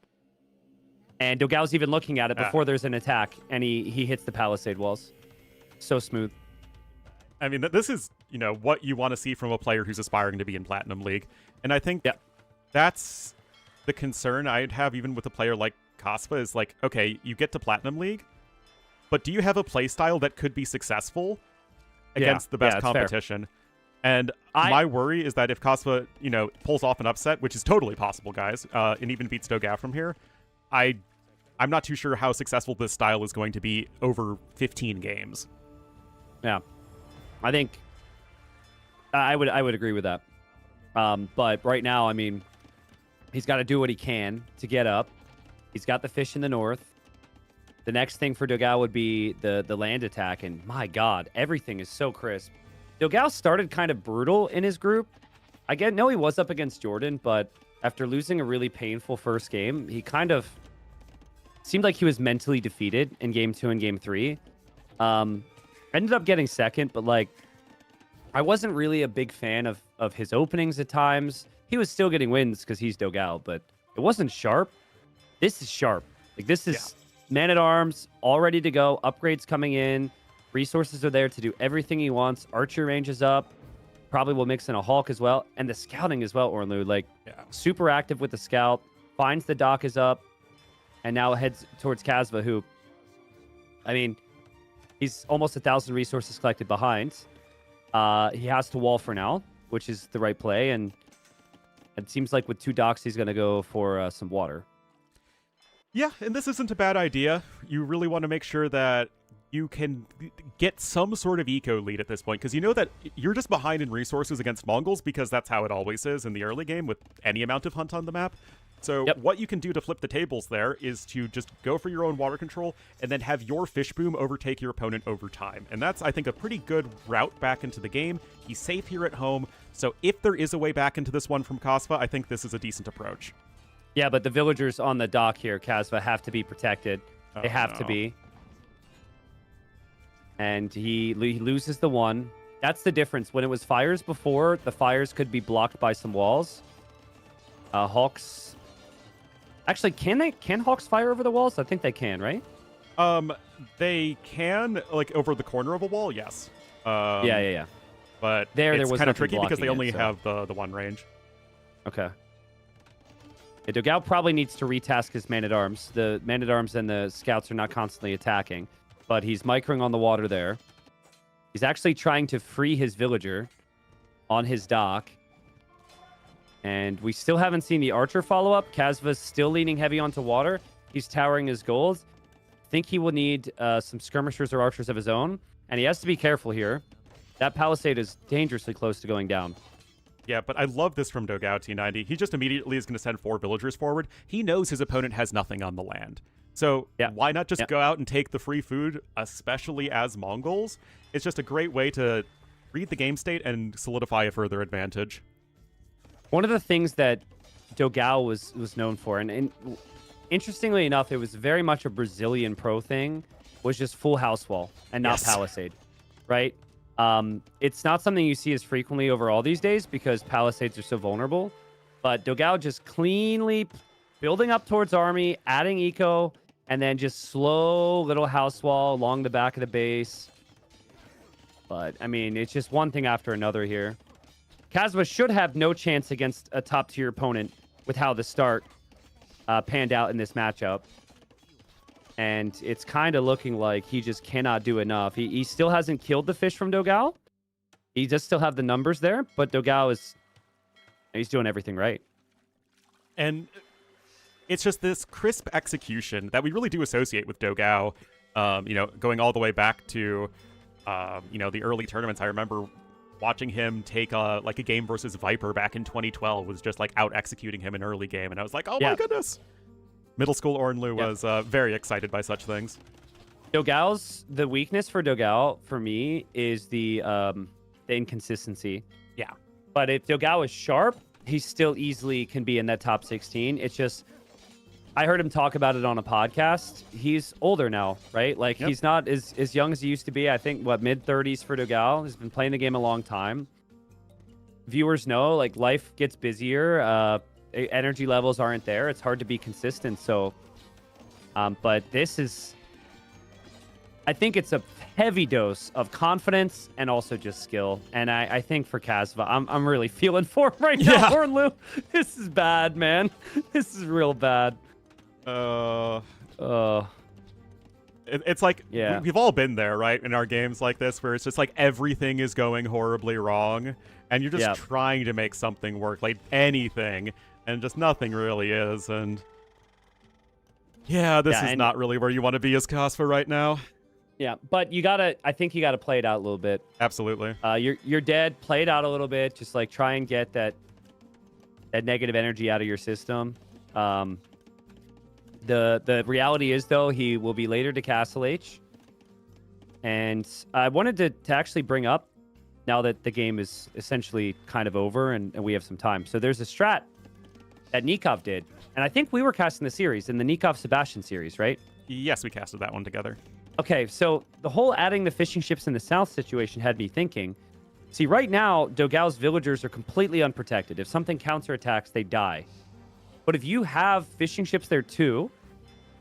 And DauT's even looking at it before there's an attack, and he hits the palisade walls. So smooth. I mean, this is, what you want to see from a player who's aspiring to be in Platinum League. And I think that's the concern I'd have even with a player like Kasva is like, okay, you get to Platinum League, but do you have a playstyle that could be successful against the best competition? Fair. And my worry is that if Kasva, pulls off an upset, which is totally possible, guys, and even beats DauT from here, I'm not too sure how successful this style is going to be over 15 games. Yeah. I think I would agree with that. But right now, I mean, he's got to do what he can to get up. He's got the fish in the north. The next thing for DauT would be the land attack, and my God, everything is so crisp. DauT started kind of brutal in his group. I know he was up against Jordan, but after losing a really painful first game, he kind of seemed like he was mentally defeated in game 2 and game 3. Ended up getting second, but I wasn't really a big fan of his openings at times. He was still getting wins because he's DauT, but it wasn't sharp. This is sharp. This is Man-at-Arms, all ready to go. Upgrades coming in. Resources are there to do everything he wants. Archer range is up. Probably will mix in a Hulk as well. And the scouting as well, Ornlu. Super active with the scout. Finds the dock is up. And now heads towards Kasva, who, I mean, he's almost 1,000 resources collected behind. He has to wall for now, which is the right play. And it seems like with 2 docks, he's going to go for some water. Yeah, and this isn't a bad idea. You really want to make sure that you can get some sort of eco lead at this point, because you know that you're just behind in resources against Mongols, because that's how it always is in the early game with any amount of hunt on the map. So what you can do to flip the tables there is to just go for your own water control and then have your fish boom overtake your opponent over time. And that's, I think, a pretty good route back into the game. He's safe here at home. So if there is a way back into this one from Kasva, I think this is a decent approach. Yeah, but the villagers on the dock here, Kasva, have to be protected. They have to be. And he loses the one. That's the difference. When it was fires before, the fires could be blocked by some walls. Hawks... Actually, can Hawks fire over the walls? I think they can, right? They can, over the corner of a wall, yes. Yeah. But there was kind of tricky because they only it, so. have the one range. Okay. Yeah, DauT probably needs to retask his Man-at-Arms. The Man-at-Arms and the Scouts are not constantly attacking, but he's microing on the water there. He's actually trying to free his villager on his dock. And we still haven't seen the Archer follow-up. Kasva's still leaning heavy onto water. He's towering his gold. I think he will need some skirmishers or archers of his own. And he has to be careful here. That palisade is dangerously close to going down. Yeah, but I love this from DauT T90. He just immediately is going to send 4 villagers forward. He knows his opponent has nothing on the land. So why not just go out and take the free food, especially as Mongols? It's just a great way to read the game state and solidify a further advantage. One of the things that DauT was known for, and interestingly enough, it was very much a Brazilian pro thing, was just full house wall and not palisade, right? It's not something you see as frequently overall these days because palisades are so vulnerable. But DauT just cleanly building up towards army, adding eco, and then just slow little house wall along the back of the base. But, I mean, it's just one thing after another here. Kasva should have no chance against a top-tier opponent with how the start panned out in this matchup. And it's kind of looking like he just cannot do enough. He still hasn't killed the fish from DauT. He does still have the numbers there, but DauT he's doing everything right. And it's just this crisp execution that we really do associate with DauT. Going all the way back to, the early tournaments. I remember watching him take a game versus Viper back in 2012 was just out executing him in early game, and I was like, oh my goodness. Middle school Ornlu was very excited by such things. The weakness for DauT for me is the inconsistency. Yeah. But if DauT is sharp, he still easily can be in that top 16. It's just, I heard him talk about it on a podcast. He's older now, right? He's not as young as he used to be. I think, mid-30s for DauT. He's been playing the game a long time. Viewers know, life gets busier. Energy levels aren't there. It's hard to be consistent. So But this is, I think it's a heavy dose of confidence and also just skill. And I think for Kasva, I'm really feeling for him right now, Ornlu. This is bad, man. This is real bad. It's like, we've all been there, right? In our games like this, where it's just like everything is going horribly wrong, and you're just trying to make something work, like anything, and just nothing really is. And yeah, this is not really where you want to be as Kasva right now. Yeah, but I think you gotta play it out a little bit. Absolutely. You're dead. Play it out a little bit. Just like try and get that negative energy out of your system. The reality is, though, he will be later to Castle H. And I wanted to actually bring up, now that the game is essentially kind of over and we have some time. So there's a strat that Nikov did. And I think we were casting the series in the Nikov-Sebastian series, right? Yes, we casted that one together. Okay, so the whole adding the fishing ships in the south situation had me thinking. See, right now, DauT's villagers are completely unprotected. If something counterattacks, they die. But if you have fishing ships there too,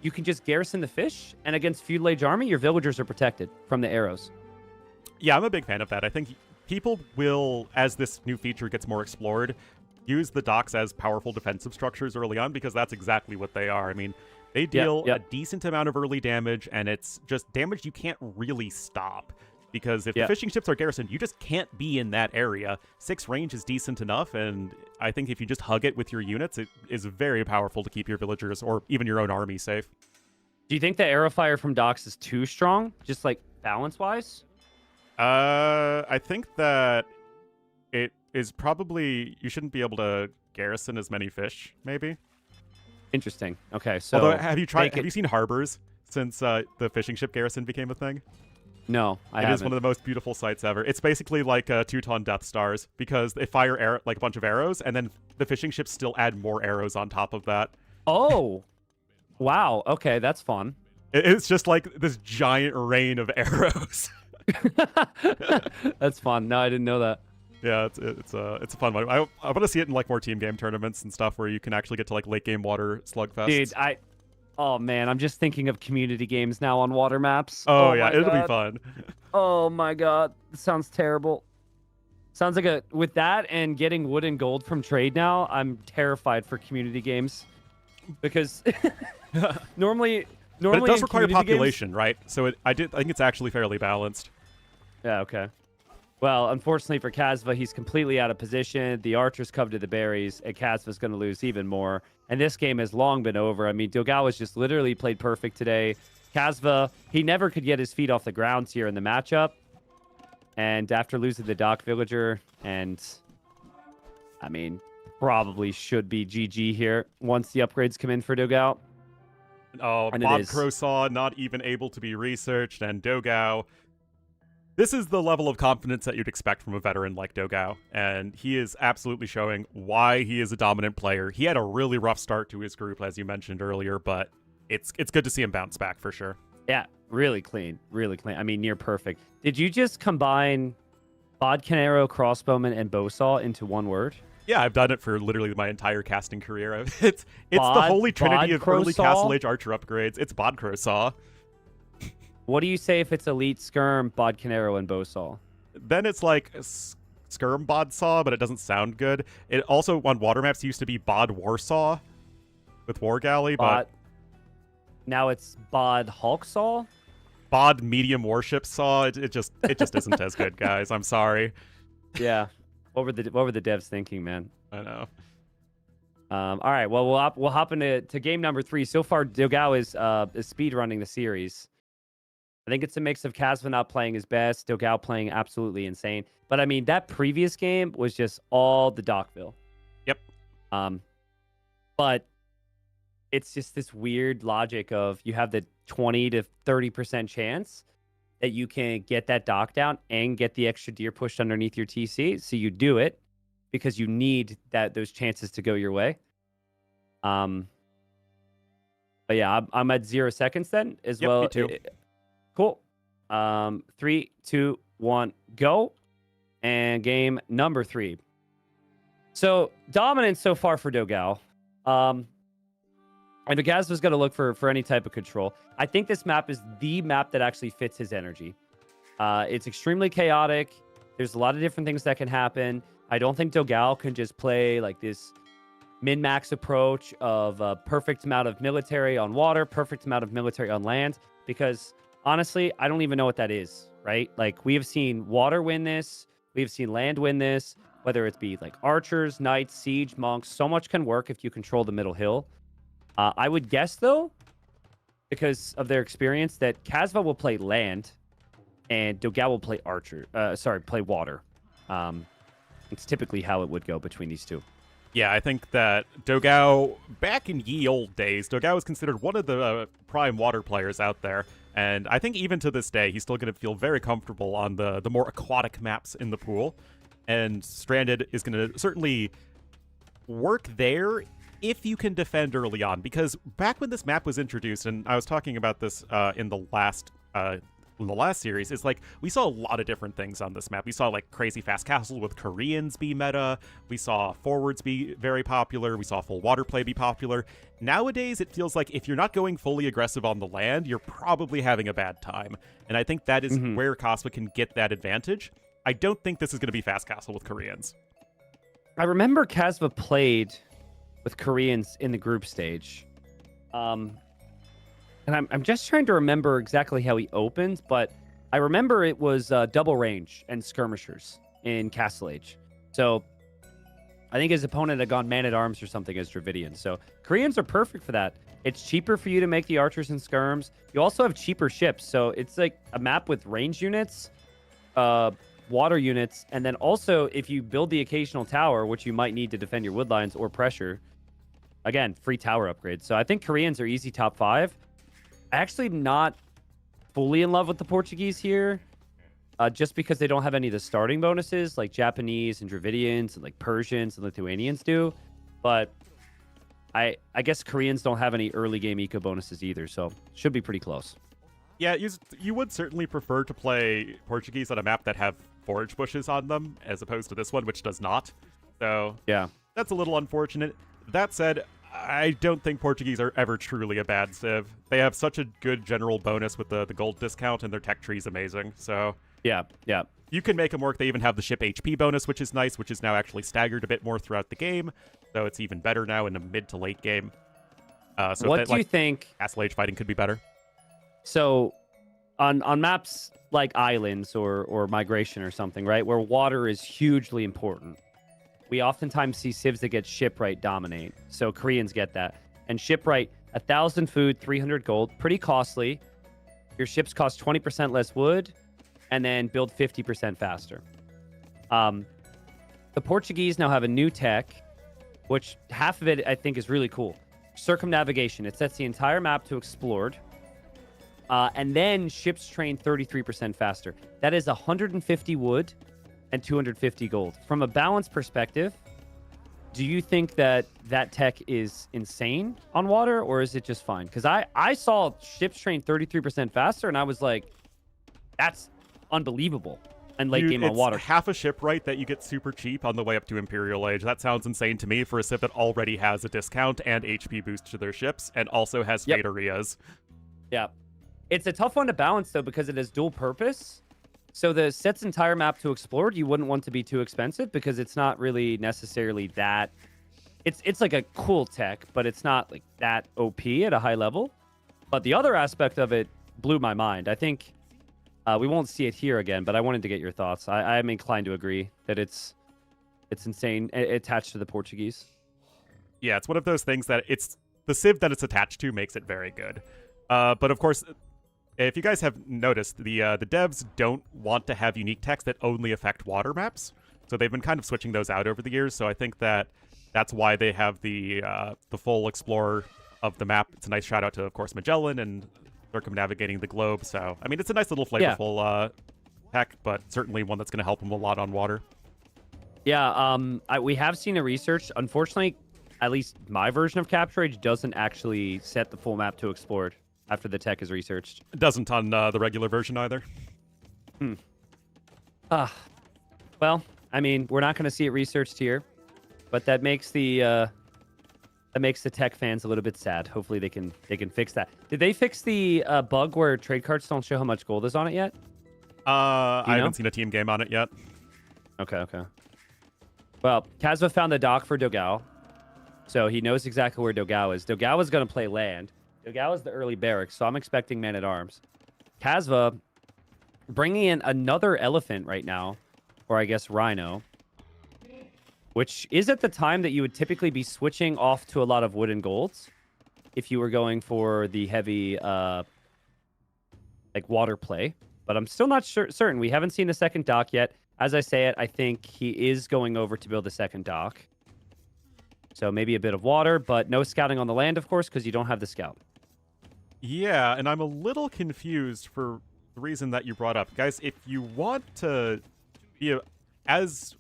you can just garrison the fish, and against feudal age army, your villagers are protected from the arrows. Yeah, I'm a big fan of that. I think people will, as this new feature gets more explored, use the docks as powerful defensive structures early on, because that's exactly what they are. I mean, they deal a decent amount of early damage, and it's just damage you can't really stop. Because if the fishing ships are garrisoned, you just can't be in that area. 6 range is decent enough, and I think if you just hug it with your units, it is very powerful to keep your villagers or even your own army safe. Do you think the arrow fire from docks is too strong, just like balance-wise? I think that it is probably, you shouldn't be able to garrison as many fish, maybe. Interesting. Okay, so although, have you seen harbors since the fishing ship garrison became a thing? No, I haven't. It is one of the most beautiful sights ever. It's basically like Teuton Death Stars, because they fire like a bunch of arrows, and then the fishing ships still add more arrows on top of that. Oh, wow. Okay, that's fun. It's just like this giant rain of arrows. That's fun. No, I didn't know that. Yeah, it's a fun one. I want to see it in like more team game tournaments and stuff where you can actually get to like late game water slugfests. Dude, oh man, I'm just thinking of community games now on water maps. Oh yeah, it'll be fun. Oh my god, this sounds terrible. Sounds like with that and getting wood and gold from trade now, I'm terrified for community games, because normally but it does in require community population, games, right? So I think it's actually fairly balanced. Yeah, okay. Well, unfortunately for Kasva, he's completely out of position. The archers coveted the berries, and Kasva's going to lose even more. And this game has long been over. I mean, DauT was just literally played perfect today. Kasva, he never could get his feet off the ground here in the matchup. And after losing the dock villager, and I mean, probably should be GG here once the upgrades come in for DauT. Oh, Bob Crowsaw not even able to be researched, and DauT. This is the level of confidence that you'd expect from a veteran like DauT, and he is absolutely showing why he is a dominant player. He had a really rough start to his group, as you mentioned earlier, but it's good to see him bounce back for sure. Yeah, really clean, really clean. I mean, near perfect. Did you just combine Bodcanero, Crossbowman, and Bowsaw into one word? Yeah, I've done it for literally my entire casting career. It's the holy trinity of early Castle Age Archer upgrades. It's Bod Crowsaw. What do you say if it's Elite Skirm, Bodcanero, and Bowsaw? Then it's like Skirm Bodsaw, but it doesn't sound good. It also, on water maps, used to be Bod Warsaw with War Galley, but now it's Bod Hulksaw? Bod Medium Warship Saw. It just isn't as good, guys. I'm sorry. Yeah. What were the devs thinking, man? I know. All right. Well, we'll hop into game number 3. So far, DauT is speed running the series. I think it's a mix of Kasva not playing his best, DauT playing absolutely insane. But I mean, that previous game was just all the Dockville. Yep. But it's just this weird logic of you have the 20 to 30% chance that you can get that dock down and get the extra deer pushed underneath your TC. So you do it because you need those chances to go your way. But yeah, I'm at 0 seconds then as well. Me too. Cool. 3, 2, 1, go. And game number 3. So dominant so far for DauT. And Gaz going to look for any type of control. I think this map is the map that actually fits his energy. It's extremely chaotic. There's a lot of different things that can happen. I don't think DauT can just play like this min-max approach of a perfect amount of military on water, perfect amount of military on land, because honestly, I don't even know what that is, right? Like, we have seen water win this. We have seen land win this, whether it be like archers, knights, siege, monks. So much can work if you control the middle hill. I would guess, though, because of their experience, that Kasva will play land and DauT will play play water. It's typically how it would go between these two. Yeah, I think that DauT, back in ye old days, DauT was considered one of the prime water players out there. And I think even to this day, he's still going to feel very comfortable on the more aquatic maps in the pool. And Stranded is going to certainly work there if you can defend early on. Because back when this map was introduced, and I was talking about this in the last series, is like we saw a lot of different things on this map. We saw like crazy fast castles with Koreans be meta. We saw forwards be very popular. We saw full water play be popular. Nowadays, it feels like if you're not going fully aggressive on the land, you're probably having a bad time. And I think that is where Kasva can get that advantage. I don't think this is going to be fast castle with Koreans. I remember Kasva played with Koreans in the group stage. And I'm just trying to remember exactly how he opened, but I remember it was double range and skirmishers in Castle Age. So I think his opponent had gone man-at-arms or something as Dravidian. So Koreans are perfect for that. It's cheaper for you to make the archers and skirms. You also have cheaper ships. So it's like a map with range units, water units, and then also if you build the occasional tower, which you might need to defend your woodlines or pressure, again, free tower upgrades. So I think Koreans are easy top 5. Actually not fully in love with the Portuguese here, just because they don't have any of the starting bonuses like Japanese and Dravidians and like Persians and Lithuanians do. But I guess Koreans don't have any early game eco bonuses either, so should be pretty close. Yeah, you would certainly prefer to play Portuguese on a map that have forage bushes on them as opposed to this one, which does not. So yeah, that's a little unfortunate. That said, I don't think Portuguese are ever truly a bad civ. They have such a good general bonus with the gold discount, and their tech tree is amazing. So yeah. You can make them work. They even have the ship HP bonus, which is nice, which is now actually staggered a bit more throughout the game. So it's even better now in the mid to late game. So what do you think? Castle Age fighting could be better. So on maps like Islands or Migration or something, right, where water is hugely important, we oftentimes see civs that get shipwright dominate. So Koreans get that. And shipwright, 1,000 food, 300 gold, pretty costly. Your ships cost 20% less wood, and then build 50% faster. The Portuguese now have a new tech, which half of it I think is really cool. Circumnavigation. It sets the entire map to explored. And then ships train 33% faster. That is 150 wood and 250 gold. From a balance perspective, do you think that tech is insane on water, or is it just fine? Because I saw ships train 33% faster, and I was like, that's unbelievable. And late game on water. It's half a shipwright that you get super cheap on the way up to Imperial Age. That sounds insane to me for a civ that already has a discount and HP boost to their ships, and also has fate areas. Yeah. It's a tough one to balance, though, because it has dual purpose. So the set's entire map to explored, you wouldn't want to be too expensive because it's not really necessarily that. It's like a cool tech, but it's not like that OP at a high level. But the other aspect of it blew my mind. I think we won't see it here again, but I wanted to get your thoughts. I am inclined to agree that it's insane attached to the Portuguese. Yeah, it's one of those things that it's the civ that it's attached to makes it very good. But of course, if you guys have noticed, the devs don't want to have unique techs that only affect water maps, so they've been kind of switching those out over the years. So I think that's why they have the full explorer of the map. It's a nice shout out to, of course, Magellan and circumnavigating the globe. So I mean, it's a nice little flavorful tech, but certainly one that's going to help them a lot on water. Yeah, we have seen a research. Unfortunately, at least my version of Capture Age doesn't actually set the full map to explored after the tech is researched. It doesn't on the regular version either. Well, I mean, we're not going to see it researched here, but that makes the That makes the tech fans a little bit sad. Hopefully they can fix that. Did they fix the bug where trade cards don't show how much gold is on it yet? I haven't seen a team game on it yet. Okay. Well, Kazva found the dock for DauT, so he knows exactly where DauT is. DauT is going to play land. DauT is the early barracks, so I'm expecting man-at-arms. Kazva bringing in another elephant right now, or I guess rhino, which is at the time that you would typically be switching off to a lot of wood and golds if you were going for the heavy like water play. But I'm still not certain. We haven't seen the second dock yet. As I say it, I think he is going over to build a second dock. So maybe a bit of water, but no scouting on the land, of course, because you don't have the scout. Yeah, and I'm a little confused for the reason that you brought up. Guys, if you want to be as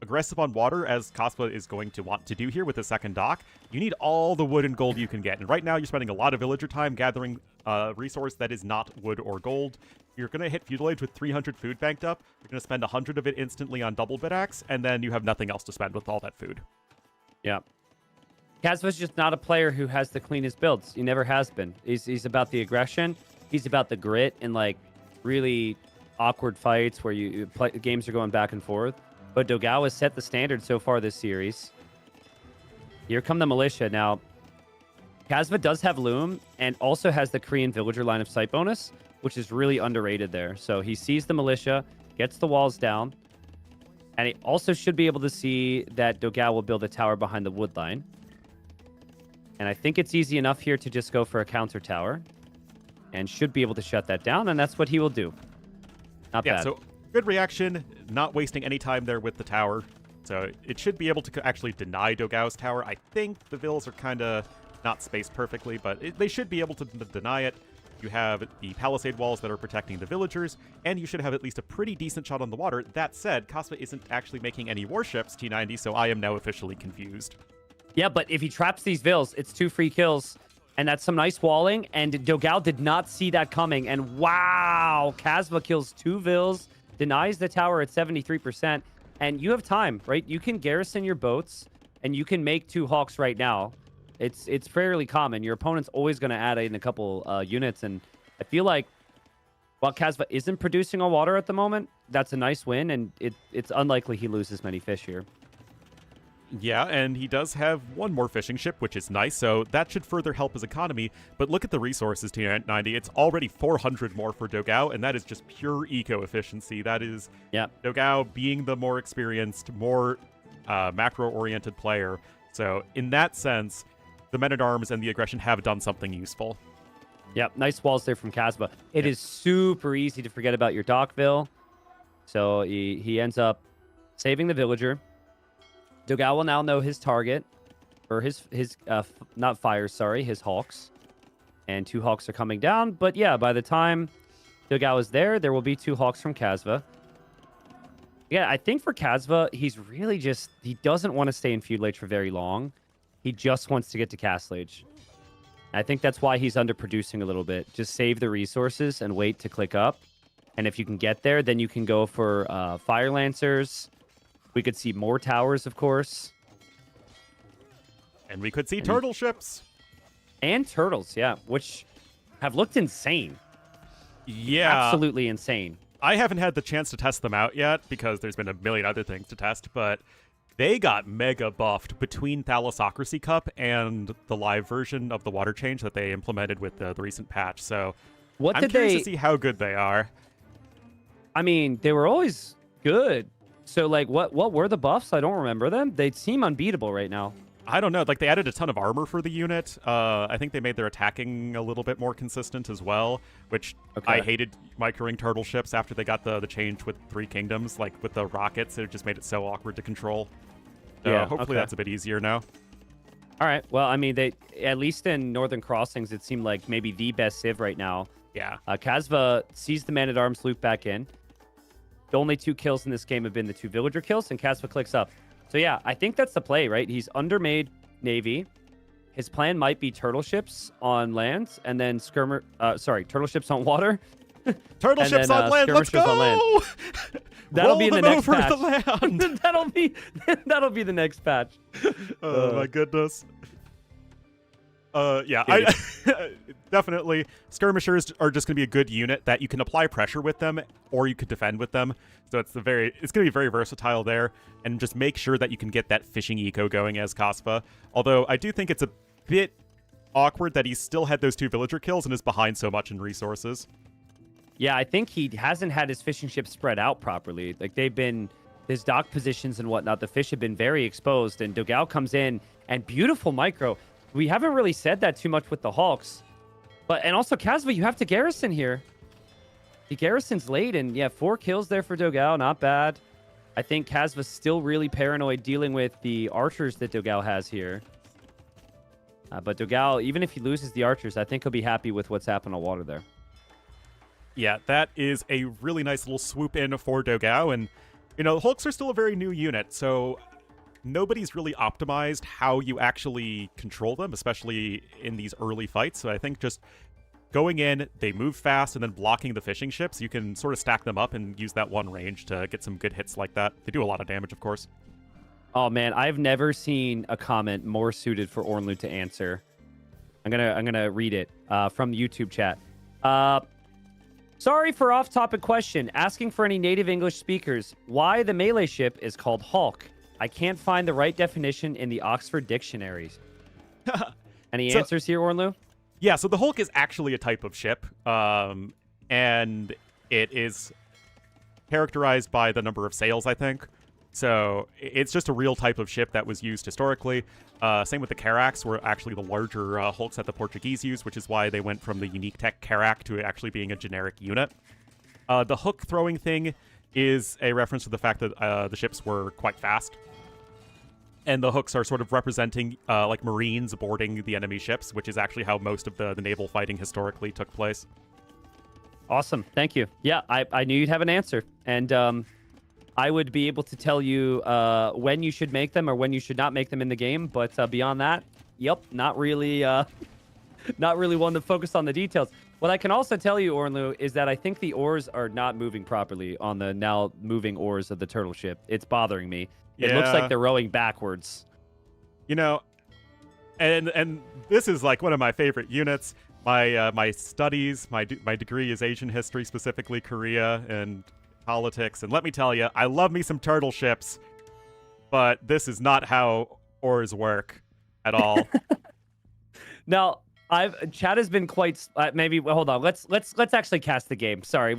aggressive on water as Kaspa is going to want to do here with the second dock, you need all the wood and gold you can get. And right now, you're spending a lot of villager time gathering a resource that is not wood or gold. You're going to hit Feudal Age with 300 food banked up. You're going to spend 100 of it instantly on double bit axe, and then you have nothing else to spend with all that food. Yeah. Kazva's just not a player who has the cleanest builds. He never has been. He's about the aggression. He's about the grit and like really awkward fights where games are going back and forth. But DauT has set the standard so far this series. Here come the militia. Now, Kazva does have Loom and also has the Korean villager line of sight bonus, which is really underrated there. So he sees the militia, gets the walls down, and he also should be able to see that DauT will build a tower behind the wood line. And I think it's easy enough here to just go for a counter tower and should be able to shut that down, and that's what he will do. Not bad. So good reaction, not wasting any time there with the tower. So it should be able to actually deny DauT's tower. I think the vills are kind of not spaced perfectly, but they should be able to deny it. You have the palisade walls that are protecting the villagers, and you should have at least a pretty decent shot on the water. That said, Kaspa isn't actually making any warships, T90, so I am now officially confused. Yeah, but if he traps these vills, it's 2 free kills, and that's some nice walling, and DauT did not see that coming, and wow, Kazva kills 2 vills, denies the tower at 73%, and you have time, right? You can garrison your boats, and you can make 2 hawks right now. It's fairly common. Your opponent's always going to add in a couple units, and I feel like while Kazva isn't producing on water at the moment, that's a nice win, and it's unlikely he loses many fish here. Yeah, and he does have one more fishing ship, which is nice, so that should further help his economy. But look at the resources, T90. It's already 400 more for DauT, and that is just pure eco-efficiency. That is DauT being the more experienced, more macro-oriented player. So in that sense, the men-at-arms and the aggression have done something useful. Yep, nice walls there from Kazva. It is super easy to forget about your Dockville. So he ends up saving the villager. DauT will now know his target, or his not fires, sorry, his hawks. And 2 hawks are coming down. But yeah, by the time DauT is there will be 2 hawks from Kazva. Yeah, I think for Kazva, he's really just, he doesn't want to stay in Feudal Age for very long. He just wants to get to Castle Age. I think that's why he's underproducing a little bit. Just save the resources and wait to click up. And if you can get there, then you can go for Fire Lancers. We could see more towers, of course. And we could see turtle ships. And turtles, yeah, which have looked insane. Yeah. Absolutely insane. I haven't had the chance to test them out yet because there's been a million other things to test, but they got mega buffed between Thalassocracy Cup and the live version of the water change that they implemented with the recent patch. So I'm curious to see how good they are. I mean, they were always good. So, like, what were the buffs? I don't remember them. They seem unbeatable right now. I don't know. Like, they added a ton of armor for the unit. I think they made their attacking a little bit more consistent as well, which I hated microing turtle ships after they got the change with 3 Kingdoms. Like, with the rockets, it just made it so awkward to control. So hopefully that's a bit easier now. All right. Well, I mean, they at least in Northern Crossings, it seemed like maybe the best civ right now. Yeah. Kazva sees the man-at-arms loop back in. The only 2 kills in this game have been the 2 villager kills, and Kazva clicks up. So yeah, I think that's the play, right? He's undermade Navy. His plan might be turtle ships on land, and then turtle ships on water. Turtle ships on land, let's go! On land. That'll be in the next patch. The land. that'll be the next patch. Oh my goodness. Yeah, I definitely. Skirmishers are just going to be a good unit that you can apply pressure with them, or you could defend with them. So it's going to be very versatile there, and just make sure that you can get that fishing eco going as Kasva. Although I do think it's a bit awkward that he still had those 2 villager kills and is behind so much in resources. Yeah, I think he hasn't had his fishing ships spread out properly. Like, they've been, his dock positions and whatnot, the fish have been very exposed, and DauT comes in, and beautiful micro. We haven't really said that too much with the Hawks. And also, Kasva, you have to garrison here. The garrison's late, and yeah, 4 kills there for DauT, not bad. I think Kasva's still really paranoid dealing with the archers that DauT has here. But DauT, even if he loses the archers, I think he'll be happy with what's happened on water there. Yeah, that is a really nice little swoop in for DauT, and, you know, Hulks are still a very new unit, so nobody's really optimized how you actually control them, especially in these early fights. So I think just going in, they move fast, and then blocking the fishing ships, you can sort of stack them up and use that one range to get some good hits like that. They do a lot of damage, of course. Oh man, I've never seen a comment more suited for Ornlu to answer. I'm gonna read it from the YouTube chat. Sorry for off-topic question. Asking for any native English speakers. Why the melee ship is called Hulk? I can't find the right definition in the Oxford dictionaries. Any answers here, Ornlu? Yeah, so the Hulk is actually a type of ship, and it is characterized by the number of sails, I think. So it's just a real type of ship that was used historically. Same with the Caracs, were actually the larger Hulks that the Portuguese used, which is why they went from the unique tech Carac to actually being a generic unit. The hook throwing thing is a reference to the fact that the ships were quite fast. And the hooks are sort of representing like Marines boarding the enemy ships, which is actually how most of the naval fighting historically took place. Awesome. Thank you. Yeah, I knew you'd have an answer. And I would be able to tell you when you should make them or when you should not make them in the game. But beyond that, yep, not really one to focus on the details. What I can also tell you, Ornlu, is that I think the oars are not moving properly on the now moving oars of the turtle ship. It's bothering me. It looks like they're rowing backwards. You know, and this is like one of my favorite units. My studies, my degree is Asian history, specifically Korea and politics. And let me tell you, I love me some turtle ships, but this is not how oars work at all. Now, Chad has been quite maybe hold on. Let's actually cast the game. Sorry,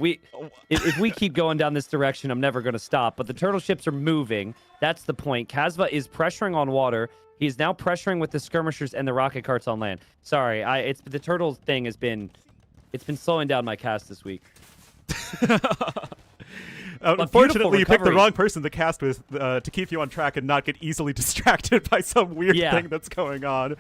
if we keep going down this direction, I'm never going to stop. But the turtle ships are moving. That's the point. Kasva is pressuring on water. He's now pressuring with the skirmishers and the rocket carts on land. Sorry, it's the turtle thing has been slowing down my cast this week. Unfortunately, you picked the wrong person to cast with to keep you on track and not get easily distracted by some weird thing that's going on.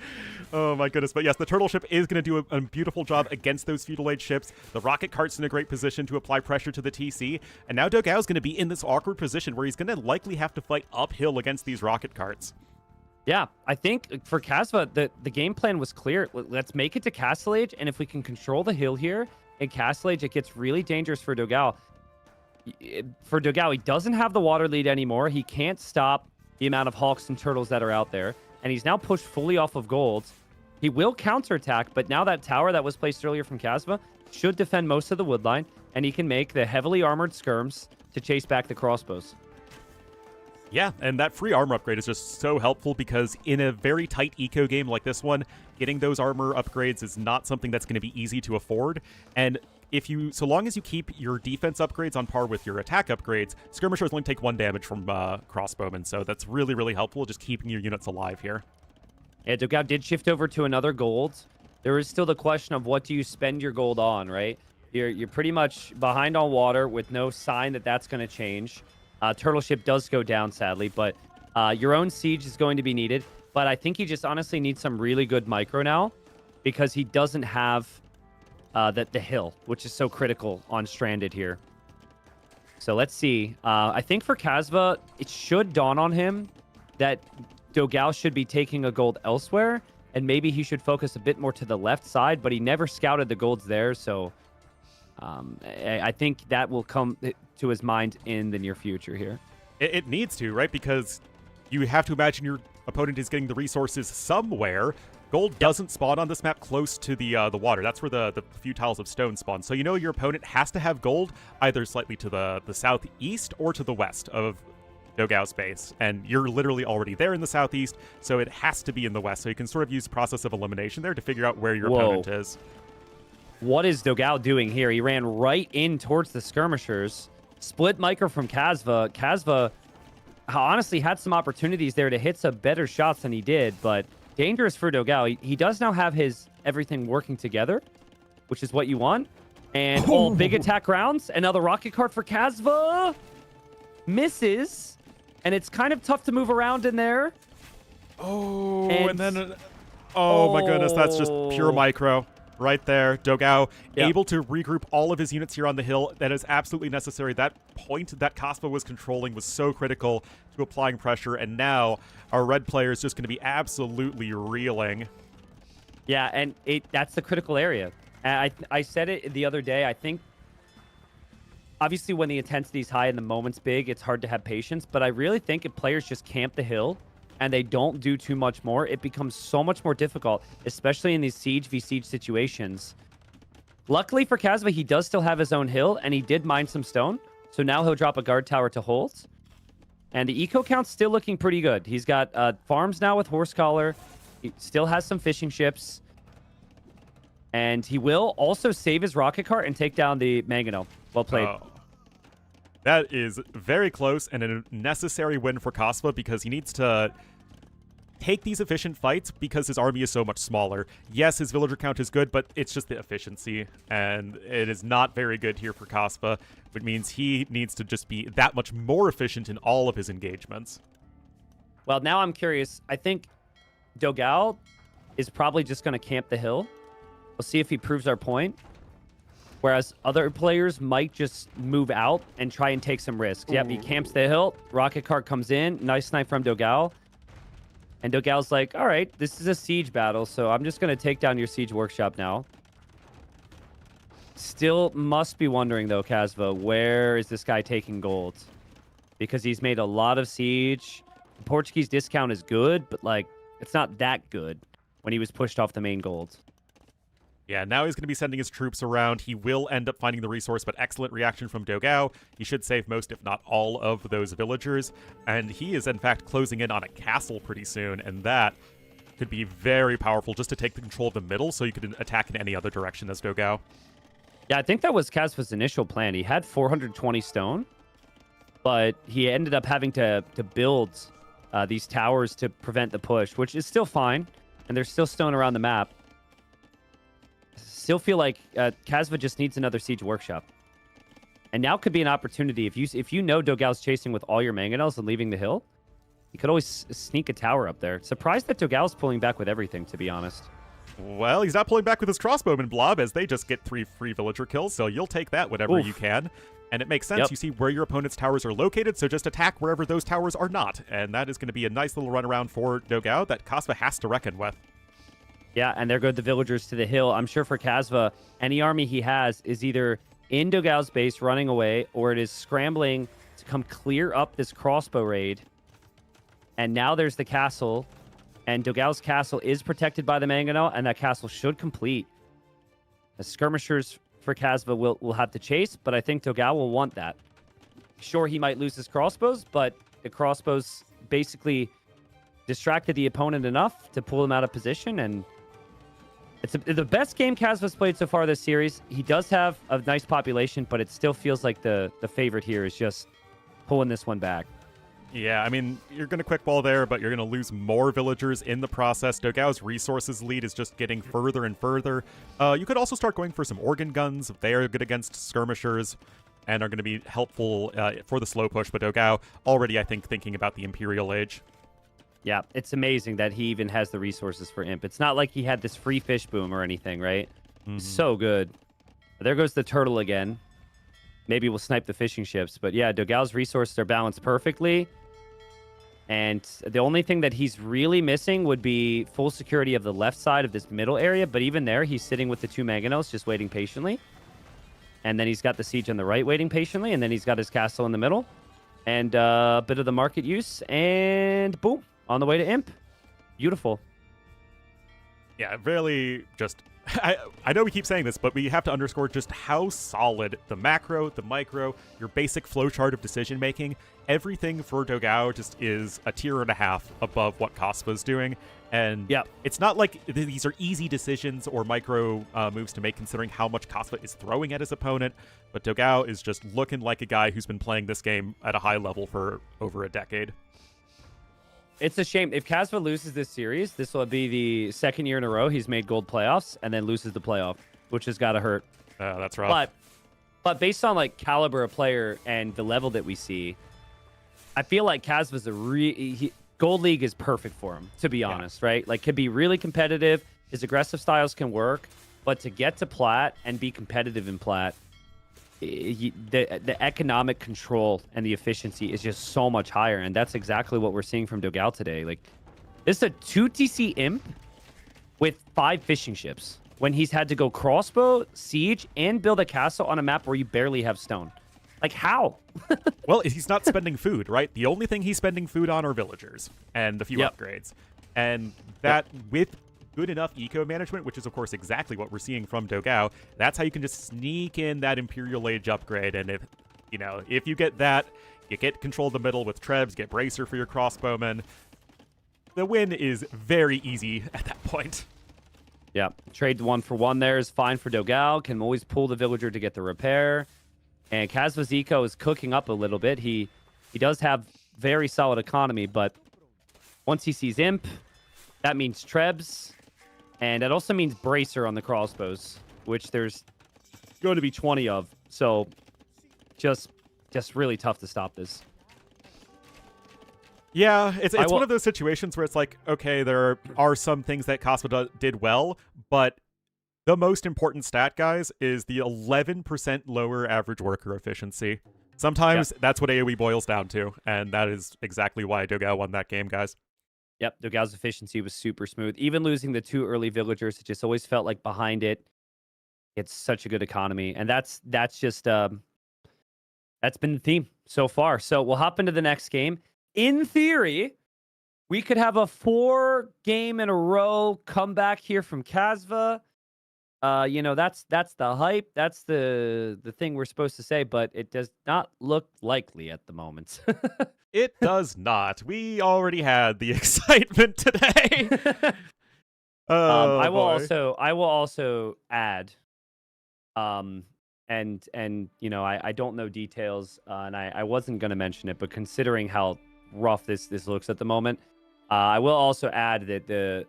Oh my goodness. But yes, the turtle ship is going to do a beautiful job against those feudal age ships. The rocket cart's in a great position to apply pressure to the TC. And now DauT is going to be in this awkward position where he's going to likely have to fight uphill against these rocket carts. Yeah, I think for Kasva, the game plan was clear. Let's make it to Castle Age, and if we can control the hill here in Castle Age, it gets really dangerous for DauT. For DauT, he doesn't have the water lead anymore. He can't stop the amount of hawks and turtles that are out there, and he's now pushed fully off of gold. He will counterattack, but now that tower that was placed earlier from Kasva should defend most of the wood line, and he can make the heavily armored skirms to chase back the crossbows. Yeah, and that free armor upgrade is just so helpful because in a very tight eco game like this one, getting those armor upgrades is not something that's going to be easy to afford. And so long as you keep your defense upgrades on par with your attack upgrades, skirmishers only take 1 damage from crossbowmen. So that's really, really helpful, just keeping your units alive here. Yeah, DauT did shift over to another gold. There is still the question of what do you spend your gold on, right? You're pretty much behind on water with no sign that that's going to change. Turtle ship does go down, sadly, but your own siege is going to be needed. But I think he just honestly needs some really good micro now because he doesn't have the hill, which is so critical on Stranded here. So let's see. I think for Kasva, it should dawn on him that DauT should be taking a gold elsewhere, and maybe he should focus a bit more to the left side, but he never scouted the golds there, so I think that will come to his mind in the near future here. It needs to, right? Because you have to imagine your opponent is getting the resources somewhere. Gold doesn't spawn on this map close to the water. That's where the few tiles of stone spawn. So you know your opponent has to have gold either slightly to the southeast or to the west of DauT's base. And you're literally already there in the southeast, so it has to be in the west. So you can sort of use the process of elimination there to figure out where your opponent is. What is DauT doing here? He ran right in towards the skirmishers. Split micro from Kasva. Kasva honestly had some opportunities there to hit some better shots than he did, but dangerous for DauT. He does now have his everything working together, which is what you want. And big attack rounds. Another rocket cart for Kasva. Misses. And it's kind of tough to move around in there. Oh, and then... oh my goodness, that's just pure micro. Right there, DauT able to regroup all of his units here on the hill. That is absolutely necessary. That point that Kasva was controlling was so critical to applying pressure, and now our red player is just going to be absolutely reeling. Yeah, and that's the critical area. I said it the other day. I think, obviously, when the intensity is high and the moment's big, it's hard to have patience, but I really think if players just camp the hill and they don't do too much more, it becomes so much more difficult, especially in these siege v siege situations. Luckily for Kasva, he does still have his own hill, and he did mine some stone. So now he'll drop a guard tower to hold. And the eco count's still looking pretty good. He's got farms now with horse collar. He still has some fishing ships. And he will also save his rocket cart and take down the Mangano. Well played. That is very close and a necessary win for Kasva because he needs to take these efficient fights because his army is so much smaller. Yes, his villager count is good, but it's just the efficiency, and it is not very good here for Kasva, which means he needs to just be that much more efficient in all of his engagements. Well, now I'm curious. I think DauT is probably just going to camp the hill. We'll see if he proves our point. Whereas other players might just move out and try and take some risks. Yep, he camps the hill. Rocket cart comes in. Nice snipe from DauT. And DauT's like, all right, this is a siege battle, so I'm just going to take down your siege workshop now. Still must be wondering, though, Kasva, where is this guy taking gold? Because he's made a lot of siege. The Portuguese discount is good, but, like, it's not that good when he was pushed off the main gold. Yeah, now he's going to be sending his troops around. He will end up finding the resource, but excellent reaction from DauT. He should save most, if not all, of those villagers. And he is, in fact, closing in on a castle pretty soon, and that could be very powerful just to take the control of the middle so you could attack in any other direction as DauT. Yeah, I think that was Kasva's initial plan. He had 420 stone, but he ended up having to build these towers to prevent the push, which is still fine, and there's still stone around the map. Still feel like Kasva just needs another siege workshop, and now could be an opportunity if you know DauT's chasing with all your mangonels and leaving the hill. You could always sneak a tower up there. Surprised that DauT's pulling back with everything, to be honest. Well, he's not pulling back with his crossbowman blob as they just get 3 free villager kills, so you'll take that whenever you can. And it makes sense. Yep. You see where your opponent's towers are located, so just attack wherever those towers are not. And that is going to be a nice little runaround for DauT that Kasva has to reckon with. Yeah, and there go the villagers to the hill. I'm sure for Kasva, any army he has is either in DauT's base running away, or it is scrambling to come clear up this crossbow raid. And now there's the castle, and DauT's castle is protected by the Mangano, and that castle should complete. The skirmishers for Kasva will have to chase, but I think DauT will want that. Sure, he might lose his crossbows, but the crossbows basically distracted the opponent enough to pull him out of position, and it's the best game Kasva's played so far this series. He does have a nice population, but it still feels like the favorite here is just pulling this one back. Yeah, I mean, you're going to quick ball there, but you're going to lose more villagers in the process. DauT's resources lead is just getting further and further. You could also start going for some organ guns. They are good against skirmishers and are going to be helpful for the slow push, but DauT already, I think, thinking about the Imperial Age. Yeah, it's amazing that he even has the resources for Imp. It's not like he had this free fish boom or anything, right? Mm-hmm. So good. There goes the turtle again. Maybe we'll snipe the fishing ships. But yeah, DauT's resources are balanced perfectly. And the only thing that he's really missing would be full security of the left side of this middle area. But even there, he's sitting with the 2 Manganos, just waiting patiently. And then he's got the siege on the right waiting patiently. And then he's got his castle in the middle. And a bit of the market use. And boom. On the way to Imp. Beautiful. Yeah, really just... I know we keep saying this, but we have to underscore just how solid the macro, the micro, your basic flowchart of decision-making, everything for Dogao just is a tier and a half above what Kaspa's doing. And it's not like these are easy decisions or micro moves to make considering how much Kaspa is throwing at his opponent, but Dogao is just looking like a guy who's been playing this game at a high level for over a decade. It's a shame. If Kaspa loses this series, this will be the second year in a row he's made gold playoffs and then loses the playoff, which has got to hurt. That's rough. But based on like caliber of player and the level that we see, I feel like Kaspa's Gold League is perfect for him, to be honest, right? Like, could be really competitive. His aggressive styles can work, but to get to Plat and be competitive in Plat, the economic control and the efficiency is just so much higher, and that's exactly what we're seeing from Dogao today. Like, this is a 2TC imp with 5 fishing ships when he's had to go crossbow, siege, and build a castle on a map where you barely have stone. Like, how? Well, he's not spending food, right? The only thing he's spending food on are villagers and a few upgrades. And that, with good enough eco management, which is, of course, exactly what we're seeing from Dogao, that's how you can just sneak in that Imperial Age upgrade. And if you get that, you get control of the middle with Trebs, get Bracer for your crossbowmen. The win is very easy at that point. Yeah, trade 1-for-1 there is fine for Dogao. Can always pull the villager to get the repair. And Kaspa's eco is cooking up a little bit. He does have very solid economy, but once he sees Imp, that means Trebs. And that also means Bracer on the crossbows, which there's going to be 20 of. So just really tough to stop this. Yeah, it's one of those situations where it's like, okay, there are some things that Kaspa did well, but the most important stat, guys, is the 11% lower average worker efficiency. Sometimes that's what AoE boils down to, and that is exactly why Dogao won that game, guys. Yep, Dogao's efficiency was super smooth. Even losing the 2 early villagers, it just always felt like behind it, it's such a good economy. And that's just that's been the theme so far. So we'll hop into the next game. In theory, we could have a 4-game-in-a-row comeback here from Kasva. That's the hype. That's the thing we're supposed to say, but it does not look likely at the moment. It does not. We already had the excitement today. I will also add, I don't know details, and I wasn't going to mention it, but considering how rough this looks at the moment, I will also add that the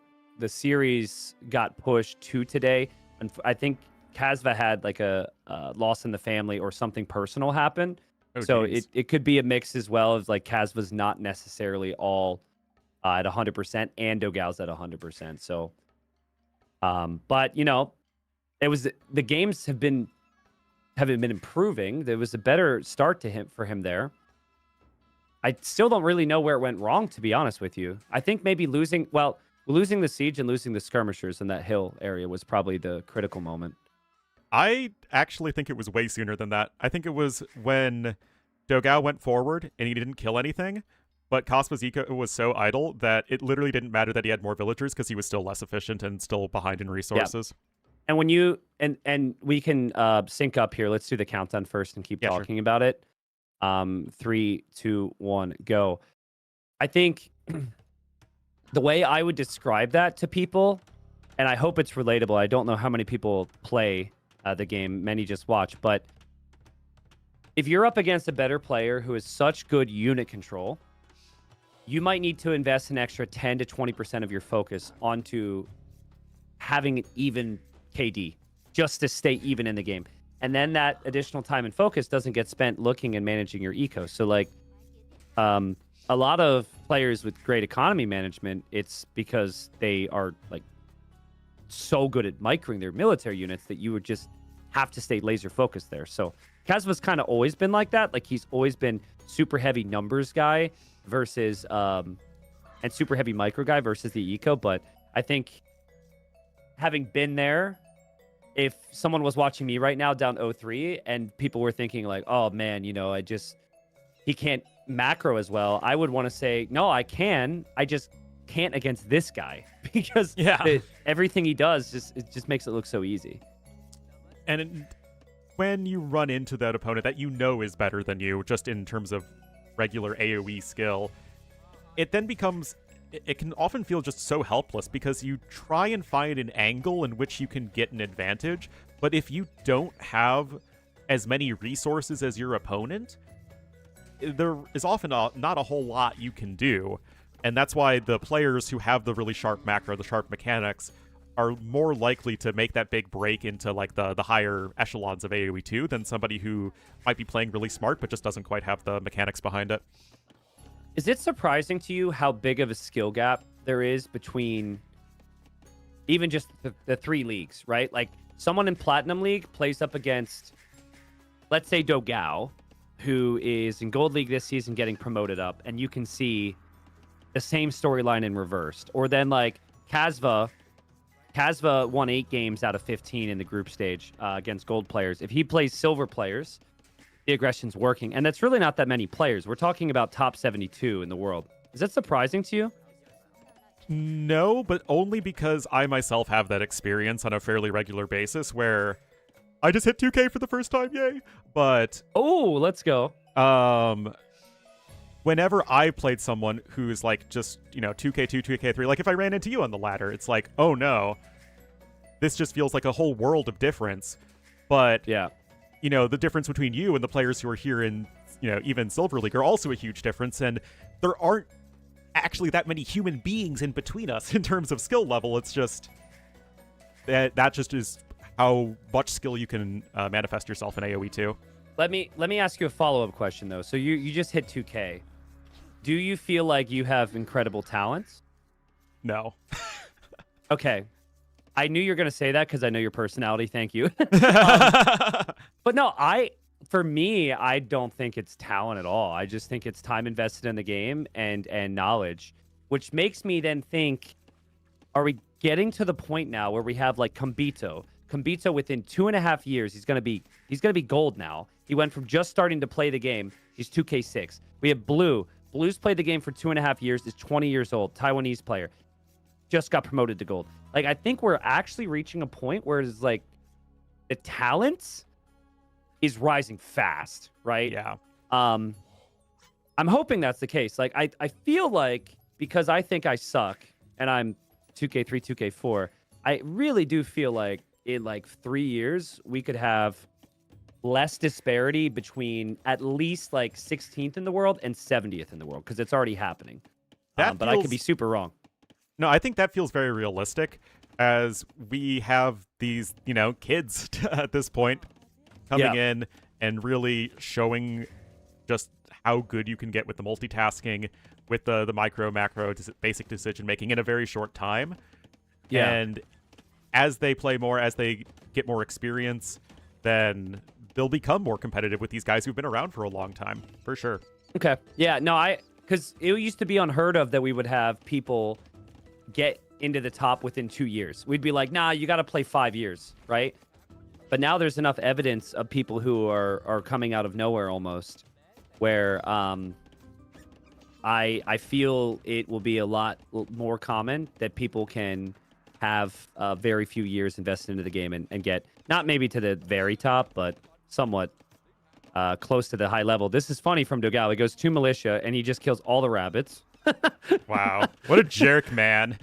series got pushed to today. And I think Kasva had like a loss in the family or something personal happen. So it could be a mix as well as like Kasva's not necessarily all at 100% and Dogao's at 100%. So, but it was the games haven't been improving. There was a better start for him there. I still don't really know where it went wrong, to be honest with you. I think maybe losing the siege and losing the skirmishers in that hill area was probably the critical moment. I actually think it was way sooner than that. I think it was when Dogao went forward and he didn't kill anything, but Kaspa's eco was so idle that it literally didn't matter that he had more villagers because he was still less efficient and still behind in resources. Yeah. And when you and we can sync up here. Let's do the countdown first and keep talking about it. 3, 2, 1, go. I think the way I would describe that to people, and I hope it's relatable. I don't know how many people play the game. Many just watch. But if you're up against a better player who has such good unit control, you might need to invest an extra 10 to 20% of your focus onto having an even KD just to stay even in the game. And then that additional time and focus doesn't get spent looking and managing your eco. So like a lot of players with great economy management, it's because they are like so good at microing their military units that you would just have to stay laser focused there. So Kasva's kind of always been like that. Like he's always been super heavy numbers guy versus and super heavy micro guy versus the eco. But I think having been there, if someone was watching me right now down 0-3 and people were thinking like, oh man, he can't macro as well, I would want to say, no, I can. I just can't against this guy because everything he does just makes it look so easy. And when you run into that opponent that you know is better than you, just in terms of regular AoE skill, it then becomes... It can often feel just so helpless because you try and find an angle in which you can get an advantage, but if you don't have as many resources as your opponent, there is often not a whole lot you can do. And that's why the players who have the really sharp macro, the sharp mechanics, are more likely to make that big break into like the higher echelons of AoE 2 than somebody who might be playing really smart but just doesn't quite have the mechanics behind it. Is it surprising to you how big of a skill gap there is between even just the 3 leagues, right? Like, someone in Platinum League plays up against, let's say, DauT, who is in Gold League this season getting promoted up, and you can see the same storyline in reversed. Or then, like, Kazva won 8 games out of 15 in the group stage against Gold players. If he plays Silver players, the aggression's working. And that's really not that many players. We're talking about top 72 in the world. Is that surprising to you? No, but only because I myself have that experience on a fairly regular basis where I just hit 2K for the first time, yay! But... Oh, let's go. Whenever I played someone who's like just, 2K2, 2K3, like if I ran into you on the ladder, it's like, oh no, this just feels like a whole world of difference. But... yeah. The difference between you and the players who are here in, even Silver League are also a huge difference, and there aren't actually that many human beings in between us in terms of skill level. It's just that just is how much skill you can manifest yourself in AoE 2. Let me ask you a follow-up question, though. So you just hit 2K. Do you feel like you have incredible talents? No. Okay. I knew you were going to say that because I know your personality. Thank you. But no, for me, I don't think it's talent at all. I just think it's time invested in the game and knowledge, which makes me then think, are we getting to the point now where we have like Kambito? Kambito, within 2.5 years, he's gonna be gold now. He went from just starting to play the game. He's 2K6. We have Blue. Blue's played the game for 2.5 years. Is 20 years old. Taiwanese player. Just got promoted to gold. Like, I think we're actually reaching a point where it's like the talent is rising fast, right? Yeah. I'm hoping that's the case. Like, I feel like, because I think I suck and I'm 2K3, 2K4, I really do feel like in like 3 years we could have less disparity between at least like 16th in the world and 70th in the world, because it's already happening. But I could be super wrong. No, I think that feels very realistic, as we have these, kids at this point coming in and really showing just how good you can get with the multitasking, with the micro, macro, basic decision making in a very short time. Yeah. And as they play more, as they get more experience, then they'll become more competitive with these guys who've been around for a long time, for sure. Okay. Yeah, no, because it used to be unheard of that we would have people get into the top within 2 years. We'd be like, nah, you got to play 5 years, right? But now there's enough evidence of people who are coming out of nowhere almost, where I feel it will be a lot more common that people can have very few years invested into the game and get, not maybe to the very top, but somewhat close to the high level. This is funny from DauT. He goes to militia and he just kills all the rabbits. Wow. What a jerk, man.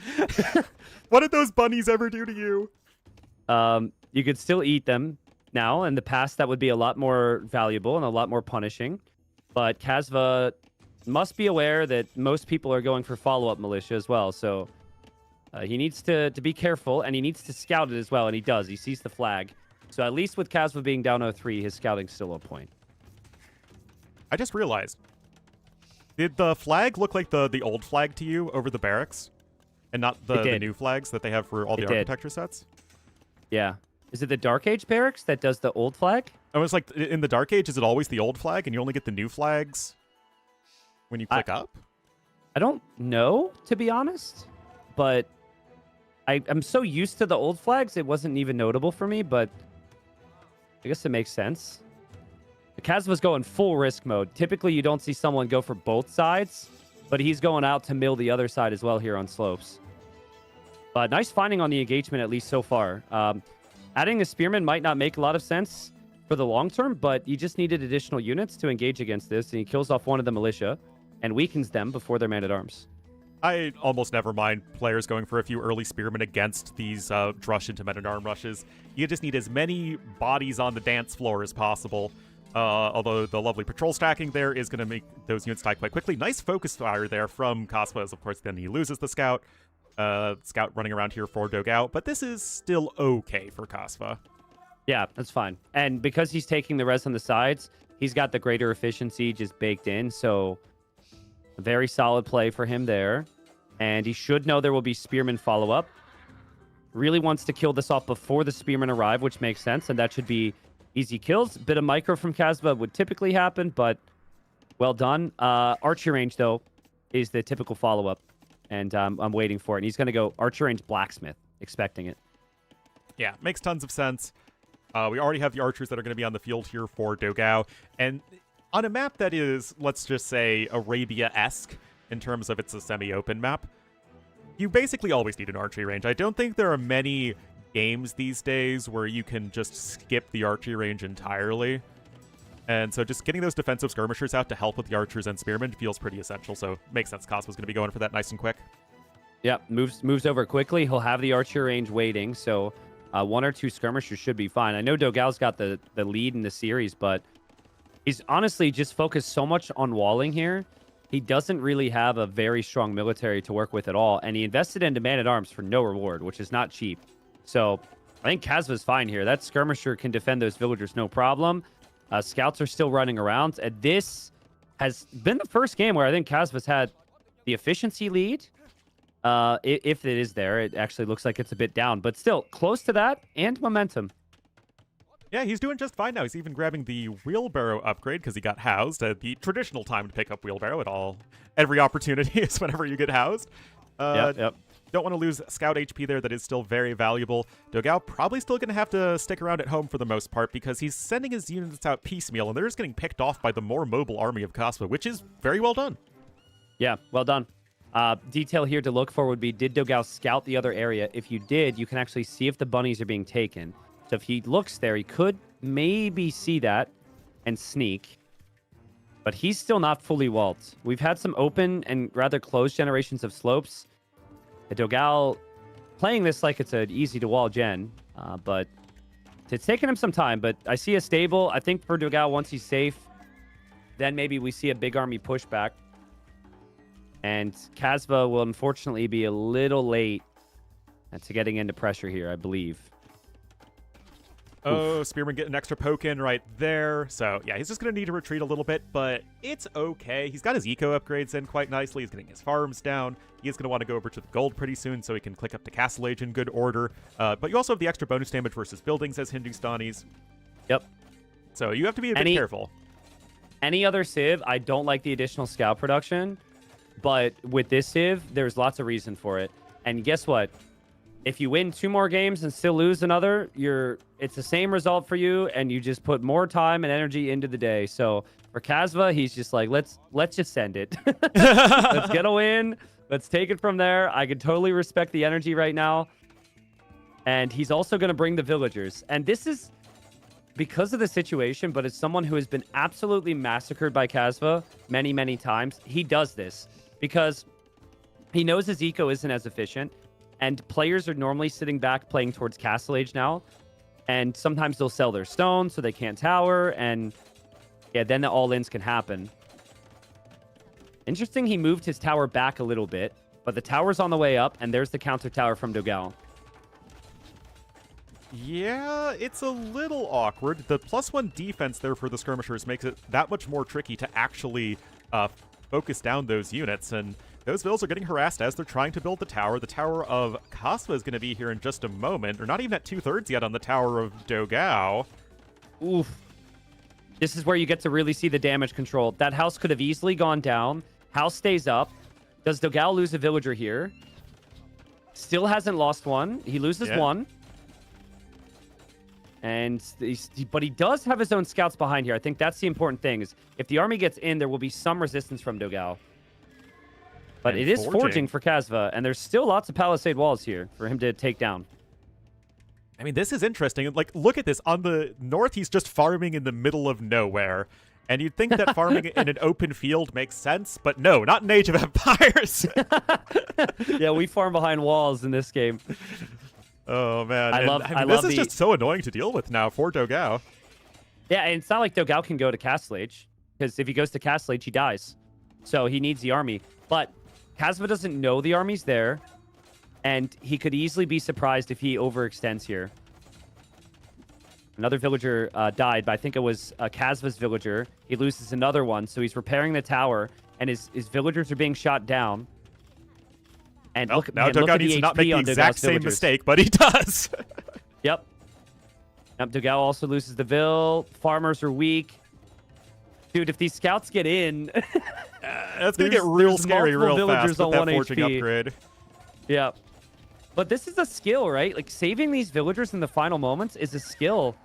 What did those bunnies ever do to you? You could still eat them now. In the past, that would be a lot more valuable and a lot more punishing. But Kazva must be aware that most people are going for follow-up militia as well. So he needs to be careful, and he needs to scout it as well, and he does. He sees the flag. So at least with Kazva being down 0-3, his scouting's still on point. I just realized. Did the flag look like the old flag to you over the barracks? And not the new flags that they have for all the architecture sets? Yeah. Is it the Dark Age barracks that does the old flag? I was like, in the Dark Age, is it always the old flag and you only get the new flags when you click up? I don't know, to be honest. But I'm so used to the old flags, it wasn't even notable for me, but I guess it makes sense. The Kazva's going full risk mode. Typically, you don't see someone go for both sides. but he's going out to mill the other side as well here on slopes. But nice finding on the engagement, at least so far. Adding a spearman might not make a lot of sense for the long term, but you just needed additional units to engage against this, and he kills off one of the militia and weakens them before their man-at-arms. I almost never mind players going for a few early spearmen against these drush into men-at-arm rushes. You just need as many bodies on the dance floor as possible. Although the lovely patrol stacking there is going to make those units die quite quickly. Nice focus fire there from Kaspa, as of course then he loses the scout. Scout running around here for DauT, but this is still okay for Kaspa. Yeah, that's fine. And because he's taking the res on the sides, he's got the greater efficiency just baked in, so a very solid play for him there. And he should know there will be spearmen follow-up. Really wants to kill this off before the spearmen arrive, which makes sense, and that should be easy kills. Bit of micro from Kaspa would typically happen, but well done. Archer range, though, is the typical follow-up, and I'm waiting for it. And he's going to go archer range blacksmith, expecting it. Yeah, makes tons of sense. We already have the archers that are going to be on the field here for DauT, and on a map that is, let's just say, Arabia-esque in terms of it's a semi-open map, you basically always need an archery range. I don't think there are many games these days where you can just skip the archery range entirely. And so just getting those defensive skirmishers out to help with the archers and spearmen feels pretty essential, so makes sense Cosmo's going to be going for that nice and quick. Yeah, moves over quickly. He'll have the archer range waiting, so one or two skirmishers should be fine. I know DauT's got the lead in the series, but he's honestly just focused so much on walling here. He doesn't really have a very strong military to work with at all, and he invested into man-at-arms for no reward, which is not cheap. So I think Kasva's fine here. That skirmisher can defend those villagers no problem. Scouts are still running around. And this has been the first game where I think Kasva's had the efficiency lead. If it is there, it actually looks like it's a bit down, but still close to that and momentum. Yeah, he's doing just fine now. He's even grabbing the wheelbarrow upgrade because he got housed at the traditional time to pick up wheelbarrow at all. Every opportunity is whenever you get housed. Yep. Don't want to lose scout HP there. That is still very valuable. DauT probably still going to have to stick around at home for the most part because he's sending his units out piecemeal, and they're just getting picked off by the more mobile army of Kaspa, which is very well done. Yeah, well done. Detail here to look for would be, did DauT scout the other area? If you did, you can actually see if the bunnies are being taken. So if he looks there, he could maybe see that and sneak. But he's still not fully walled. We've had some open and rather closed generations of slopes. DauT playing this like it's an easy-to-wall gen, but it's taken him some time. But I see a stable. I think for DauT, once he's safe, then maybe we see a big army pushback. And Kasva will unfortunately be a little late to getting into pressure here, I believe. Oh, Spearman getting an extra poke in right there. So, yeah, he's just going to need to retreat a little bit, but it's okay. He's got his eco upgrades in quite nicely. He's getting his farms down. He is going to want to go over to the gold pretty soon so he can click up to Castle Age in good order. But you also have the extra bonus damage versus buildings as Hindustanis. Yep. So you have to be a bit careful. Any other Civ, I don't like the additional scout production, but with this Civ, there's lots of reason for it. And guess what? If you win 2 more games and still lose another, it's the same result for you, and you just put more time and energy into the day. So for Kasva, he's just like, let's just send it. Let's get a win. Let's take it from there. I can totally respect the energy right now. And he's also going to bring the villagers. And this is because of the situation, but as someone who has been absolutely massacred by Kasva many, many times, he does this because he knows his eco isn't as efficient. And players are normally sitting back playing towards Castle Age now. And sometimes they'll sell their stone so they can't tower. And yeah, then the all-ins can happen. Interesting, he moved his tower back a little bit. But the tower's on the way up, and there's the counter tower from DauT. Yeah, it's a little awkward. The +1 defense there for the skirmishers makes it that much more tricky to actually focus down those units. And those vills are getting harassed as they're trying to build the tower. The tower of Kasva is going to be here in just a moment. Or not even at 2/3 yet on the tower of DauT. Oof. This is where you get to really see the damage control. That house could have easily gone down. House stays up. Does DauT lose a villager here? Still hasn't lost one. He loses one. But he does have his own scouts behind here. I think that's the important thing. Is if the army gets in, there will be some resistance from DauT. But And it is forging for Kasva, and there's still lots of palisade walls here for him to take down. I mean, this is interesting. Like, look at this. On the north, he's just farming in the middle of nowhere. And you'd think that farming in an open field makes sense, but no, not in Age of Empires. Yeah, we farm behind walls in this game. Oh, man. I love this is just so annoying to deal with now for DauT. Yeah, and it's not like DauT can go to Castle Age, because if he goes to Castle Age, he dies. So he needs the army. But Kasva doesn't know the army's there, and he could easily be surprised if he overextends here. Another villager died, but I think it was Kasva's villager. He loses another one, so he's repairing the tower, and his villagers are being shot down. And Well, look, now man, look DauT at needs the to not HP make the on exact DauT's same villagers. mistake, but he does. Yep. DauT also loses the Vill. Farmers are weak. Dude, if these scouts get in... That's going to get real scary real villagers fast with on that 1 forging HP. upgrade. Yeah. But this is a skill, right? Like, saving these villagers in the final moments is a skill.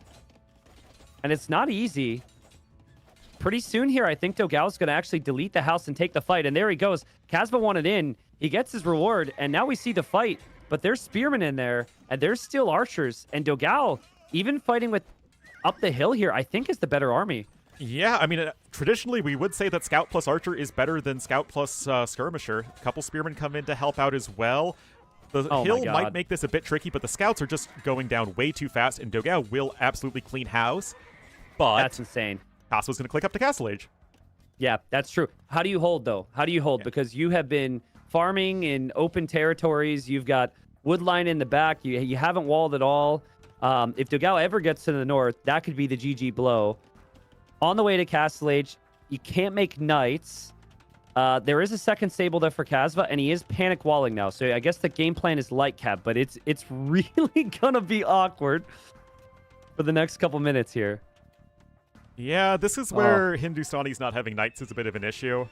And it's not easy. Pretty soon here, I think DauT is going to actually delete the house and take the fight. And there he goes. Kasva wanted in. He gets his reward. And now we see the fight. But there's spearmen in there. And there's still archers. And DauT, even fighting with up the hill here, I think is the better army. Yeah, I mean, traditionally we would say that Scout plus Archer is better than Scout plus Skirmisher. A couple Spearmen come in to help out as well. The hill might make this a bit tricky, but the Scouts are just going down way too fast, and DauT will absolutely clean house. But that's insane. Kasva's going to click up to Castle Age. Yeah, that's true. How do you hold, though? How do you hold? Yeah. Because you have been farming in open territories. You've got woodline in the back. You haven't walled at all. If DauT ever gets to the north, that could be the GG blow. On the way to Castle Age, you can't make knights. There is a second stable there for Kasva, and he is panic walling now. So I guess the game plan is light cap, but it's really gonna be awkward for the next couple minutes here. Yeah, this is where Hindustani's not having knights is a bit of an issue.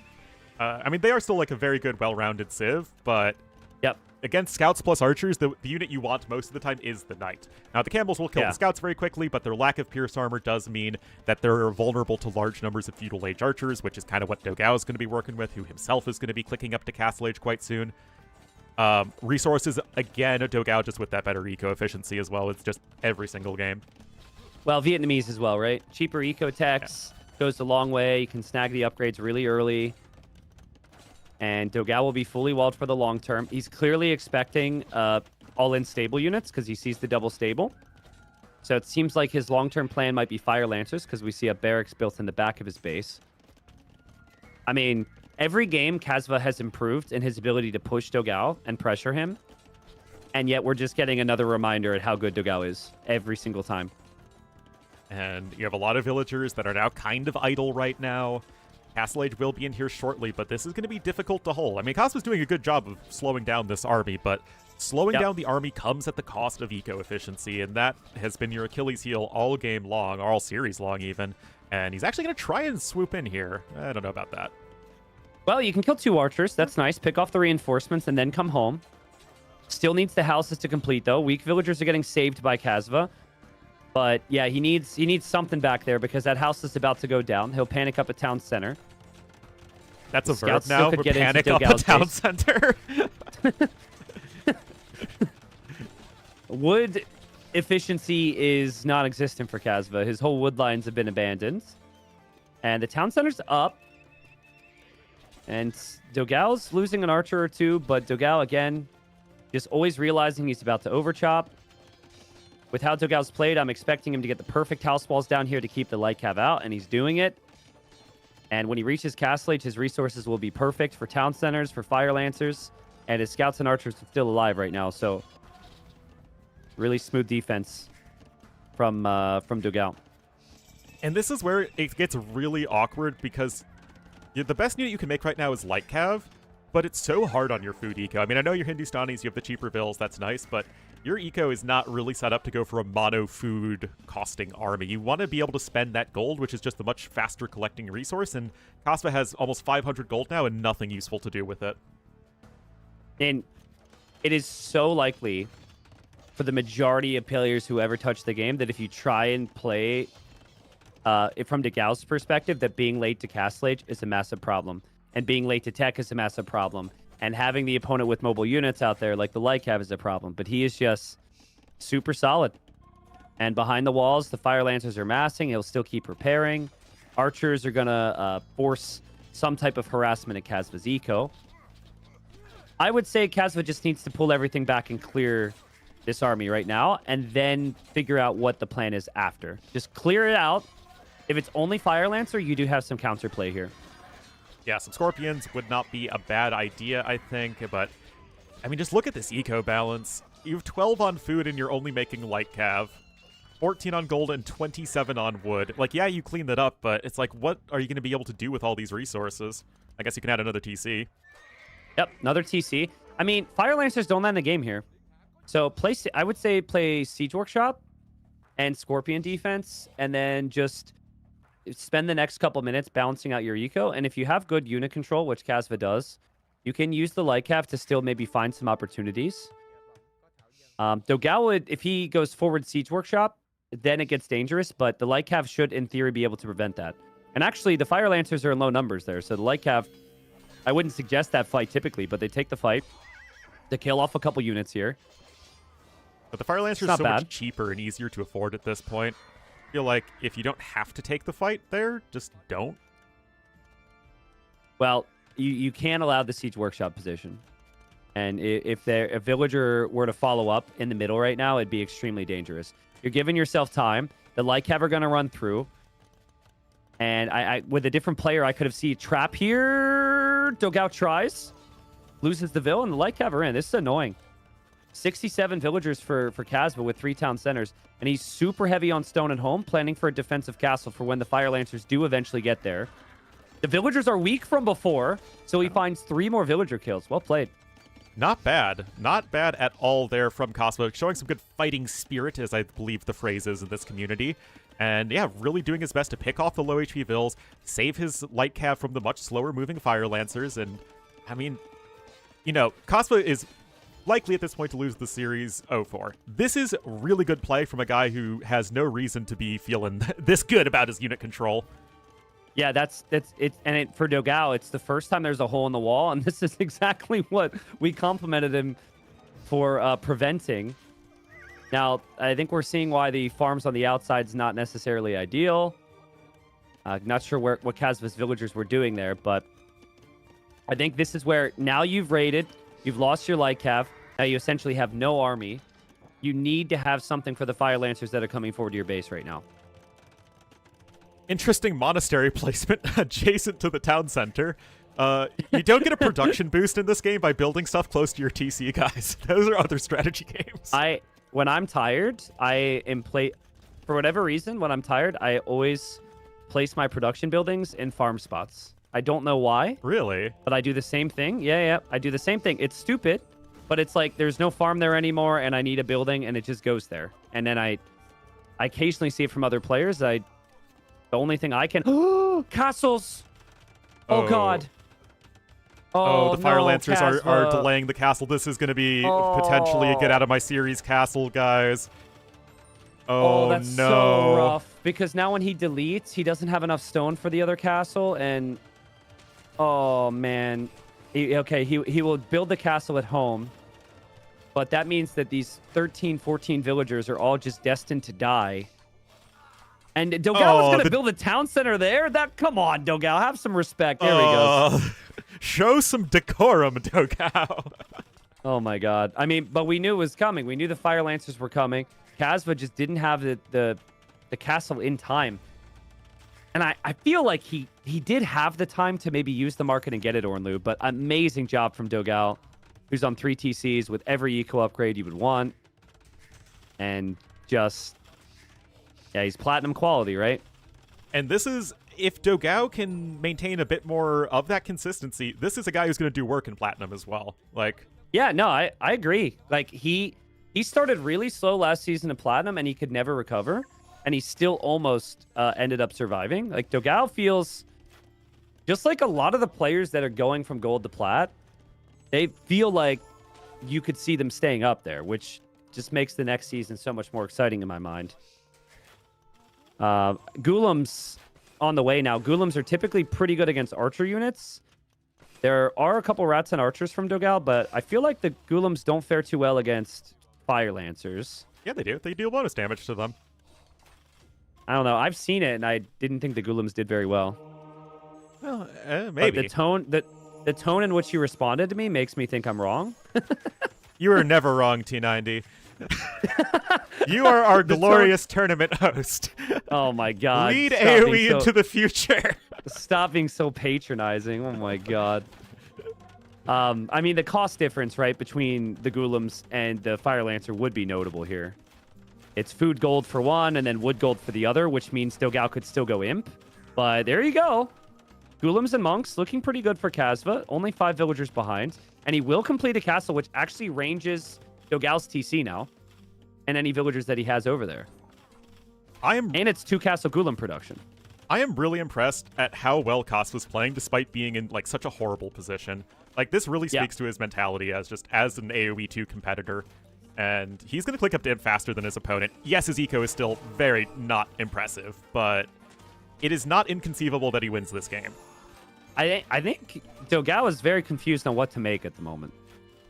I mean, they are still like a very good, well-rounded civ, but against Scouts plus Archers, the unit you want most of the time is the Knight. Now, the Camels will kill the Scouts very quickly, but their lack of Pierce Armor does mean that they're vulnerable to large numbers of Feudal Age Archers, which is kind of what DauT is going to be working with, who himself is going to be clicking up to Castle Age quite soon. Resources, again, DauT just with that better eco efficiency as well. It's just every single game. Well, Vietnamese as well, right? Cheaper eco techs goes a long way. You can snag the upgrades really early. And DauT will be fully walled for the long term. He's clearly expecting all-in stable units because he sees the double stable. So it seems like his long-term plan might be Fire Lancers because we see a barracks built in the back of his base. I mean, every game Kasva has improved in his ability to push DauT and pressure him. And yet we're just getting another reminder at how good DauT is every single time. And you have a lot of villagers that are now kind of idle right now. Castle Age will be in here shortly, but this is going to be difficult to hold. I mean, Kasva's doing a good job of slowing down this army, but slowing down the army comes at the cost of eco efficiency, and that has been your Achilles heel all game long, or all series long even. And he's actually going to try and swoop in here. I don't know about that. Well, you can kill 2 archers. That's nice. Pick off the reinforcements and then come home. Still needs the houses to complete, though. Weak villagers are getting saved by Kasva. But yeah, he needs something back there because that house is about to go down. He'll panic up a town center. That's a verb now. We're panic up a town center. Wood efficiency is non-existent for Kasva. His whole wood lines have been abandoned. And the town center's up. And DauT's losing an archer or 2, but DauT, again, just always realizing he's about to overchop. With how DauT's played, I'm expecting him to get the perfect house walls down here to keep the light cav out, and he's doing it. And when he reaches Castle Age, his resources will be perfect for town centers, for Fire Lancers, and his scouts and archers are still alive right now. So, really smooth defense from DauT. And this is where it gets really awkward because the best unit you can make right now is light cav, but it's so hard on your food eco. I mean, I know your Hindustanis, you have the cheaper bills, that's nice, but your eco is not really set up to go for a mono food costing army. You want to be able to spend that gold, which is just a much faster collecting resource, and Kasva has almost 500 gold now and nothing useful to do with it. And it is so likely for the majority of players who ever touch the game that if you try and play from DauT's perspective, that being late to Castle Age is a massive problem. And being late to tech is a massive problem. And having the opponent with mobile units out there like the Lycav is a problem. But he is just super solid. And behind the walls, the Fire Lancers are massing. He'll still keep repairing. Archers are going to force some type of harassment at Kazva's eco. I would say Kazva just needs to pull everything back and clear this army right now, and then figure out what the plan is after. Just clear it out. If it's only Fire Lancer, you do have some counterplay here. Yeah, some Scorpions would not be a bad idea, I think, but I mean, just look at this eco balance. You have 12 on food and you're only making light cav, 14 on gold and 27 on wood. Like, yeah, you cleaned that up, but it's like, what are you going to be able to do with all these resources? I guess you can add another TC. Yep, another TC. I mean, Fire Lancers don't land the game here. So I would say play Siege Workshop and Scorpion defense, and then just spend the next couple minutes balancing out your eco. And if you have good unit control, which Kazva does, you can use the Lycav to still maybe find some opportunities. DauT would, if he goes forward Siege Workshop, then it gets dangerous, but the Lycav should, in theory, be able to prevent that. And actually, the Fire Lancers are in low numbers there, so the Lycav, I wouldn't suggest that fight typically, but they take the fight to kill off a couple units here. But the Fire Lancer is so much cheaper and easier to afford at this point. I feel like if you don't have to take the fight there, just don't. Well, you can allow the Siege Workshop position. And if a villager were to follow up in the middle right now, it'd be extremely dangerous. You're giving yourself time. The Lycav are going to run through. And I with a different player, I could have seen a trap here. DauT tries. Loses the Vill, and the Lycav are in. This is annoying. 67 villagers for Kazva with 3 town centers. And he's super heavy on stone and home, planning for a defensive castle for when the Fire Lancers do eventually get there. The villagers are weak from before, so he finds 3 more villager kills. Well played. Not bad. Not bad at all there from Cosmo. Showing some good fighting spirit, as I believe the phrase is in this community. And yeah, really doing his best to pick off the low HP Vills, save his light cav from the much slower moving Fire Lancers. And I mean, you know, Cosmo is likely at this point to lose the series 0-4. This is really good play from a guy who has no reason to be feeling this good about his unit control. Yeah, that's it. And for DauT, it's the first time there's a hole in the wall, and this is exactly what we complimented him for preventing. Now, I think we're seeing why the farms on the outside is not necessarily ideal. Not sure what Kazva's villagers were doing there, but I think this is where now you've raided, you've lost your Lycav, now you essentially have no army. You need to have something for the Fire Lancers that are coming forward to your base right now. Interesting monastery placement adjacent to the town center. You don't get a production boost in this game by building stuff close to your TC, guys. Those are other strategy games. When I'm tired, for whatever reason, when I'm tired, I always place my production buildings in farm spots. I don't know why. Really? But I do the same thing. Yeah, I do the same thing. It's stupid, but it's like there's no farm there anymore, and I need a building, and it just goes there. And then I occasionally see it from other players. The only thing I can... Castles! Oh, God. Oh, the Fire no, Lancers are delaying the castle. This is going to be potentially a get out of my series castle, guys. Oh, that's no. so rough. Because now when he deletes, he doesn't have enough stone for the other castle, and... Oh, man. He will build the castle at home, but that means that these 13, 14 villagers are all just destined to die. And DauT was going to build a town center there? Come on, DauT, have some respect. There we go. Show some decorum, DauT. Oh, my God. I mean, but we knew it was coming. We knew the Fire Lancers were coming. Kazva just didn't have the castle in time. And I feel like he did have the time to maybe use the market and get it, Ornlu, but amazing job from DauT, who's on 3 TCs with every eco upgrade you would want. And just... Yeah, he's platinum quality, right? And this is, if DauT can maintain a bit more of that consistency, this is a guy who's going to do work in platinum as well. Like, yeah, no, I agree. Like, he started really slow last season in platinum, and he could never recover, and he still almost ended up surviving. Like, DauT feels just like a lot of the players that are going from gold to plat. They feel like you could see them staying up there, which just makes the next season so much more exciting in my mind. Ghulam's on the way now. Ghulams are typically pretty good against archer units, There are a couple rats and archers from DauT, but I feel like the Ghoulims don't fare too well against Fire Lancers. Yeah, they do. They deal bonus damage to them. I don't know. I've seen it, and I didn't think the Ghoulims did very well. Well, But maybe. the tone in which you responded to me makes me think I'm wrong. You are never wrong, T90. You are our glorious tournament host. Oh my god. Lead Stop being AoE into the future. Stop being so patronizing. Oh my god. I mean, the cost difference, right, between the Ghoulims and the Fire Lancer would be notable here. It's food gold for one and then wood gold for the other, which means DauT could still go imp. But there you go. Ghoulims and monks looking pretty good for Kasva. Only 5 villagers behind. And he will complete a castle, which actually ranges DauT's TC now. And any villagers that he has over there. And it's 2 castle Ghoulim production. I am really impressed at how well Koss was playing despite being in like such a horrible position. Like this really speaks to his mentality as an AoE 2 competitor. And he's going to click up to imp faster than his opponent. Yes, his eco is still very not impressive, but it is not inconceivable that he wins this game. I think DauT is very confused on what to make at the moment.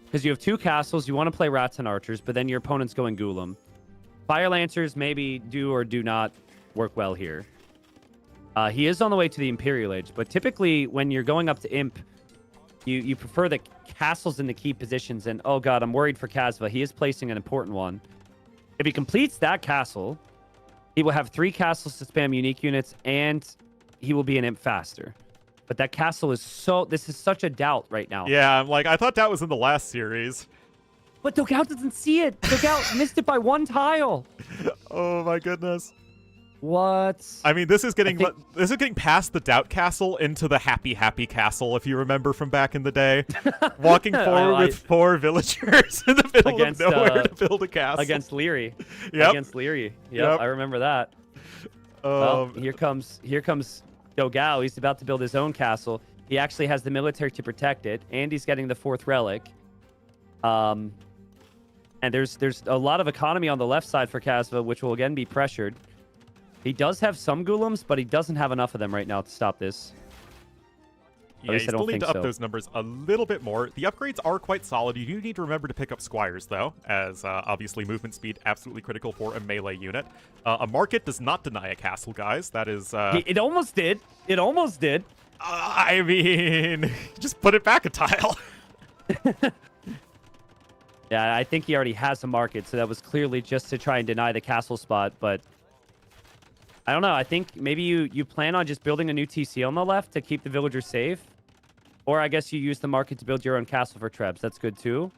Because you have 2 castles, you want to play rats and archers, but then your opponent's going Ghoulim. Fire Lancers maybe do or do not work well here. He is on the way to the Imperial Age, but typically when you're going up to imp, you prefer the castles in the key positions, and oh god, I'm worried for Kasva. He is placing an important one. If he completes that castle, he will have 3 castles to spam unique units, and he will be an imp faster. But that castle is this is such a DauT right now. Yeah, I'm like, I thought that was in the last series. But DauT doesn't see it. DauT missed it by 1 tile. Oh my goodness. What? I mean, this is getting past the DauT castle into the happy castle, if you remember from back in the day. Walking forward with 4 villagers in the middle of nowhere to build a castle. Against Leary. Yep. Against Leary. Yep, I remember that. Well, here comes DauT. He's about to build his own castle. He actually has the military to protect it, and he's getting the 4th relic. And there's a lot of economy on the left side for Kasva, which will again be pressured. He does have some Ghoulims, but he doesn't have enough of them right now to stop this. Yeah, you still need to up those numbers a little bit more. The upgrades are quite solid. You do need to remember to pick up Squires, though, as obviously movement speed absolutely critical for a melee unit. A market does not deny a castle, guys. That is... It almost did. It almost did. I mean, just put it back a tile. Yeah, I think he already has a market, so that was clearly just to try and deny the castle spot, but... I don't know. I think maybe you plan on just building a new TC on the left to keep the villagers safe. Or I guess you use the market to build your own castle for Trebs. That's good too.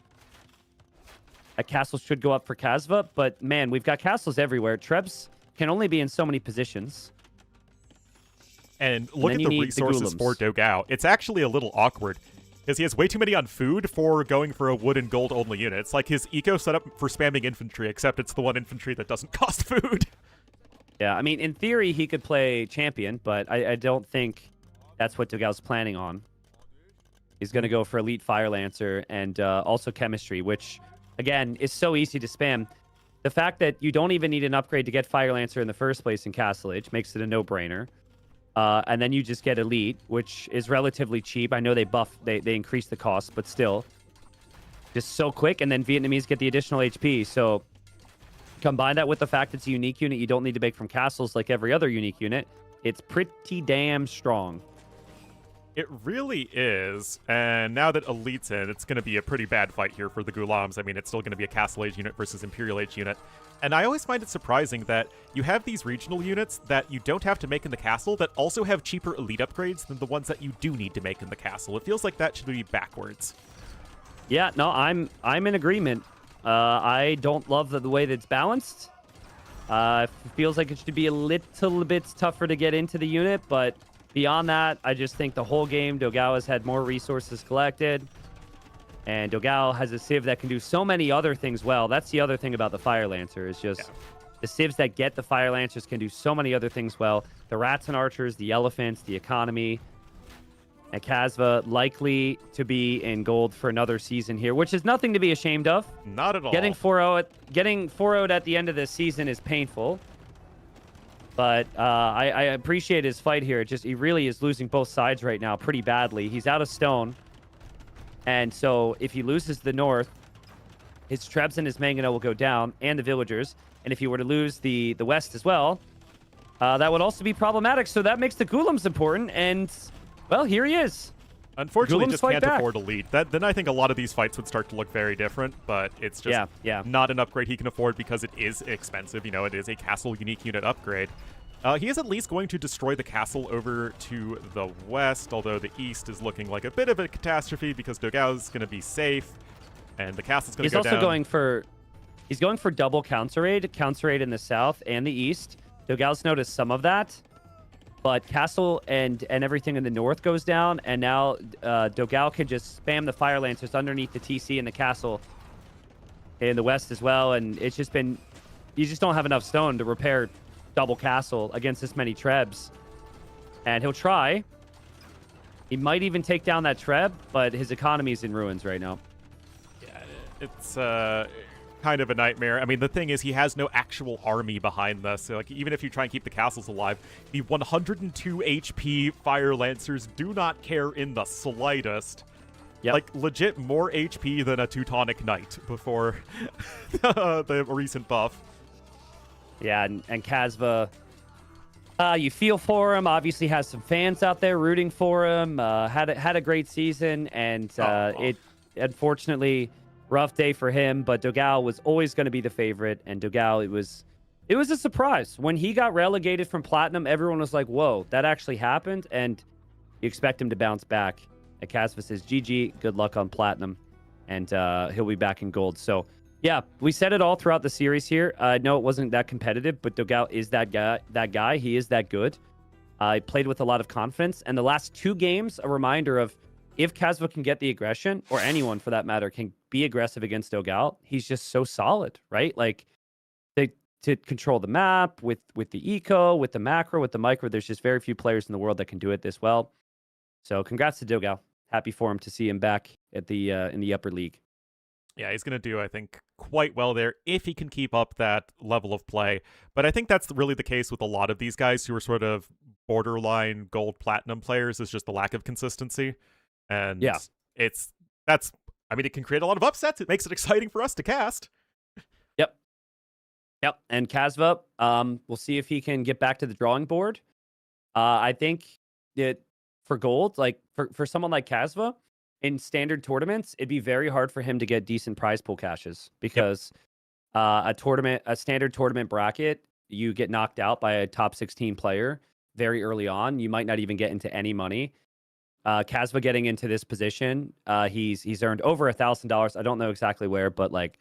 A castle should go up for Kasva, but man, we've got castles everywhere. Trebs can only be in so many positions. And look at the resources for DauT. It's actually a little awkward, because he has way too many on food for going for a wood and gold only unit. It's like his eco set up for spamming infantry, except it's the one infantry that doesn't cost food. Yeah, I mean, in theory, he could play champion, but I don't think that's what DauT's planning on. He's going to go for Elite Fire Lancer and also Chemistry, which, again, is so easy to spam. The fact that you don't even need an upgrade to get Fire Lancer in the first place in Castle Age makes it a no-brainer. And then you just get Elite, which is relatively cheap. I know they increase the cost, but still. Just so quick, and then Vietnamese get the additional HP, so... Combine that with the fact it's a unique unit you don't need to make from castles like every other unique unit. It's pretty damn strong. It really is. And now that Elite's in, it's going to be a pretty bad fight here for the Ghoulims. I mean, it's still going to be a Castle Age unit versus Imperial Age unit. And I always find it surprising that you have these regional units that you don't have to make in the castle that also have cheaper Elite upgrades than the ones that you do need to make in the castle. It feels like that should be backwards. Yeah, no, I'm in agreement. I don't love the way that it's balanced. It feels like it should be a little bit tougher to get into the unit, but beyond that, I just think the whole game, DauT has had more resources collected, and DauT has a Civ that can do so many other things well. That's the other thing about the Fire Lancer, is just the Civs that get the Fire Lancers can do so many other things well. The Rats and Archers, the Elephants, the economy. And Kasva likely to be in gold for another season here, which is nothing to be ashamed of. Not at all. Getting 4-0'd at the end of this season is painful. But I appreciate his fight here. He really is losing both sides right now pretty badly. He's out of stone. And so if he loses the north, his Trebs and his Mangano will go down, and the villagers. And if he were to lose the west as well, that would also be problematic. So that makes the Ghoulems important. And, well, here he is. Unfortunately, Ghoulems just fight can't back. afford a lead. Then I think a lot of these fights would start to look very different, but it's just not an upgrade he can afford because it is expensive. You know, it is a castle unique unit upgrade. He is at least going to destroy the castle over to the west, although the east is looking like a bit of a catastrophe because DauT is going to be safe, and the castle's going to go down. He's also going for... He's going for double counter raid in the south and the east. DauT's noticed some of that, but castle and everything in the north goes down, and now DauT can just spam the Fire Lancers underneath the TC in the castle in the west as well, and it's just been... You just don't have enough stone to repair double castle against this many Trebs. And he'll try. He might even take down that Treb, but his economy is in ruins right now. Yeah, it's kind of a nightmare. I mean, the thing is, he has no actual army behind this. So, like, even if you try and keep the castles alive, the 102 HP Fire Lancers do not care in the slightest. Yep. Like, legit more HP than a Teutonic Knight before the recent buff. Yeah, and Kasva, you feel for him. Obviously has some fans out there rooting for him. Had a great season, and it unfortunately rough day for him. But DauT was always going to be the favorite, and DauT it was a surprise when he got relegated from Platinum. Everyone was like, "Whoa, that actually happened!" And you expect him to bounce back. And Kasva says, "GG, good luck on Platinum," and he'll be back in Gold. So. Yeah, we said it all throughout the series here. I know it wasn't that competitive, but DauT is that guy. He is that good. I played with a lot of confidence. And the last 2 games, a reminder of if Kasva can get the aggression, or anyone for that matter, can be aggressive against DauT, he's just so solid, right? Like, to control the map, with the eco, with the macro, with the micro, there's just very few players in the world that can do it this well. So congrats to DauT. Happy for him to see him back at the in the upper league. Yeah, he's going to do, I think, quite well there if he can keep up that level of play. But I think that's really the case with a lot of these guys who are sort of borderline gold platinum players, is just the lack of consistency. And yeah, I mean, it can create a lot of upsets. It makes it exciting for us to cast. Yep. And Kasva, we'll see if he can get back to the drawing board. I think that for gold, like for someone like Kasva, in standard tournaments, it'd be very hard for him to get decent prize pool caches because a standard tournament bracket, you get knocked out by a top 16 player very early on. You might not even get into any money. Kasva getting into this position, he's earned over $1,000. I don't know exactly where, but like,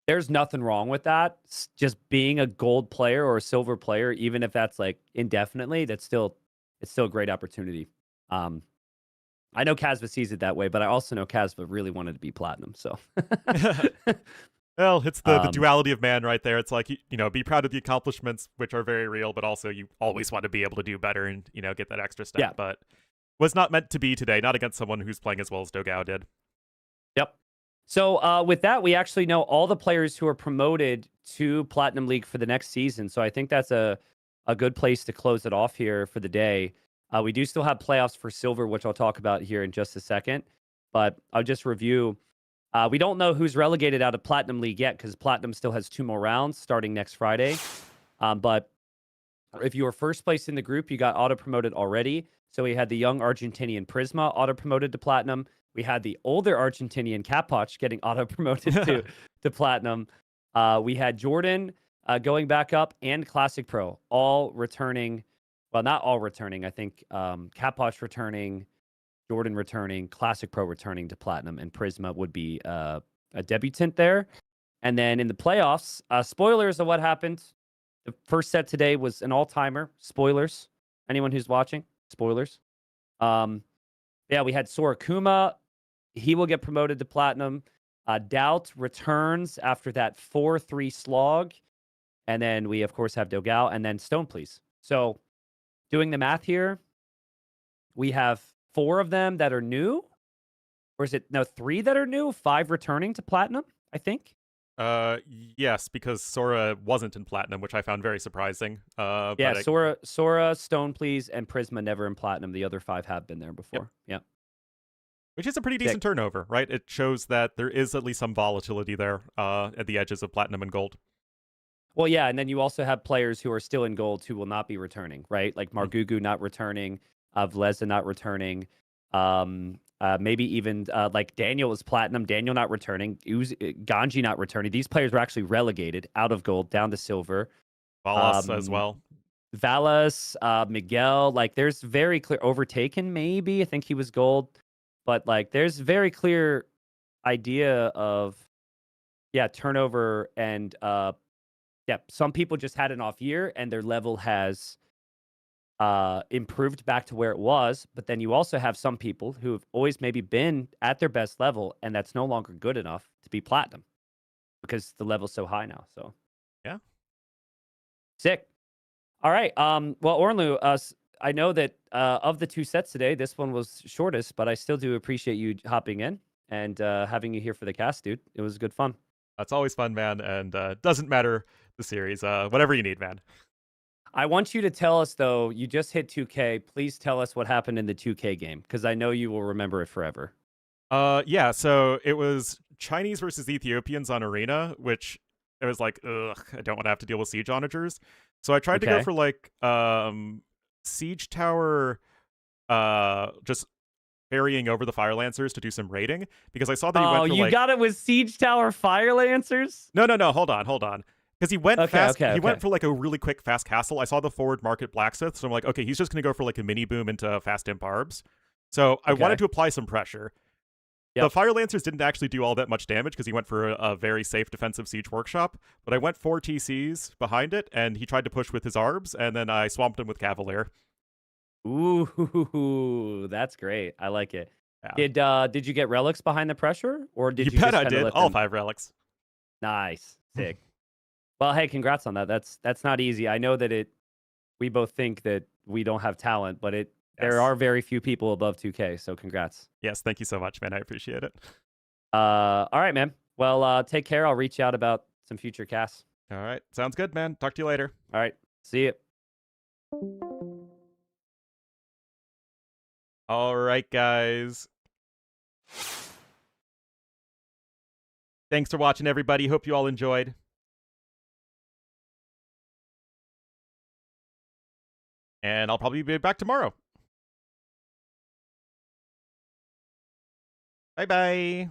there's nothing wrong with that. Just being a gold player or a silver player, even if that's like indefinitely, it's still a great opportunity. I know Kasva sees it that way, but I also know Kasva really wanted to be platinum. So, well, it's the duality of man right there. It's like, you know, be proud of the accomplishments, which are very real, but also you always want to be able to do better and, you know, get that extra step. Yeah. But was not meant to be today, not against someone who's playing as well as DauT did. Yep. So with that, we actually know all the players who are promoted to Platinum League for the next season. So I think that's a good place to close it off here for the day. We do still have playoffs for silver, which I'll talk about here in just a second. But I'll just review. We don't know who's relegated out of Platinum League yet because Platinum still has 2 more rounds starting next Friday. But if you were first place in the group, you got auto-promoted already. So we had the young Argentinian Prisma auto-promoted to Platinum. We had the older Argentinian Kapoch getting auto-promoted to Platinum. We had Jordan going back up and Classic Pro all returning. Well, not all returning. I think Kapoch returning, Jordan returning, Classic Pro returning to Platinum, and Prisma would be a debutant there. And then in the playoffs, spoilers of what happened. The first set today was an all-timer. Spoilers. Anyone who's watching, spoilers. Yeah, we had Sorakuma. He will get promoted to Platinum. DauT returns after that 4-3 slog. And then we, of course, have DauT and then Stone, please. So doing the math here, we have 4 of them that are new. Or is it, no, 3 that are new, 5 returning to Platinum, I think? Yes, because Sora wasn't in Platinum, which I found very surprising. Yeah, Sora, Stone, please, and Prisma never in Platinum. The other 5 have been there before. Yep. Which is a pretty decent turnover, right? It shows that there is at least some volatility there at the edges of platinum and gold. Well, yeah, and then you also have players who are still in gold who will not be returning, right? Like Margugu not returning, Villese not returning, maybe even like Daniel is platinum, Daniel not returning, Ganji not returning. These players were actually relegated out of gold down to silver. Valas as well. Valas, Miguel, like there's very clear Overtaken, maybe. I think he was gold. But like there's very clear idea of turnover and some people just had an off year and their level has improved back to where it was. But then you also have some people who have always maybe been at their best level and that's no longer good enough to be platinum because the level's so high now. So yeah. Sick. All right. Well, Ornlu, I know that of the 2 sets today, this one was shortest, but I still do appreciate you hopping in and having you here for the cast, dude. It was good fun. That's always fun, man, and doesn't matter the series. Whatever you need, man. I want you to tell us, though, you just hit 2K. Please tell us what happened in the 2K game, because I know you will remember it forever. Yeah, so it was Chinese versus Ethiopians on Arena, which it was like, ugh, I don't want to have to deal with siege onagers. So I tried to go for like siege tower just ferrying over the fire lancers to do some raiding because I saw that he went for you got it with siege tower fire lancers? No, hold on. Because he went fast. He went for like a really quick fast castle. I saw the forward market blacksmith, so I'm like, okay, he's just gonna go for like a mini boom into fast imp arbs. So I wanted to apply some pressure. Yep. The fire lancers didn't actually do all that much damage because he went for a very safe defensive siege workshop. But I went 4 TCs behind it, and he tried to push with his arbs, and then I swamped him with cavalier. Ooh, that's great. I like it. Yeah. Did you get relics behind the pressure, or did you? Bet I did. All 5 relics. Nice, sick. Well, hey, congrats on that. That's not easy. I know that we both think that we don't have talent, but there are very few people above 2K, so congrats. Yes, thank you so much, man. I appreciate it. All right, man. Well, take care. I'll reach out about some future casts. All right. Sounds good, man. Talk to you later. All right. See you. All right, guys. Thanks for watching, everybody. Hope you all enjoyed. And I'll probably be back tomorrow. Bye-bye.